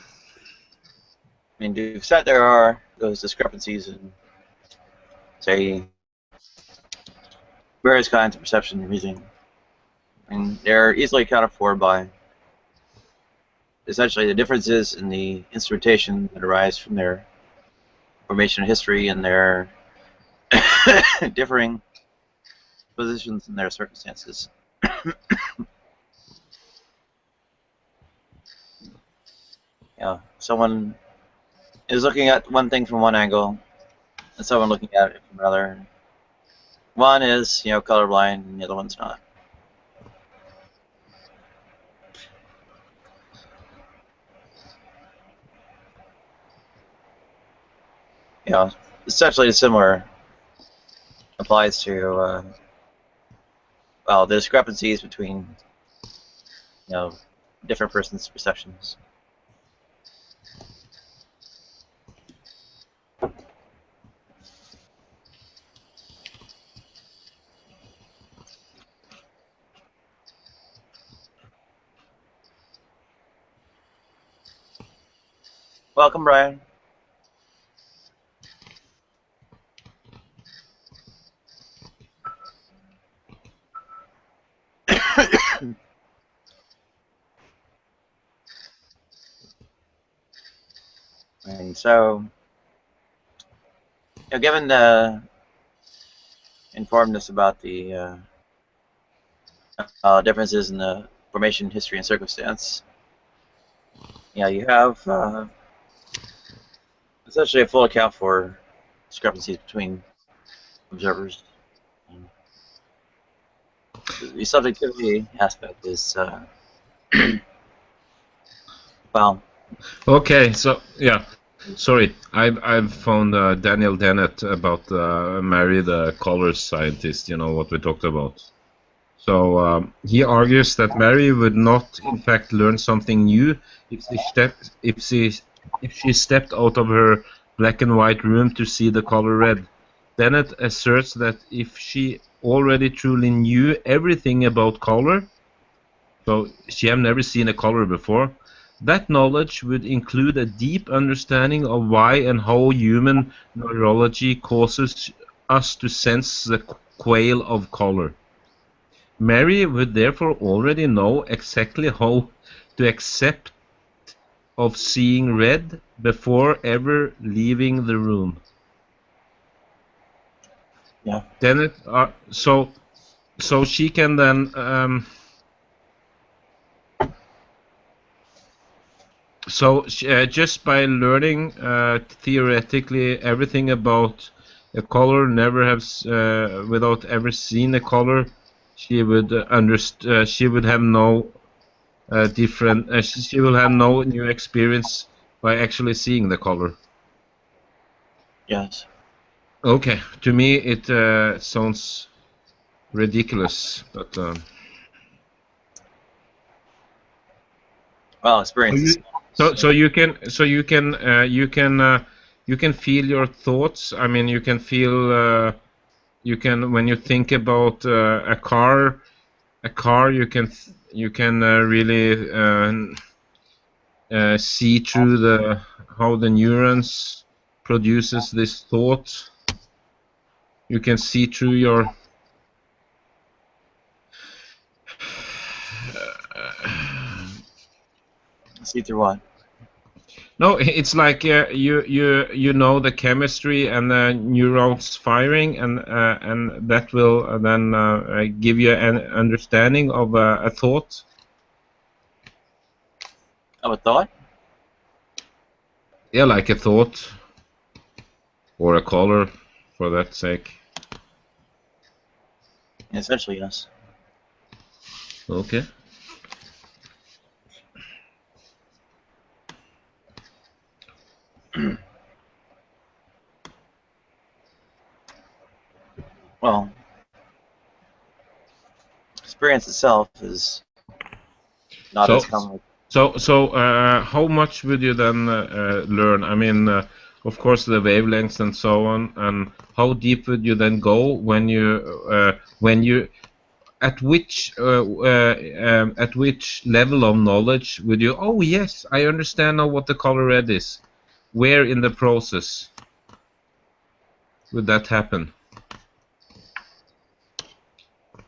mean, to the extent there are those discrepancies in, say, various kinds of perception and reasoning. I mean, they're easily accounted for by essentially the differences in the instrumentation that arise from their formation history and their differing positions in their circumstances. Yeah, someone is looking at one thing from one angle, and someone looking at it from another. One is, colorblind, and the other one's not. Essentially similar applies to, well, the discrepancies between, different persons' perceptions. Welcome, Brian. And so, given the informedness about the differences in the formation history and circumstance, you have essentially a full account for discrepancies between observers. The subjectivity aspect is, well. Okay, so yeah, sorry, I've found Daniel Dennett about Mary, the color scientist. You know what we talked about. So he argues that Mary would not, in fact, learn something new if she stepped out of her black and white room to see the color red. Dennett asserts that if she already truly knew everything about color, so she had never seen a color before, that knowledge would include a deep understanding of why and how human neurology causes us to sense the quale of color. Mary would therefore already know exactly how to accept of seeing red before ever leaving the room. Yeah. Then so she can then just by learning theoretically everything about a color, never have without ever seeing a color, she would she would have no she will have no new experience by actually seeing the color. Yes. Okay, to me it sounds ridiculous, but well, experience. So you can feel your thoughts. I mean, you can feel you can, when you think about a car you can really see through how the neurons produces this thought. You can see through your see through what? No, it's like you know the chemistry and the neurons firing, and that will then give you an understanding of a thought. Of a thought? Yeah, like a thought or a color, for that sake. Essentially, yes. Okay. Well, experience itself is not as common. So how much would you then learn? I mean, of course, the wavelengths and so on, and how deep would you then go when you at which level of knowledge would you? Oh yes, I understand now what the color red is. Where in the process would that happen?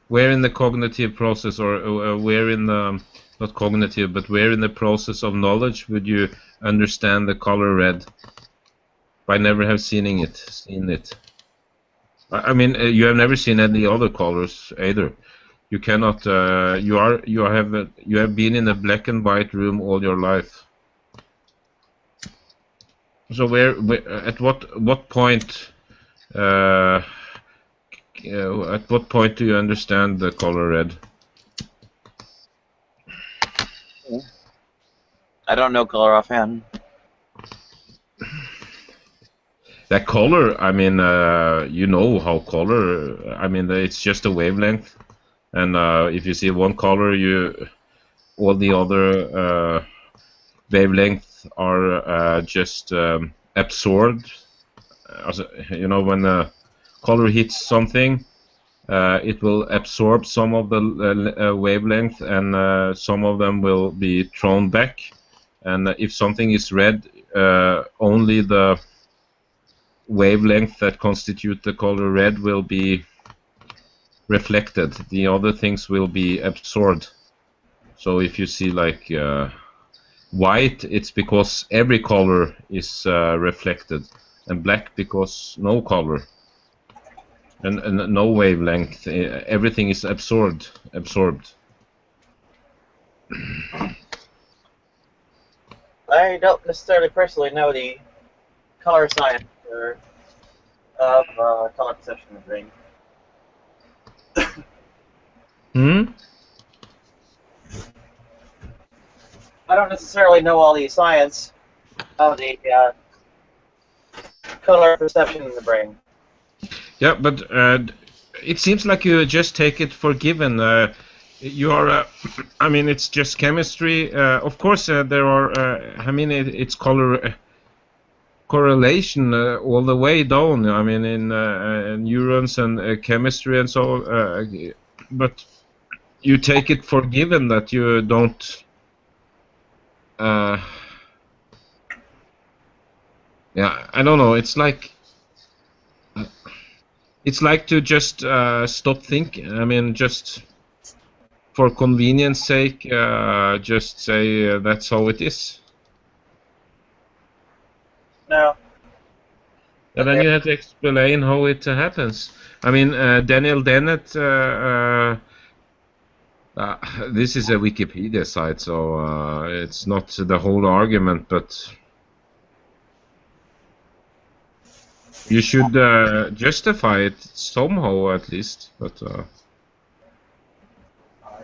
Where in the cognitive process, or where in the, not cognitive, but where in the process of knowledge would you understand the color red by never have seen it? I mean, you have never seen any other colors either. You cannot. You have been in a black and white room all your life. So where at what point? At what point do you understand the color red? I don't know color offhand. That color, I mean, you know how color. I mean, it's just a wavelength, and if you see one color, all the other wavelengths are just absorbed. You know, when the color hits something, it will absorb some of the wavelength, and some of them will be thrown back. And if something is red, only the wavelength that constitute the color red will be reflected. The other things will be absorbed. So if you see like white, it's because every color is reflected, and black because no color. And no wavelength, everything is absorbed. I don't necessarily personally know the color science of color perception of ring. I don't necessarily know all the science of the color perception in the brain. Yeah, but it seems like you just take it for given. You are, I mean, it's just chemistry. Of course, there are. I mean, it's color. correlation all the way down. I mean, in neurons and chemistry and so. But you take it for given that you don't. Yeah, I don't know. It's like to just stop thinking. I mean, just for convenience sake, just say that's how it is. No. And then you have to explain how it happens. I mean, Daniel Dennett. This is a Wikipedia site, so it's not the whole argument, but you should justify it somehow at least. But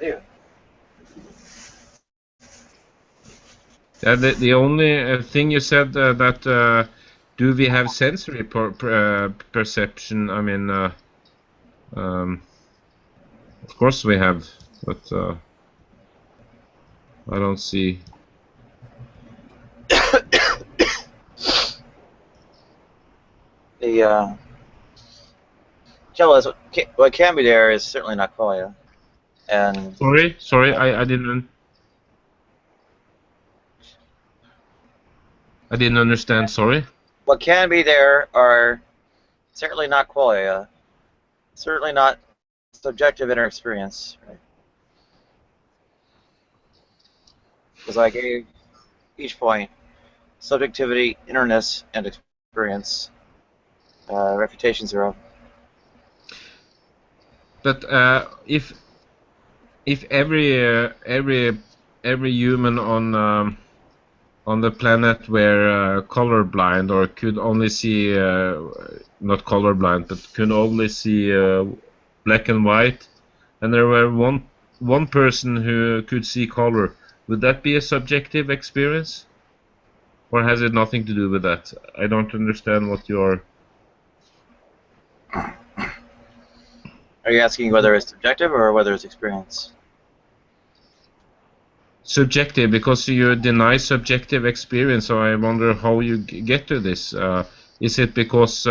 yeah, the only thing you said that do we have sensory perception? I mean, of course we have, but I don't see. The jealous, what can be there is certainly not qualia. And Sorry, I didn't understand. Sorry. what can be there are certainly not qualia, certainly not subjective inner experience. Right? Because I gave each point subjectivity, innerness, and experience. Refutation 0. But if every human on the planet were colorblind, or could only see not colorblind, but could only see black and white, and there were one person who could see color, would that be a subjective experience, or has it nothing to do with that? I don't understand what you're. Are you asking whether it's subjective or whether it's experience? Subjective, because you deny subjective experience, so I wonder how you get to this. Is it because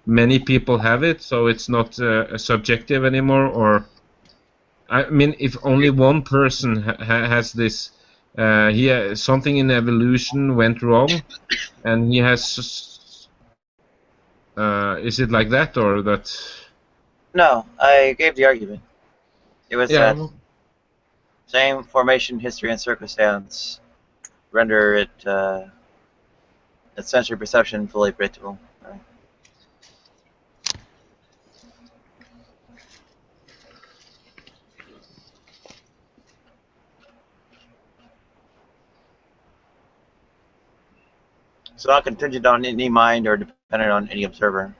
many people have it, so it's not subjective anymore, or I mean, if only one person has this, something in evolution went wrong, and he has. Is it like that, or that? No, I gave the argument. It was that same formation, history, and circumstance render it its sensory perception fully predictable. Right? So not contingent on any mind or dependent on any observer.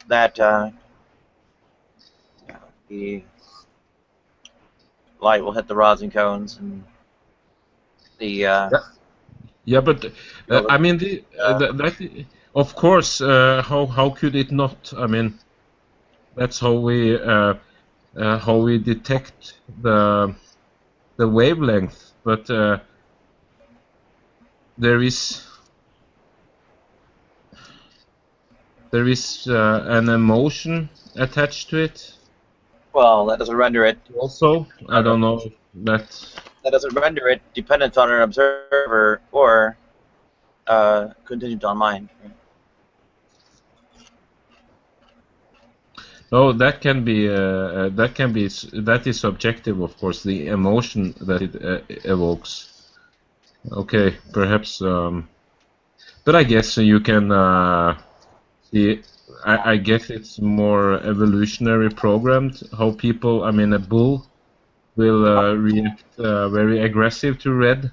That the light will hit the rods and cones, and the yeah, but I mean, that of course. How could it not? I mean, that's how we detect the wavelength. But there is an emotion attached to it. Well, that doesn't render it. Also, I don't know that. That doesn't render it dependent on an observer or contingent on mind. No, that is subjective, of course. The emotion that it evokes. Okay, perhaps. But I guess you can see. I guess it's more evolutionary programmed. How people, I mean, a bull will react very aggressive to red,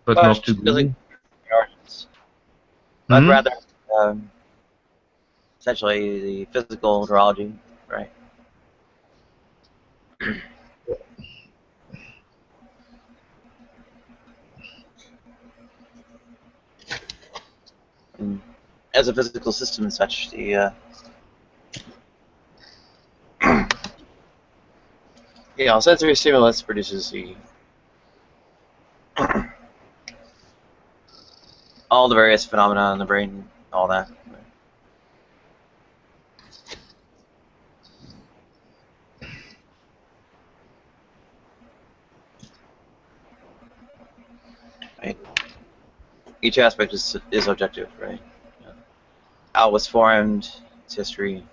but not to green. But rather, essentially, the physical neurology, right? As a physical system and such, the sensory stimulus produces the all the various phenomena in the brain, all that. Right. Each aspect is objective, right? How it was formed, its history,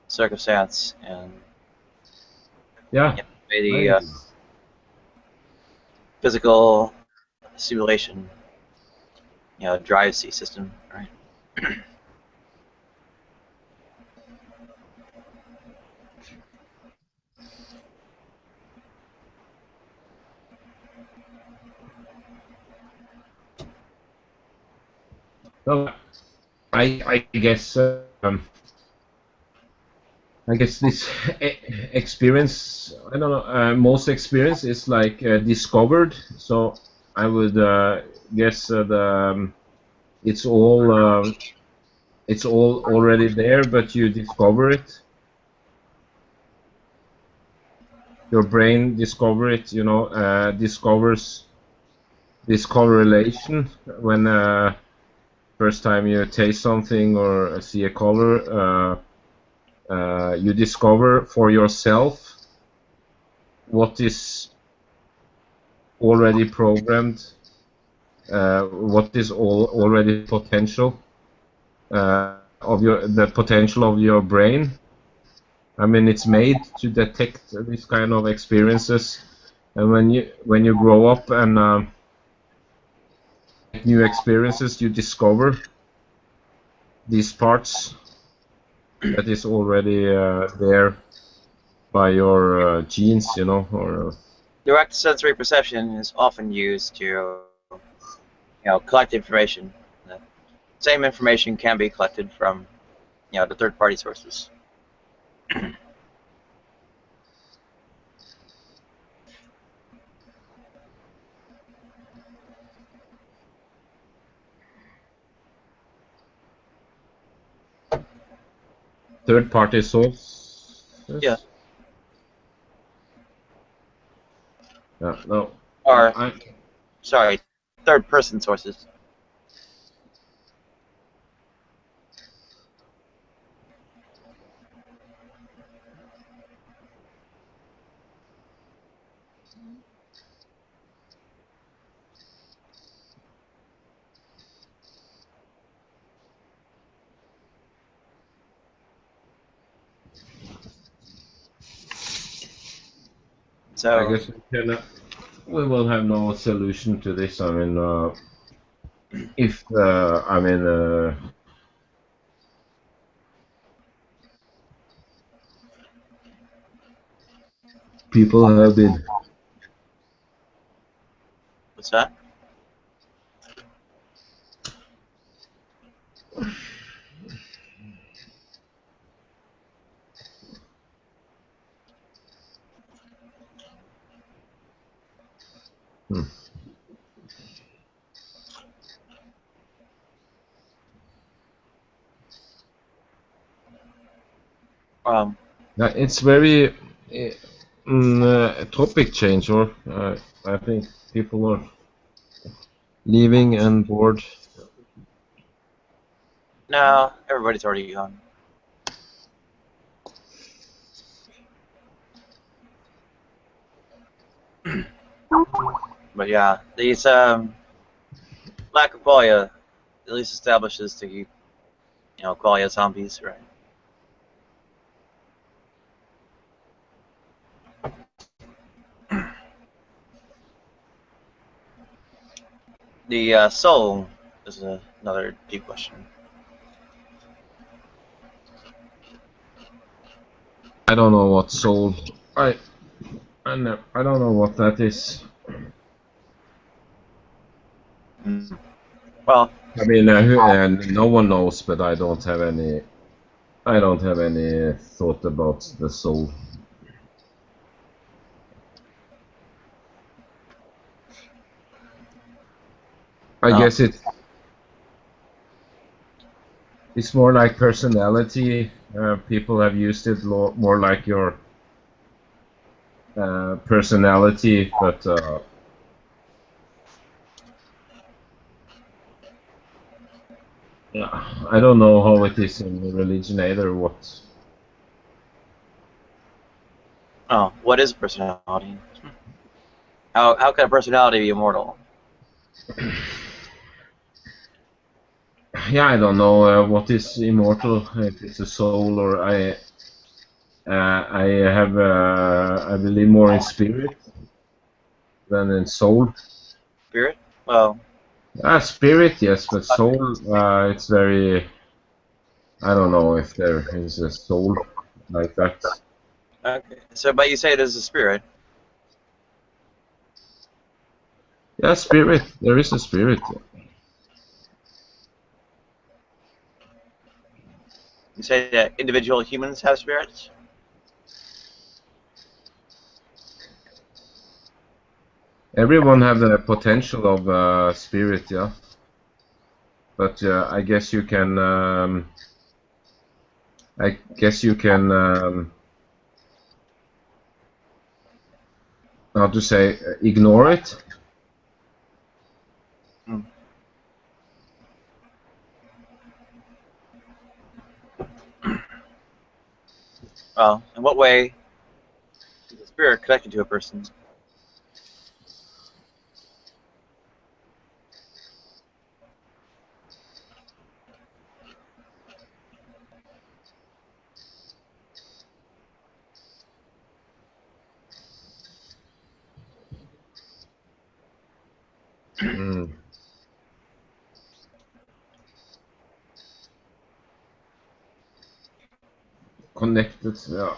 circumstance, and the physical simulation, drive C system, right? Well, I guess this experience, I don't know, most experience is like discovered. So I would guess it's all already there, but you discover it. Your brain discover it, discovers this correlation when first time you taste something or see a color. You discover for yourself what is already programmed, what is already potential of the potential of your brain. I mean, it's made to detect these kind of experiences, and when you grow up and new experiences, you discover these parts that is already there by your genes, or Direct sensory perception is often used to, collect information. The same information can be collected from, the third-party sources. third-party source. Yeah. No. Or, sorry, third-person sources. So I guess we will have no solution to this. I mean, if people have been. What's that? It's very topic change, or I think people are leaving and bored. No, everybody's already gone. But yeah, these lack of qualia at least establishes to keep, qualia zombies, right? The soul is another deep question. I don't know what soul. I don't know what that is. Well, I mean, no one knows, but I don't have any. I don't have any thought about the soul. I guess it's more like personality. People have used it more like your personality, but Yeah, I don't know how it is in religion either. What? Oh, what is personality? How can a personality be immortal? Yeah, I don't know what is immortal. If it's a soul or I believe more in spirit than in soul. Spirit? Well, Spirit, yes, but soul, it's very. I don't know if there is a soul like that. okay. So, but you say it is a spirit. Yeah, spirit. There is a spirit. You say that individual humans have spirits. Everyone have the potential of spirit, yeah. But I guess you can. I guess you can. How to say? Ignore it. Hmm. Well, in what way is the spirit connected to a person? Mm. Connected, yeah.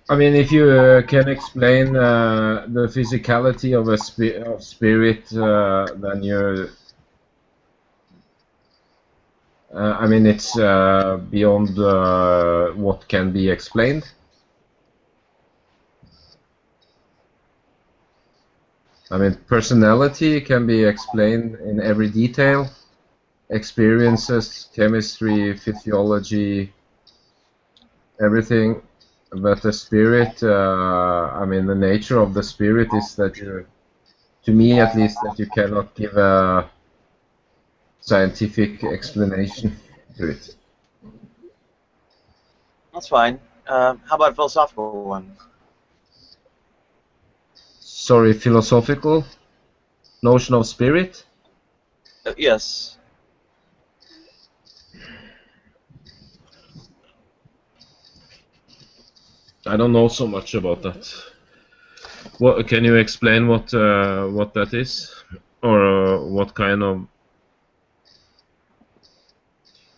I mean, if you can explain the physicality of of spirit, then you're. I mean, it's beyond what can be explained. I mean, personality can be explained in every detail. Experiences, chemistry, physiology, everything. But the spirit, I mean, the nature of the spirit is that you, to me at least, that you cannot give a scientific explanation to it. That's fine. How about a philosophical one? Sorry, philosophical notion of spirit? Yes. I don't know so much about that. What can you explain what that is, or what kind of?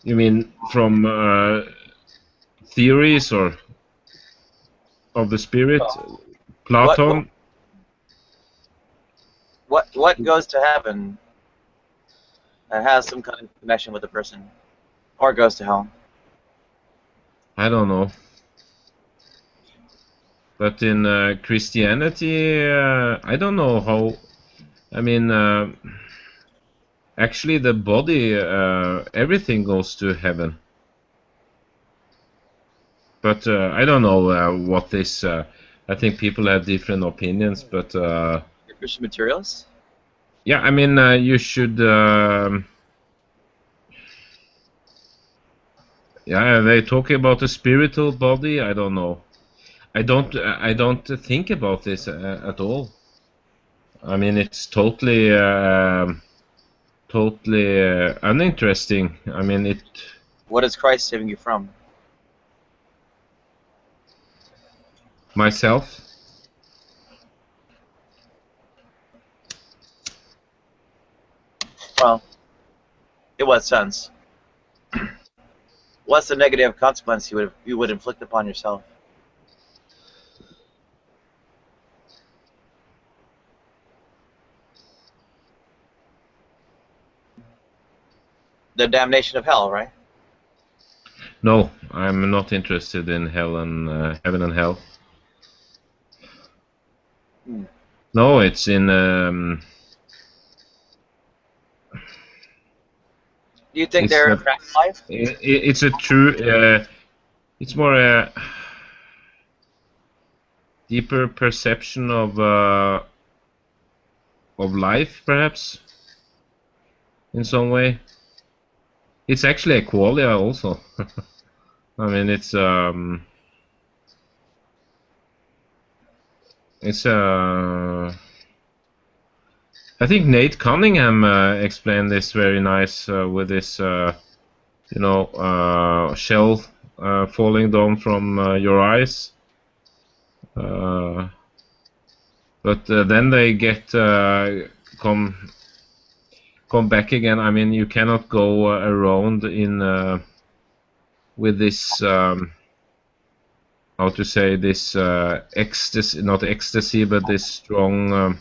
You mean from theories or of the spirit? Platon? What goes to heaven and has some kind of connection with the person, or goes to hell? I don't know. But in Christianity, I don't know how. I mean, actually, the body, everything goes to heaven. But I don't know what this. I think people have different opinions, but. You're Christian materialist? Yeah, I mean, you should. Yeah, they talk about the spiritual body. I don't know. I don't think about this at all. I mean, it's totally, totally uninteresting. I mean, it. What is Christ saving you from? Myself. Well, in what sense? What's the negative consequence you would inflict upon yourself? The damnation of hell, right? No, I'm not interested in hell and heaven and hell. Hmm. No, it's in. Do you think they're in life? It's a true. It's more a deeper perception of life, perhaps. in some way. It's actually a qualia also. I mean, it's I think Nate Cunningham explained this very nice with this shell falling down from your eyes. But then they get come back again. I mean, you cannot go around in with this how to say this ecstasy, not ecstasy, but this strong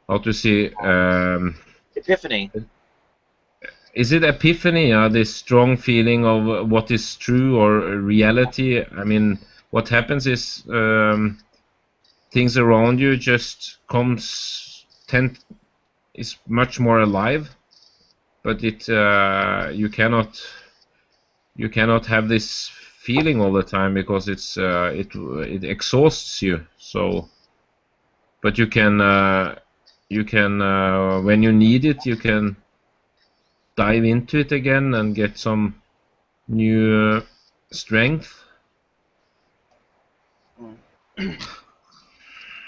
how to say Epiphany. Is it epiphany? This strong feeling of what is true or reality? I mean, what happens is things around you just is much more alive, but you cannot have this feeling all the time because it exhausts you. So, but you can when you need it, you can dive into it again and get some new strength.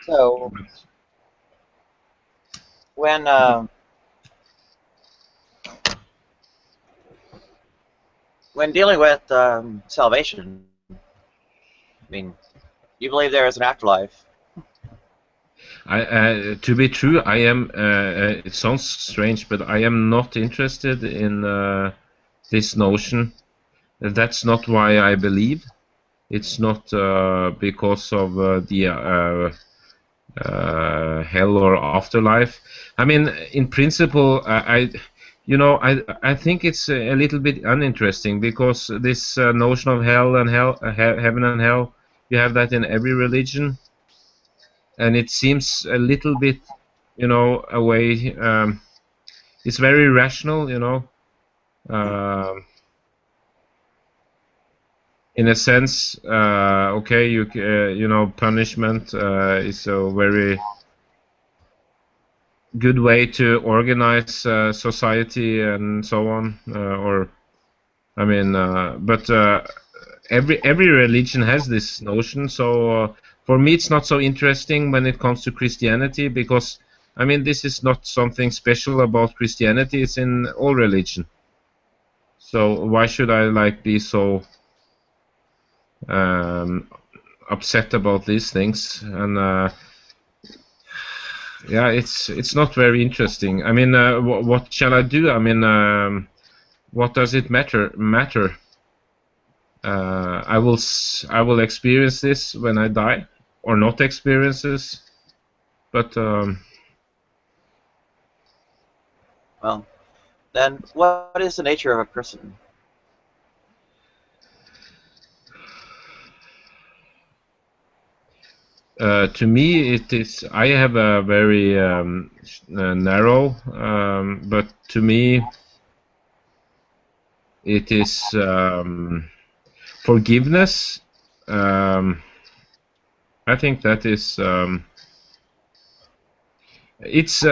So, when dealing with salvation, I mean, you believe there is an afterlife. To be true, I am. It sounds strange, but I am not interested in this notion. That's not why I believe. It's not because of the hell or afterlife. I mean, in principle, I think it's a little bit uninteresting because this notion of hell and heaven and hell, you have that in every religion, and it seems a little bit, a way. It's very rational, in a sense. Okay, punishment is a very good way to organize society and so on. But every religion has this notion. So for me, it's not so interesting when it comes to Christianity because I mean this is not something special about Christianity. It's in all religion. So why should I be so upset about these things? And yeah, it's not very interesting. I mean, what shall I do? I mean, what does it matter? I will experience this when I die, or not experience this. But well, then what is the nature of a person? To me, it is. I have a very narrow, but to me, it is forgiveness. I think that is. It's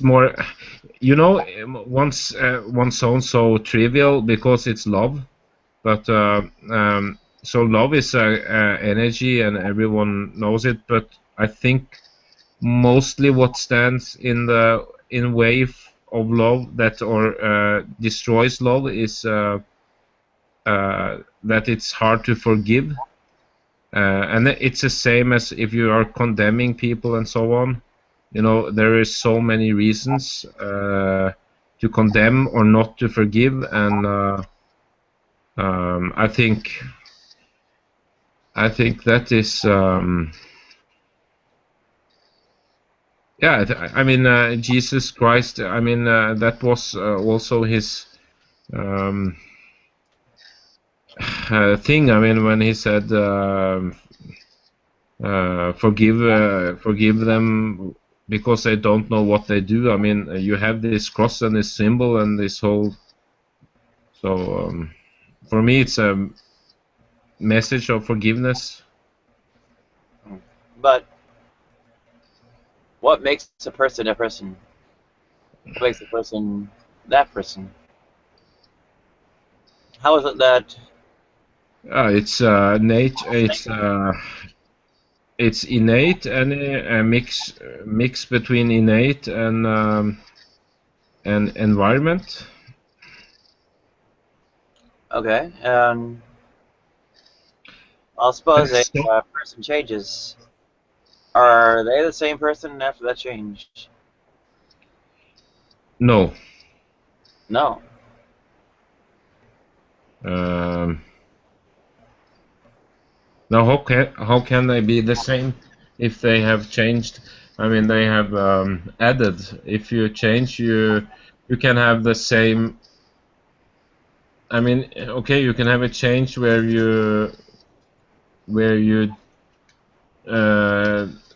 more, one sounds so trivial because it's love, but so love is energy and everyone knows it. But I think mostly what stands in way of love that destroys love is that it's hard to forgive, and it's the same as if you are condemning people and so on. There is so many reasons to condemn or not to forgive, and I think that is yeah. I mean, Jesus Christ. I mean, that was also his thing. I mean, when he said forgive them because they don't know what they do. I mean, you have this cross and this symbol and this whole. So for me, it's a message of forgiveness. But What makes a person a person? What makes a person that person? How is it that? It's it's innate and a mix between innate and environment. Okay, and I'll suppose a person changes. Are they the same person after that change? No. No. Now, how can they be the same if they have changed? I mean, they have added. If you change, you can have the same. I mean, okay, you can have a change where you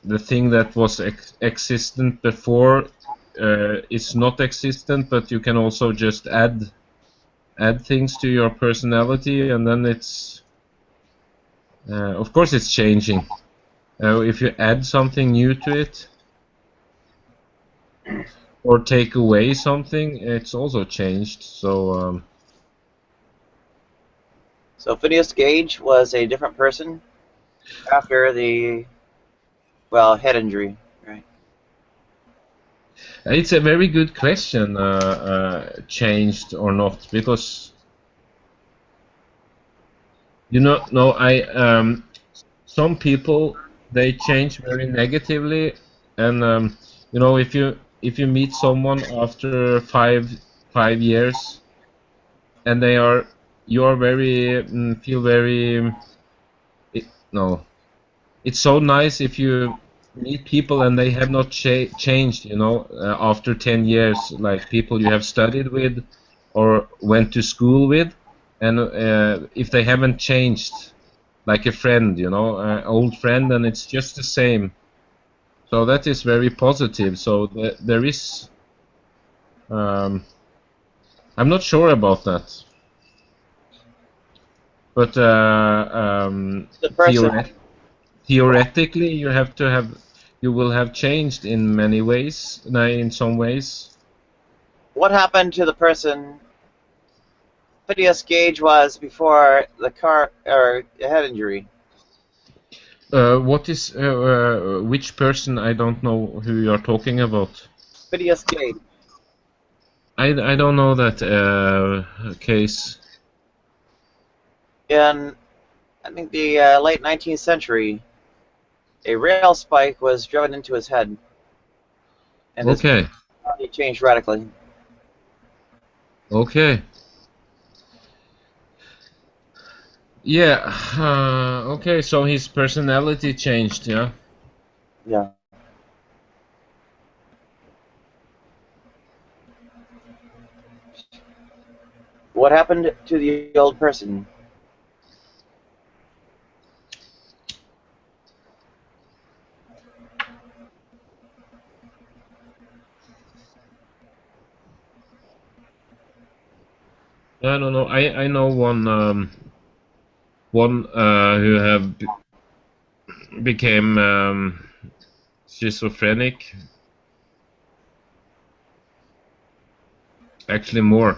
the thing that was existent before is not existent, but you can also just add things to your personality, and then it's of course it's changing. If you add something new to it or take away something, it's also changed. So So Phineas Gage was a different person after the, well, head injury, right? it's a very good question, changed or not, because no, some people, they change very negatively, and if you meet someone after five years, and you're very feel very no, it's so nice if you meet people and they have not changed, after 10 years, like people you have studied with or went to school with, and if they haven't changed, like a friend, an old friend, and it's just the same. So that is very positive. So there is, I'm not sure about that, but The person. theoretically, you will have changed in many ways, in some ways. What happened to the person Phineas Gage was before the car or head injury? What is which person? I don't know who you are talking about. Phineas Gage. I don't know that case. In, I think, the late 19th century, a rail spike was driven into his head, and his Okay. body changed radically. Okay. Yeah. Okay. So his personality changed. Yeah. Yeah. What happened to the old person? I don't know. I know one who became schizophrenic. Actually, more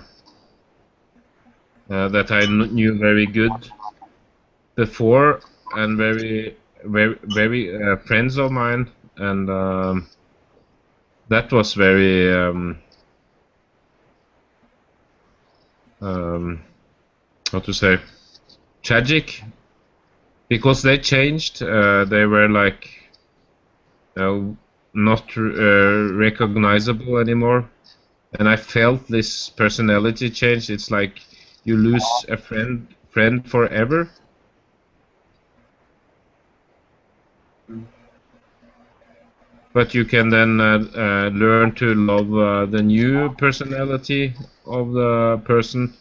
that I knew very good before, and very friends of mine, and that was very how to say, tragic, because they changed. They were like not recognizable anymore, and I felt this personality change. It's like you lose a friend forever. But you can then learn to love the new personality of the person,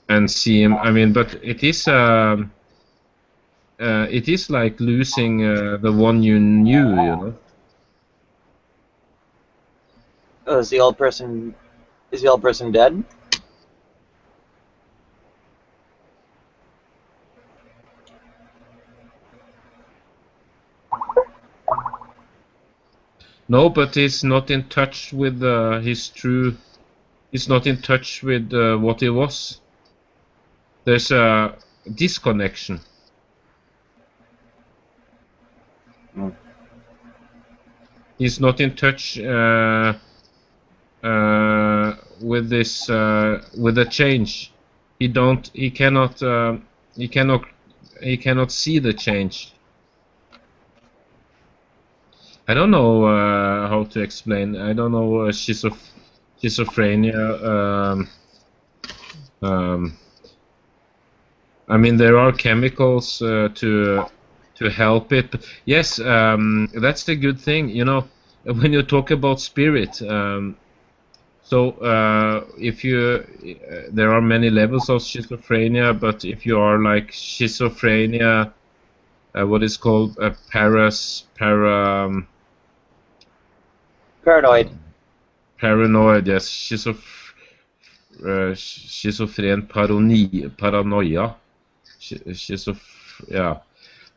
and see him. I mean, but it is like losing the one you knew. Oh, is the old person dead? No, but he's not in touch with his true. He's not in touch with what he was. There's a disconnection. He's not in touch with this with the change. He cannot see the change. I don't know how to explain. I don't know schizophrenia. I mean, there are chemicals to help it. But yes, that's the good thing. You know, when you talk about spirit. So if you, there are many levels of schizophrenia, but if you are like schizophrenia, what is called a paranoid, yes, schizophren paranoia, yeah.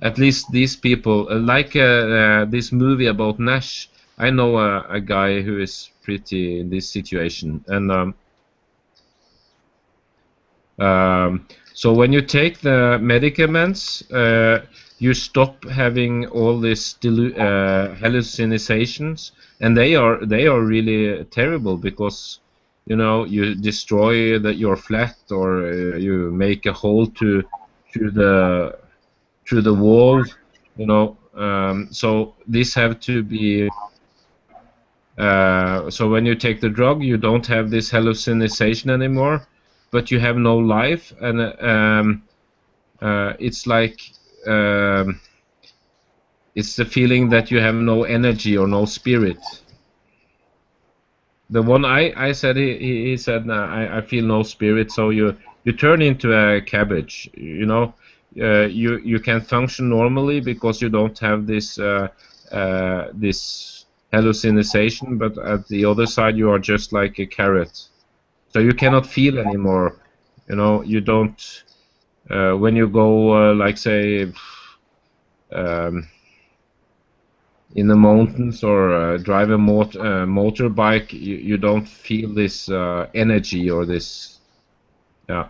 At least these people, like this movie about Nash. I know a guy who is pretty in this situation, and so when you take the medicaments, you stop having all these hallucinations, and they are really terrible because you know you destroy your flat, or you make a hole through the wall, you know. So these have to be. So when you take the drug, you don't have this hallucination anymore, but you have no life, and it's like it's the feeling that you have no energy or no spirit. The one I said, he said, I feel no spirit. So you turn into a cabbage, you know. You can function normally because you don't have this this hallucination, but at the other side you are just like a carrot, so you cannot feel anymore. You know, you don't. When you go, like say, in the mountains or drive a motorbike, you don't feel this energy or this, yeah.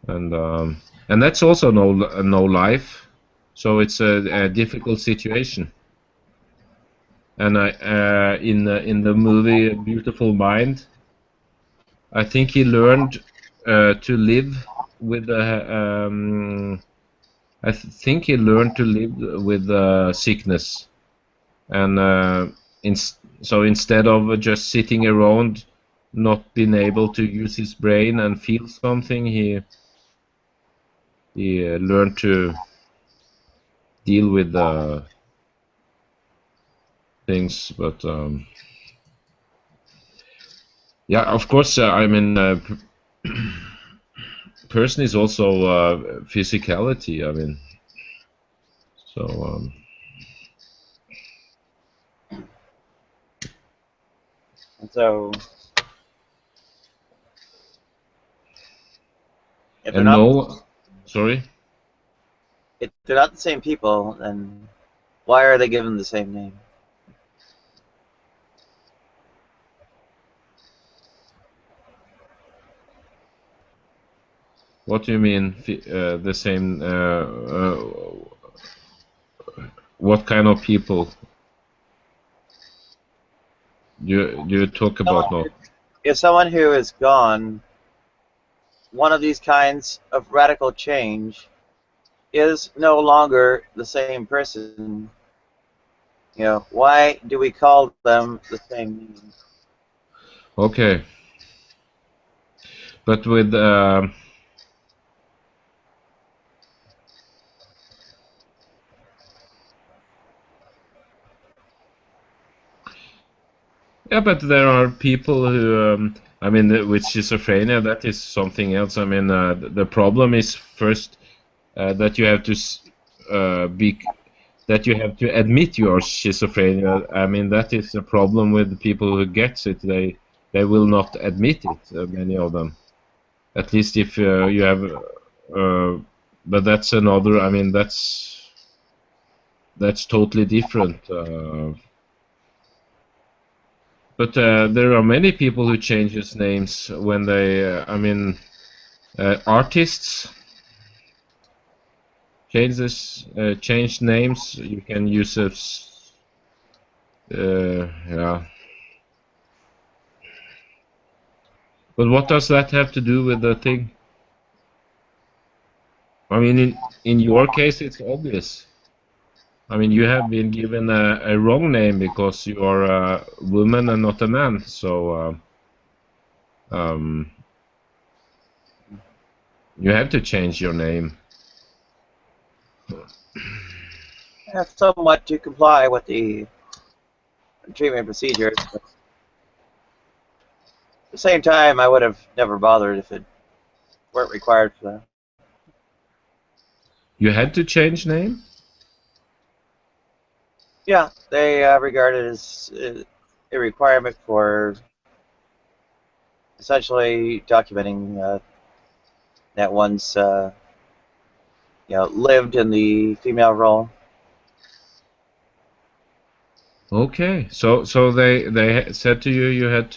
And that's also no life, so it's a difficult situation. And in the movie Beautiful Mind, I think he learned to live with I think he learned to live with sickness, and so instead of just sitting around, not being able to use his brain and feel something, he learned to deal with things. But yeah, of course, I mean, person is also physicality. I mean, so. So, if And no, sorry. if they're not the same people, then why are they given the same name? What do you mean the same? What kind of people do you talk about now? If someone who is gone, one of these kinds of radical change is no longer the same person, you know, why do we call them the same name? Okay, but with yeah, but there are people who, I mean, with schizophrenia, that is something else. I mean, the problem is first that you have to that you have to admit you are schizophrenia. I mean, that is a problem with people who gets it. They will not admit it. Many of them, at least if you have. But that's another. I mean, that's totally different. But there are many people who changes names when they, artists change names. You can use it. Yeah. But what does that have to do with the thing? I mean, in your case, it's obvious. I mean, you have been given a wrong name because you are a woman and not a man. So, you have to change your name. Somewhat to comply with the treatment procedures. But at the same time, I would have never bothered if it weren't required for that. You had to change name? Yeah, they regard it as a requirement for essentially documenting that one's lived in the female role. Okay, so they said to you you had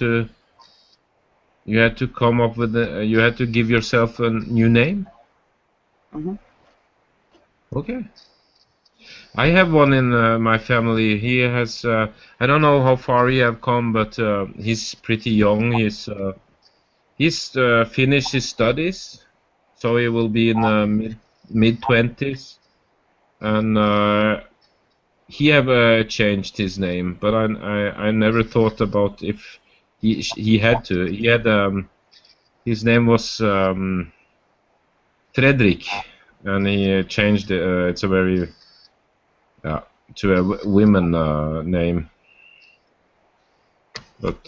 to come up with you had to give yourself a new name. Okay. I have one in my family. He has I don't know how far he have come, but he's pretty young. He's finished his studies, so he will be in mid-20s, and he have changed his name, but I never thought about if he had to. He had his name was Fredrik, and he changed it. It's a very to a women name, but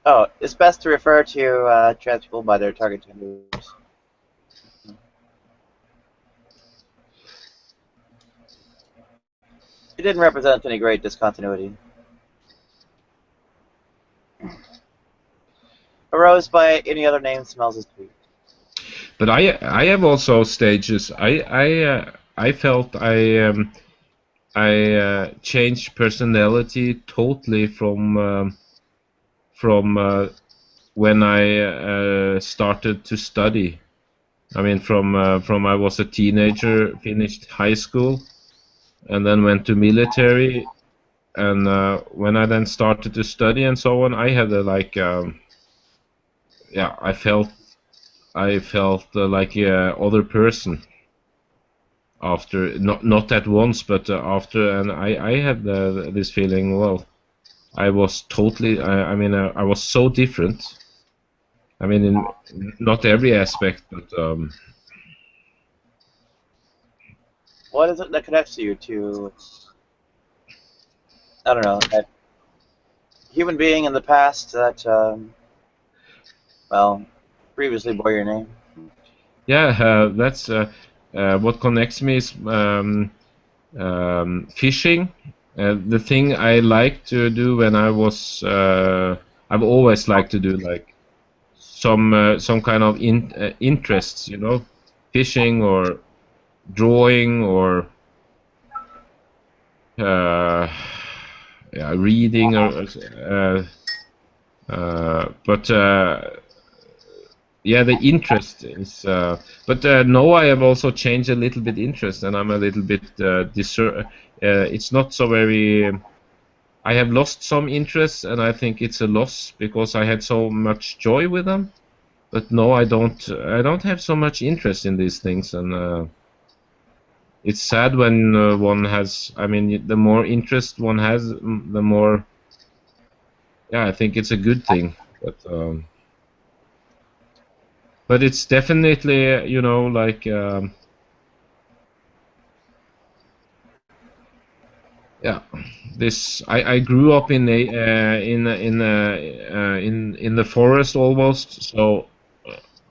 Oh, it's best to refer to trans people by their target genders. It didn't represent any great discontinuity. Arose by any other name smells as sweet. but I have also stages. I felt I changed personality totally from when I started to study. I mean, from I was a teenager, finished high school, and then went to military, and when I then started to study and so on, I had I felt like a other person after, not at once, but after, and I had this feeling. Well, I was totally. I was so different. I mean, in not every aspect, but What is it that connects you to, I don't know, that human being in the past that, well, previously bore your name? yeah, that's what connects me is fishing. The thing I like to do when I was, I've always liked to do like some kind of interests, you know, fishing or drawing or reading or but yeah, the interest is. But now I have also changed a little bit interest, and I'm a little bit it's not so very. I have lost some interest, and I think it's a loss because I had so much joy with them. But no, I don't. I don't have so much interest in these things, and it's sad when one has. I mean, the more interest one has, the more. Yeah, I think it's a good thing, but it's definitely, you know, like yeah, this I grew up in the forest almost, so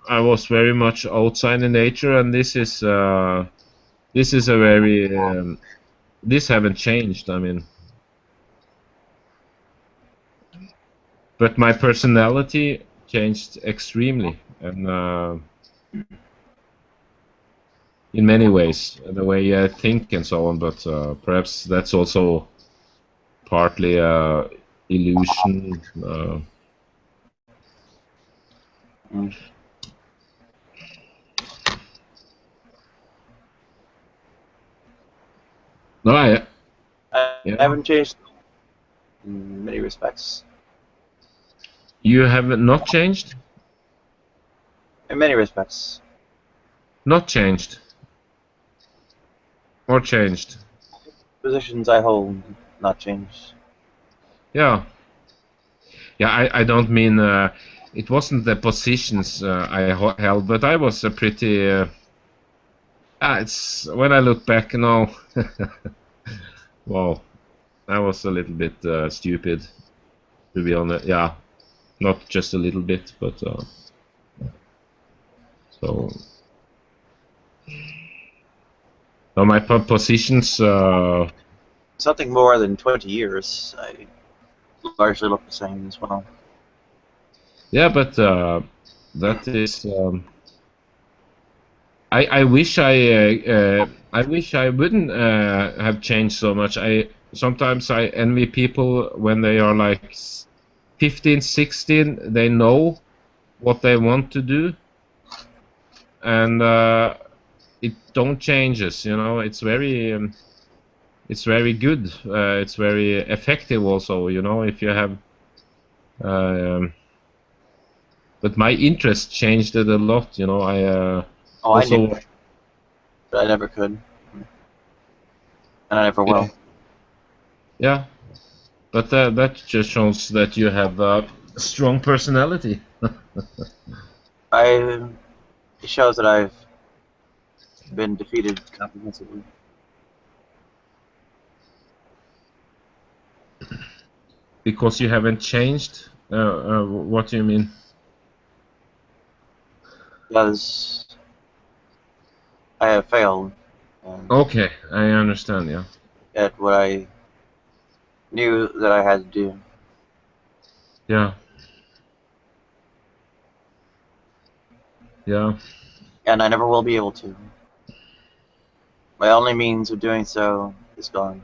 I was very much outside in nature, and this is a very this haven't changed. I mean, but my personality changed extremely, and in many ways, the way I think and so on. But perhaps that's also partly illusion. No, I yeah. haven't changed in many respects. You have not changed? In many respects. Not changed. Or changed? Positions I hold, not changed. Yeah. Yeah, I don't mean it wasn't the positions I held, but I was a pretty. It's when I look back now. Wow, I was a little bit stupid, to be honest. Yeah, not just a little bit, but so. No, my positions. Something more than 20 years. I largely look the same as well. Yeah, but that is. I wish I wish I wouldn't have changed so much. Sometimes I envy people when they are like 15, 16. They know what they want to do, and it don't changes. You know, it's very good. It's very effective also. You know, if you have. But my interest changed it a lot. You know, I also. I knew, but I never could, and I never will. Yeah, but that just shows that you have a strong personality. It shows that I've been defeated comprehensively. Because you haven't changed? What do you mean? Because I have failed. Okay, I understand, yeah. At what I knew that I had to do. Yeah. Yeah. And I never will be able to. My only means of doing so is gone.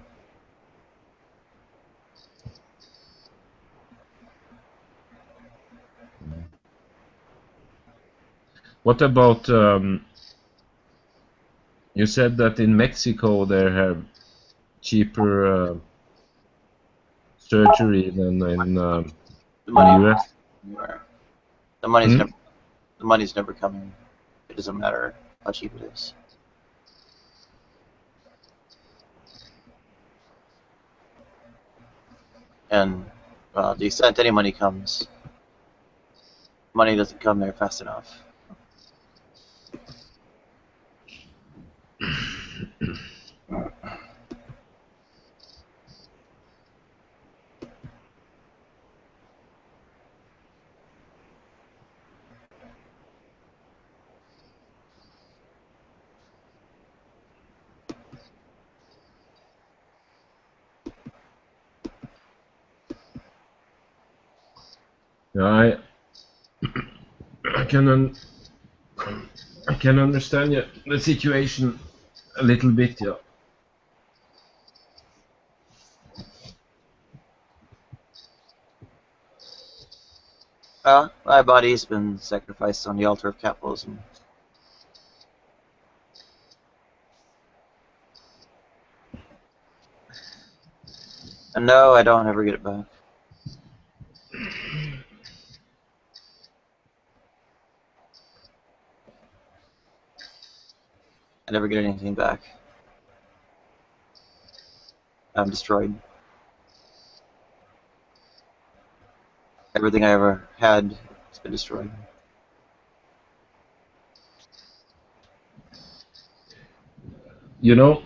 What about, you said that in Mexico they have cheaper surgery than in the US? The money's never, the money's never coming. It doesn't matter how cheap it is. And the extent any money comes, money doesn't come there fast enough. Yeah, I can I can understand the situation a little bit, yeah. Well, my body's been sacrificed on the altar of capitalism. And no, I don't ever get it back. I never get anything back. I'm destroyed. Everything I ever had has been destroyed. You know,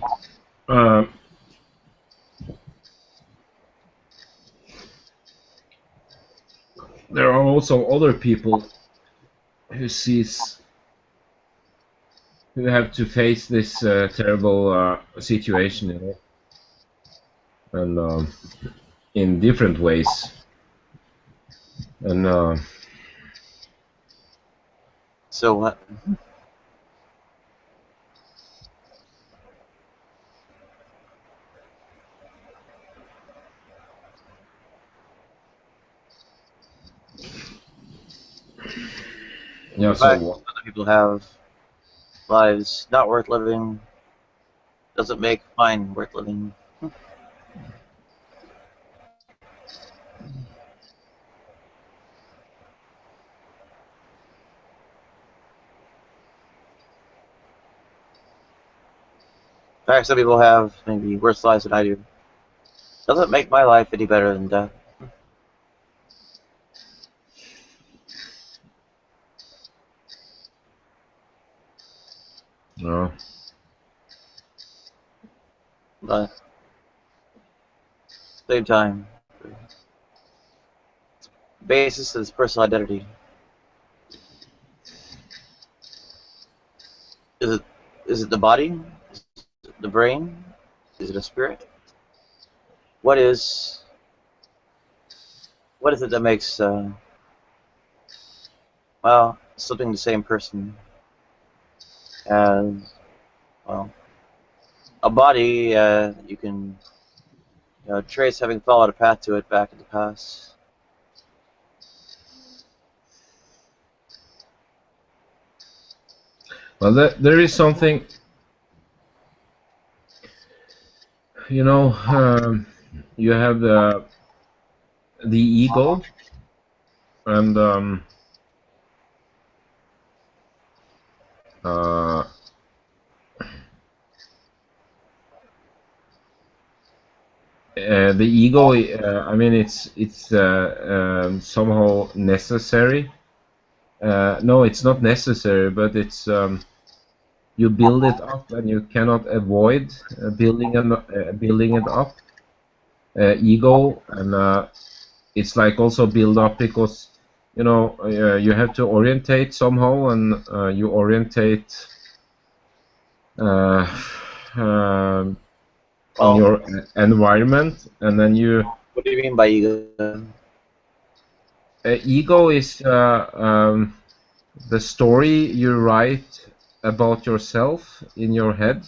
there are also other people who have to face this terrible situation, you know, and in different ways. And so what? Yeah, The so fact what? other people have lives not worth living doesn't make mine worth living. The fact some people have maybe worse lives than I do doesn't make my life any better than death. No. But at the same time, the basis is personal identity. Is it the body? Is it the brain? Is it a spirit? What is it that makes well, something the same person as, well, a body? You can, trace having followed a path to it back in the past. Well, there is something, you have the ego, and the ego. I mean, it's somehow necessary. No, it's not necessary, but it's you build it up, and you cannot avoid building it up. Ego, and it's like also build up because you have to orientate somehow, and you orientate on your environment, and then you. What do you mean by ego? Ego is the story you write about yourself in your head.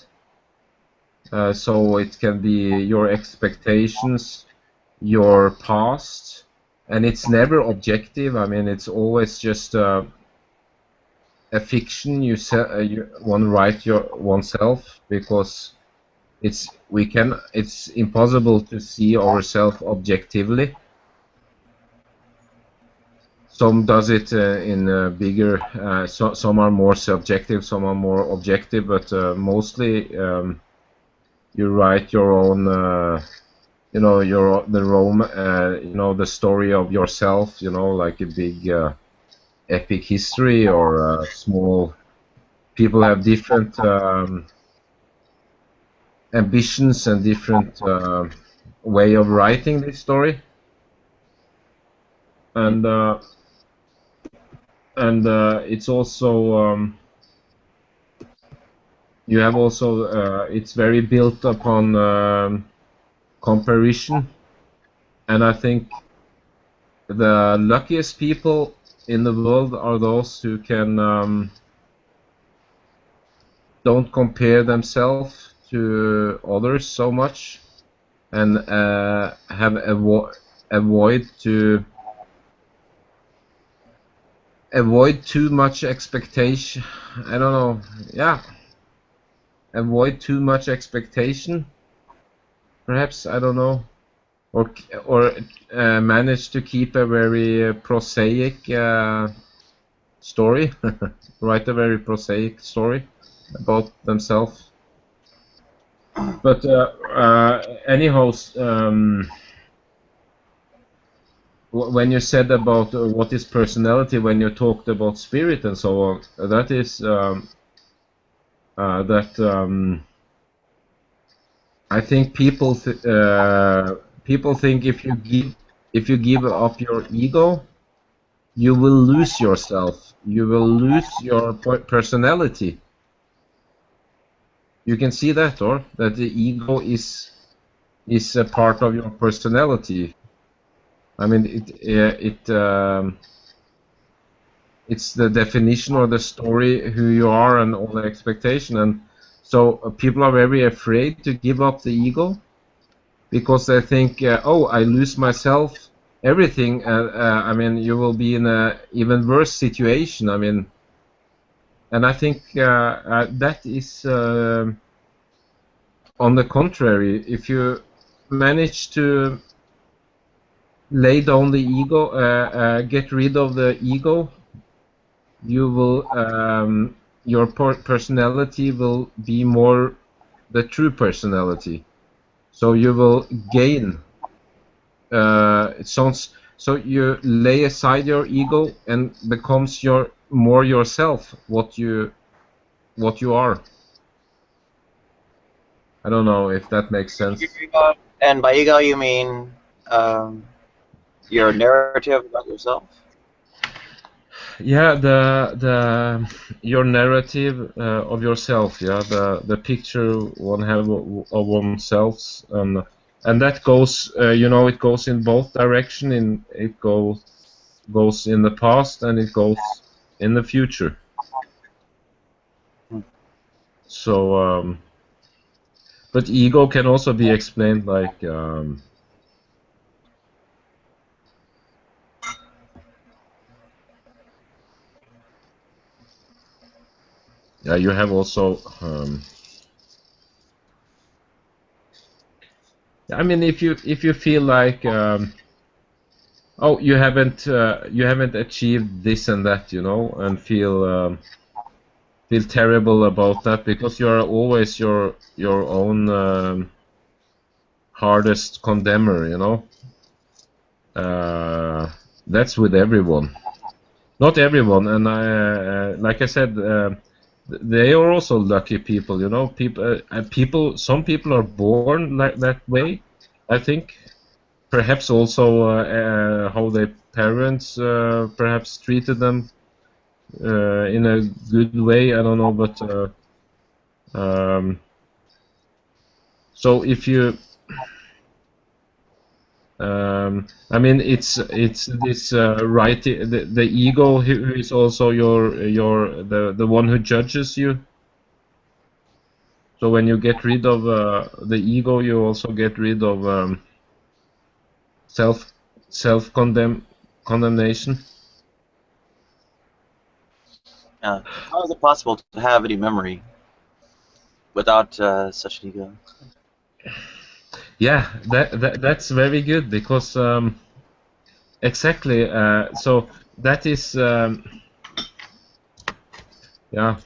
So it can be your expectations, your past, and it's never objective. I mean, it's always just a fiction you want to write oneself, because it's impossible to see ourselves objectively. Some does it in bigger. Some are more subjective, some are more objective, but mostly you write your own. The story of yourself. Like a big epic history, or small. People have different ambitions and different way of writing this story, and it's also you have also it's very built upon comparison, and I think the luckiest people in the world are those who can don't compare themselves to others so much, and avoid too much expectation. I don't know. Yeah. Avoid too much expectation. Perhaps, I don't know. Or manage to keep a very prosaic story. Write a very prosaic story about themselves. But anyhow, when you said about what is personality, when you talked about spirit and so on, that is I think people think if you give up your ego, you will lose yourself. You will lose your personality. You can see that, or that the ego is a part of your personality. I mean, it's the definition or the story who you are and all the expectation, and so people are very afraid to give up the ego because they think, oh, I lose myself, everything. I mean, you will be in a even worse situation. I mean, and I think that is, on the contrary, if you manage to lay down the ego, get rid of the ego, you will, your personality will be more the true personality. So you will gain. It sounds so you lay aside your ego and becomes more yourself, what you are. I don't know if that makes sense. And by ego, you mean your narrative about yourself? Yeah, your narrative of yourself. Yeah, the picture one have of oneself, and that goes, it goes in both direction. It goes in the past and it goes in the future. So, but ego can also be explained like. Yeah, you have also. I mean, if you feel like, oh, you haven't achieved this and that, and feel terrible about that because you are always your own hardest condemner, That's with everyone. Not everyone, and like I said, they are also lucky people, some people are born like that way, I think. Perhaps also how their parents perhaps treated them in a good way. I don't know, but so if you, I mean, it's this right, the ego who is also the one who judges you. So when you get rid of the ego, you also get rid of condemnation. How is it possible to have any memory without such an ego? Yeah, that's very good because exactly. So that is yeah.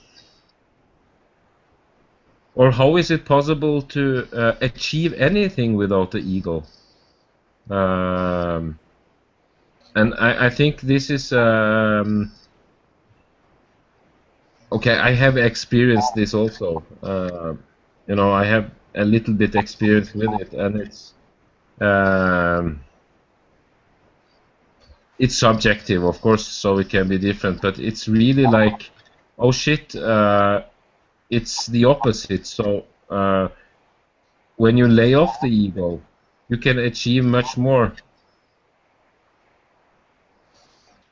Or how is it possible to achieve anything without the ego? And I think this is okay. I have experienced this also. I have a little bit experience with it, and it's subjective, of course, so it can be different. But it's really like, oh shit, it's the opposite. So when you lay off the ego, you can achieve much more.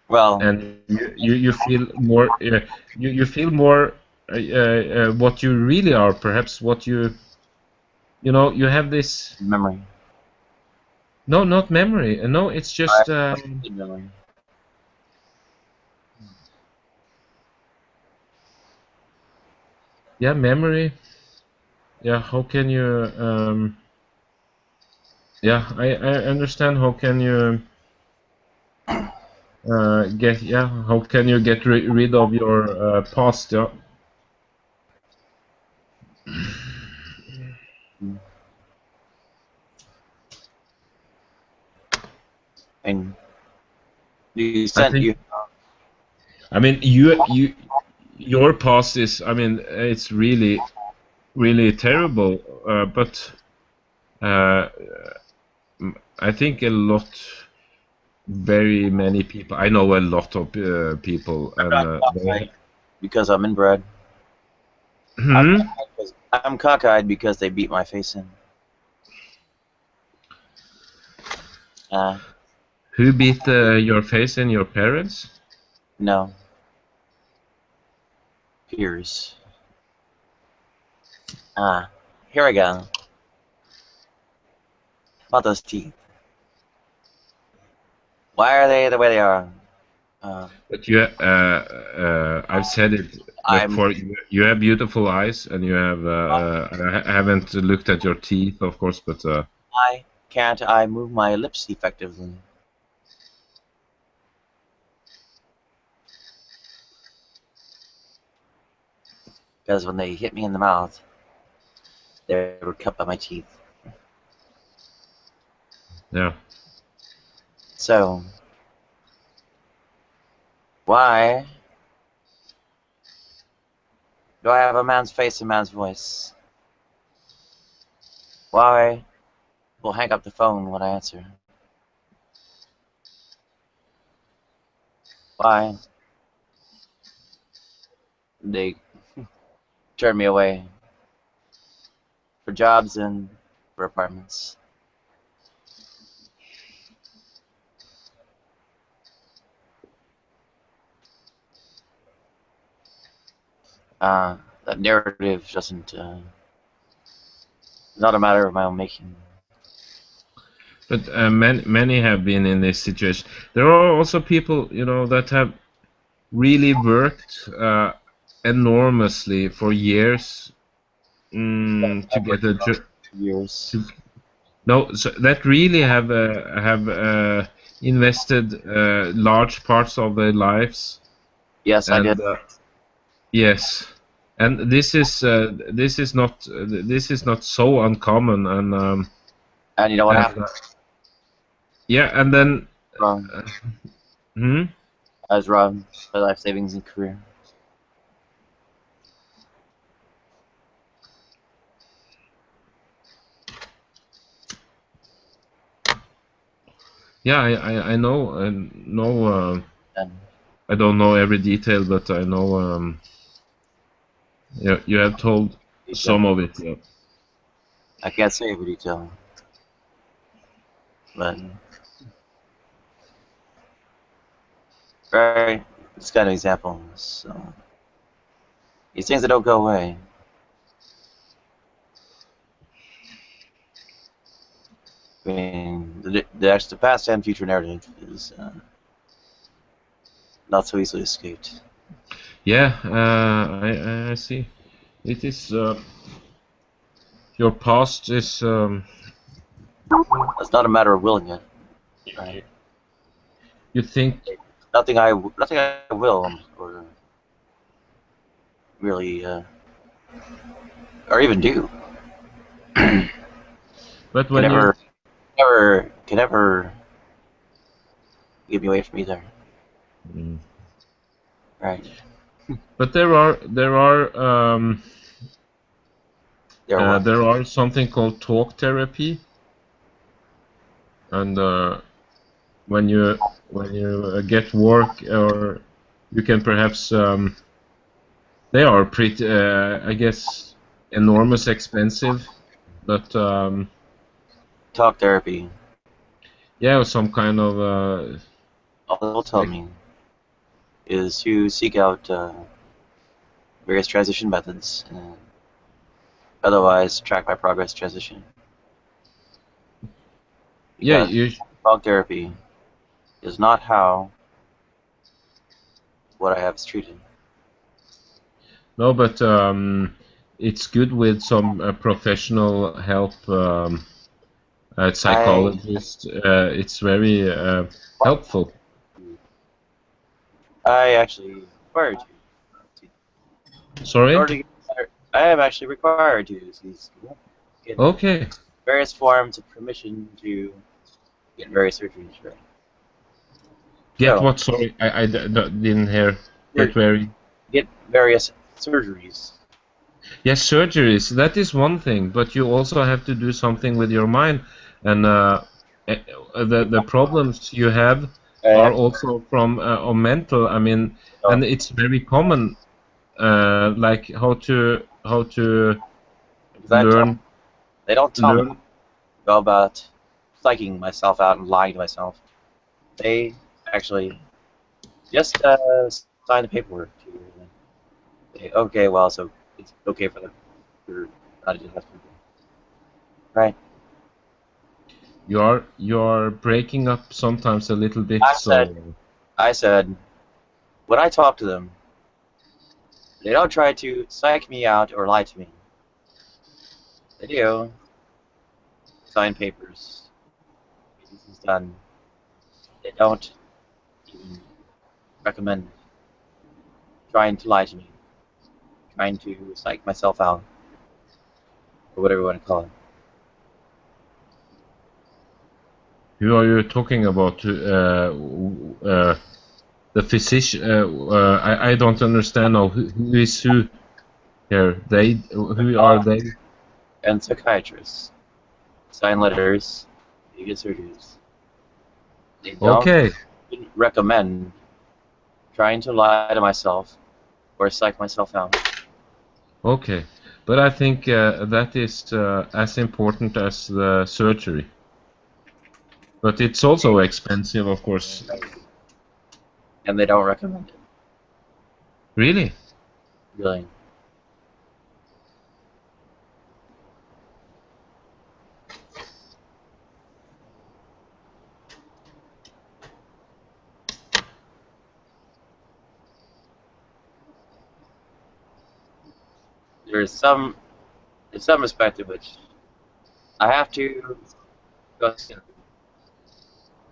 Well, and you feel more. You feel more what you really are. Perhaps what you you have this memory. No, not memory. No, it's just. Memory. Yeah, memory. Yeah, how can you? Yeah, I understand. How can you get? Yeah, how can you get rid of your past? Yeah. And you I said think. you. I mean, your past is. I mean, it's really, really terrible. But I think very many people. I know a lot of people, and Because I'm inbred. I'm cockeyed because they beat my face in. Who beat your face in? Your parents? No. Peers. Here I go. About those teeth. Why are they the way they are? But you, I've said it before. You have beautiful eyes, and you have. I haven't looked at your teeth, of course, but. Why can't I move my lips effectively? Because when they hit me in the mouth, they were cut by my teeth. Yeah. So, why do I have a man's face and man's voice? Why will hang up the phone when I answer? Why they turn me away for jobs and for apartments? That narrative doesn't, not a matter of my own making. But many have been in this situation. There are also people, that have really worked enormously for years to get a job. Years. No, so that really have invested large parts of their lives. Yes, I did. Yes, and this is not so uncommon, and you know what happened? Yeah, and then wrong. I was wrong. My life savings and career. Yeah, I know. I don't know every detail, but I know. Yeah, you have told some of it. Yeah. I can't say every detail, but right, it's kind of example. So these things that don't go away. I mean, the past and future narrative is not so easily escaped. Yeah, I see. It is your past is. It's not a matter of willing it, right? You think nothing I will or really or even do. But when can never get me away from either. Right. But there are something called talk therapy, and when you get work, or you can perhaps they are pretty I guess enormous expensive, but talk therapy. Yeah, or some kind of all they'll tell me is to seek out various transition methods and otherwise track my progress transition. Because talk therapy is not how what I have is treated. No, but it's good with some professional help. Psychologist. It's very helpful. I actually required to. Sorry? I am actually required to get Okay. various forms of permission to get various surgeries. Right? Get what? Sorry, I didn't hear. Get various surgeries. Yes, surgeries. That is one thing, but you also have to do something with your mind, and the problems you have are also from mental. I mean, and it's very common, like how to learn. They don't tell me go about psyching myself out and lying to myself. They actually just sign the paperwork to say, okay, well, so it's okay for not to do that. Right. You're breaking up sometimes a little bit. I said, when I talk to them, they don't try to psych me out or lie to me. They do. Sign papers. This is done. They don't even recommend trying to lie to me. Trying to psych myself out. Or whatever you want to call it. Who are you talking about? The physician? I don't understand now. Who is who here? They? Who are they? And psychiatrists. Sign letters. You get surgeries. They don't recommend trying to lie to myself or psych myself out. Okay, but I think that is as important as the surgery. But it's also expensive, of course. And they don't recommend it. Really? Really. There's some respect in which I have to go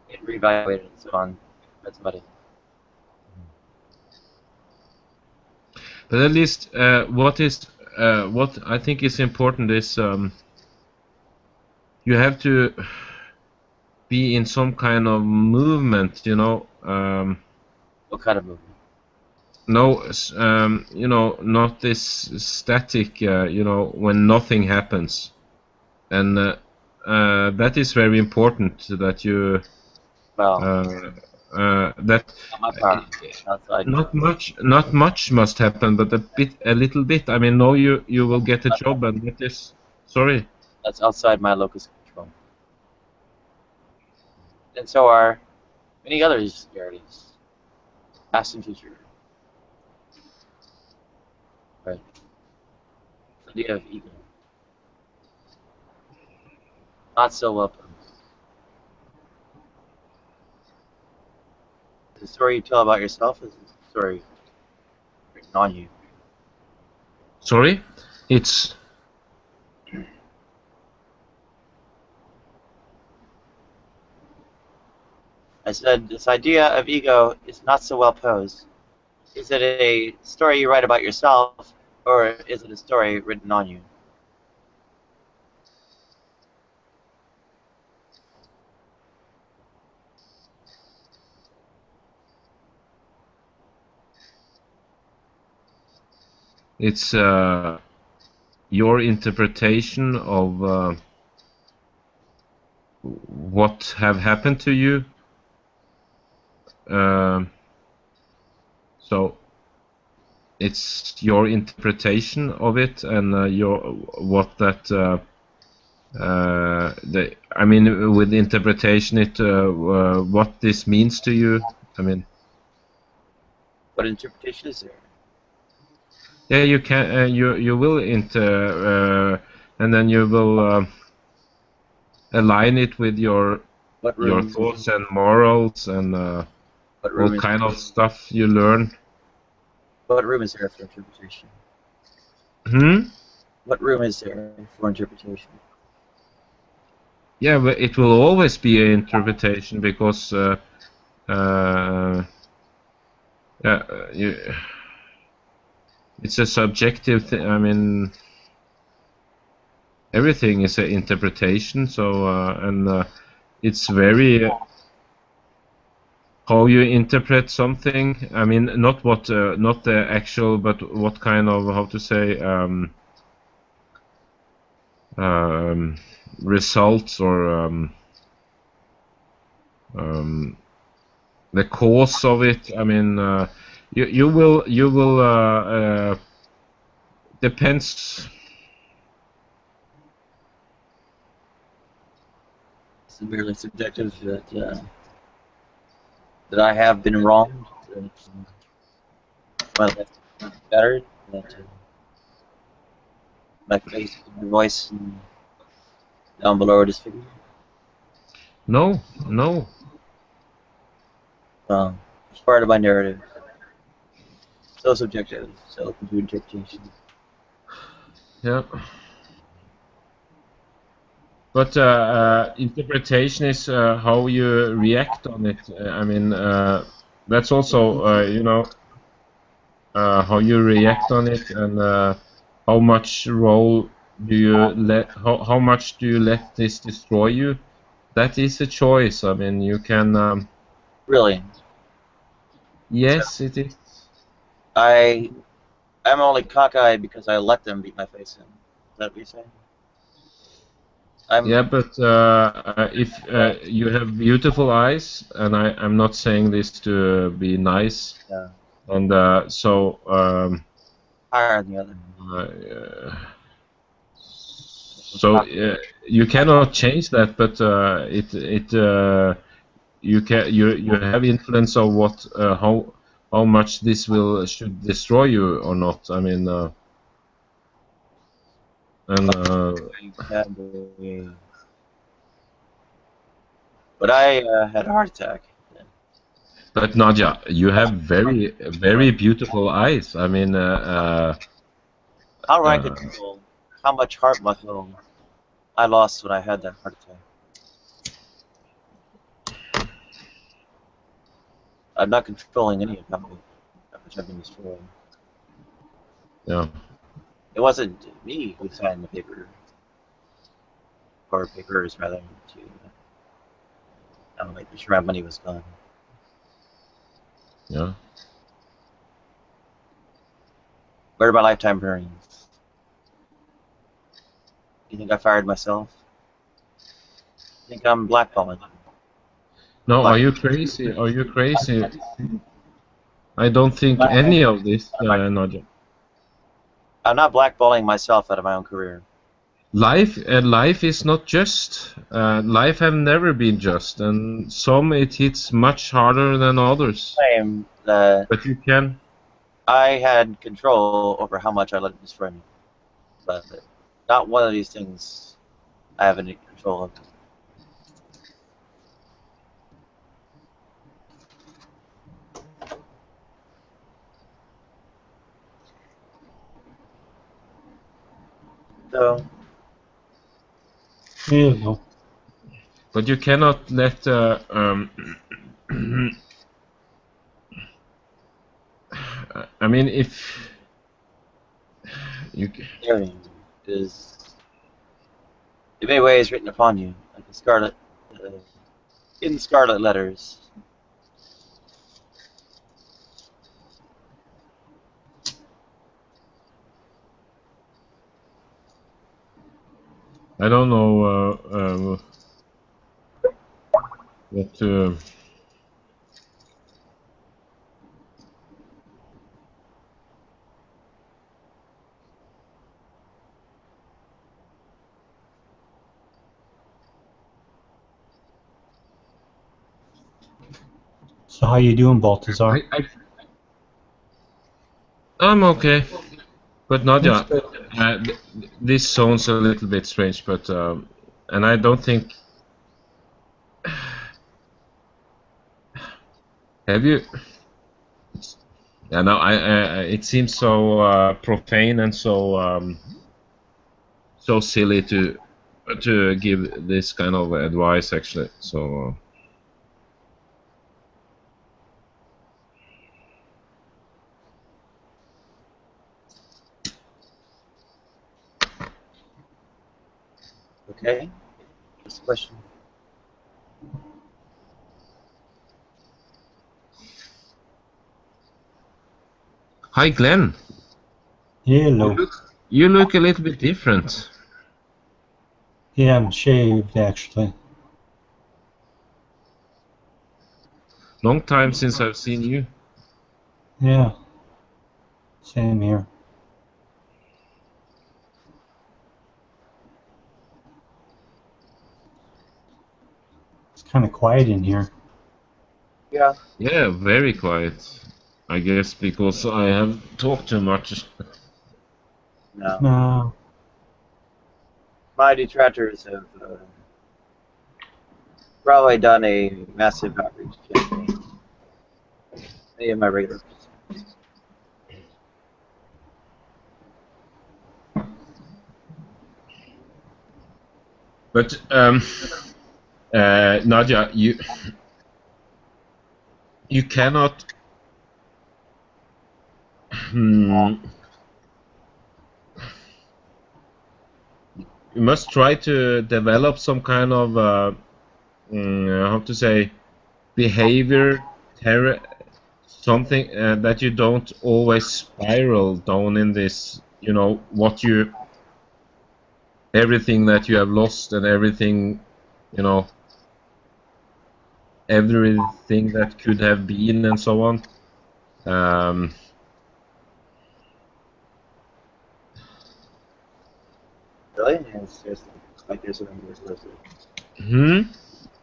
get reevaluated and so on. That's about it. But at least what I think is important is you have to be in some kind of movement, you know. What kind of movement? No, you know, not this static, you know, when nothing happens, and that is very important that you. That not much must happen, but a little bit. I mean, no, you will get a job, and that is sorry. That's outside my locus of control. And so are many other areas, past and future. Right. The idea of ego. Not so welcome. The story you tell about yourself is a story written on you. Sorry? It's... I said this idea of ego is not so well posed. Is it a story you write about yourself, or is it a story written on you? It's your interpretation of what have happened to you. So it's your interpretation of it, and your what that. I mean, with interpretation, what this means to you. I mean, what interpretation is there? Yeah, you can. You will and then you will align it with your thoughts and morals and what kind of stuff you learn. What room is there for interpretation? What room is there for interpretation? Yeah, but it will always be an interpretation because it's a subjective thing. I mean, everything is an interpretation. So and it's very how you interpret something. I mean, not what, not the actual, but what kind of, how to say, results or the cause of it. I mean, you will depends. It's merely subjective that I have been wronged. My left is better. That my face, my voice, and down below are disfigured. No, no. It's part of my narrative. So subjective, so open to interpretation. Yeah. But interpretation is how you react on it. I mean, that's also, you know, how you react on it, and how much role do you let, how much do you let this destroy you? That is a choice. I mean, you can. Really? Yes, it is. I'm only cockeyed because I let them beat my face in. Is that what you're saying? Yeah, but if you have beautiful eyes, and I'm not saying this to be nice, Yeah. and so Higher than the other. so you cannot change that, but you have influence of what how much this should destroy you or not. I mean, But I had a heart attack. But Nadia, you have very beautiful eyes. I mean, How do I control how much heart muscle I lost when I had that heart attack? I'm not controlling any of how much I've been destroyed. Yeah. It wasn't me who signed the paper, or papers rather, to make sure my money was gone. Yeah. Where are my lifetime earnings? You think I fired myself? You think I'm blackballing? No, are you crazy? Are you crazy? I don't think any of this, Nadia. I'm not blackballing myself out of my own career. Life is not just. Life have never been just, and some it hits much harder than others. Claim that But you can. I had control over how much I let it destroy me, but not one of these things I have any control of. So. But you cannot let. I mean, if you. Is in many ways written upon you, like a scarlet, in scarlet letters. I don't know what to. So how you doing, Baltazar? I'm okay, but Nadia, this sounds a little bit strange, but and I don't think. Have you? Yeah, no, it seems so profane and so silly to give this kind of advice, actually. So. Okay. What's the question? Hi, Glenn. Hello. You look a little bit different. Yeah, I'm shaved actually. Long time since I've seen you. Yeah. Same here. It's kind of quiet in here. Yeah. Yeah, very quiet. I guess because I have talked too much. No. No. My detractors have probably done a massive outreach campaign. Any of my regular. But Nadia, you cannot. You must try to develop some kind of how to say behavior, something that you don't always spiral down in this. You know what you. Everything that you have lost and everything, you know, everything that could have been and so on. Really? Yeah, seriously. Like there's something to replace it. Hmm?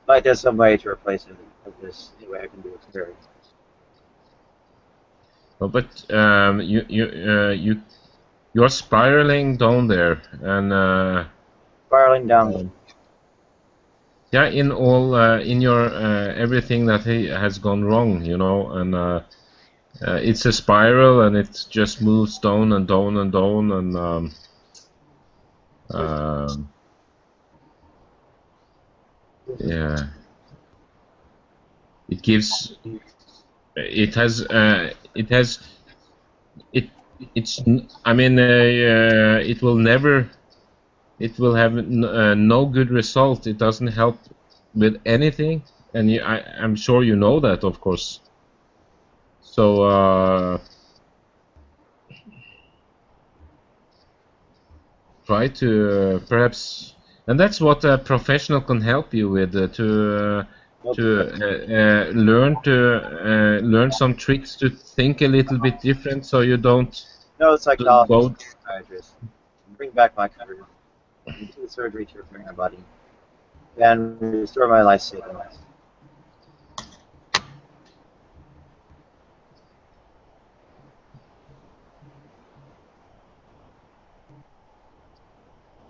Like there's some way to replace it. Like this, anyway, I can do it very. Oh, but you're spiraling down there, and spiraling down. Yeah, in all in your everything that has gone wrong, you know, and it's a spiral, and it just moves down and down and down, and yeah, it gives. It has. It's. I mean, it will never. It will have no good result. It doesn't help with anything, and I'm sure you know that, of course. So try to perhaps, and that's what a professional can help you with to learn some tricks to think a little bit different, so you don't No, it's like go. psychiatrist. Bring back my career. Do the surgery to repair my body and restore my life savings.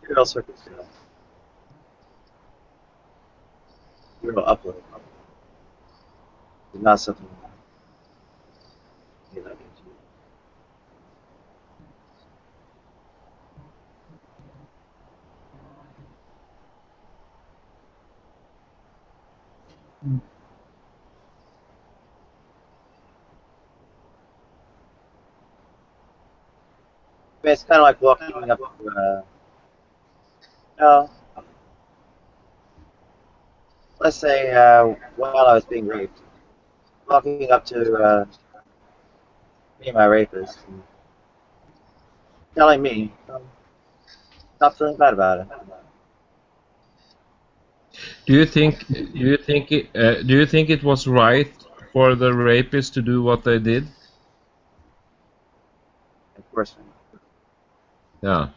Serial circumstance. Serial upload. It's not something you like. It's kind of like walking up to, no, let's say while I was being raped, walking up to me and my rapist, and telling me, stop feeling bad about it. Do you think it was right for the rapist to do what they did? Of course. Yeah.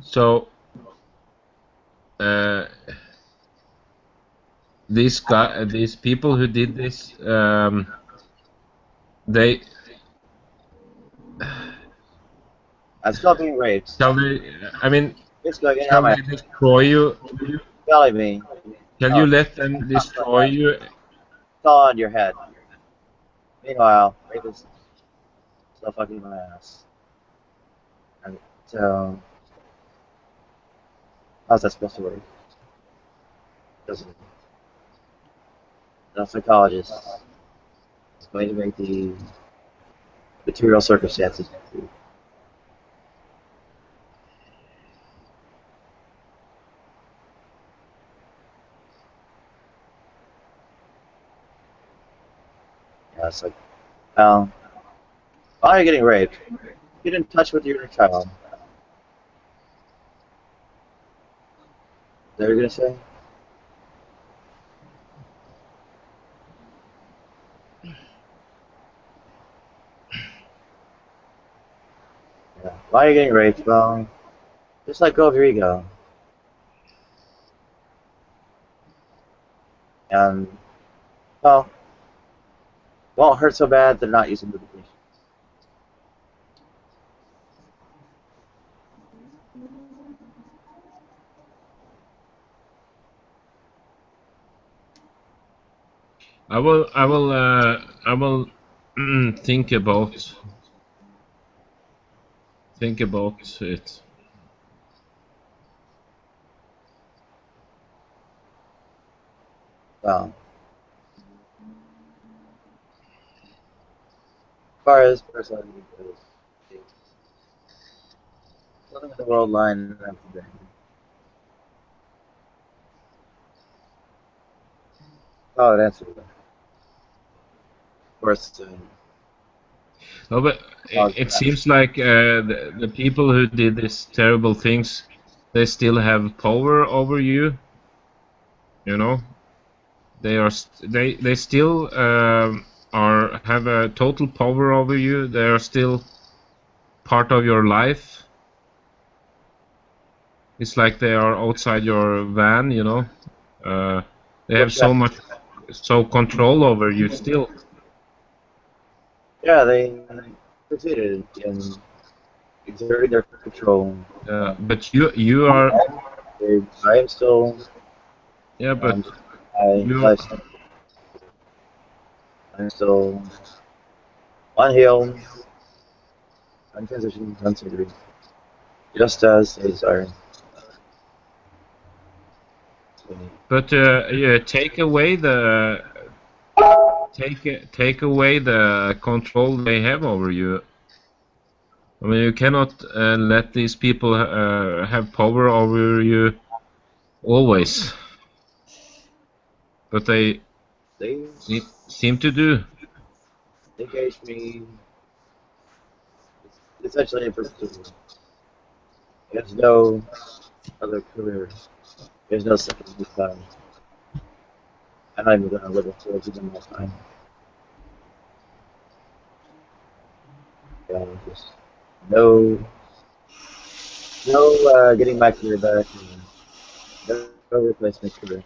So these people who did this, they. I'm still being raped. Shall they? I mean, shall they destroy you? Telling me. Can you let them destroy you? It's all on your head. Meanwhile, rapist still fucking my ass. And so, how's that supposed to work? Doesn't. No psychologist is going to make the material circumstances. Yeah, it's like, why are you getting raped? Get in touch with your child. Is that what you're gonna say? Yeah. Why are you getting raped? Well, just let go of your ego. And, well, won't hurt so bad they're not using lubrication. I will think about it. Well, as far as personality goes, living in the world line up today. Oh, I'd answer that. Of course. No, but it seems like the people who did these terrible things, they still have power over you. You know, they still have a total power over you. They are still part of your life. It's like they are outside your van. You know, they have so control over you still. Yeah, they succeeded in exerting their control. But you are. I am still. Yeah, but I'm still unhealed, untransitioned, unsurgery, just as they desire. But yeah, take away the control they have over you. I mean, you cannot let these people have power over you always. But they seem to do. They engage me essentially in perpetuity. There's no other career. There's no second time. I'm not even going to live it for even more time. Yeah, just no getting my career back. No replacement career.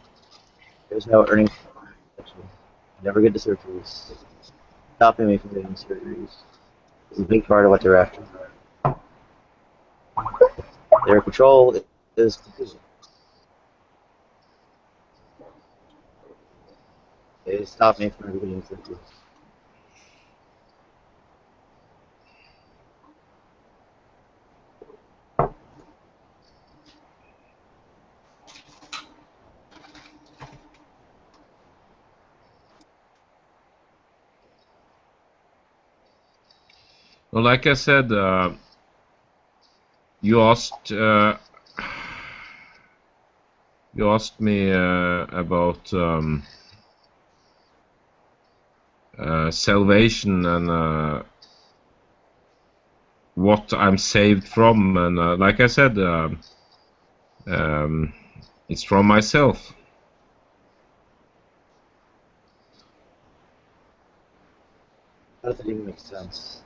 There's no earning potential. Never get to surgeries. Stopping me from getting surgeries is a big part of what they're after. Their control is complete. They stop me from getting surgeries. Well, like I said, you asked me about salvation and what I'm saved from, and like I said, it's from myself. How does it even make sense?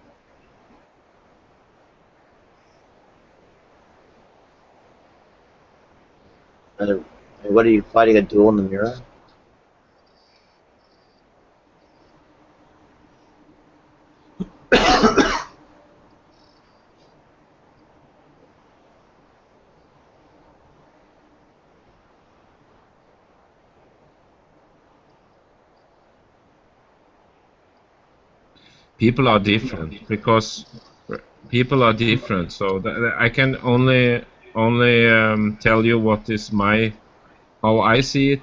What are you fighting a duel in the mirror? People are different because people are different. So I can only tell you what is how I see it,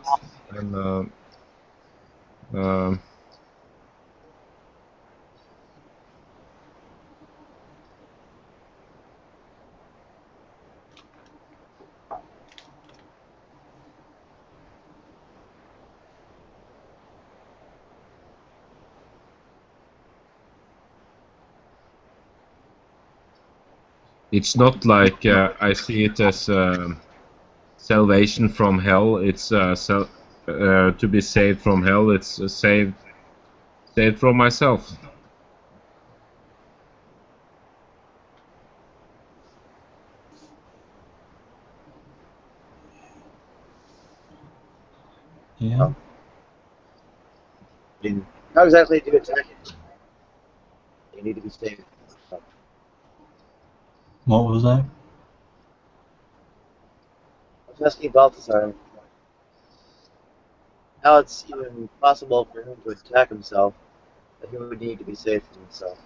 and it's not like I see it as salvation from hell. It's to be saved from hell. It's saved from myself. Yeah. How exactly do you attack it? You need to be saved. What was that? I was asking Balthasar, how it's even possible for him to attack himself, that he would need to be safe from himself.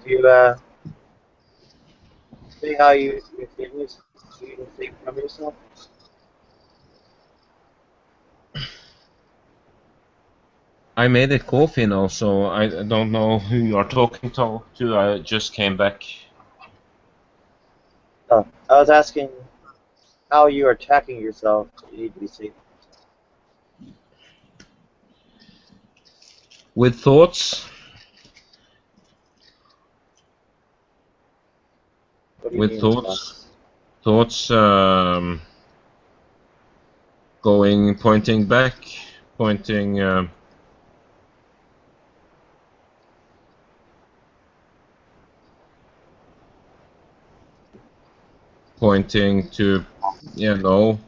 Did you see how your family's even safe from yourself? I made it coffee now, so I don't know who you are talking to. I just came back. Oh, I was asking how you are attacking yourself. You need to be safe. With thoughts. What do you With mean, thoughts. Thoughts pointing back, pointing. Pointing to, you know,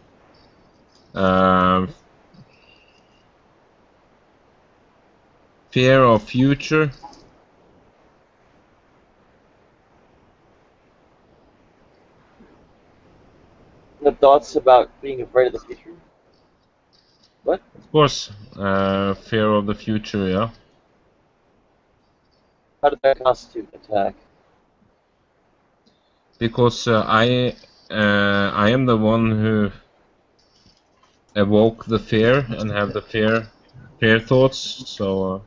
fear of future. The thoughts about being afraid of the future? What? Of course, fear of the future, yeah. How did that constitute an attack? Because I am the one who evoke the fear and have the fear thoughts. So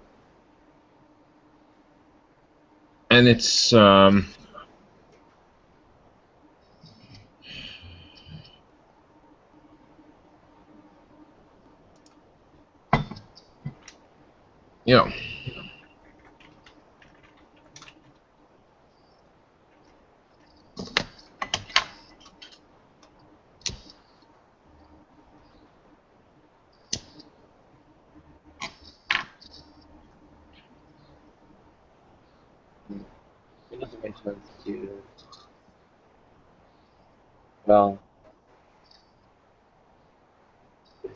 and it's yeah. It doesn't make sense to. Well, if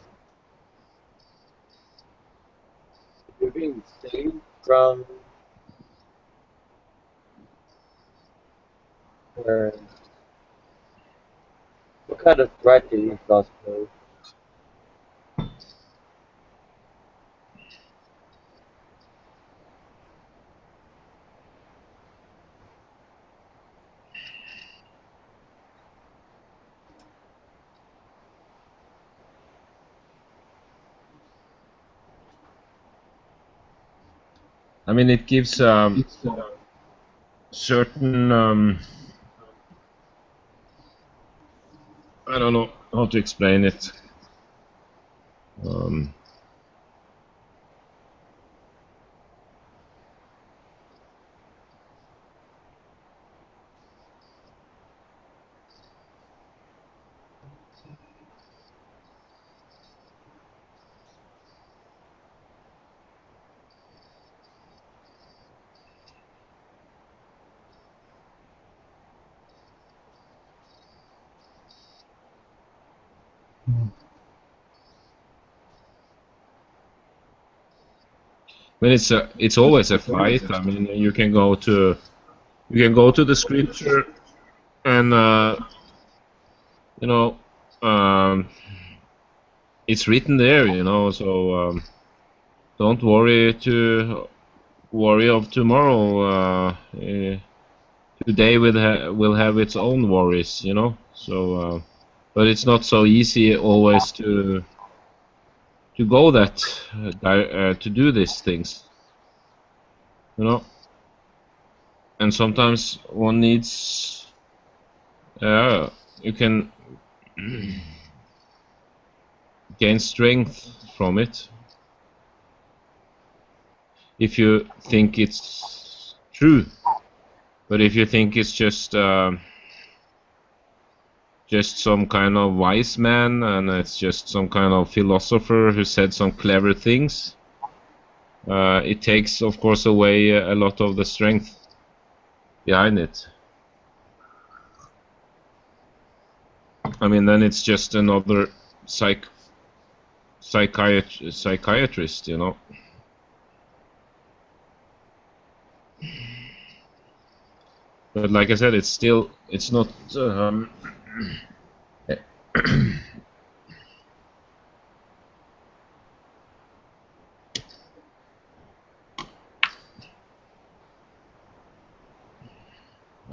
you're being saved from where. What kind of threat do these thoughts pose? I mean, it gives certain I don't know how to explain it. When it's always a fight. I mean, you can go to the scripture and you know, it's written there, you know. So don't worry of tomorrow. Today will have its own worries, you know. So, but it's not so easy always to go that to do these things, you know. And sometimes one needs you can gain strength from it if you think it's true. But if you think it's just some kind of wise man and it's just some kind of philosopher who said some clever things, it takes, of course, away a lot of the strength behind it. I mean, then it's just another psychiatrist, you know. But like I said, it's not.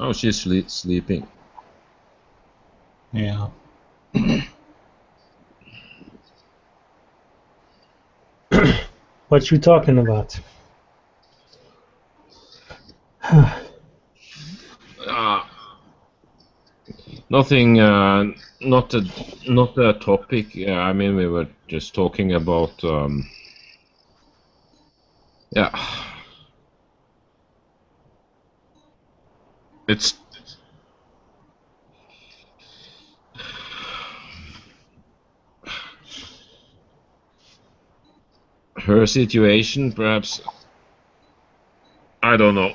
Oh, she's sleeping. Yeah. What you talking about? Nothing. Not a topic. I mean, we were just talking about. Yeah. It's. Her situation, perhaps. I don't know.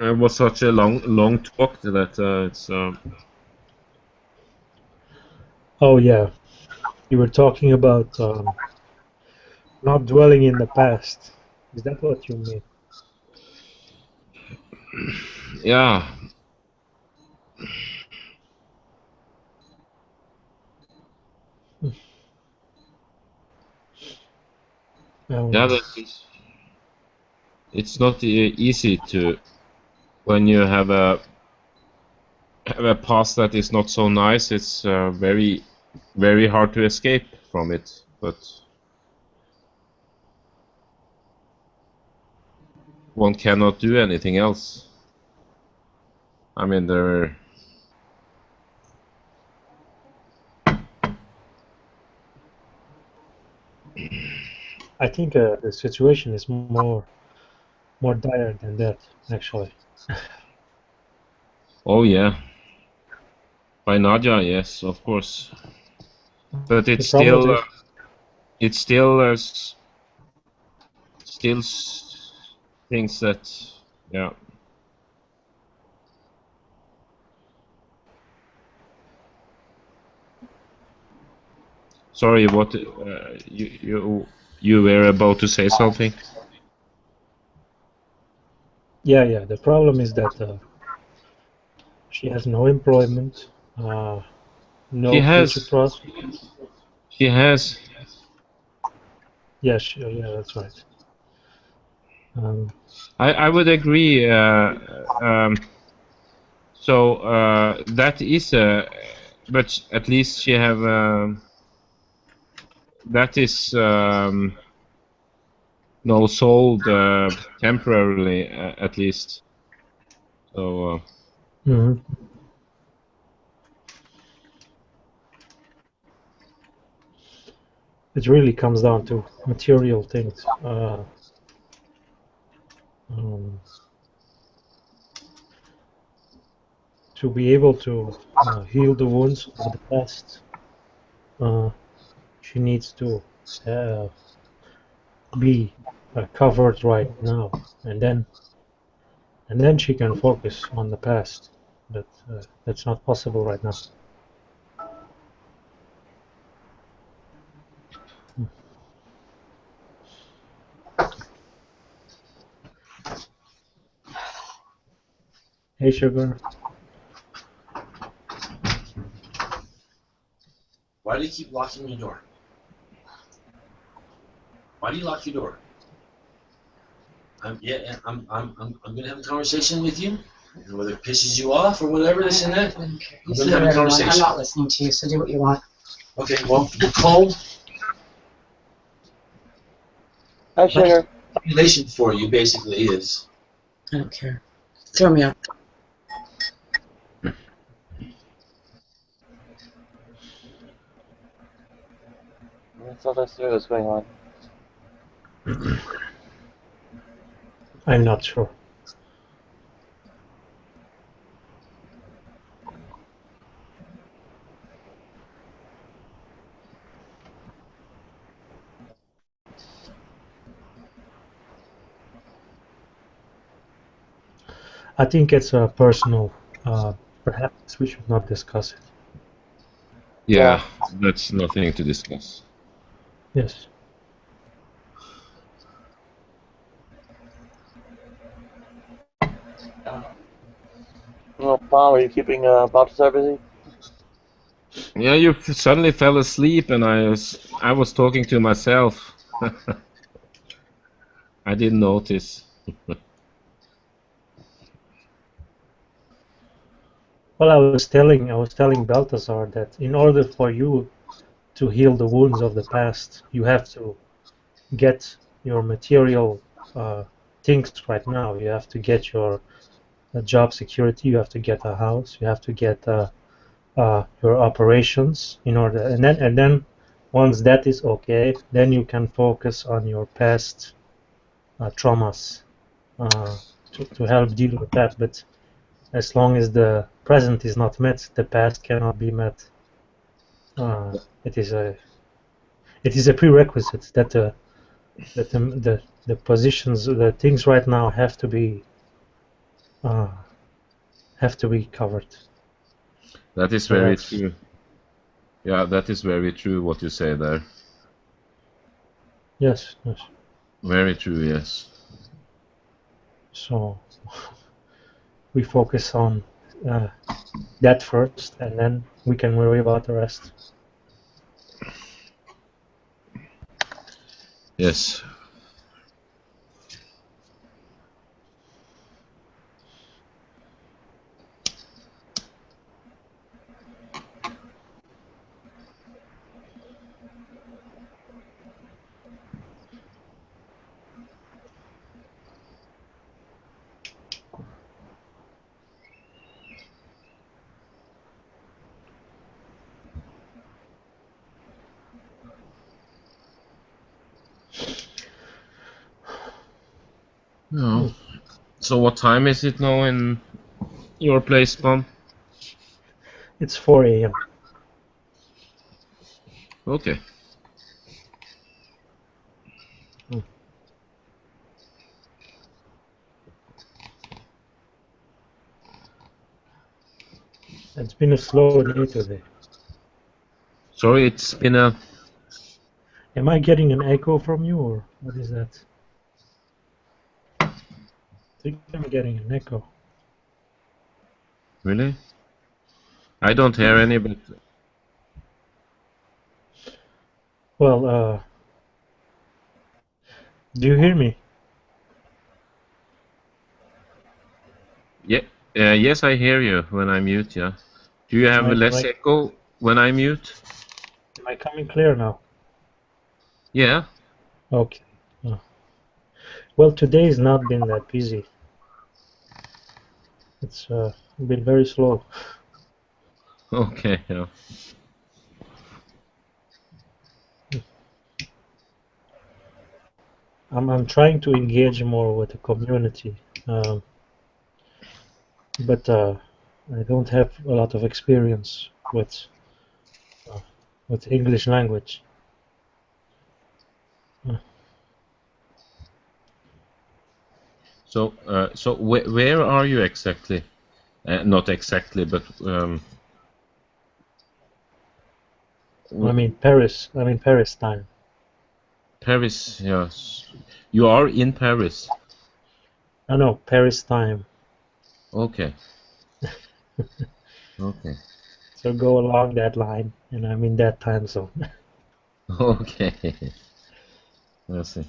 It was such a long talk that it's. Oh yeah, you were talking about not dwelling in the past. Is that what you mean? Yeah. Yeah, it's not easy to when you have a past that is not so nice. It's very hard to escape from it. But one cannot do anything else. I mean, there. I think the situation is more dire than that, actually. Oh yeah. By Nadia, yes, of course. But it's still, still things that, yeah. Sorry, what you were about to say something? Yeah. The problem is that she has no employment, no future prospects. She has. Yeah, that's right. I would agree. So that is but at least she have. That is no sold temporarily, at least. So. It really comes down to material things. To be able to heal the wounds of the past, she needs to be covered right now, and then she can focus on the past. But that's not possible right now. Hey, Sugar. Why do you keep locking your door? Why do you lock your door? I'm gonna have a conversation with you, and whether it pisses you off or whatever, this and that. I'm gonna have a conversation. I'm not listening to you, so do what you want. Okay, well, Nicole. Hi, Sugar. Population for you basically is. I don't care. Throw me out. Let's let us see what's going on. I'm not sure. I think it's a personal. Perhaps we should not discuss it. Yeah, that's nothing to discuss. Yes. Well, Paul, are you keeping Balthazar busy? Yeah, you suddenly fell asleep, and I was talking to myself. I didn't notice. Well, I was telling Balthazar that in order for you to heal the wounds of the past, you have to get your material things right now. You have to get your job security. You have to get a house. You have to get your operations in order, and then once that is okay, then you can focus on your past traumas to help deal with that. But as long as the present is not met, the past cannot be met. It is a prerequisite that the positions, the things right now have to be covered. That is very true. Yeah, that is very true what you say there. Yes, yes. Very true, yes. So we focus on that first, and then we can worry about the rest. Yes. No. So what time is it now in your place, Tom? It's 4 a.m. Okay. It's been a slow day today. Sorry, it's been a... Am I getting an echo from you, or what is that? I think I'm getting an echo. Really? I don't hear any, but... Well, do you hear me? Yeah, yes, I hear you when I mute, yeah. Do you have less echo when I mute? Am I coming clear now? Yeah. Okay. Well, today has not been that busy. It's been very slow. Okay, yeah. I'm trying to engage more with the community, but I don't have a lot of experience with English language. So, where are you exactly? Not exactly, but I'm in Paris. I'm in Paris time. Paris, yes. You are in Paris. No, Paris time. Okay. Okay. So go along that line, and I'm in that time zone. Okay. I see.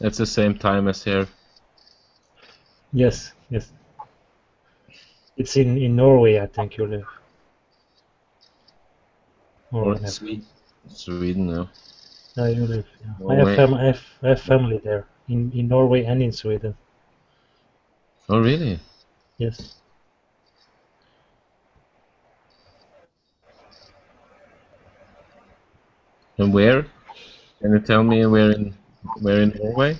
It's the same time as here. Yes, yes. It's in Norway, I think you live. Or Or whatever. Sweden, no. No, you live. Yeah. Norway. I have family there in Norway and in Sweden. Oh, really? Yes. And where? Can you tell me where in Norway?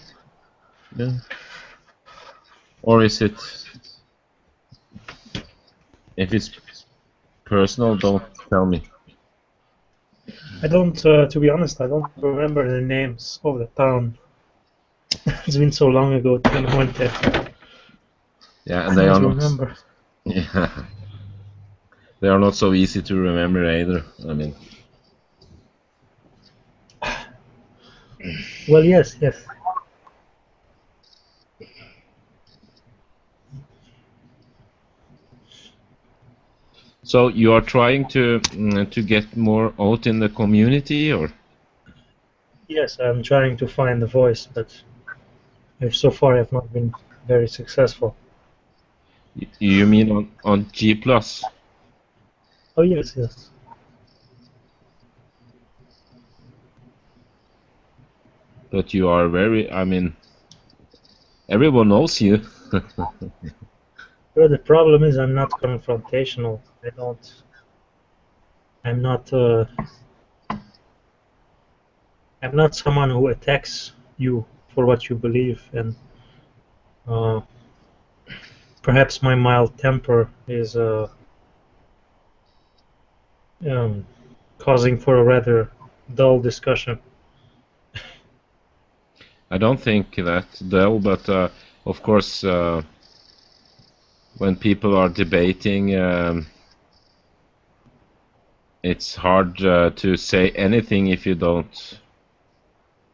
Yeah. Or is it, if it's personal, don't tell me. I don't, to be honest, I don't remember the names of the town. It's been so long ago that I went there. Yeah, I and they don't are not. remember. Yeah. They are not so easy to remember either. I mean. Well, yes, yes. So you are trying to get more out in the community, or? Yes, I'm trying to find the voice, but so far I've not been very successful. You mean on G+? Oh, yes, yes. But you are very, I mean, everyone knows you. Well, the problem is I'm not confrontational. I'm not someone who attacks you for what you believe, and perhaps my mild temper is causing for a rather dull discussion. I don't think that though, but of course, when people are debating, it's hard to say anything if you don't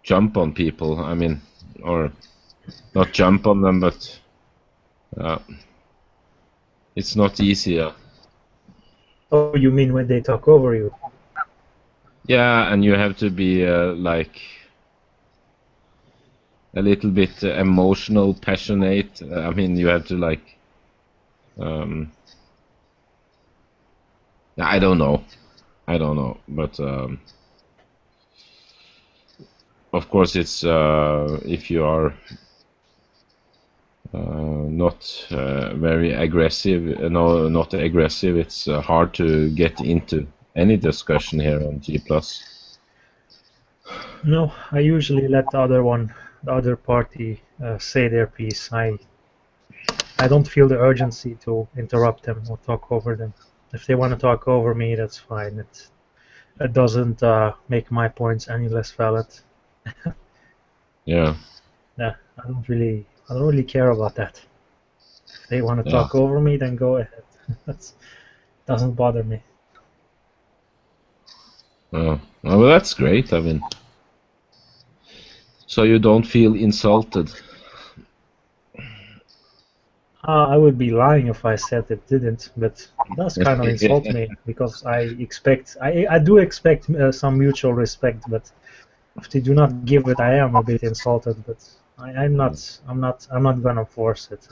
jump on people. I mean, or not jump on them, but it's not easy. Oh, you mean when they talk over you? Yeah, and you have to be like a little bit emotional, passionate. I mean, you have to like. I don't know, but of course it's if you are not very aggressive, no, not aggressive. It's hard to get into any discussion here on G+. No, I usually let the other party say their piece. I don't feel the urgency to interrupt them or talk over them. If they want to talk over me, that's fine. It doesn't make my points any less valid. Yeah. Yeah, I don't really care about that. If they want to talk over me, then go ahead. That doesn't bother me. Oh, well, that's great. I mean, so you don't feel insulted. I would be lying if I said it didn't, but it does kind of insult me because I do expect some mutual respect, but if they do not give it, I am a bit insulted. But I'm not gonna force it.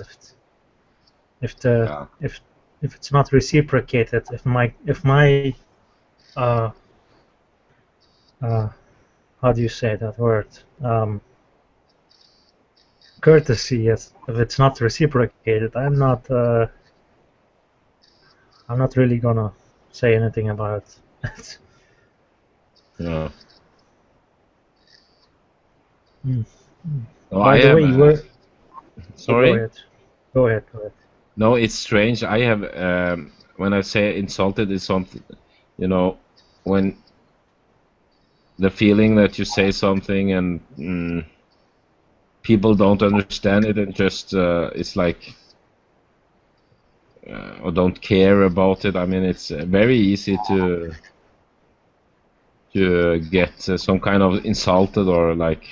If it's not reciprocated, if my how do you say that word? Courtesy, yes. If it's not reciprocated, I'm not really gonna say anything about it. Yeah. No, By the way, you were. Sorry. Go ahead. No, it's strange. I have when I say insulted is something, when the feeling that you say something and people don't understand it and just it's like or don't care about it. I mean, it's very easy to get some kind of insulted or like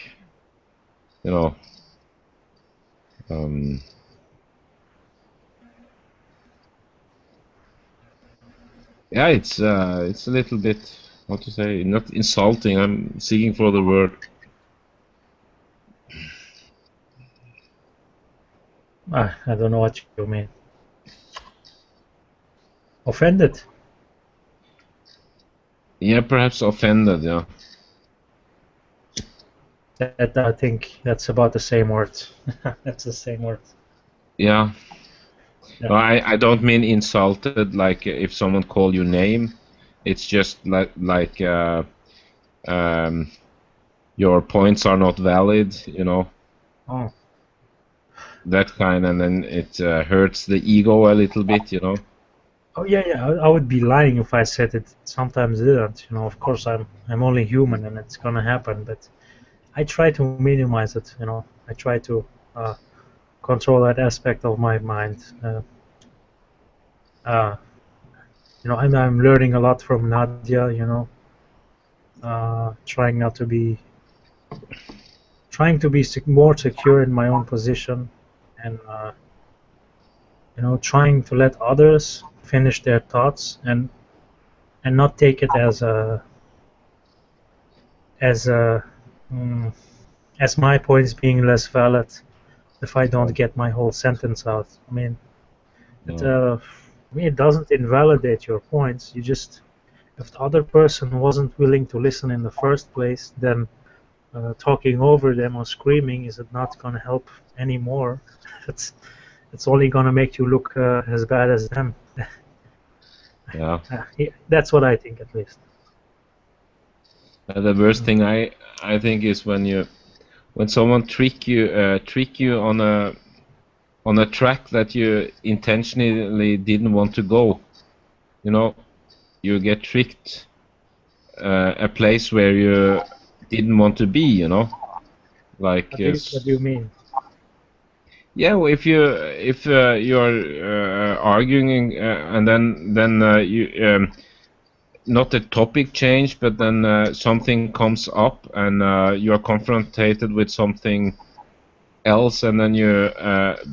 Yeah, it's a little bit, how to say, not insulting. I'm seeking for the word. I don't know what you mean. Offended? Yeah, perhaps offended. Yeah. That I think that's about the same word. That's the same word. Yeah. Yeah. No, I don't mean insulted. Like if someone call your name, it's just like your points are not valid. You know. Oh. That kind, and then it hurts the ego a little bit. You know. Oh yeah, yeah. I would be lying if I said it sometimes didn't. You know, of course I'm only human and it's gonna happen, but I try to minimize it. You know, I try to control that aspect of my mind. You know, I'm learning a lot from Nadia. You know, trying to be more secure in my own position, and you know, trying to let others finish their thoughts and not take it as a mm, as my points being less valid if I don't get my whole sentence out. I mean, it doesn't invalidate your points. You just, if the other person wasn't willing to listen in the first place, then talking over them or screaming is not going to help anymore. It's it's only going to make you look as bad as them. Yeah. That's what I think, at least. The worst thing I think is when someone trick you on a track that you intentionally didn't want to go. You know, you get tricked a place where you didn't want to be. You know, like What do you mean? yeah, well, if you're arguing and then you not a topic change, but then something comes up and you are confronted with something else, and then you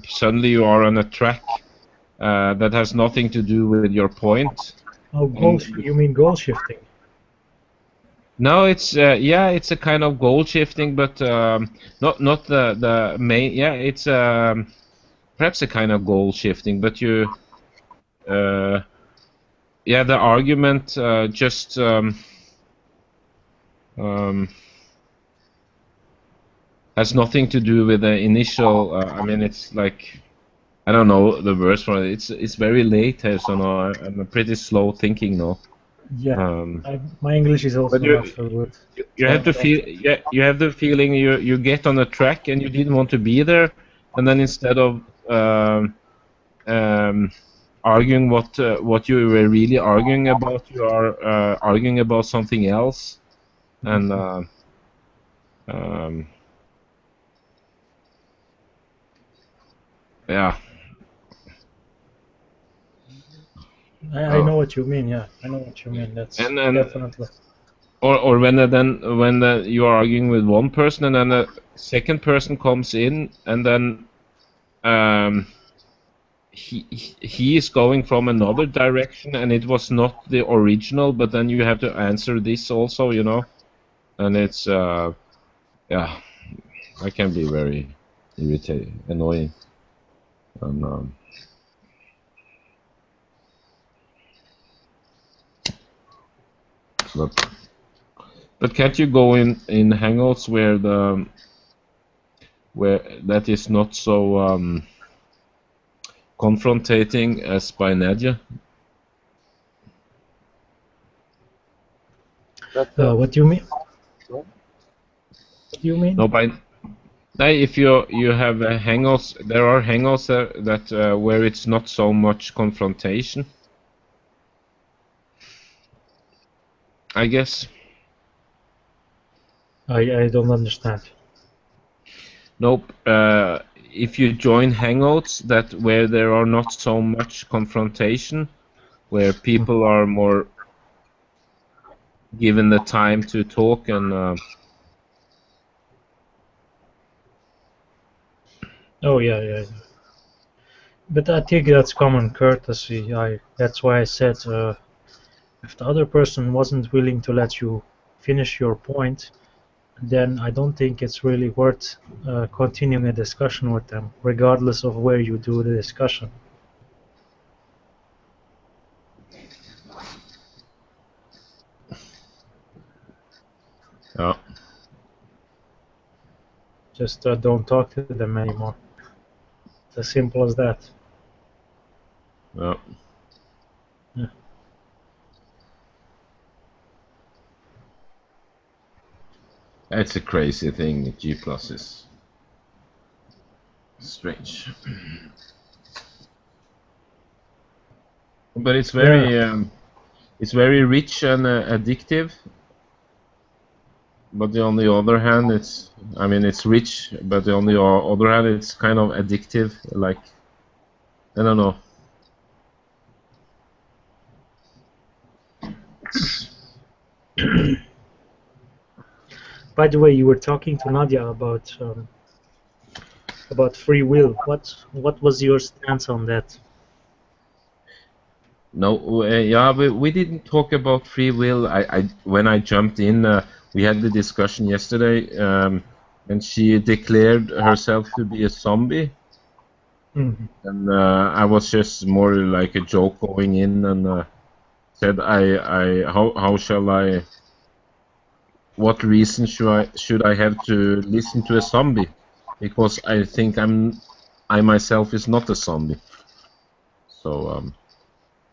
suddenly you are on a track that has nothing to do with your point. Oh, you mean goal shifting? No, it's yeah, it's a kind of goal shifting, but not the main. Yeah, it's perhaps a kind of goal shifting, but you yeah, the argument just has nothing to do with the initial. I mean, it's like I don't know the words for it. It's very late here, so no, I'm a pretty slow thinking now. Yeah, my English is also not so good. You have to feel. Yeah, you have the feeling you get on a track and you didn't want to be there, and then instead of arguing what you were really arguing about, you are arguing about something else, and yeah. I know what you mean. Yeah, I know what you mean. That's definitely. Or when you are arguing with one person and then a second person comes in and then he is going from another direction and it was not the original, but then you have to answer this also, you know, and it's yeah, I can be very annoying. And, but can't you go in Hangouts where that is not so confrontating as by Nadia? What do you mean? What do you mean? No, if you have Hangouts, there are Hangouts that where it's not so much confrontation, I guess. I don't understand. Nope. If you join Hangouts where there are not so much confrontation, where people are more given the time to talk and Oh yeah. But I think that's common courtesy. That's why I said If the other person wasn't willing to let you finish your point, then I don't think it's really worth continuing a discussion with them, regardless of where you do the discussion. Yeah. Just don't talk to them anymore. It's as simple as that. Yeah. Yeah. It's a crazy thing. G+ is strange, but it's very rich and addictive. But on the other hand, it's rich, but on the other hand, it's kind of addictive. Like, I don't know. By the way, you were talking to Nadia about free will. What was your stance on that? No, yeah, we didn't talk about free will. When I jumped in, we had the discussion yesterday, and she declared herself to be a zombie. Mhm. And I was just more like a joke going in, and said, how shall I? What reason should I have to listen to a zombie? Because I think I myself is not a zombie. So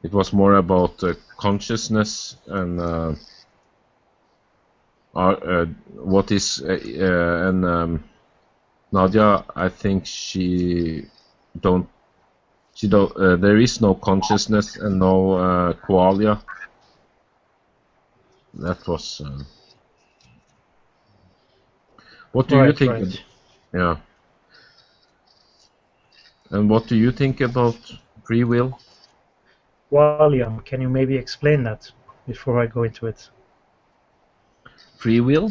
it was more about consciousness and what is and Nadia, I think there is no consciousness and no qualia. That was. What do you think? Right. Yeah. And what do you think about free will? William, can you maybe explain that before I go into it? Free will?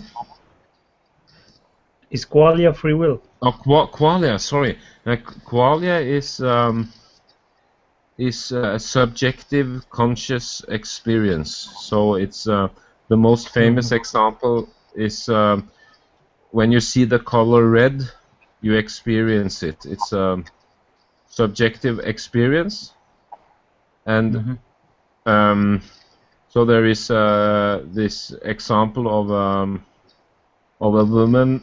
Is qualia free will? Oh, qualia. Sorry, qualia is a subjective conscious experience. So it's the most famous example is when you see the color red, you experience it. It's a subjective experience, and so there is this example of a woman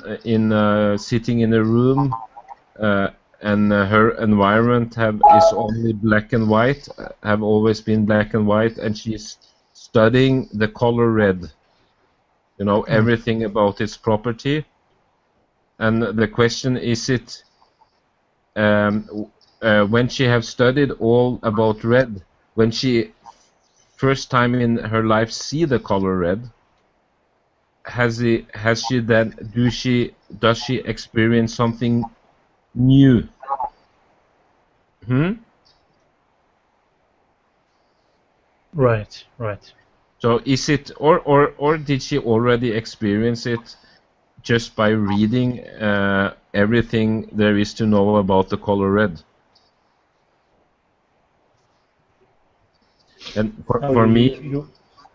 sitting in a room, and her environment is only black and white, have always been black and white, and she's studying the color red. You know, everything about its property. And the question is it, when she have studied all about red, when she first time in her life see the color red, does she experience something new? Right. So is it, or did she already experience it just by reading everything there is to know about the color red? And for me,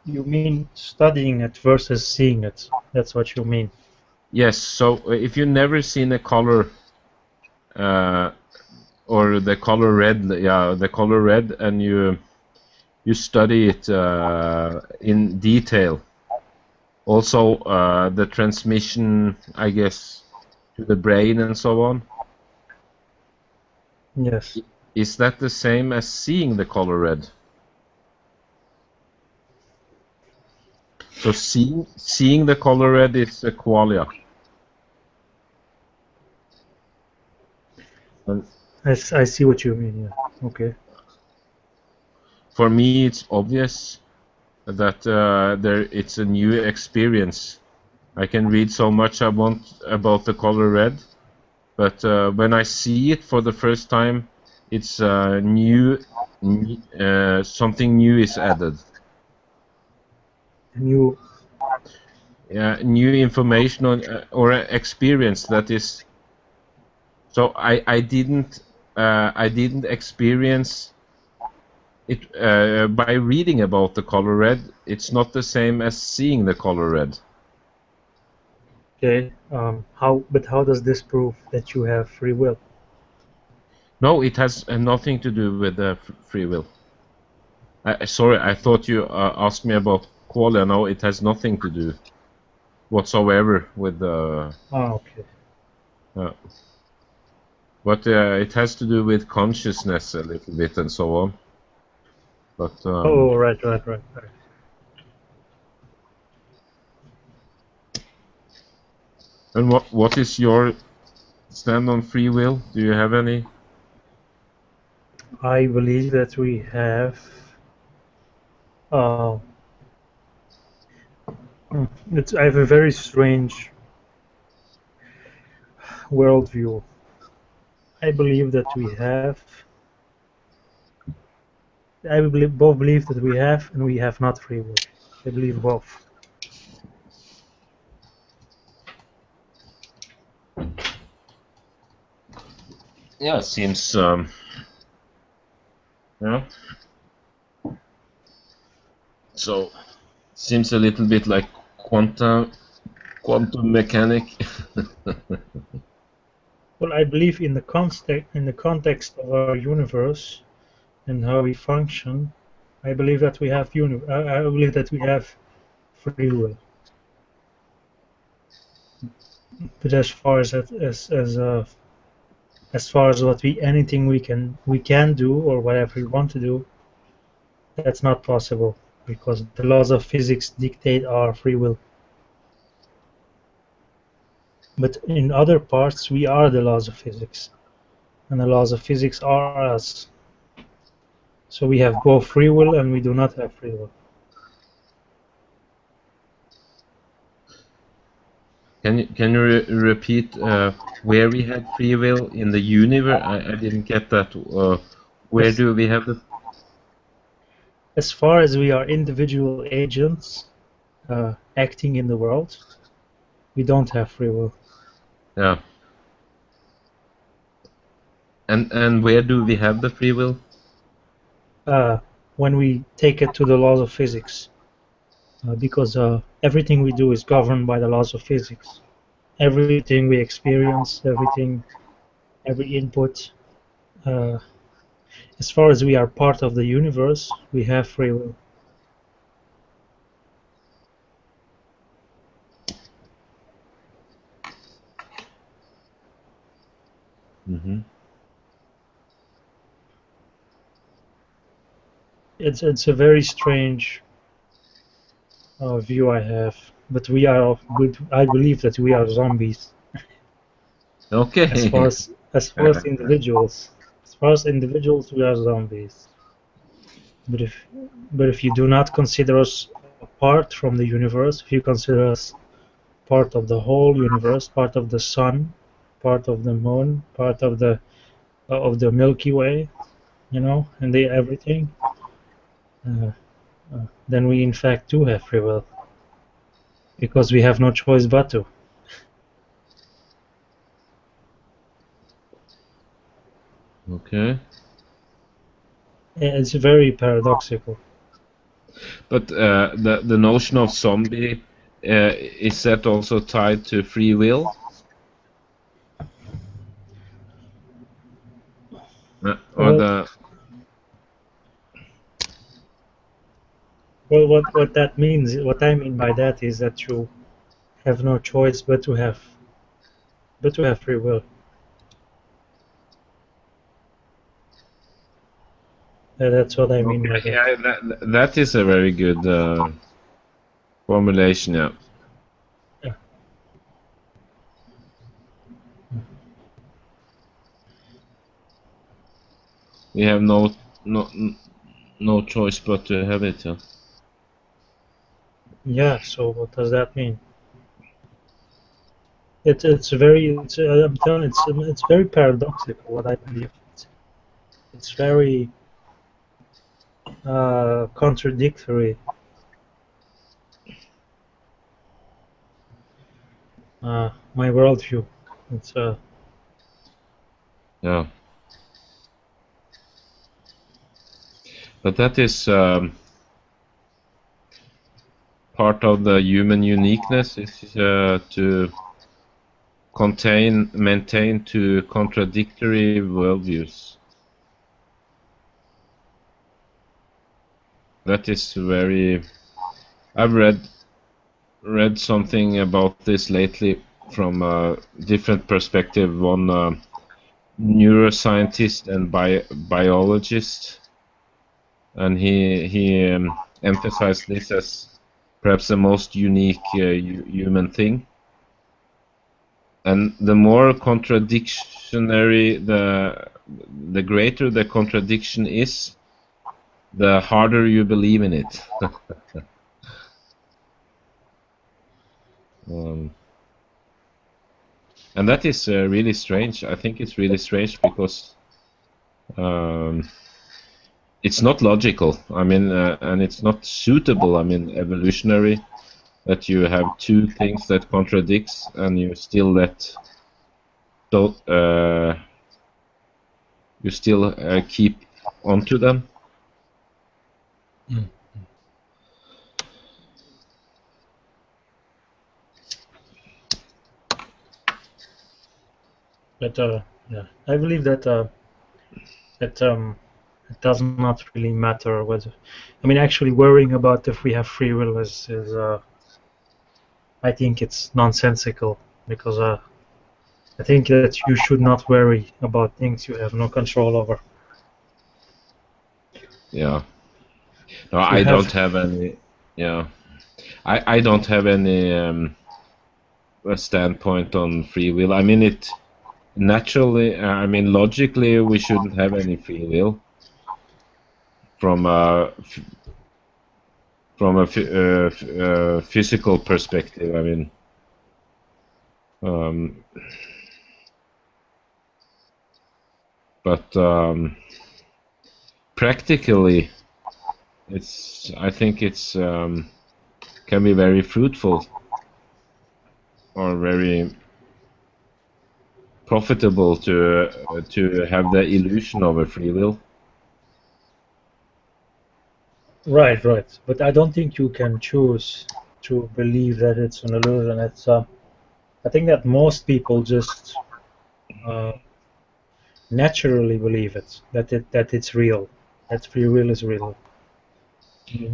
you mean studying it versus seeing it? That's what you mean. yes. So if you've never seen a color, or the color red, and you study it in detail. Also, the transmission, I guess, to the brain and so on. Yes. Is that the same as seeing the color red? So seeing the color red is a qualia. I see what you mean. Yeah. Okay. For me, it's obvious that it's a new experience. I can read so much I want about the color red, but when I see it for the first time, it's new. Something new is added. New information or experience that is. So I didn't experience by reading about the color red, it's not the same as seeing the color red. Okay. How does this prove that you have free will? No, it has nothing to do with free will. Sorry, I thought you asked me about qualia. No, it has nothing to do whatsoever with the. Okay. But it has to do with consciousness a little bit and so on. But Oh, right. And what is your stand on free will? Do you have any? I believe that we have. I have a very strange worldview. I believe that we have. Both believe that we have and we have not free will. I believe both. Yeah, it seems. Yeah. So, seems a little bit like quantum mechanic. Well, I believe in the context of our universe and how we function. I believe that we have I believe that we have free will. But as far as what anything we can do or whatever we want to do, that's not possible because the laws of physics dictate our free will. But in other parts, we are the laws of physics, and the laws of physics are us. So we have both free will and we do not have free will. Can you repeat where we have free will in the universe? I didn't get that. Where do we have the? As far as we are individual agents acting in the world, we don't have free will. Yeah. And where do we have the free will? When we take it to the laws of physics, because everything we do is governed by the laws of physics. Everything we experience, every input. As far as we are part of the universe, we have free will. Mm-hmm. It's a very strange view I have, but I believe that we are zombies. Okay. As far as individuals, we are zombies. But if you do not consider us apart from the universe, if you consider us part of the whole universe, part of the sun, part of the moon, part of the Milky Way, and everything, then we in fact do have free will, because we have no choice but to. Okay. It's very paradoxical. But the notion of zombie is that also tied to free will? Well, what that means, what I mean by that is that you have no choice but to have free will. That's what I mean by that. Yeah, that is a very good formulation. Yeah. Yeah. We have no choice but to have it. Yeah. Yeah. So what does that mean? I'm telling it's very paradoxical what I believe. It's very contradictory. My worldview. It's Yeah. But that is part of the human uniqueness, is to maintain two contradictory worldviews. That is very. I've read something about this lately from a different perspective. One neuroscientist and biologist, and he emphasized this as perhaps the most unique human thing. And the more contradictionary, the greater the contradiction is, the harder you believe in it. And that is really strange. I think it's really strange because it's not logical. I mean, and it's not suitable. I mean, evolutionary, that you have two things that contradicts and you still keep onto them. Mm. But yeah, I believe that it does not really matter whether. I mean, actually worrying about if we have free will is I think it's nonsensical, because I think that you should not worry about things you have no control over. Yeah. No, I don't have any. Yeah, I don't have any a standpoint on free will. I mean, it naturally. I mean, logically, we shouldn't have any free will from a physical perspective. I mean, but practically, I think it's can be very fruitful or very profitable to have the illusion of a free will. Right, right. But I don't think you can choose to believe that it's an illusion. It's I think that most people just naturally believe it, that it's real, that free will is real.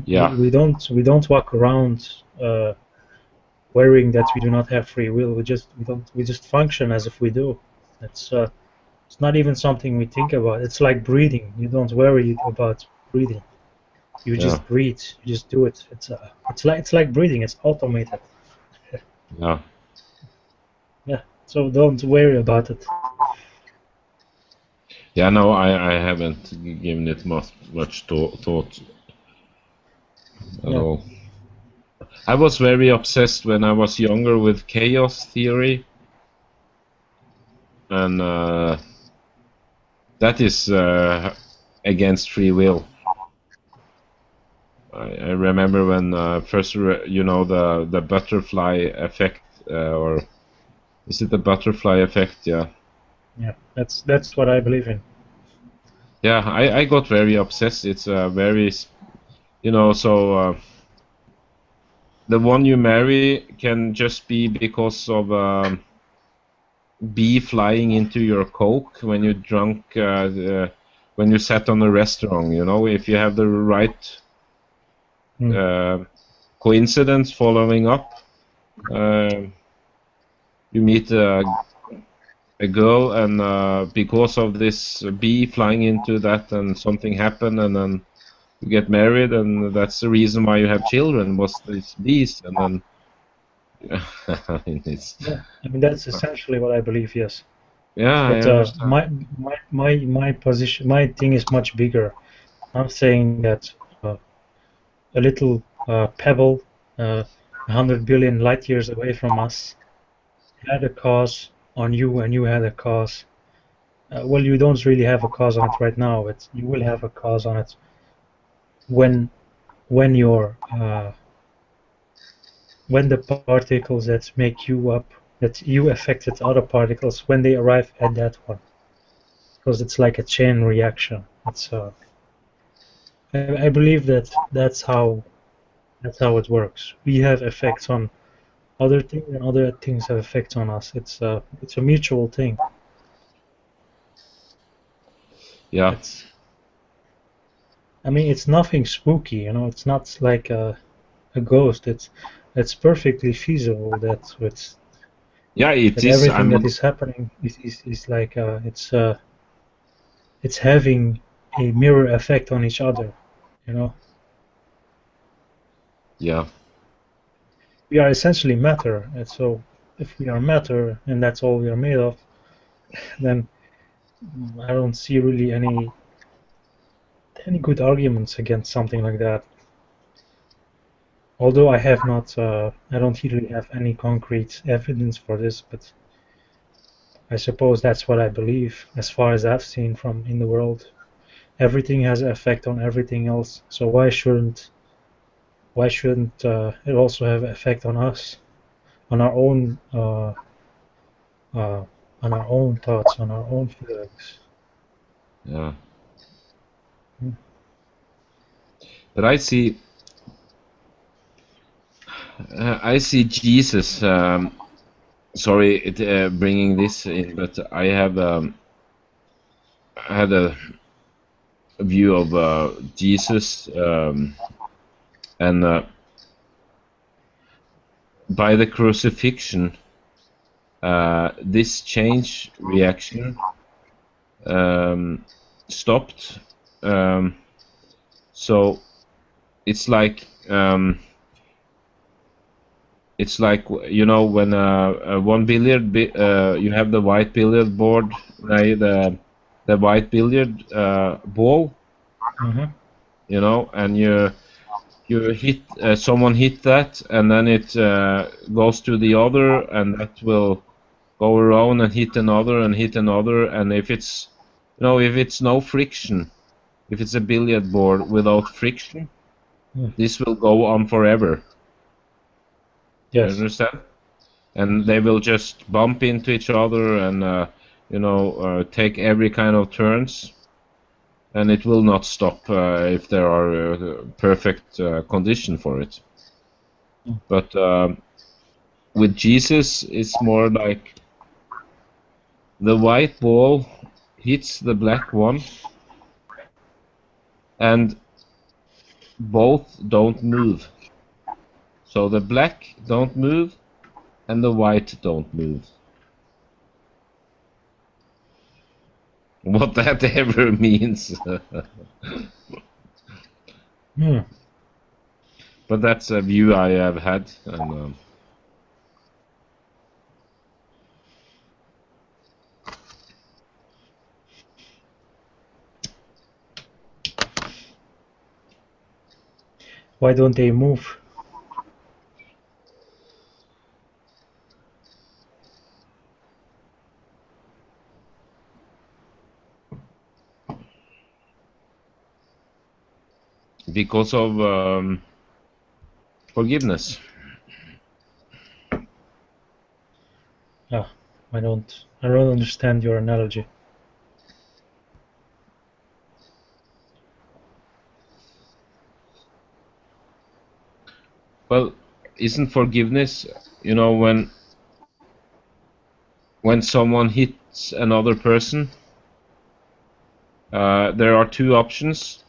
Yeah. We don't walk around worrying that we do not have free will. We just function as if we do. It's not even something we think about. It's like breathing. You don't worry about breathing. You just breathe. You just do it. It's like breathing. It's automated. Yeah. Yeah. So don't worry about it. Yeah. No, I haven't given it much thought at all. I was very obsessed when I was younger with chaos theory, and that is against free will. I remember when first, the butterfly effect, or is it the butterfly effect? Yeah. Yeah, that's what I believe in. Yeah, I got very obsessed. It's very, so the one you marry can just be because of bee flying into your Coke when you drunk, when you sat on a restaurant. If you have the right coincidence following up, you meet a girl, and because of this bee flying into that, and something happened, and then you get married, and that's the reason why you have children, was these bees, and then I mean, yeah, I mean that's essentially what I believe. Yes. Yeah, But I understand. my position, my thing is much bigger. I'm saying that a little pebble, 100 billion light years away from us, had a cause on you, and you had a cause. Well, you don't really have a cause on it right now, but you will have a cause on it when the particles that make you up, that you affected other particles, when they arrive at that one, because it's like a chain reaction. It's I believe that that's how it works. We have effects on other things, and other things have effects on us. It's a mutual thing. Yeah. I mean, it's nothing spooky, you know. It's not like a ghost. It's perfectly feasible that Yeah, it that is. everything I'm that not. is happening is like it's having a mirror effect on each other, you know. Yeah. We are essentially matter, and so if we are matter and that's all we are made of, then I don't see really any good arguments against something like that. Although I don't really have any concrete evidence for this, but I suppose that's what I believe as far as I've seen from in the world. Everything has an effect on everything else, so why shouldn't it also have an effect on us, on our own uh, on our own thoughts, on our own feelings? Yeah. Hmm. But I see Jesus. Sorry, bringing this in, but I have had a view of Jesus, and by the crucifixion, this change reaction stopped. So it's like you know, when 1 billiard you have the white billiard board, right? The white billiard ball, Mm-hmm. you know, and you hit someone hit that, and then it goes to the other, and that will go around and hit another and hit another, and if it's, you know, if it's no friction, if it's a billiard board without friction, this will go on forever. Yes. You understand? And they will just bump into each other and you know, take every kind of turns, and it will not stop if there are perfect condition for it. But with Jesus, it's more like the white ball hits the black one, and both don't move. So the black don't move, and the white don't move. What that ever means. Hmm. But that's a view I have had, and Why don't they move? because of forgiveness. Ah, I don't understand your analogy. Well, isn't forgiveness, you know, when someone hits another person, there are two options.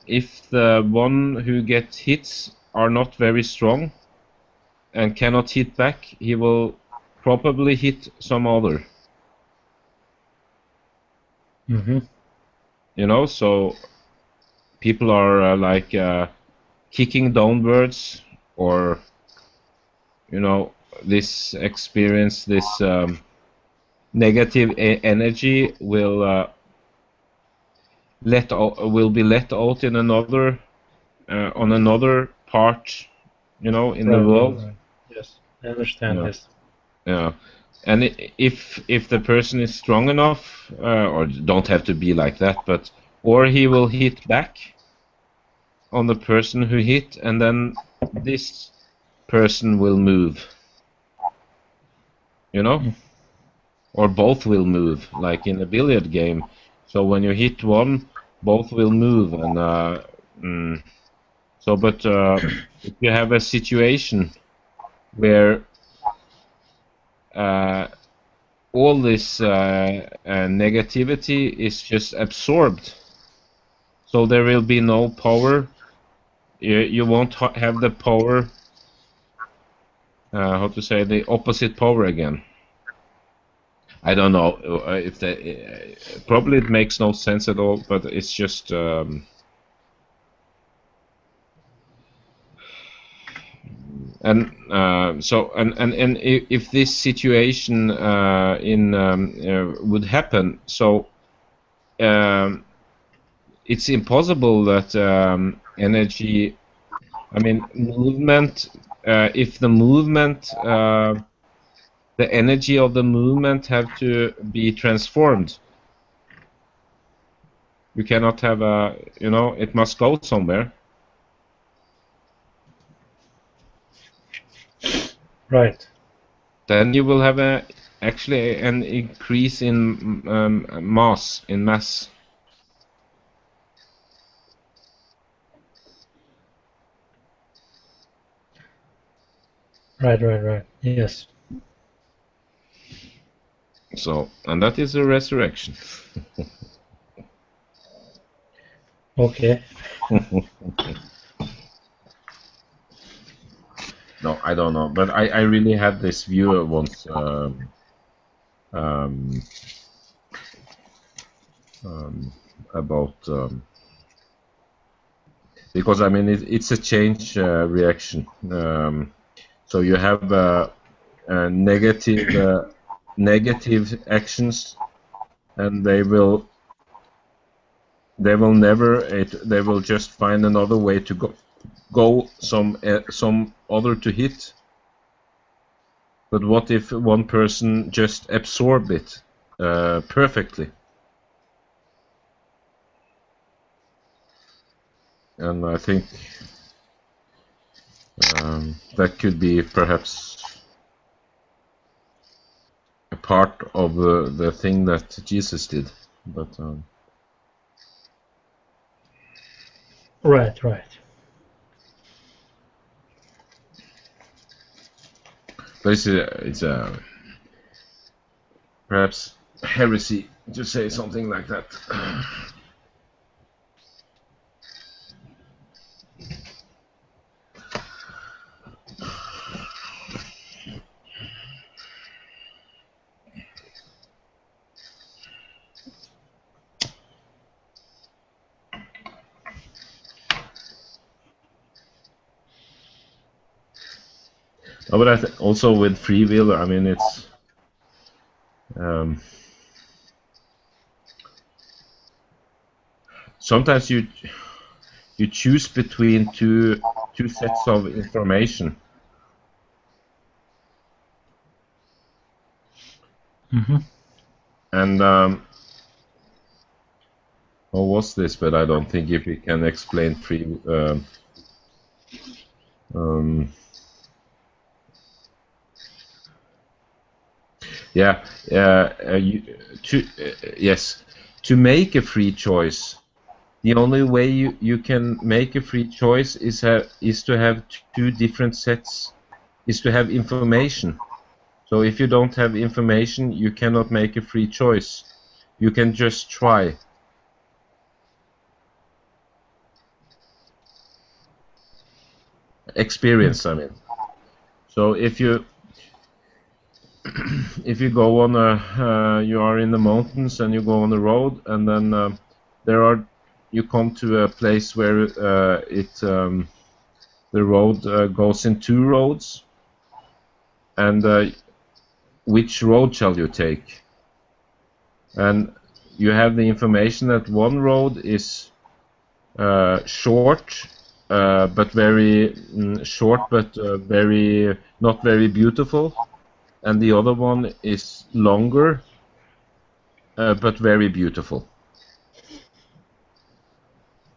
If the one who gets hits are not very strong and cannot hit back, he will probably hit some other. Mm-hmm. You know, so people are like kicking downwards, or, you know, this experience, this negative energy will will be let out in another on another part, you know, in the world. Right. Yes, I understand Yeah. this. Yeah. And if the person is strong enough, or don't have to be like that, but or he will hit back on the person who hit, and then this person will move. You know? Or both will move, like in a billiard game. So when you hit one, both will move, and so. But if you have a situation where all this negativity is just absorbed, so there will be no power. You won't have the power. How to say, the opposite power again. I don't know if that. Probably it makes no sense at all, but it's just. And if this situation would happen, so it's impossible that energy, I mean movement. If the movement, the energy of the movement have to be transformed. You cannot have a, it must go somewhere. Right. Then you will have actually an increase in mass. Right. Yes. So, and that is a resurrection. Okay. No, I don't know, but I really had this view once. About because I mean it's a change reaction. So you have negative actions, and they will never. They will just find another way to go some other to hit. But what if one person just absorb it perfectly? And I think that could be perhaps a part of the thing that Jesus did. But Right. But it's a perhaps heresy to say something like that. No, but also with free will, I mean, it's sometimes you choose between two sets of information. Mm-hmm. And what was this? But I don't think if we can explain free. Yes, to make a free choice, the only way you can make a free choice is to have two different sets, is to have information. So if you don't have information, you cannot make a free choice. You can just try. Experience, I mean. So if you go on you are in the mountains and you go on the road, and then you come to a place where the road goes in two roads, and which road shall you take? And you have the information that one road is short, but very short, but very not very beautiful, and the other one is longer, but very beautiful.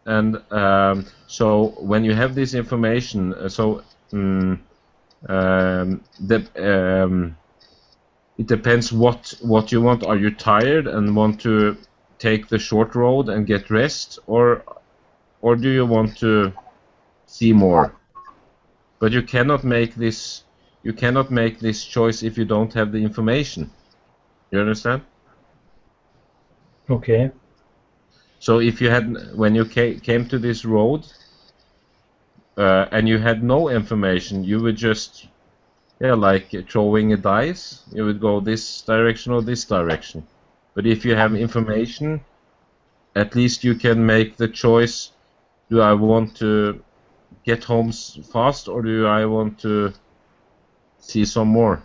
And so when you have this information, it depends what you want. Are you tired and want to take the short road and get rest, or do you want to see more? But you cannot make this. You cannot make this choice if you don't have the information. You understand? Okay. So if you had, when you came to this road, and you had no information, you would just, yeah, like throwing a dice. You would go this direction or this direction. But if you have information, at least you can make the choice: do I want to get home fast, or do I want to see some more?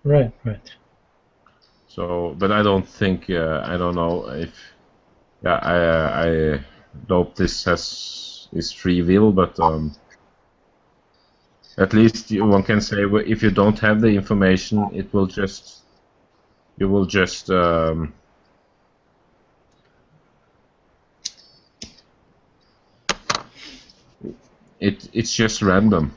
Right, right. So, but I don't think, I don't know if, yeah, I hope this is free will, but at least one can say, if you don't have the information, it will just, you will just it's just random.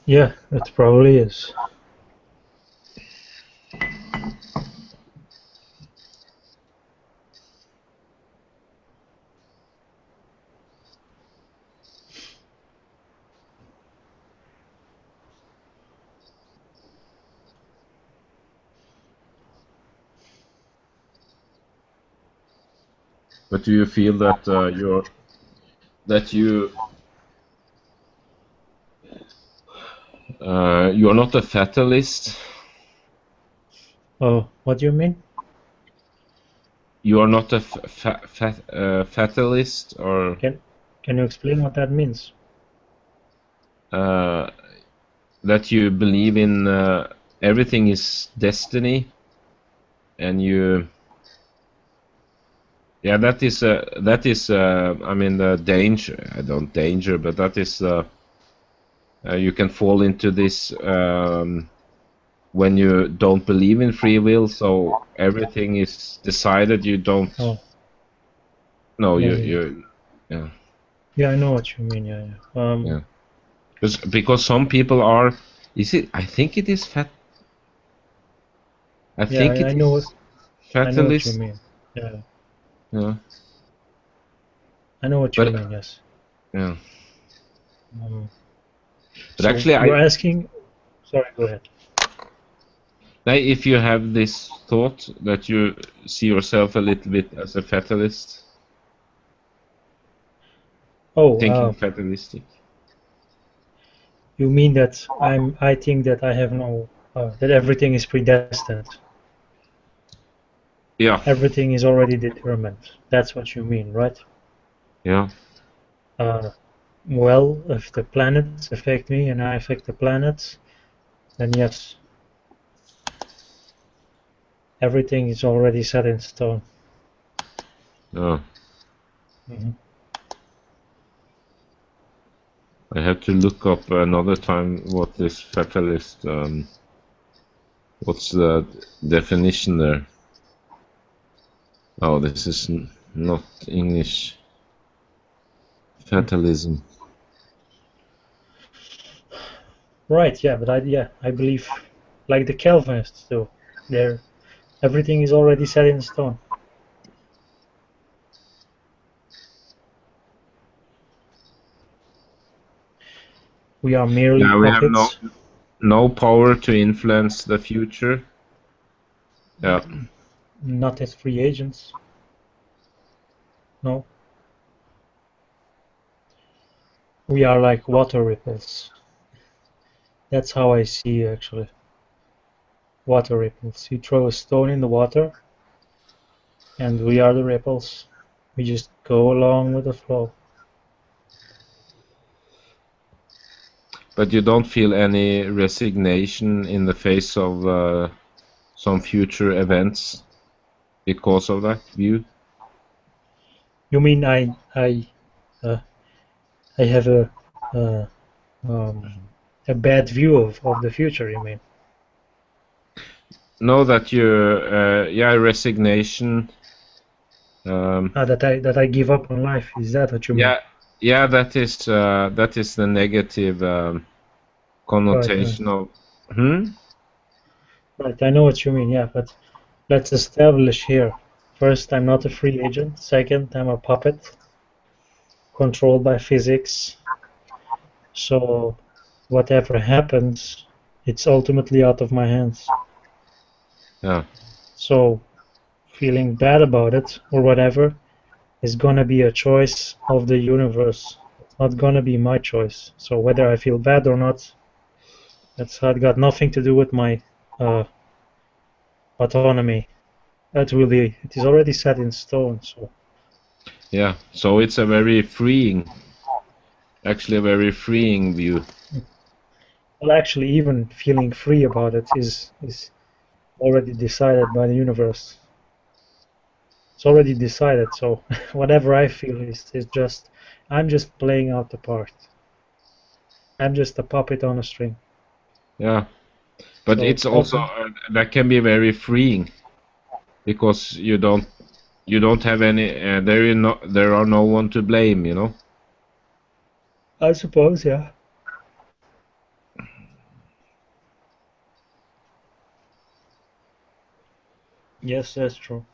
Yeah, it probably is. But do you feel that you're not a fatalist? Oh, what do you mean? You are not a fatalist, or Can you explain what that means? that you believe in everything is destiny, and you, yeah, that is I mean, the danger. I don't danger, but that is you can fall into this when you don't believe in free will. So everything is decided. You don't. Oh. No, Yeah, you yeah. Yeah, I know what you mean. Yeah, yeah. Yeah. Because some people are. Is it? I think it is fat. I Yeah, think it I know. is I know what you fatalist. mean. Yeah. Yeah. I know what you mean. Yes. Yeah. But So actually, you're asking. Sorry, go ahead. If you have this thought that you see yourself a little bit as a fatalist, thinking fatalistic. You mean that I think that I have no that everything is predestined. Yeah. Everything is already determined. That's what you mean, right? Yeah. Well, if the planets affect me and I affect the planets, then yes. Everything is already set in stone. Oh. Mm-hmm. I have to look up another time what this fatalist. What's the definition there? Oh, this is not English. Fatalism. Right, yeah, but I believe, like the Calvinists do, everything is already set in stone. We are merely Yeah, we have puppets. no power to influence the future. Yeah. Not as free agents. No. We are like water ripples. That's how I see actually. Water ripples. You throw a stone in the water, and we are the ripples. We just go along with the flow. But you don't feel any resignation in the face of some future events because of that view? You mean I have a bad view of the future? You mean? No, that you resignation. That I give up on life. Is that what you mean? Yeah, that is the negative connotation Right. of. Hmm? Right, I know what you mean, yeah, but let's establish here. First, I'm not a free agent. Second, I'm a puppet controlled by physics. So whatever happens, it's ultimately out of my hands. Yeah. So feeling bad about it or whatever is gonna be a choice of the universe. It's not gonna be my choice. So whether I feel bad or not, that's got nothing to do with my uh, autonomy. It is already set in stone. So Yeah. So it's a very freeing, actually a very freeing view. well, actually, even feeling free about it is already decided by the universe. It's already decided. So whatever I feel is just I'm just playing out the part. I'm just a puppet on a string. Yeah. But So it's it's also nothing. that can be very freeing because you don't have any there are no one to blame, you know. I suppose, yeah. Yes, that's true.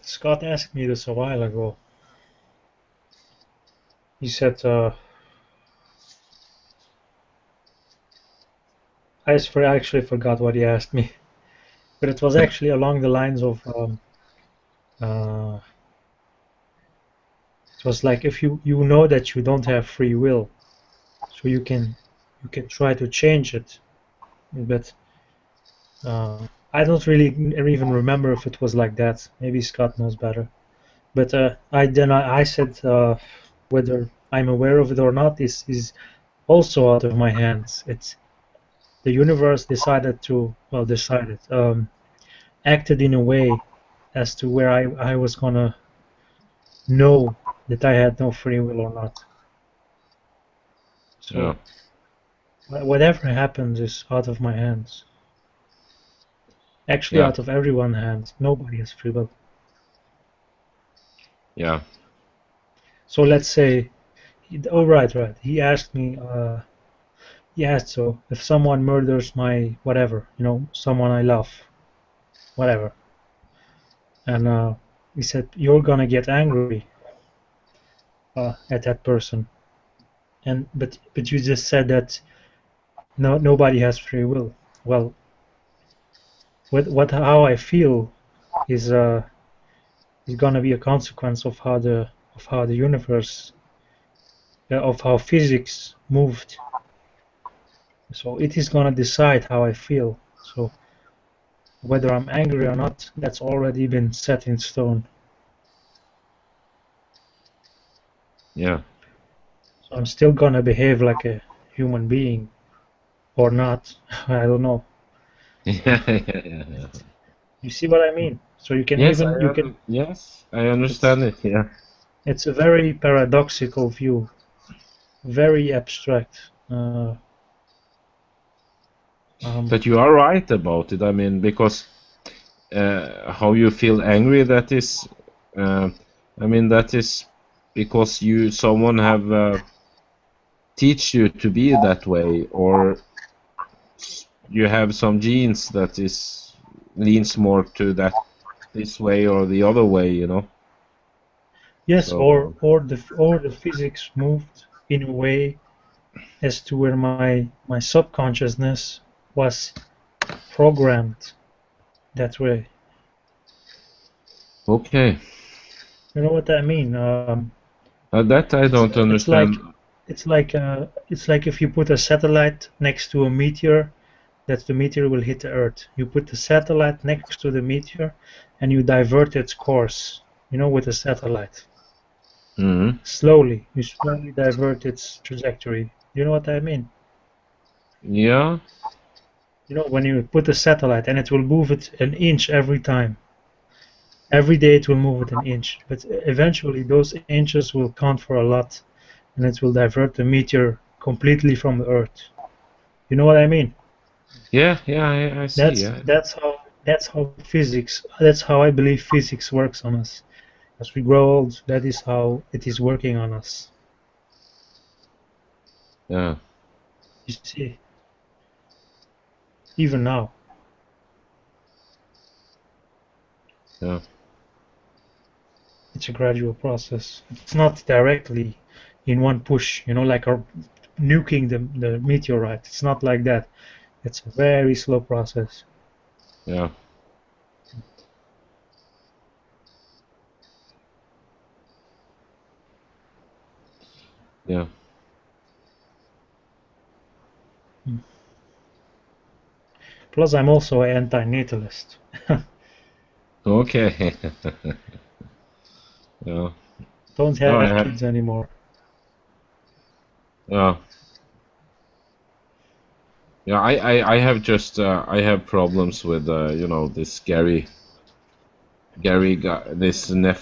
Scott asked me this a while ago. He said, actually forgot what he asked me, but it was actually along the lines of, uh, it was like if you know that you don't have free will, so you can try to change it, but I don't really even remember if it was like that. Maybe Scott knows better. But I said whether I'm aware of it or not is also out of my hands. It's the universe decided to acted in a way as to where I was gonna know that I had no free will or not. Yeah. So whatever happens is out of my hands. Actually, Yeah. out of everyone's hands. Nobody has free will. Yeah. So let's say, right. He asked me. He asked, so if someone murders my whatever, someone I love, whatever, and he said you're gonna get angry at that person, and but you just said that nobody has free will. Well, how I feel is gonna be a consequence of how the universe of how physics moved. So it is gonna decide how I feel. So whether I'm angry or not, that's already been set in stone. Yeah. So I'm still gonna behave like a human being or not. I don't know. Yeah. You see what I mean? So you can Yes, even you can. yes, I understand it. Yeah. It's a very paradoxical view, very abstract. But you are right about it. I mean, because how you feel angry, that is, that is because someone have teach you to be that way, or you have some genes that leans more to this way or the other way, you know. Yes, So or the physics moved in a way as to where my subconsciousness was programmed that way. okay, You know what I mean? that I don't understand. It's like if you put a satellite next to a meteor, that the meteor will hit the Earth. You put the satellite next to the meteor, and you divert its course. With a satellite. Mm-hmm. Slowly, you slowly divert its trajectory. You know what I mean? Yeah. When you put a satellite and it will move it an inch every time. Every day it will move it an inch, but eventually those inches will count for a lot, and it will divert the meteor completely from the Earth. You know what I mean? Yeah, I see. Yeah. That's That's how physics. That's how I believe physics works on us. As we grow old, that is how it is working on us. Yeah. You see, even now. Yeah. It's a gradual process. It's not directly in one push, like nuking the meteorite. It's not like that. It's a very slow process. Yeah. Yeah. Plus, I'm also an anti-natalist. Okay. Yeah. Don't No, I have have. kids anymore. Yeah. Yeah, I have just I have problems with this Gary guy, this no,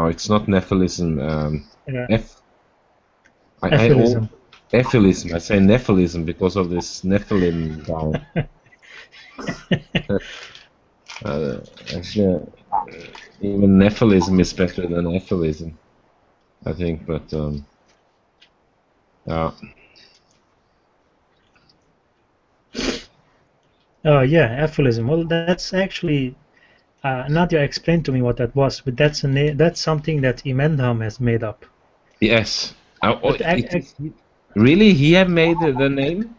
it's not Nephilism. Yeah. F I all Aphilism. Ephilism. I say Nephilism because of this Nephilim guy. Actually, even Nephilism is better than Ephilism, I think. But yeah. Oh yeah, aphilism. Well, that's actually Nadia explained to me what that was, but that's something that Imendham has made up. Yes. But Really, he have made the name?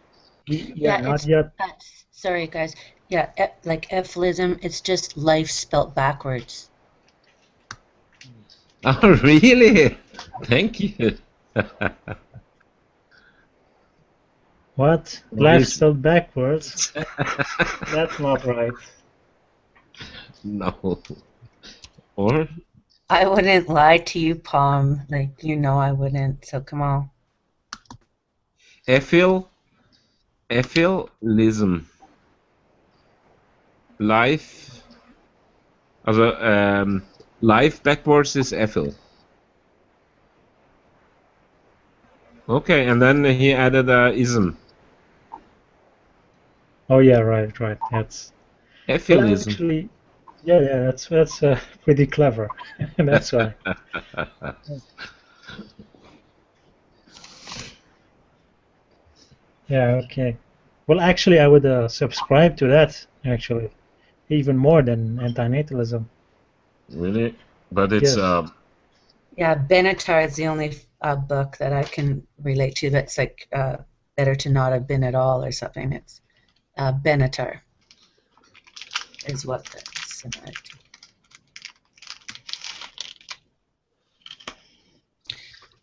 Yeah, it's Nadia. sorry guys. Yeah, like ephilism, it's just life spelt backwards. Oh, really? Thank you. What? Well, Life it's- spelled backwards? That's not right. No. Or? I wouldn't lie to you, Palm. Like, I wouldn't. So come on. Ephilism. Life. Also, life backwards is Ephil. Okay, and then he added ism. Oh yeah, right. That's. Well, Ephilism. actually, yeah. That's pretty clever. That's why. Yeah. Okay. Well, actually, I would subscribe to that. Actually, even more than antinatalism. Really? But it's Yes. Yeah, Benatar is the only book that I can relate to that's like better to not have been at all or something. It's Benatar is what that's similar to.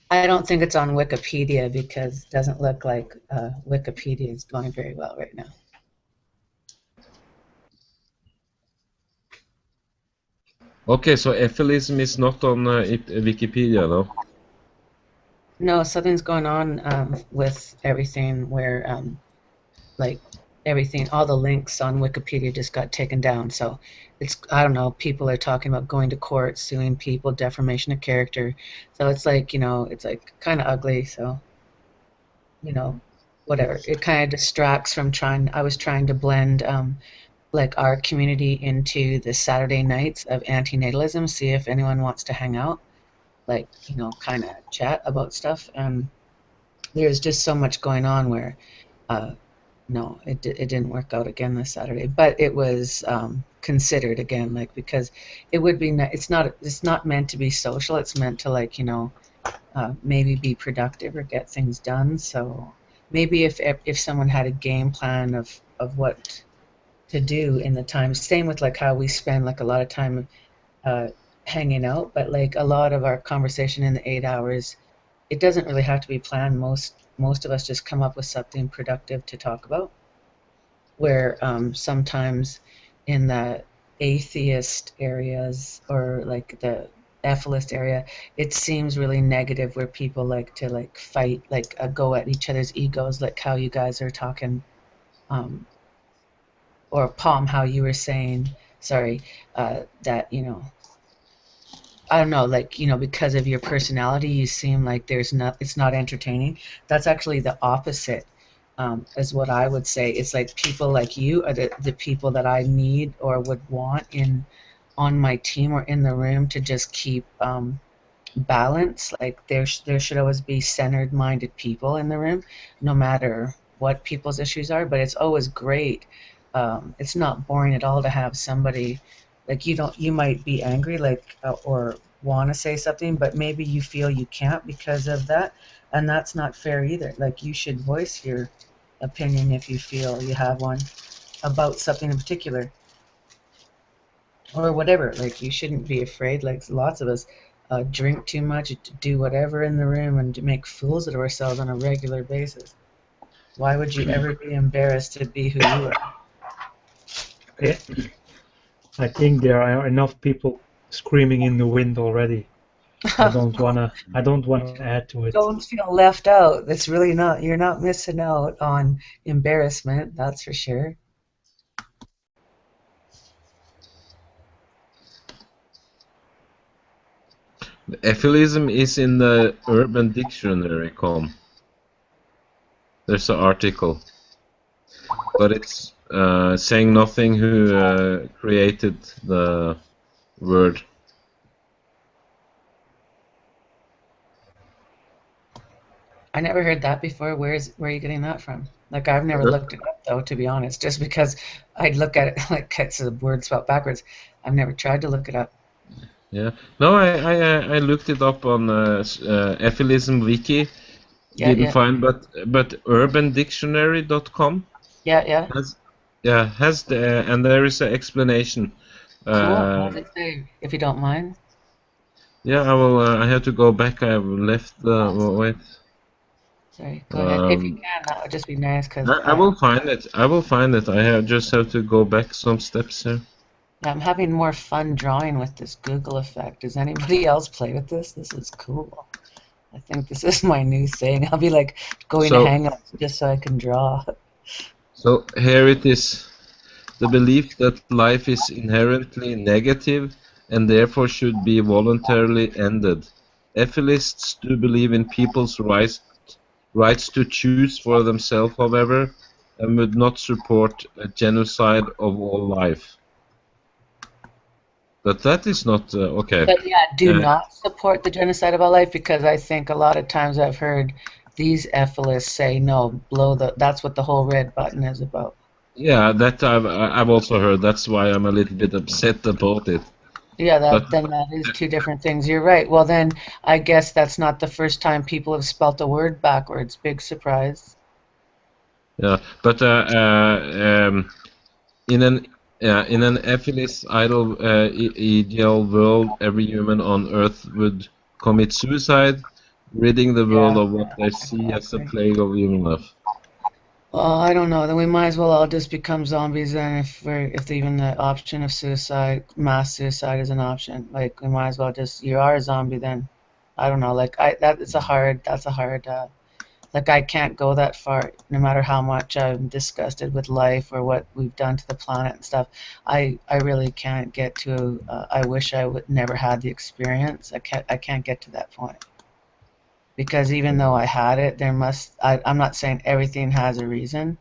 I don't think it's on Wikipedia because it doesn't look like Wikipedia is going very well right now. Okay, so Ephilism is not on Wikipedia, though. No, something's going on with everything where, like, everything, all the links on Wikipedia just got taken down. So it's, I don't know, people are talking about going to court, suing people, defamation of character. So it's like, it's like kind of ugly. So, whatever. It kind of distracts from I was trying to blend like our community into the Saturday nights of antinatalism, see if anyone wants to hang out, like, kind of chat about stuff. And there's just so much going on where, no, it didn't work out again this Saturday, but it was considered again, like, because it would be, it's not meant to be social, it's meant to, like, maybe be productive or get things done. So maybe if someone had a game plan of what to do in the time, same with like how we spend like a lot of time hanging out, but like a lot of our conversation in the 8 hours, it doesn't really have to be planned. Most of us just come up with something productive to talk about, where sometimes in the atheist areas or like the atheist area, it seems really negative where people like to like fight, like go at each other's egos, like how you guys are talking, or Palm, how you were saying, sorry, that, I don't know, like, because of your personality, you seem like it's not entertaining. That's actually the opposite. is what I would say. It's like people like you are the people that I need or would want on my team or in the room to just keep balance. Like there should always be centered-minded people in the room, no matter what people's issues are. But it's always great. It's not boring at all to have somebody like you might be angry or want to say something, but maybe you feel you can't because of that, and that's not fair either. Like you should voice your opinion if you feel you have one about something in particular or whatever. Like you shouldn't be afraid. Like lots of us drink too much, do whatever in the room, and make fools of ourselves on a regular basis. Why would you ever be embarrassed to be who you are? Yeah. I think there are enough people screaming in the wind already. I don't wanna add to it. Don't feel left out. That's really not. You're not missing out on embarrassment. That's for sure. Ephilism is in the Urban Dictionary column. There's an article, but it's saying nothing who created the word. I never heard that before. Where are you getting that from? Like I've never looked it up though, to be honest. Just because I'd look at it like it's a word spelled backwards. I've never tried to look it up. Yeah. No, I looked it up on Ephilism Wiki. Didn't find, but UrbanDictionary.com. Yeah. Has the and there is an explanation. Cool. What does it say, if you don't mind? Yeah, I will. I have to go back. I have left the wait. Sorry, go ahead. If you can, that would just be nice. Cause I will find it. I will find it. I just have to go back some steps here. I'm having more fun drawing with this Google effect. Does anybody else play with this? This is cool. I think this is my new thing. I'll be like going to Hangouts just so I can draw. So here it is. The belief that life is inherently negative and therefore should be voluntarily ended. Ethicists do believe in people's rights to choose for themselves, however, and would not support a genocide of all life. But that is not okay. But yeah, do not support the genocide of all life, because I think a lot of times I've heard these ethicists say no, that's what the whole red button is about. Yeah, that I've also heard. That's why I'm a little bit upset about it. Yeah, then that is two different things. You're right. Well, then I guess that's not the first time people have spelt a word backwards. Big surprise. Yeah, but in an ethicist ideal world, every human on Earth would commit suicide, ridding the world of what they see as a plague of human life. Well, I don't know. Then we might as well all just become zombies then, if even the option of suicide, mass suicide, is an option. Like we might as well you are a zombie then. I don't know. Like that's a hard. Like I can't go that far, no matter how much I'm disgusted with life or what we've done to the planet and stuff. I really can't get to. I wish I would never had the experience. I can't get to that point. Because even though I had it, I'm not saying everything has a reason,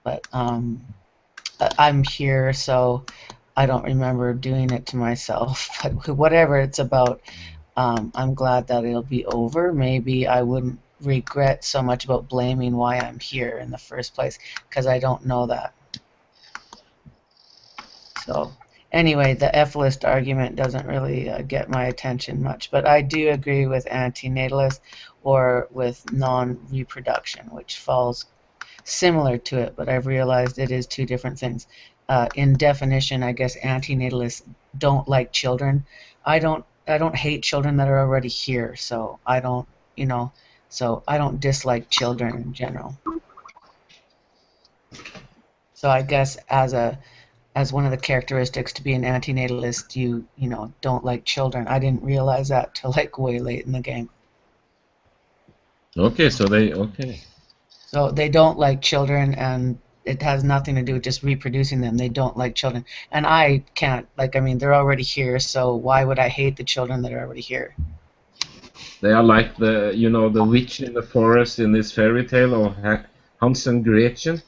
but I'm here, so I don't remember doing it to myself. But whatever it's about, I'm glad that it'll be over. Maybe I wouldn't regret so much about blaming why I'm here in the first place, because I don't know that. So anyway, the ethicist argument doesn't really get my attention much, but I do agree with anti-natalist or with non-reproduction, which falls similar to it, but I've realized it is two different things. In definition, I guess anti-natalists don't like children. I don't hate children that are already here, so I don't dislike children in general. So I guess as one of the characteristics to be an anti-natalist, you don't like children. I didn't realize that till like way late in the game. Okay, so they don't like children, and it has nothing to do with just reproducing them. They don't like children, and I can't. They're already here, so why would I hate the children that are already here? They are like the witch in the forest in this fairy tale of Hans and Gretchen.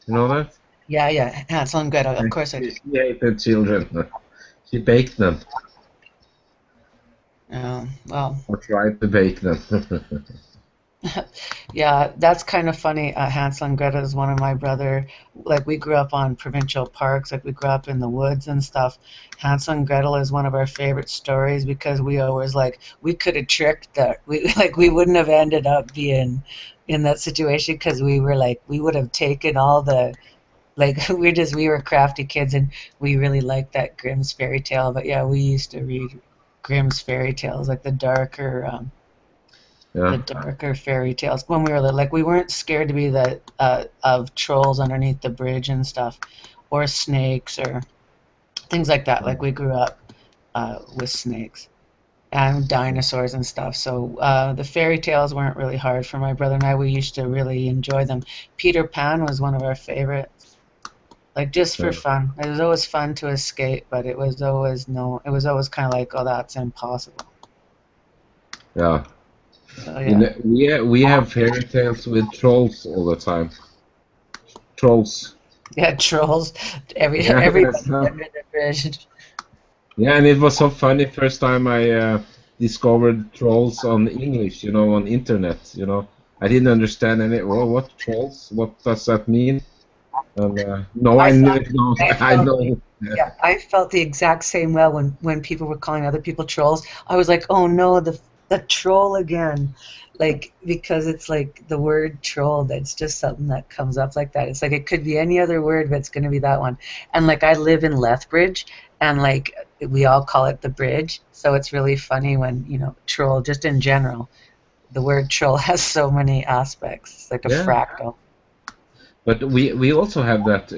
You know that? Yeah, yeah. Hansel and Gretel. Of course I do. She hated children. She baked them. Well. Or tried to bake them. Yeah, that's kind of funny. Hansel and Gretel is one of my brother. Like we grew up on provincial parks, like we grew up in the woods and stuff. Hansel and Gretel is one of our favorite stories because we always like we could have tricked that. We like we wouldn't have ended up being in that situation because we were like we would have taken all the like we were crafty kids and we really liked that Grimm's fairy tale. But yeah, we used to read Grimm's fairy tales, like the darker. The darker fairy tales when we were little. Like we weren't scared to be the of trolls underneath the bridge and stuff, or snakes or things like that. Like we grew up with snakes and dinosaurs and stuff. So the fairy tales weren't really hard for my brother and I. We used to really enjoy them. Peter Pan was one of our favorites. Like just for fun. It was always fun to escape, but it was always kind of like, oh, that's impossible. Yeah. So, yeah. We have fairy tales with trolls all the time. Trolls. Yeah, trolls. Everybody under the bridge. Yeah, and it was so funny first time I discovered trolls on English, on internet, I didn't understand any. Well, what trolls? What does that mean? And no, I know. Yeah, I felt the exact same way when people were calling other people trolls. I was like, oh no, the troll again. Like, because it's like the word troll, that's just something that comes up like that. It's like it could be any other word, but it's going to be that one. And like I live in Lethbridge, and like we all call it the bridge. So it's really funny when, troll, just in general, the word troll has so many aspects. It's like a fractal. But we also have that.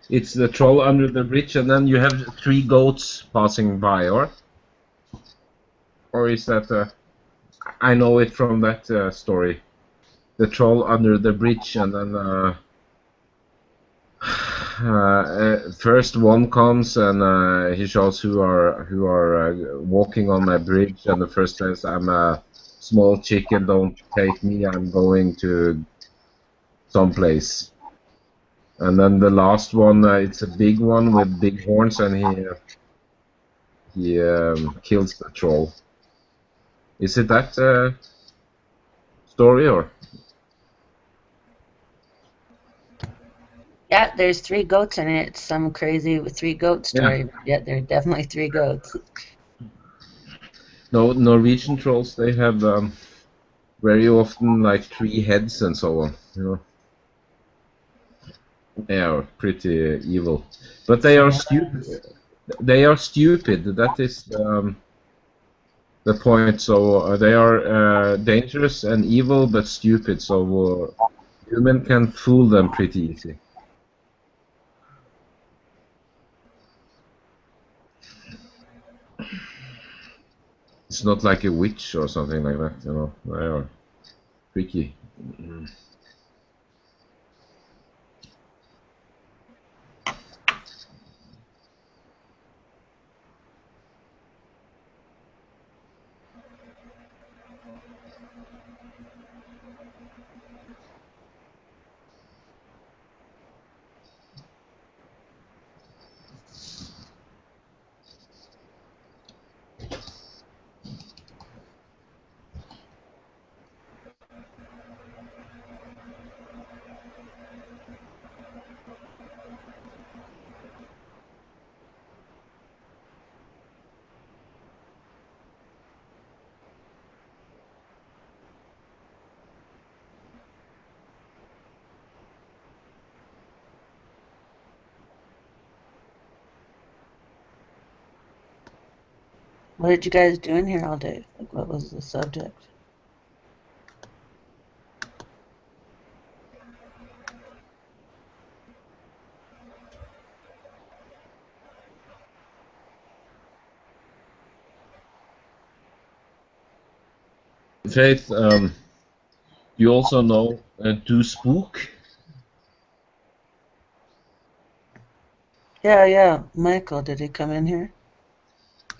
It's the troll under the bridge, and then you have 3 goats passing by, or is that? I know it from that story. The troll under the bridge, and then first one comes and he shows who are walking on my bridge, and the first says, "I'm a small chicken. Don't take me. I'm going to someplace." And then the last one, it's a big one with big horns, and he kills the troll. Is it that story, or? Yeah, there's 3 goats in it. It's some crazy 3 goat story. Yeah, there are definitely 3 goats. No, Norwegian trolls, they have very often like 3 heads and so on. They are pretty evil, but they are stupid. They are stupid. That is the point. So they are dangerous and evil, but stupid. So human can fool them pretty easy. It's not like a witch or something like that. They are tricky. What did you guys do in here all day? Like, what was the subject? Faith, you also know Do Spook? Yeah. Michael, did he come in here?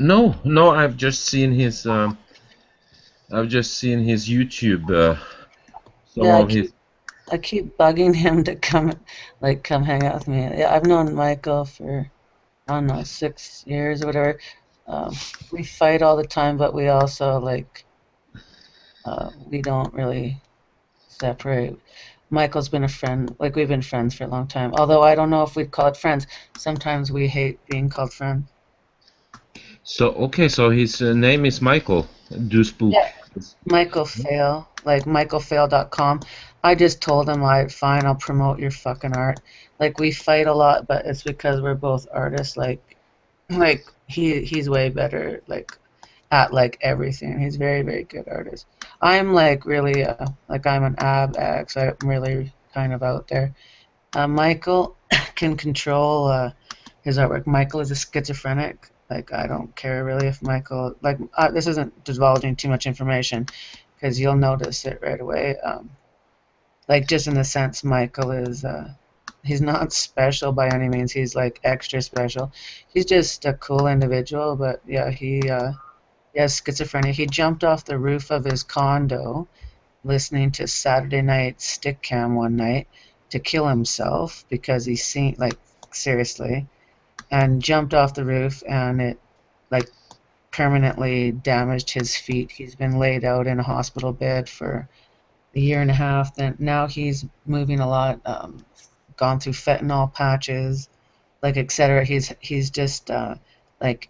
No, I've just seen his YouTube. I keep bugging him to come hang out with me. Yeah, I've known Michael for, I don't know, 6 years or whatever. We fight all the time, but we also we don't really separate. Michael's been a friend, we've been friends for a long time. Although I don't know if we'd call it friends. Sometimes we hate being called friends. So okay, so his name is Michael. Do spook. Yeah, Michael Fail, like michaelfail.com. I just told him, fine, I'll promote your fucking art. We fight a lot, but it's because we're both artists. He's way better, at everything. He's very, very good artist. I'm really, I'm an ab-ax. I'm really kind of out there. Michael can control his artwork. Michael is a schizophrenic. I don't care really if Michael, this isn't divulging too much information because you'll notice it right away. Just in the sense Michael is, he's not special by any means. He's extra special. He's just a cool individual, but yeah, he has schizophrenia. He jumped off the roof of his condo listening to Saturday Night Stick Cam one night to kill himself because he's seen, seriously, and jumped off the roof, and it permanently damaged his feet. He's been laid out in a hospital bed for a year and a half. Then now he's moving a lot, gone through fentanyl patches, etc. He's just an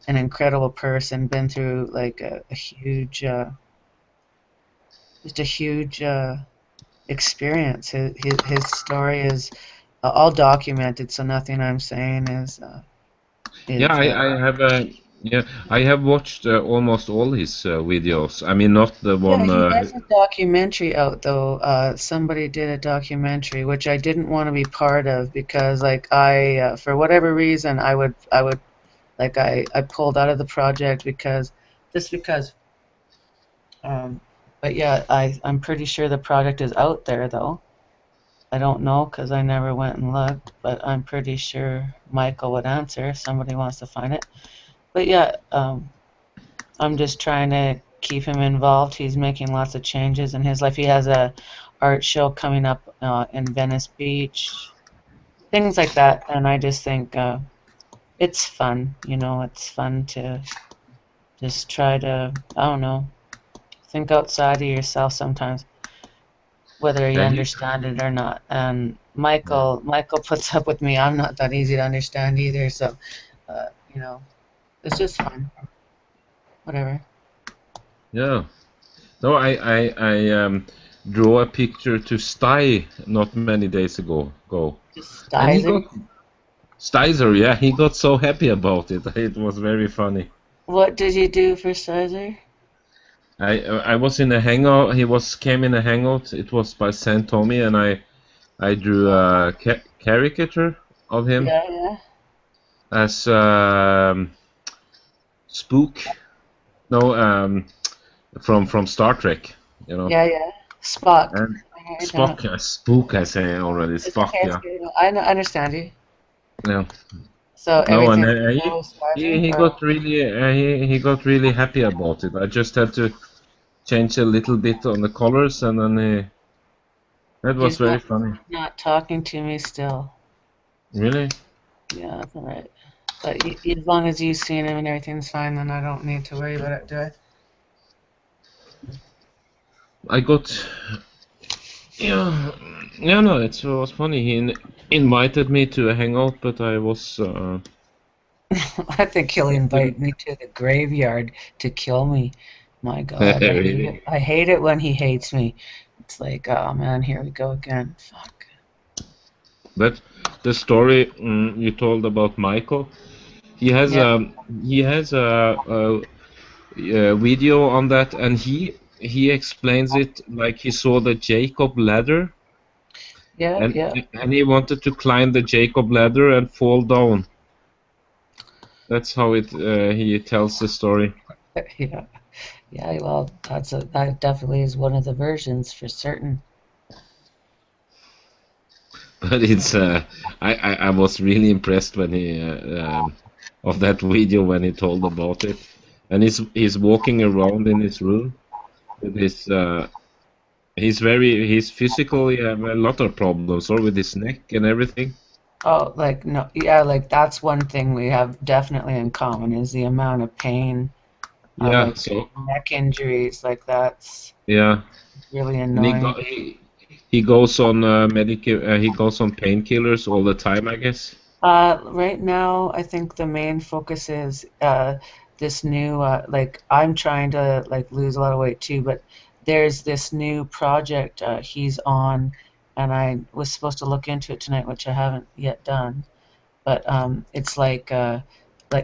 incredible person. Been through a huge, just a huge experience. His story is all documented, so nothing I'm saying is. Yeah, I have watched almost all his videos. I mean, not the one. Yeah, he has a documentary out though. Somebody did a documentary which I didn't want to be part of because, I for whatever reason, I pulled out of the project because. But yeah, I'm pretty sure the project is out there though. I don't know because I never went and looked, but I'm pretty sure Michael would answer if somebody wants to find it. But yeah, I'm just trying to keep him involved. He's making lots of changes in his life. He has a art show coming up in Venice Beach, things like that. And I just think it's fun, it's fun to just try to, I don't know, think outside of yourself sometimes, whether you understand it or not. And Michael puts up with me. I'm not that easy to understand either, so it's just fun. Whatever. Yeah. No, I drew a picture to Sty not many days ago. Stizer, yeah, he got so happy about it. It was very funny. What did you do for Stizer? I was in a hangout. Came in a hangout. It was by Saint Tommy, and I drew a caricature of him. Yeah. As Spook. No, from Star Trek. Yeah. Spock. And Spock, Spook. I say already. It's Spock. okay, Yeah. I understand you. Yeah. So no, and he got really he got really happy about it. I just had to change a little bit on the colors, and then that was very funny. Not talking to me still. Really? Yeah, that's all right. But as long as you've seen him and everything's fine, then I don't need to worry about it, do I? I got. Yeah, no, it was funny. He invited me to a hangout, but I was. I think he'll invite me to the graveyard to kill me. My God, Really? I hate it when he hates me. It's like, oh man, here we go again. Fuck. But the story you told about Michael, he has a video on that, and he explains it like he saw the Jacob ladder. And he wanted to climb the Jacob ladder and fall down. That's how he tells the story. Yeah, well, that definitely is one of the versions for certain. But it's I was really impressed when he of that video when he told about it, and he's walking around in his room with his he's physically have a lot of problems, or with his neck and everything. Oh, like no, yeah, like that's one thing we have definitely in common is the amount of pain, Yeah, like so neck injuries, like that's yeah, really and annoying. he goes on he goes on painkillers all the time, I guess. Right now, I think the main focus is this new like I'm trying to like lose a lot of weight too, but there's this new project he's on, and I was supposed to look into it tonight, which I haven't yet done. But it's like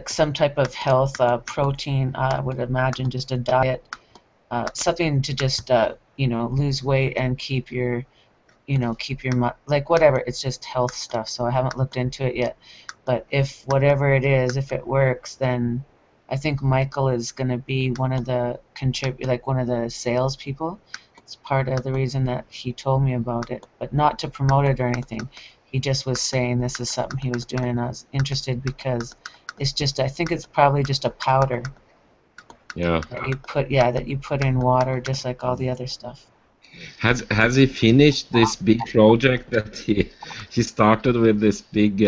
some type of health protein. I would imagine just a diet, something to just lose weight and keep your like whatever. It's just health stuff. So I haven't looked into it yet. But if whatever it is, if it works, then I think Michael is going to be one of the like one of the salespeople. It's part of the reason that he told me about it, but not to promote it or anything. He just was saying this is something he was doing, and I was interested because it's just I think it's probably just a powder Yeah. that you put in water, just like all the other stuff. Has he finished this big project that he started with this big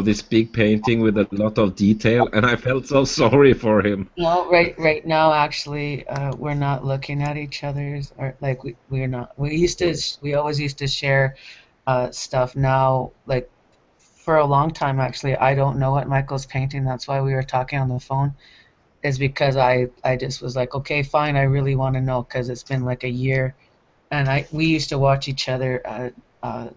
this big painting with a lot of detail, and I felt so sorry for him. No, right now actually, we're not looking at each other's, or like we're not. We always used to share stuff. Now, like for a long time actually, I don't know what Michael's painting. That's why we were talking on the phone. Is because I just was like, okay, fine, I really want to know because it's been like a year, and we used to watch each other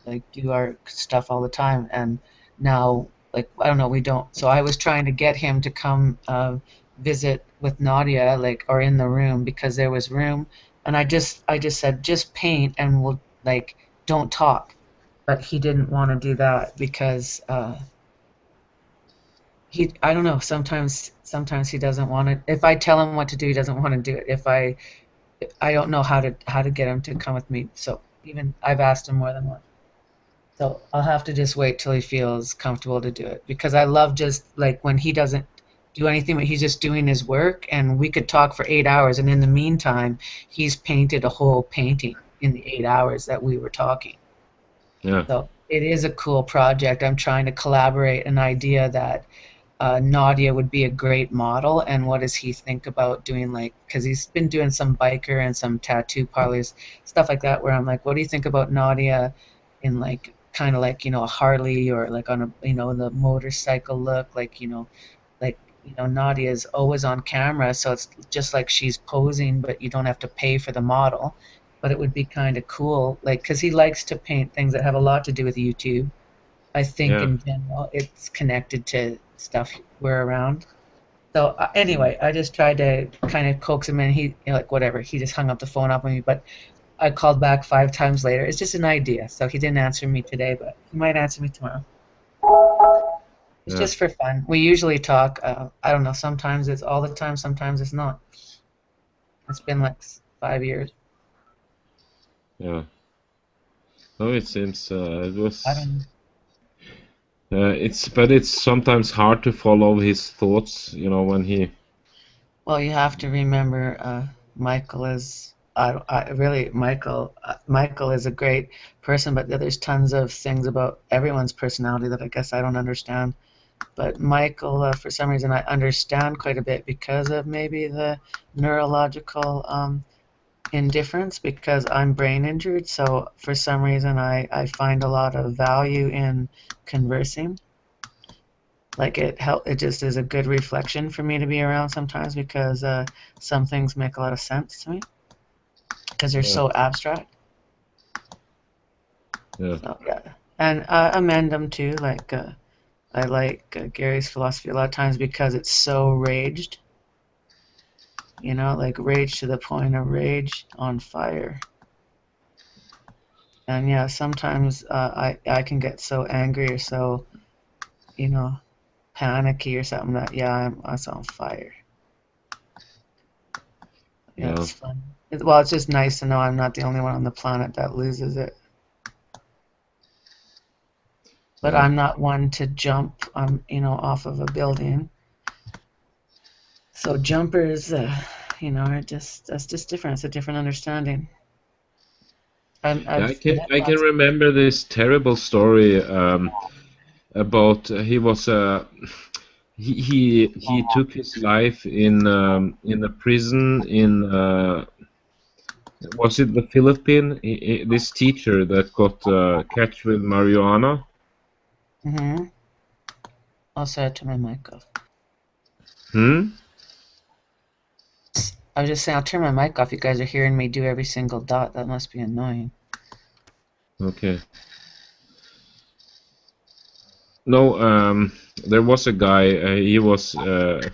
like do our stuff all the time, and now like I don't know, we don't. So I was trying to get him to come visit with Nadia, like or in the room because there was room, and I just said just paint and we'll like don't talk, but he didn't want to do that because. I don't know, sometimes he doesn't want to. If I tell him what to do, he doesn't want to do it. If I don't know how to get him to come with me. So even I've asked him more than once. So I'll have to just wait till he feels comfortable to do it because I love just like when he doesn't do anything, but he's just doing his work, and we could talk for 8 hours, and in the meantime, he's painted a whole painting in the 8 hours that we were talking. Yeah. So it is a cool project. I'm trying to collaborate an idea that Nadia would be a great model, and what does he think about doing, like, because he's been doing some biker and some tattoo parlors, stuff like that, where I'm like, what do you think about Nadia in like kind of like a Harley or like on a the motorcycle look, like Nadia's always on camera, so it's just like she's posing, but you don't have to pay for the model, but it would be kind of cool, like because he likes to paint things that have a lot to do with YouTube. I think in general it's connected to stuff we're around. So anyway, I just tried to kind of coax him in. He like whatever. He just hung up the phone up on me, but I called back 5 times later. It's just an idea. So he didn't answer me today, but he might answer me tomorrow. It's just for fun. We usually talk. I don't know. Sometimes it's all the time. Sometimes it's not. It's been like 5 years. Yeah. No, it seems it was. I don't know. It's sometimes hard to follow his thoughts, when he. Well, you have to remember, Michael is. Michael is a great person, but there's tons of things about everyone's personality that I guess I don't understand. But Michael, for some reason, I understand quite a bit because of maybe the neurological indifference, because I'm brain injured. So for some reason, I find a lot of value in conversing. Like it just is a good reflection for me to be around sometimes because some things make a lot of sense to me because they're so abstract. Yeah. So, yeah. And I amend them too. Like I like Gary's philosophy a lot of times because it's so raged. Like rage to the point of rage on fire. And yeah, sometimes I can get so angry or so, panicky or something that I'm on fire. Yeah, it's fun. It's just nice to know I'm not the only one on the planet that loses it. But I'm not one to jump, off of a building. So jumpers, that's just different. It's a different understanding. Yeah, I've met I can lots. remember this terrible story about he was he took his life in a prison in was it the Philippines? This teacher that got catch with marijuana. Mm-hmm. Also, I turn my mic off. Hmm. I was just saying, I'll turn my mic off. You guys are hearing me do every single dot. That must be annoying. Okay. No, there was a guy. He was a,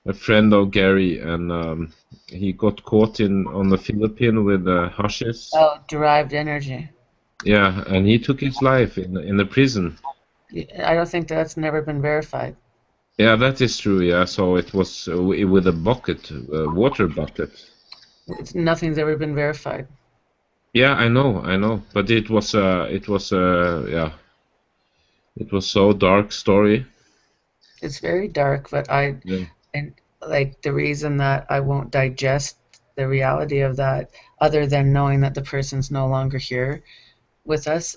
a friend of Gary, and he got caught in on the Philippines with hashish. Oh, derived energy. Yeah, and he took his life in the prison. I don't think that's never been verified. Yeah, that is true. Yeah, so it was with a bucket, a water bucket. Nothing's ever been verified. Yeah, I know, but it was yeah, it was so dark story. It's very dark, but Yeah. and like the reason that I won't digest the reality of that, other than knowing that the person's no longer here with us,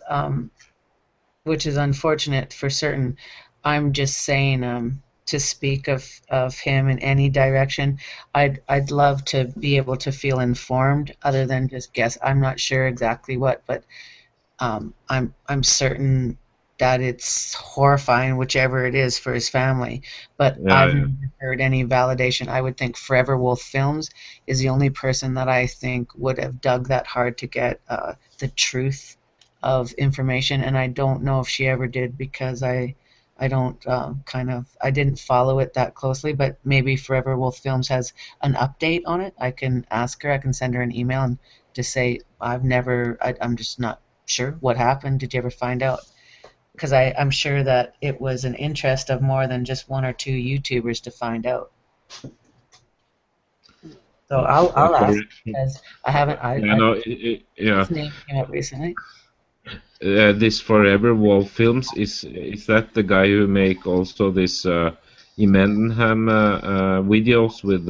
which is unfortunate for certain. I'm just saying, to speak of him in any direction, I'd love to be able to feel informed, other than just guess. I'm not sure exactly what, but I'm certain that it's horrifying, whichever it is, for his family. But Yeah, I've yeah. never heard any validation. I would think Forever Wolf Films is the only person that I think would have dug that hard to get the truth of information, and I don't know if she ever did, because I don't I didn't follow it that closely. But maybe Forever Wolf Films has an update on it. I can ask her. I can send her an email and just say I'm just not sure what happened. Did you ever find out? Because I'm sure that it was an interest of more than just one or two YouTubers to find out. So I'll ask, because I haven't. Yeah, no, yeah. His name came up recently. This Forever Wall Films is that the guy who make also this Emendenham videos with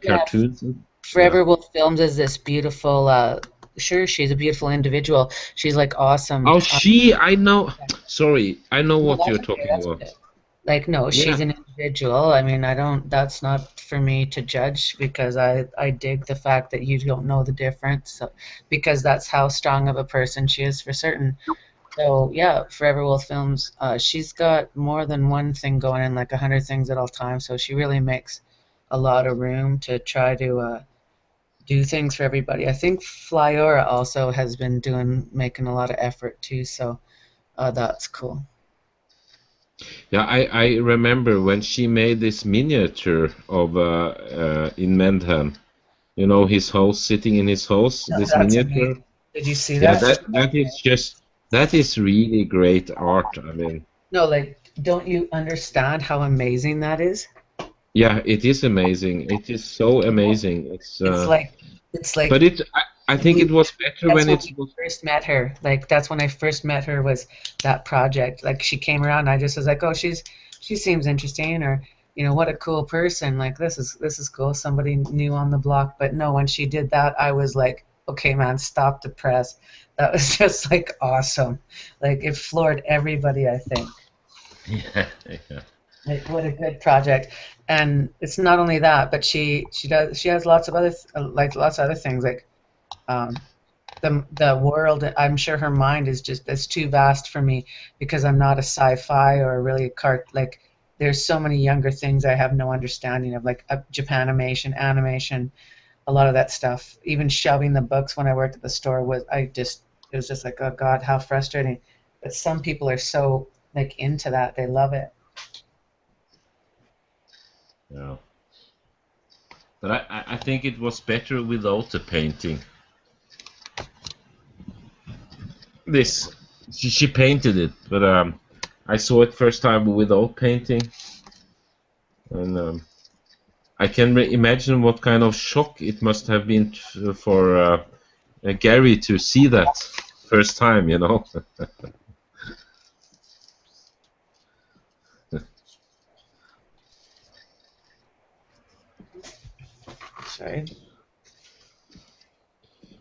cartoons? Forever Wolf Films is this beautiful. Sure, she's a beautiful individual. She's like awesome. Oh, I know. Sorry, I know No, what that's you're okay, talking that's about. okay. Like, no, she's Yeah. an individual. I mean, I don't. That's not for me to judge, because I dig the fact that you don't know the difference. So, because that's how strong of a person she is for certain. So yeah, Forever Wolf Films. She's got more than one thing going in, like 100 things at all times. So she really makes a lot of room to try to do things for everybody. I think Flyora also has been making a lot of effort too. So that's cool. Yeah, I remember when she made this miniature of in Mendham. You know, his house, sitting in his house, No, this that's miniature. amazing. Did you see Yeah, that? that is really great art. I mean, No, like, don't you understand how amazing that is? yeah, it is amazing. It is so amazing. It's It's like but I think it was better that's when when it we was. first met her. Like, that's when I first met her, was that project. Like, she came around and I just was like, oh, she seems interesting, or what a cool person. Like, this is cool. Somebody new on the block. But no, when she did that, I was like, okay, man, stop the press. That was just like awesome. Like, it floored everybody, I think. Yeah, yeah. Like, what a good project. And it's not only that, but she has lots of other lots of other things, like the world. I'm sure her mind is just, it's too vast for me, because I'm not a sci-fi or really like, there's so many younger things I have no understanding of, like Japanimation, animation, a lot of that stuff. Even shelving the books when I worked at the store it was just like, oh God, how frustrating. But some people are so like into that, they love it. Yeah. But I think it was better without the painting. This she painted it, but I saw it first time without painting, and I can imagine what kind of shock it must have been for Gary to see that first time, you know. Sorry.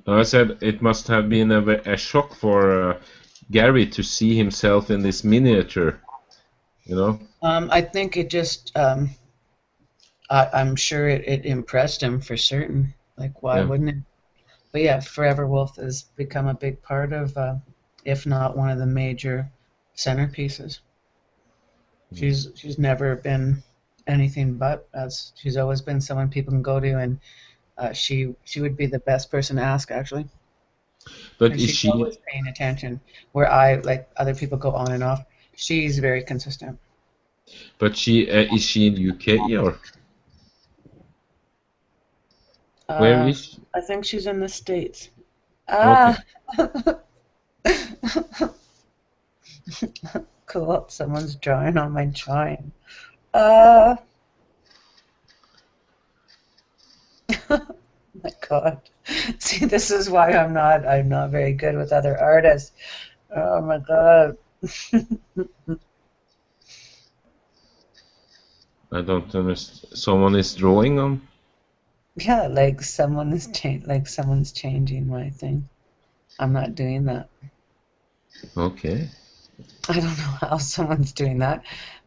I said it must have been a shock for Gary to see himself in this miniature, you know? I think it just, I'm sure it impressed him for certain. Like, why Yeah. wouldn't it? But yeah, Forever Wolf has become a big part of, if not one of the major centerpieces. She's never been anything but, as she's always been someone people can go to, and she would be the best person to ask, actually. But And is she's she? always paying attention. Where I, like other people, go on and off. She's very consistent. But she is she in UK or where is she? I think she's in the States. Okay. Cool. Someone's drawing on my drawing. My God. See, this is why I'm not very good with other artists. Oh my God. I don't understand. Someone is drawing on. Yeah, like someone's changing my thing. I'm not doing that. Okay. I don't know how someone's doing that,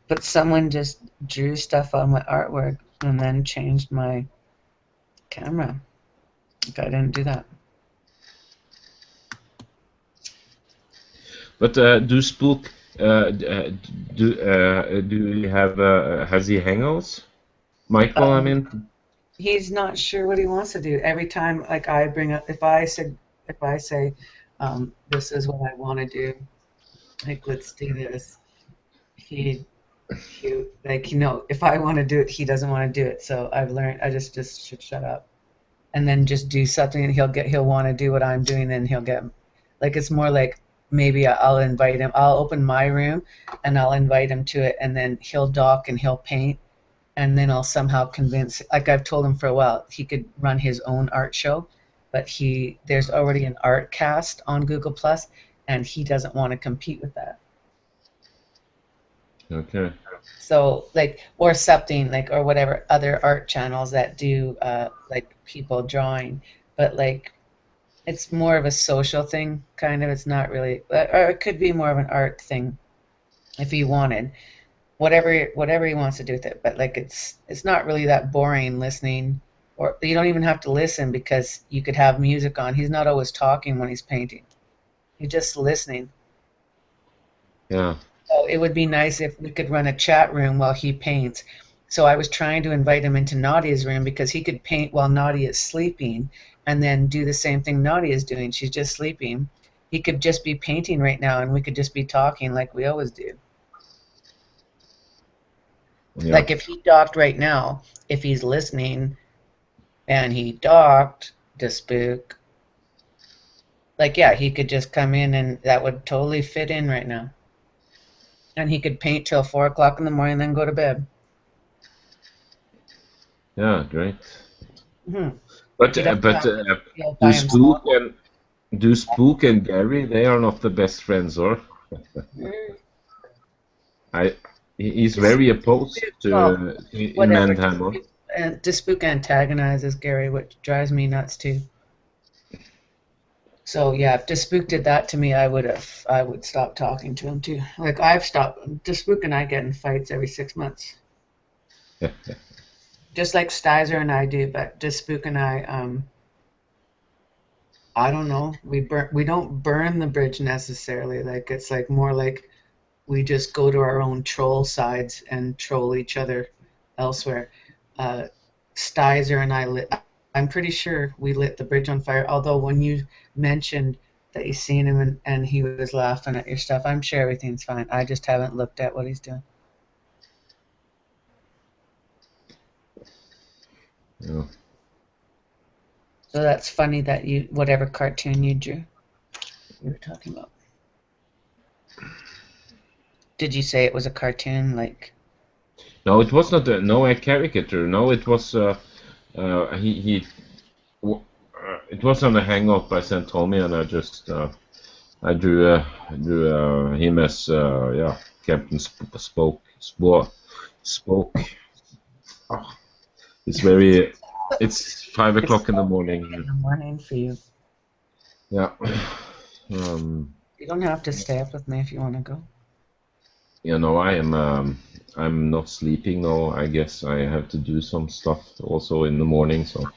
but someone just drew stuff on my artwork and then changed my camera. Like, I didn't do that. But do Spook do you have has he hangouts? Michael, I mean. He's not sure what he wants to do. Every time, like, I bring up, if I say, this is what I want to do, like, let's do this. He like, you know, if I want to do it, he doesn't want to do it. So I've learned I just should shut up, and then just do something, and he'll want to do what I'm doing, and he'll get, like, it's more like maybe I'll invite him. I'll open my room, and I'll invite him to it, and then he'll dock and he'll paint. And then I'll somehow convince, like I've told him for a while, he could run his own art show, but there's already an art cast on Google Plus, and he doesn't want to compete with that. Okay. So, like, or something, like, or whatever other art channels that do, like, people drawing, but, like, it's more of a social thing, kind of. It's not really, or it could be more of an art thing, if he wanted. Whatever he wants to do with it, but, like, it's not really that boring listening, or you don't even have to listen because you could have music on. He's not always talking when he's painting. He's just listening. Yeah. So it would be nice if we could run a chat room while he paints. So I was trying to invite him into Nadia's room because he could paint while Nadia is sleeping and then do the same thing Nadia is doing. She's just sleeping. He could just be painting right now and we could just be talking like we always do. Yeah. Like if he docked right now, if he's listening and he docked to Spook, like, yeah, he could just come in and that would totally fit in right now. And he could paint till 4 o'clock in the morning and then go to bed. Yeah, great. Mm-hmm. But do Spook and Gary, they are not the best friends, or? He's very opposed to in Manhammer. And Spook antagonizes Gary, which drives me nuts too. So yeah, if Spook did that to me, I would stop talking to him too. Like I've stopped. Spook and I get in fights every 6 months. Just like Stizer and I do, but Spook and I don't know. We don't burn the bridge necessarily. Like it's like more like we just go to our own troll sides and troll each other elsewhere. Stizer and I'm pretty sure we lit the bridge on fire, although when you mentioned that you seen him and he was laughing at your stuff, I'm sure everything's fine. I just haven't looked at what he's doing. Yeah. So that's funny that whatever cartoon you drew, you were talking about. Did you say it was a cartoon, like? No, it was not a caricature. No, it was it was on a hang up I sent Tommy, and I just I drew him as Captain Spoke. It's 5 o'clock in the morning. In the morning for you. Yeah. You don't have to stay up with me if you want to go. You know, I'm not sleeping now. I guess I have to do some stuff also in the morning. So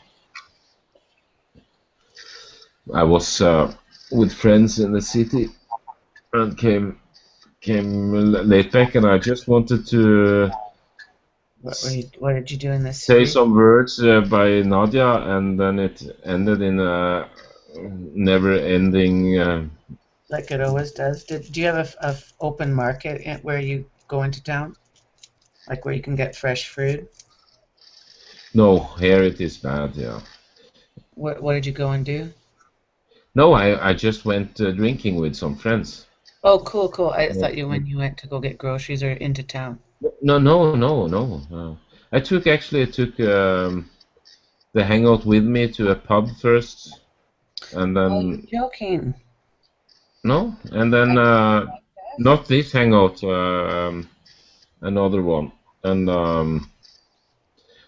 I was with friends in the city and came late back, and I just wanted to What did you do in the say city? some words by Nadia, and then it ended in a never-ending. Like it always does. Do you have a open market where you go into town? Like where you can get fresh fruit? No, here it is bad. Yeah. What did you go and do? No, I just went drinking with some friends. Oh, cool, cool. I thought you when you went to go get groceries or into town. No. I took the hangout with me to a pub first, and Oh, you're then joking. no, and then not this hangout, another one, and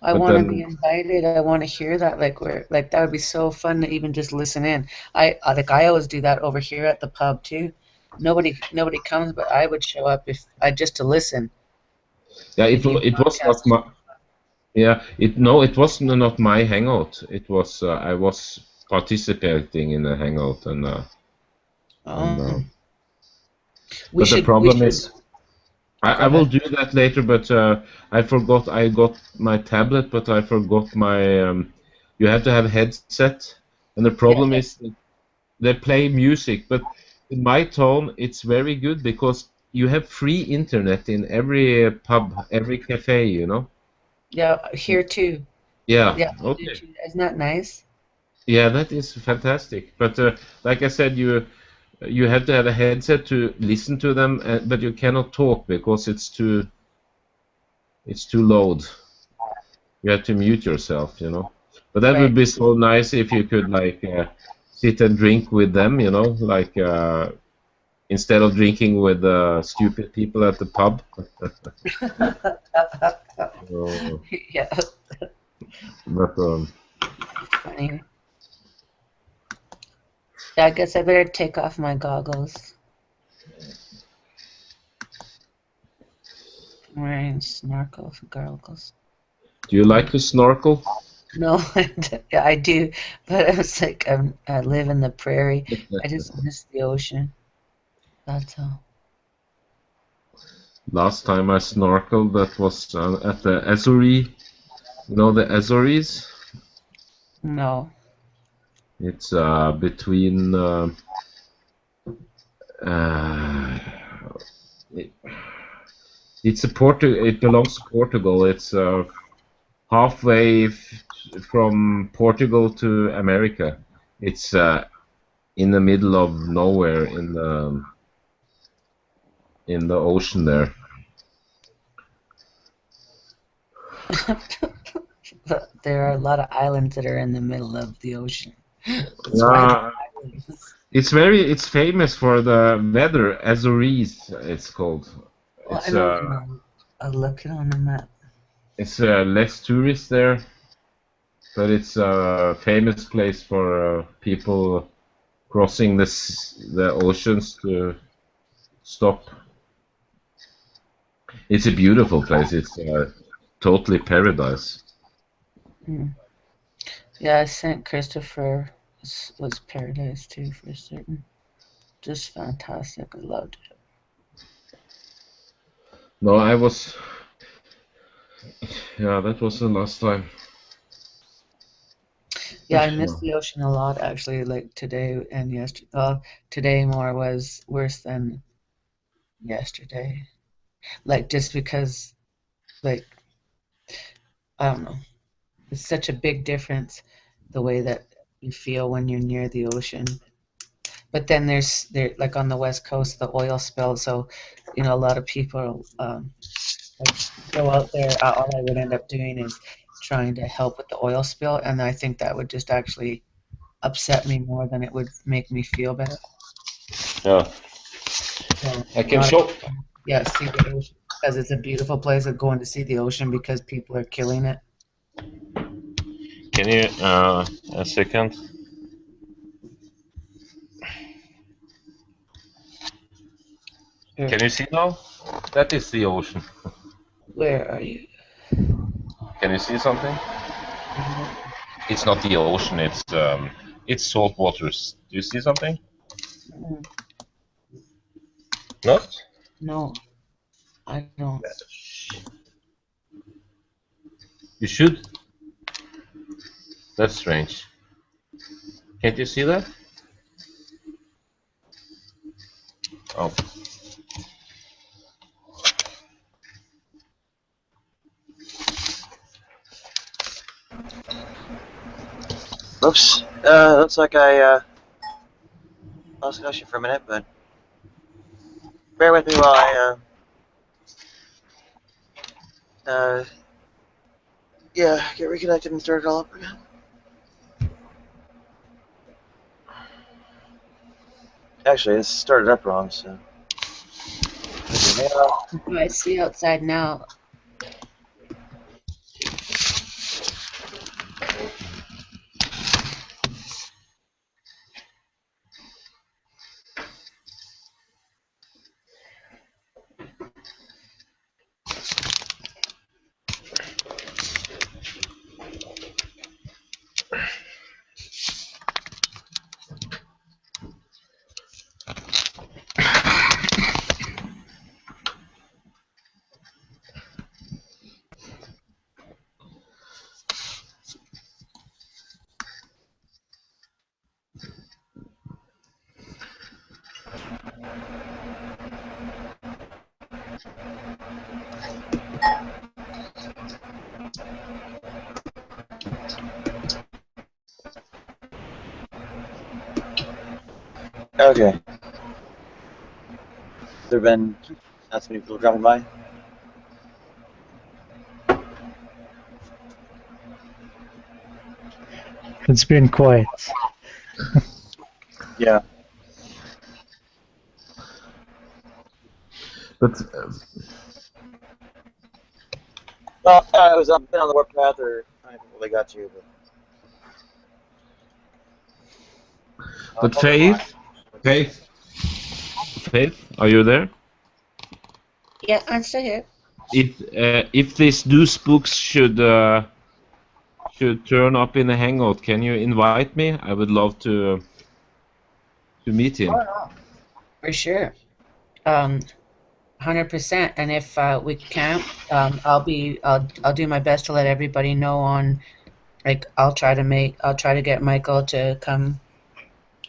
I but want to be then invited. I want to hear that. Like that would be so fun to even just listen in. I always do that over here at the pub too. Nobody comes, but I would show up if I just to listen. yeah, If you it was not podcast. my it was not my hangout. It was I was participating in a hangout, and We but the should. problem is. Go I will ahead. do that later, but I forgot. I got my tablet, but I forgot my. You have to have headset, and the problem Yeah. is that they play music. But in my town, it's very good because you have free internet in every pub, every cafe. You know. Yeah, here too. Yeah. Yeah, we do Okay. too. Isn't that nice? Yeah, that is fantastic. But like I said, you have to have a headset to listen to them, but you cannot talk because it's too loud. You have to mute yourself, you know. But that would Right. be so nice if you could like sit and drink with them, you know, like instead of drinking with stupid people at the pub. So, Yeah. but Funny. Yeah, I guess I better take off my goggles. I'm wearing snorkel goggles. do you like to snorkel? No, yeah, I do, but it's like I live in the prairie. I just miss the ocean. That's all. Last time I snorkeled, that was at the Azores. You know the Azores? No. It's between. It, It belongs to Portugal. It's halfway from Portugal to America. It's in the middle of nowhere in the ocean there. But there are a lot of islands that are in the middle of the ocean. That's why they're islands. It's famous for the weather. Azores, it's called. Well, I It's know. I'll look it on the map. it's less tourists there, but it's a famous place for people crossing the oceans to stop. It's a beautiful place. It's totally paradise. Yeah, St. Christopher was paradise too for certain. Just fantastic. I loved it. No, I was. Yeah, that was the last time. Yeah, I miss the ocean a lot actually. Like today and yesterday. Today more was worse than yesterday. Like just because, like I don't know, it's such a big difference the way that you feel when you're near the ocean. But then there like on the west coast the oil spill, so you know a lot of people like go out there. All I would end up doing is trying to help with the oil spill, and I think that would just actually upset me more than it would make me feel better. Yeah. So I can show. yeah, see the ocean because it's a beautiful place of going to see the ocean because people are killing it. Can you a second? Can you see now? That is the ocean. Where are you? Can you see something? It's not the ocean. It's salt waters. Do you see something? Mm, Not? no, I don't. You should. That's strange. Can't you see that? Oh. Oops. Looks like I lost connection for a minute, but bear with me while I get reconnected and start it all up again. Actually, this started up wrong, so. What do I see outside now? Okay. There have been not so many people dropping by. It's been quiet. Yeah. But Well, I was been on the warpath, or I don't know if they got you, but Faith, are you there? Yeah, I'm still here. If these new spooks should turn up in a hangout, can you invite me? I would love to meet him. For sure. 100%. And if we can't, I'll do my best to let everybody know on. Like, I'll try to get Michael to come,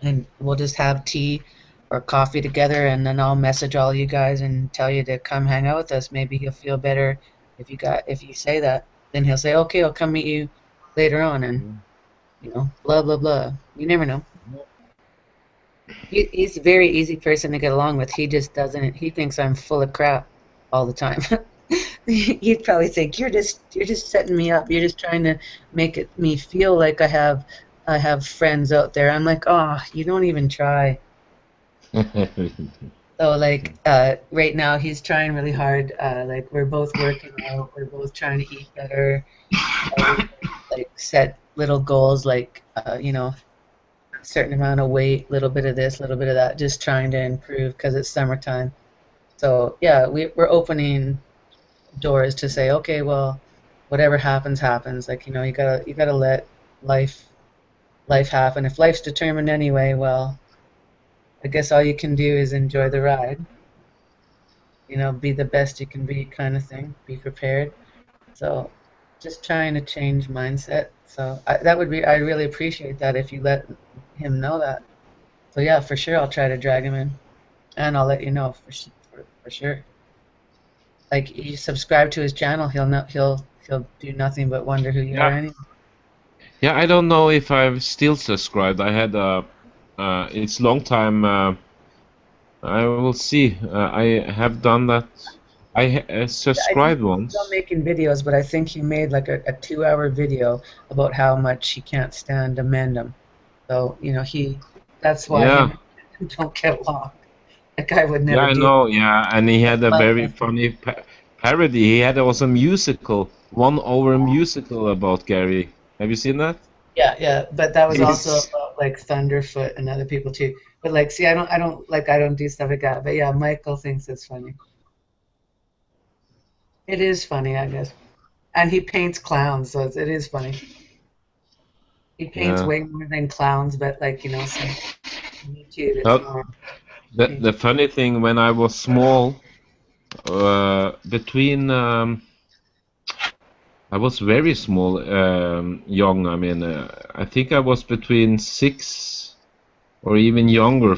and we'll just have tea or coffee together, and then I'll message all you guys and tell you to come hang out with us. Maybe he'll feel better if you say that. Then he'll say, okay, I'll come meet you later on, and blah blah blah. You never know. He's a very easy person to get along with. He just doesn't. He thinks I'm full of crap all the time. You'd probably think you're just setting me up. You're just trying to make me feel like I have friends out there. I'm like, oh, you don't even try. So like right now he's trying really hard. Like we're both working out. We're both trying to eat better. Like set little goals, like certain amount of weight, little bit of this, little bit of that, just trying to improve because it's summertime. So yeah, we're opening doors to say, okay, well, whatever happens, happens. Like you gotta let life happen. If life's determined anyway, well, I guess all you can do is enjoy the ride. Be the best you can be, kind of thing. Be prepared. So just trying to change mindset. So I really appreciate that if you let him know that. So yeah, for sure I'll try to drag him in, and I'll let you know for sure. Like you subscribe to his channel, he'll do nothing but wonder who you are anyway. Yeah, I don't know if I've still subscribed. I had it's long time. I will see. I have done that. I subscribed once. He's still making videos, but I think he made like a 2-hour video about how much he can't stand Amendum. So that's why him and don't get along. That guy would never. Yeah, I know. Yeah, and he had a very funny parody. He had also a musical, 1 hour musical about Gary. Have you seen that? Yeah, but that was also about like Thunderfoot and other people too. But like, see, I don't do stuff like that. But yeah, Michael thinks it's funny. It is funny, I guess. And he paints clowns, so it is funny. He paints Yeah. way more than clowns, but like, you know, some YouTube, it's Well, more. the funny thing, when I was small, between I was very small, young. I mean, I think I was between 6 or even younger,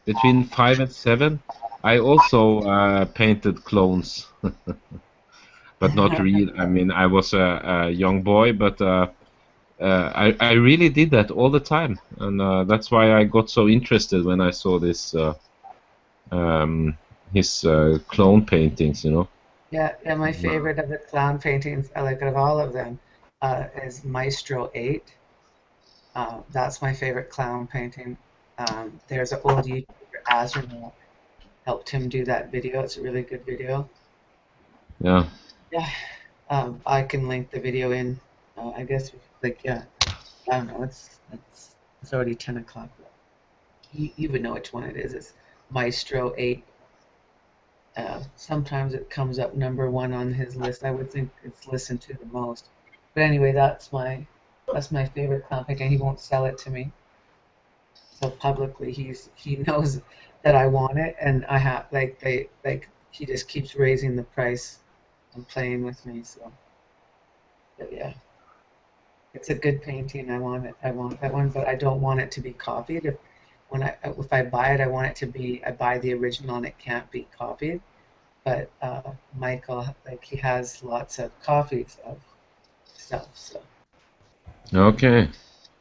between 5 and 7. I also painted clones, but not real. I mean, I was a young boy, but I really did that all the time, and that's why I got so interested when I saw this his clone paintings. You know. Yeah, my favorite of the clown paintings, I like of all of them, is Maestro 8. That's my favorite clown painting. There's an old YouTuber, Astronaut, helped him do that video. It's a really good video. Yeah. Yeah, I can link the video in. I guess, like, yeah, I don't know. It's already 10 o'clock. You would know which one it is. It's Maestro 8. Sometimes it comes up number 1 on his list. I would think it's listened to the most. But anyway, that's my favorite clown painting. He won't sell it to me. So publicly, he knows that I want it, and I have he just keeps raising the price and playing with me. So, but yeah, it's a good painting. I want it. I want that one, but I don't want it to be copied. If I buy it, I want it to be. I buy the original, and it can't be copied. But Michael, like, he has lots of copies of stuff. So. Okay.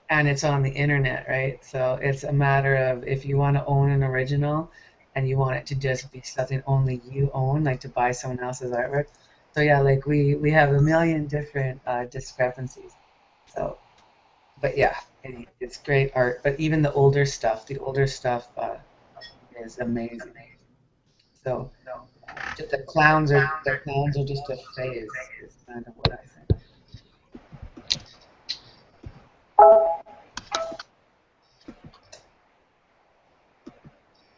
And it's on the internet, right? So it's a matter of, if you want to own an original and you want it to just be something only you own, like to buy someone else's artwork. So yeah, like we have a million different discrepancies. So, but yeah, it's great art. But even the older stuff is amazing. So the clowns are just a phase, is kind of what I think.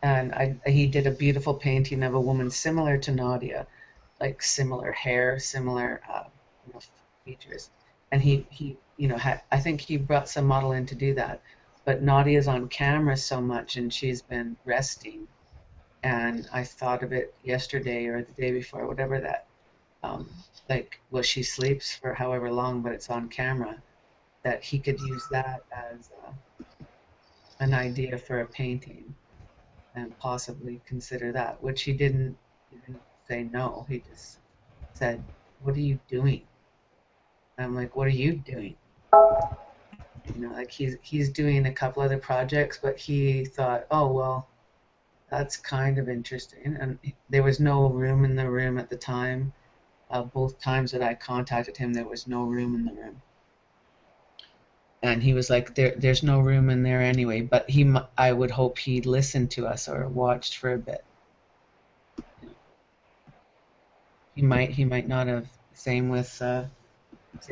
And he did a beautiful painting of a woman similar to Nadia, like similar hair, similar features. And he I think he brought some model in to do that. But Nadia's on camera so much, and she's been resting. And I thought of it yesterday or the day before, whatever, that she sleeps for however long, but it's on camera, that he could use that as an idea for a painting. And possibly consider that, which he didn't say no. He just said, "What are you doing?" And I'm like, "What are you doing?" You know, like he's doing a couple other projects, but he thought, "Oh well, that's kind of interesting." And there was no room in the room at the time. Both times that I contacted him, there was no room in the room. And he was like, there's no room in there anyway, but I would hope he listened to us or watched for a bit. He might not have. Same with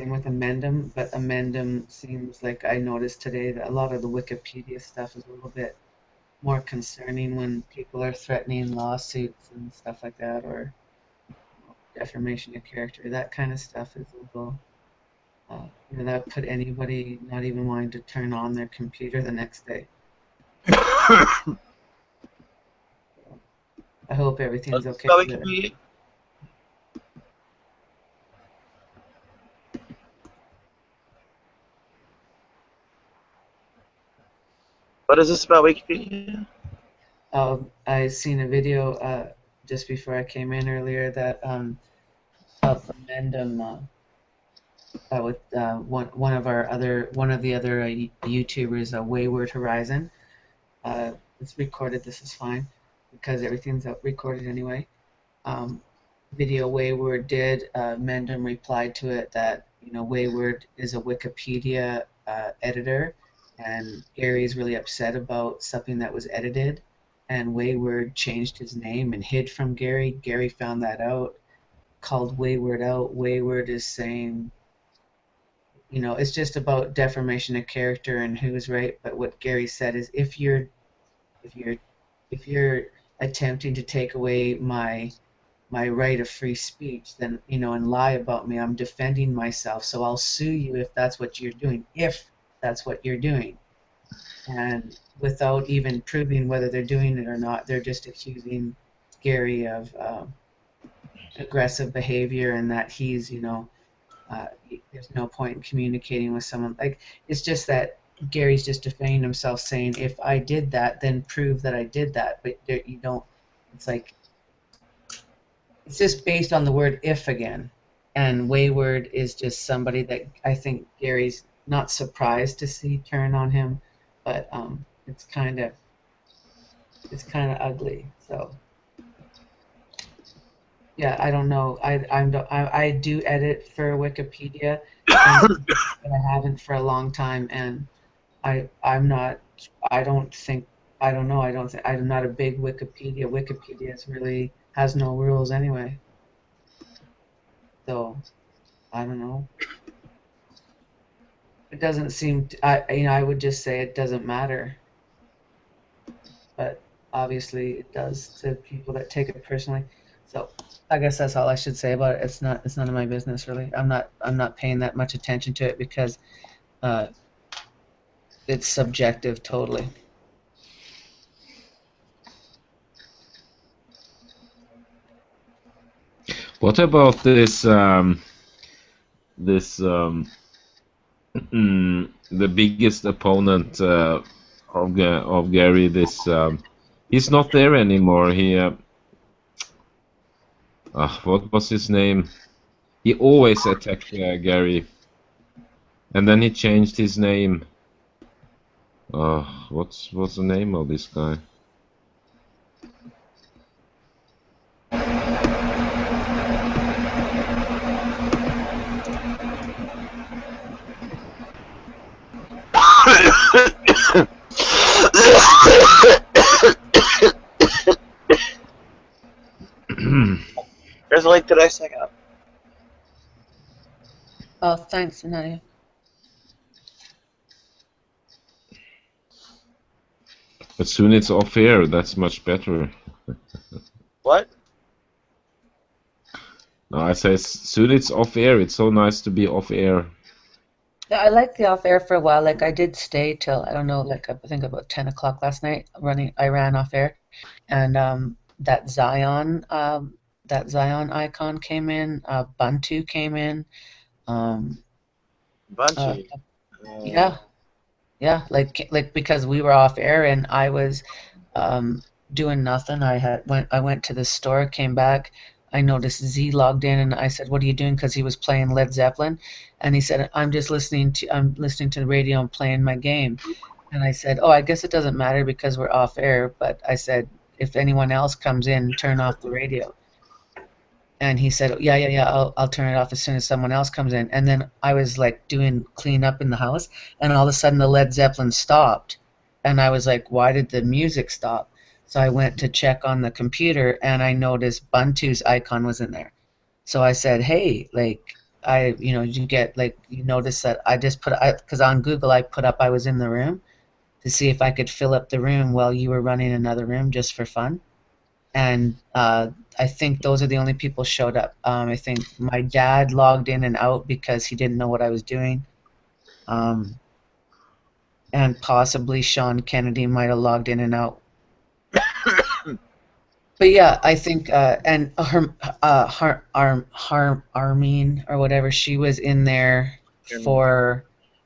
Amendum, but Amendum seems like, I noticed today that a lot of the Wikipedia stuff is a little bit more concerning when people are threatening lawsuits and stuff like that, or defamation of character. That kind of stuff is a little. That put anybody not even wanting to turn on their computer the next day. I hope everything's okay. What is this about Wikipedia? I seen a video just before I came in earlier that of Amendum. With one of the other YouTubers, Wayward Horizon. It's recorded. This is fine because everything's recorded anyway. Video Wayward did. Mendham replied to it that Wayward is a Wikipedia editor, and Gary's really upset about something that was edited, and Wayward changed his name and hid from Gary. Gary found that out, called Wayward out. Wayward is saying you know, it's just about defamation of character and who's right. But what Gary said is, if you're attempting to take away my right of free speech, then, you know, and lie about me, I'm defending myself. So I'll sue you if that's what you're doing. If that's what you're doing. And without even proving whether they're doing it or not, they're just accusing Gary of aggressive behavior, and that he's, you know, there's no point in communicating with someone. Like, it's just that Gary's just defending himself, saying, if I did that, then prove that I did that. But there, you don't. It's like, it's just based on the word "if" again. And wayward is just somebody that I think Gary's not surprised to see turn on him, but it's kind of ugly. So yeah, I don't know. I do edit for Wikipedia, but I haven't for a long time, and I'm not a big Wikipedia. Wikipedia really has no rules anyway. So I don't know. It doesn't seem I would just say it doesn't matter. But obviously it does to people that take it personally. So I guess that's all I should say about it. It's none of my business, really. I'm not paying that much attention to it because it's subjective totally. What about this? The biggest opponent of Gary. He's not there anymore. What was his name? He always attacked Gary, and then he changed his name. What's the name of this guy? There's a link to dissect up. Oh, thanks, Nadia. But soon it's off air. That's much better. What? No, I say soon it's off air. It's so nice to be off air. Yeah, I liked the off air for a while. Like, I did stay till, I don't know, like I think about 10 o'clock last night. I ran off air, and that Zion icon came in. Buntu came in. Bunchy. Yeah, like because we were off air and I was doing nothing. I went to the store, came back. I noticed Z logged in, and I said, "What are you doing?" Because he was playing Led Zeppelin, and he said, I'm listening to the radio and playing my game." And I said, "Oh, I guess it doesn't matter because we're off air." But I said, "If anyone else comes in, turn off the radio." And he said, "Yeah, I'll turn it off as soon as someone else comes in." And then I was like doing cleanup in the house, and all of a sudden the Led Zeppelin stopped, and I was like, "Why did the music stop?" So I went to check on the computer, and I noticed Buntu's icon was in there. So I said, "Hey, like, you notice that I just because on Google I put up I was in the room to see if I could fill up the room while you were running another room just for fun." And I think those are the only people showed up. I think my dad logged in and out because he didn't know what I was doing. And possibly Sean Kennedy might have logged in and out. But yeah, I think and Armin or whatever, she was in there for,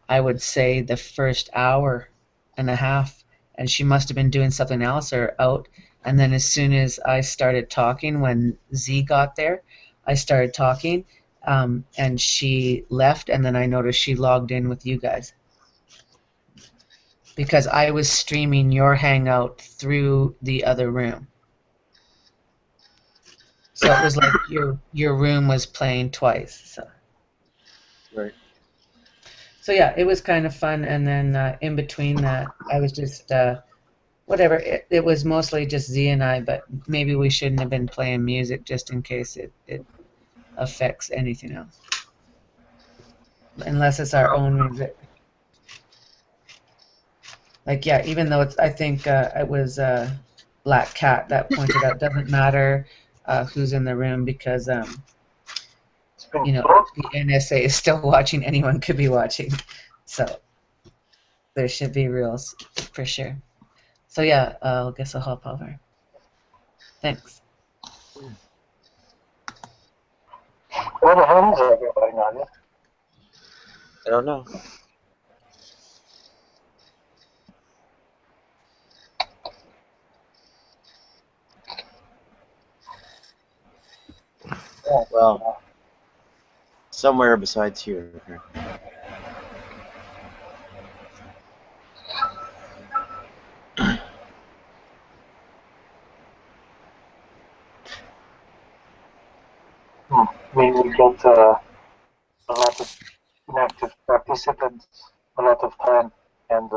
I would say, the first hour and a half, and she must have been doing something else or out. And then as soon as I started talking, when Z got there, I started talking, and she left, and then I noticed she logged in with you guys. Because I was streaming your Hangout through the other room. So it was like your room was playing twice. So. Right. So yeah, it was kind of fun, and then in between that, I was just whatever. It was mostly just Z and I, but maybe we shouldn't have been playing music just in case it affects anything else. unless it's our own music. Like, yeah, even though it's, I think it was Black Cat that pointed out, doesn't matter who's in the room because, you know, the NSA is still watching. Anyone could be watching. So there should be rules for sure. So yeah, I guess I'll hop over. Thanks. Where the hell is everybody, Nadia? I don't know. Well, somewhere besides here. We will get a lot of inactive participants, a lot of time, and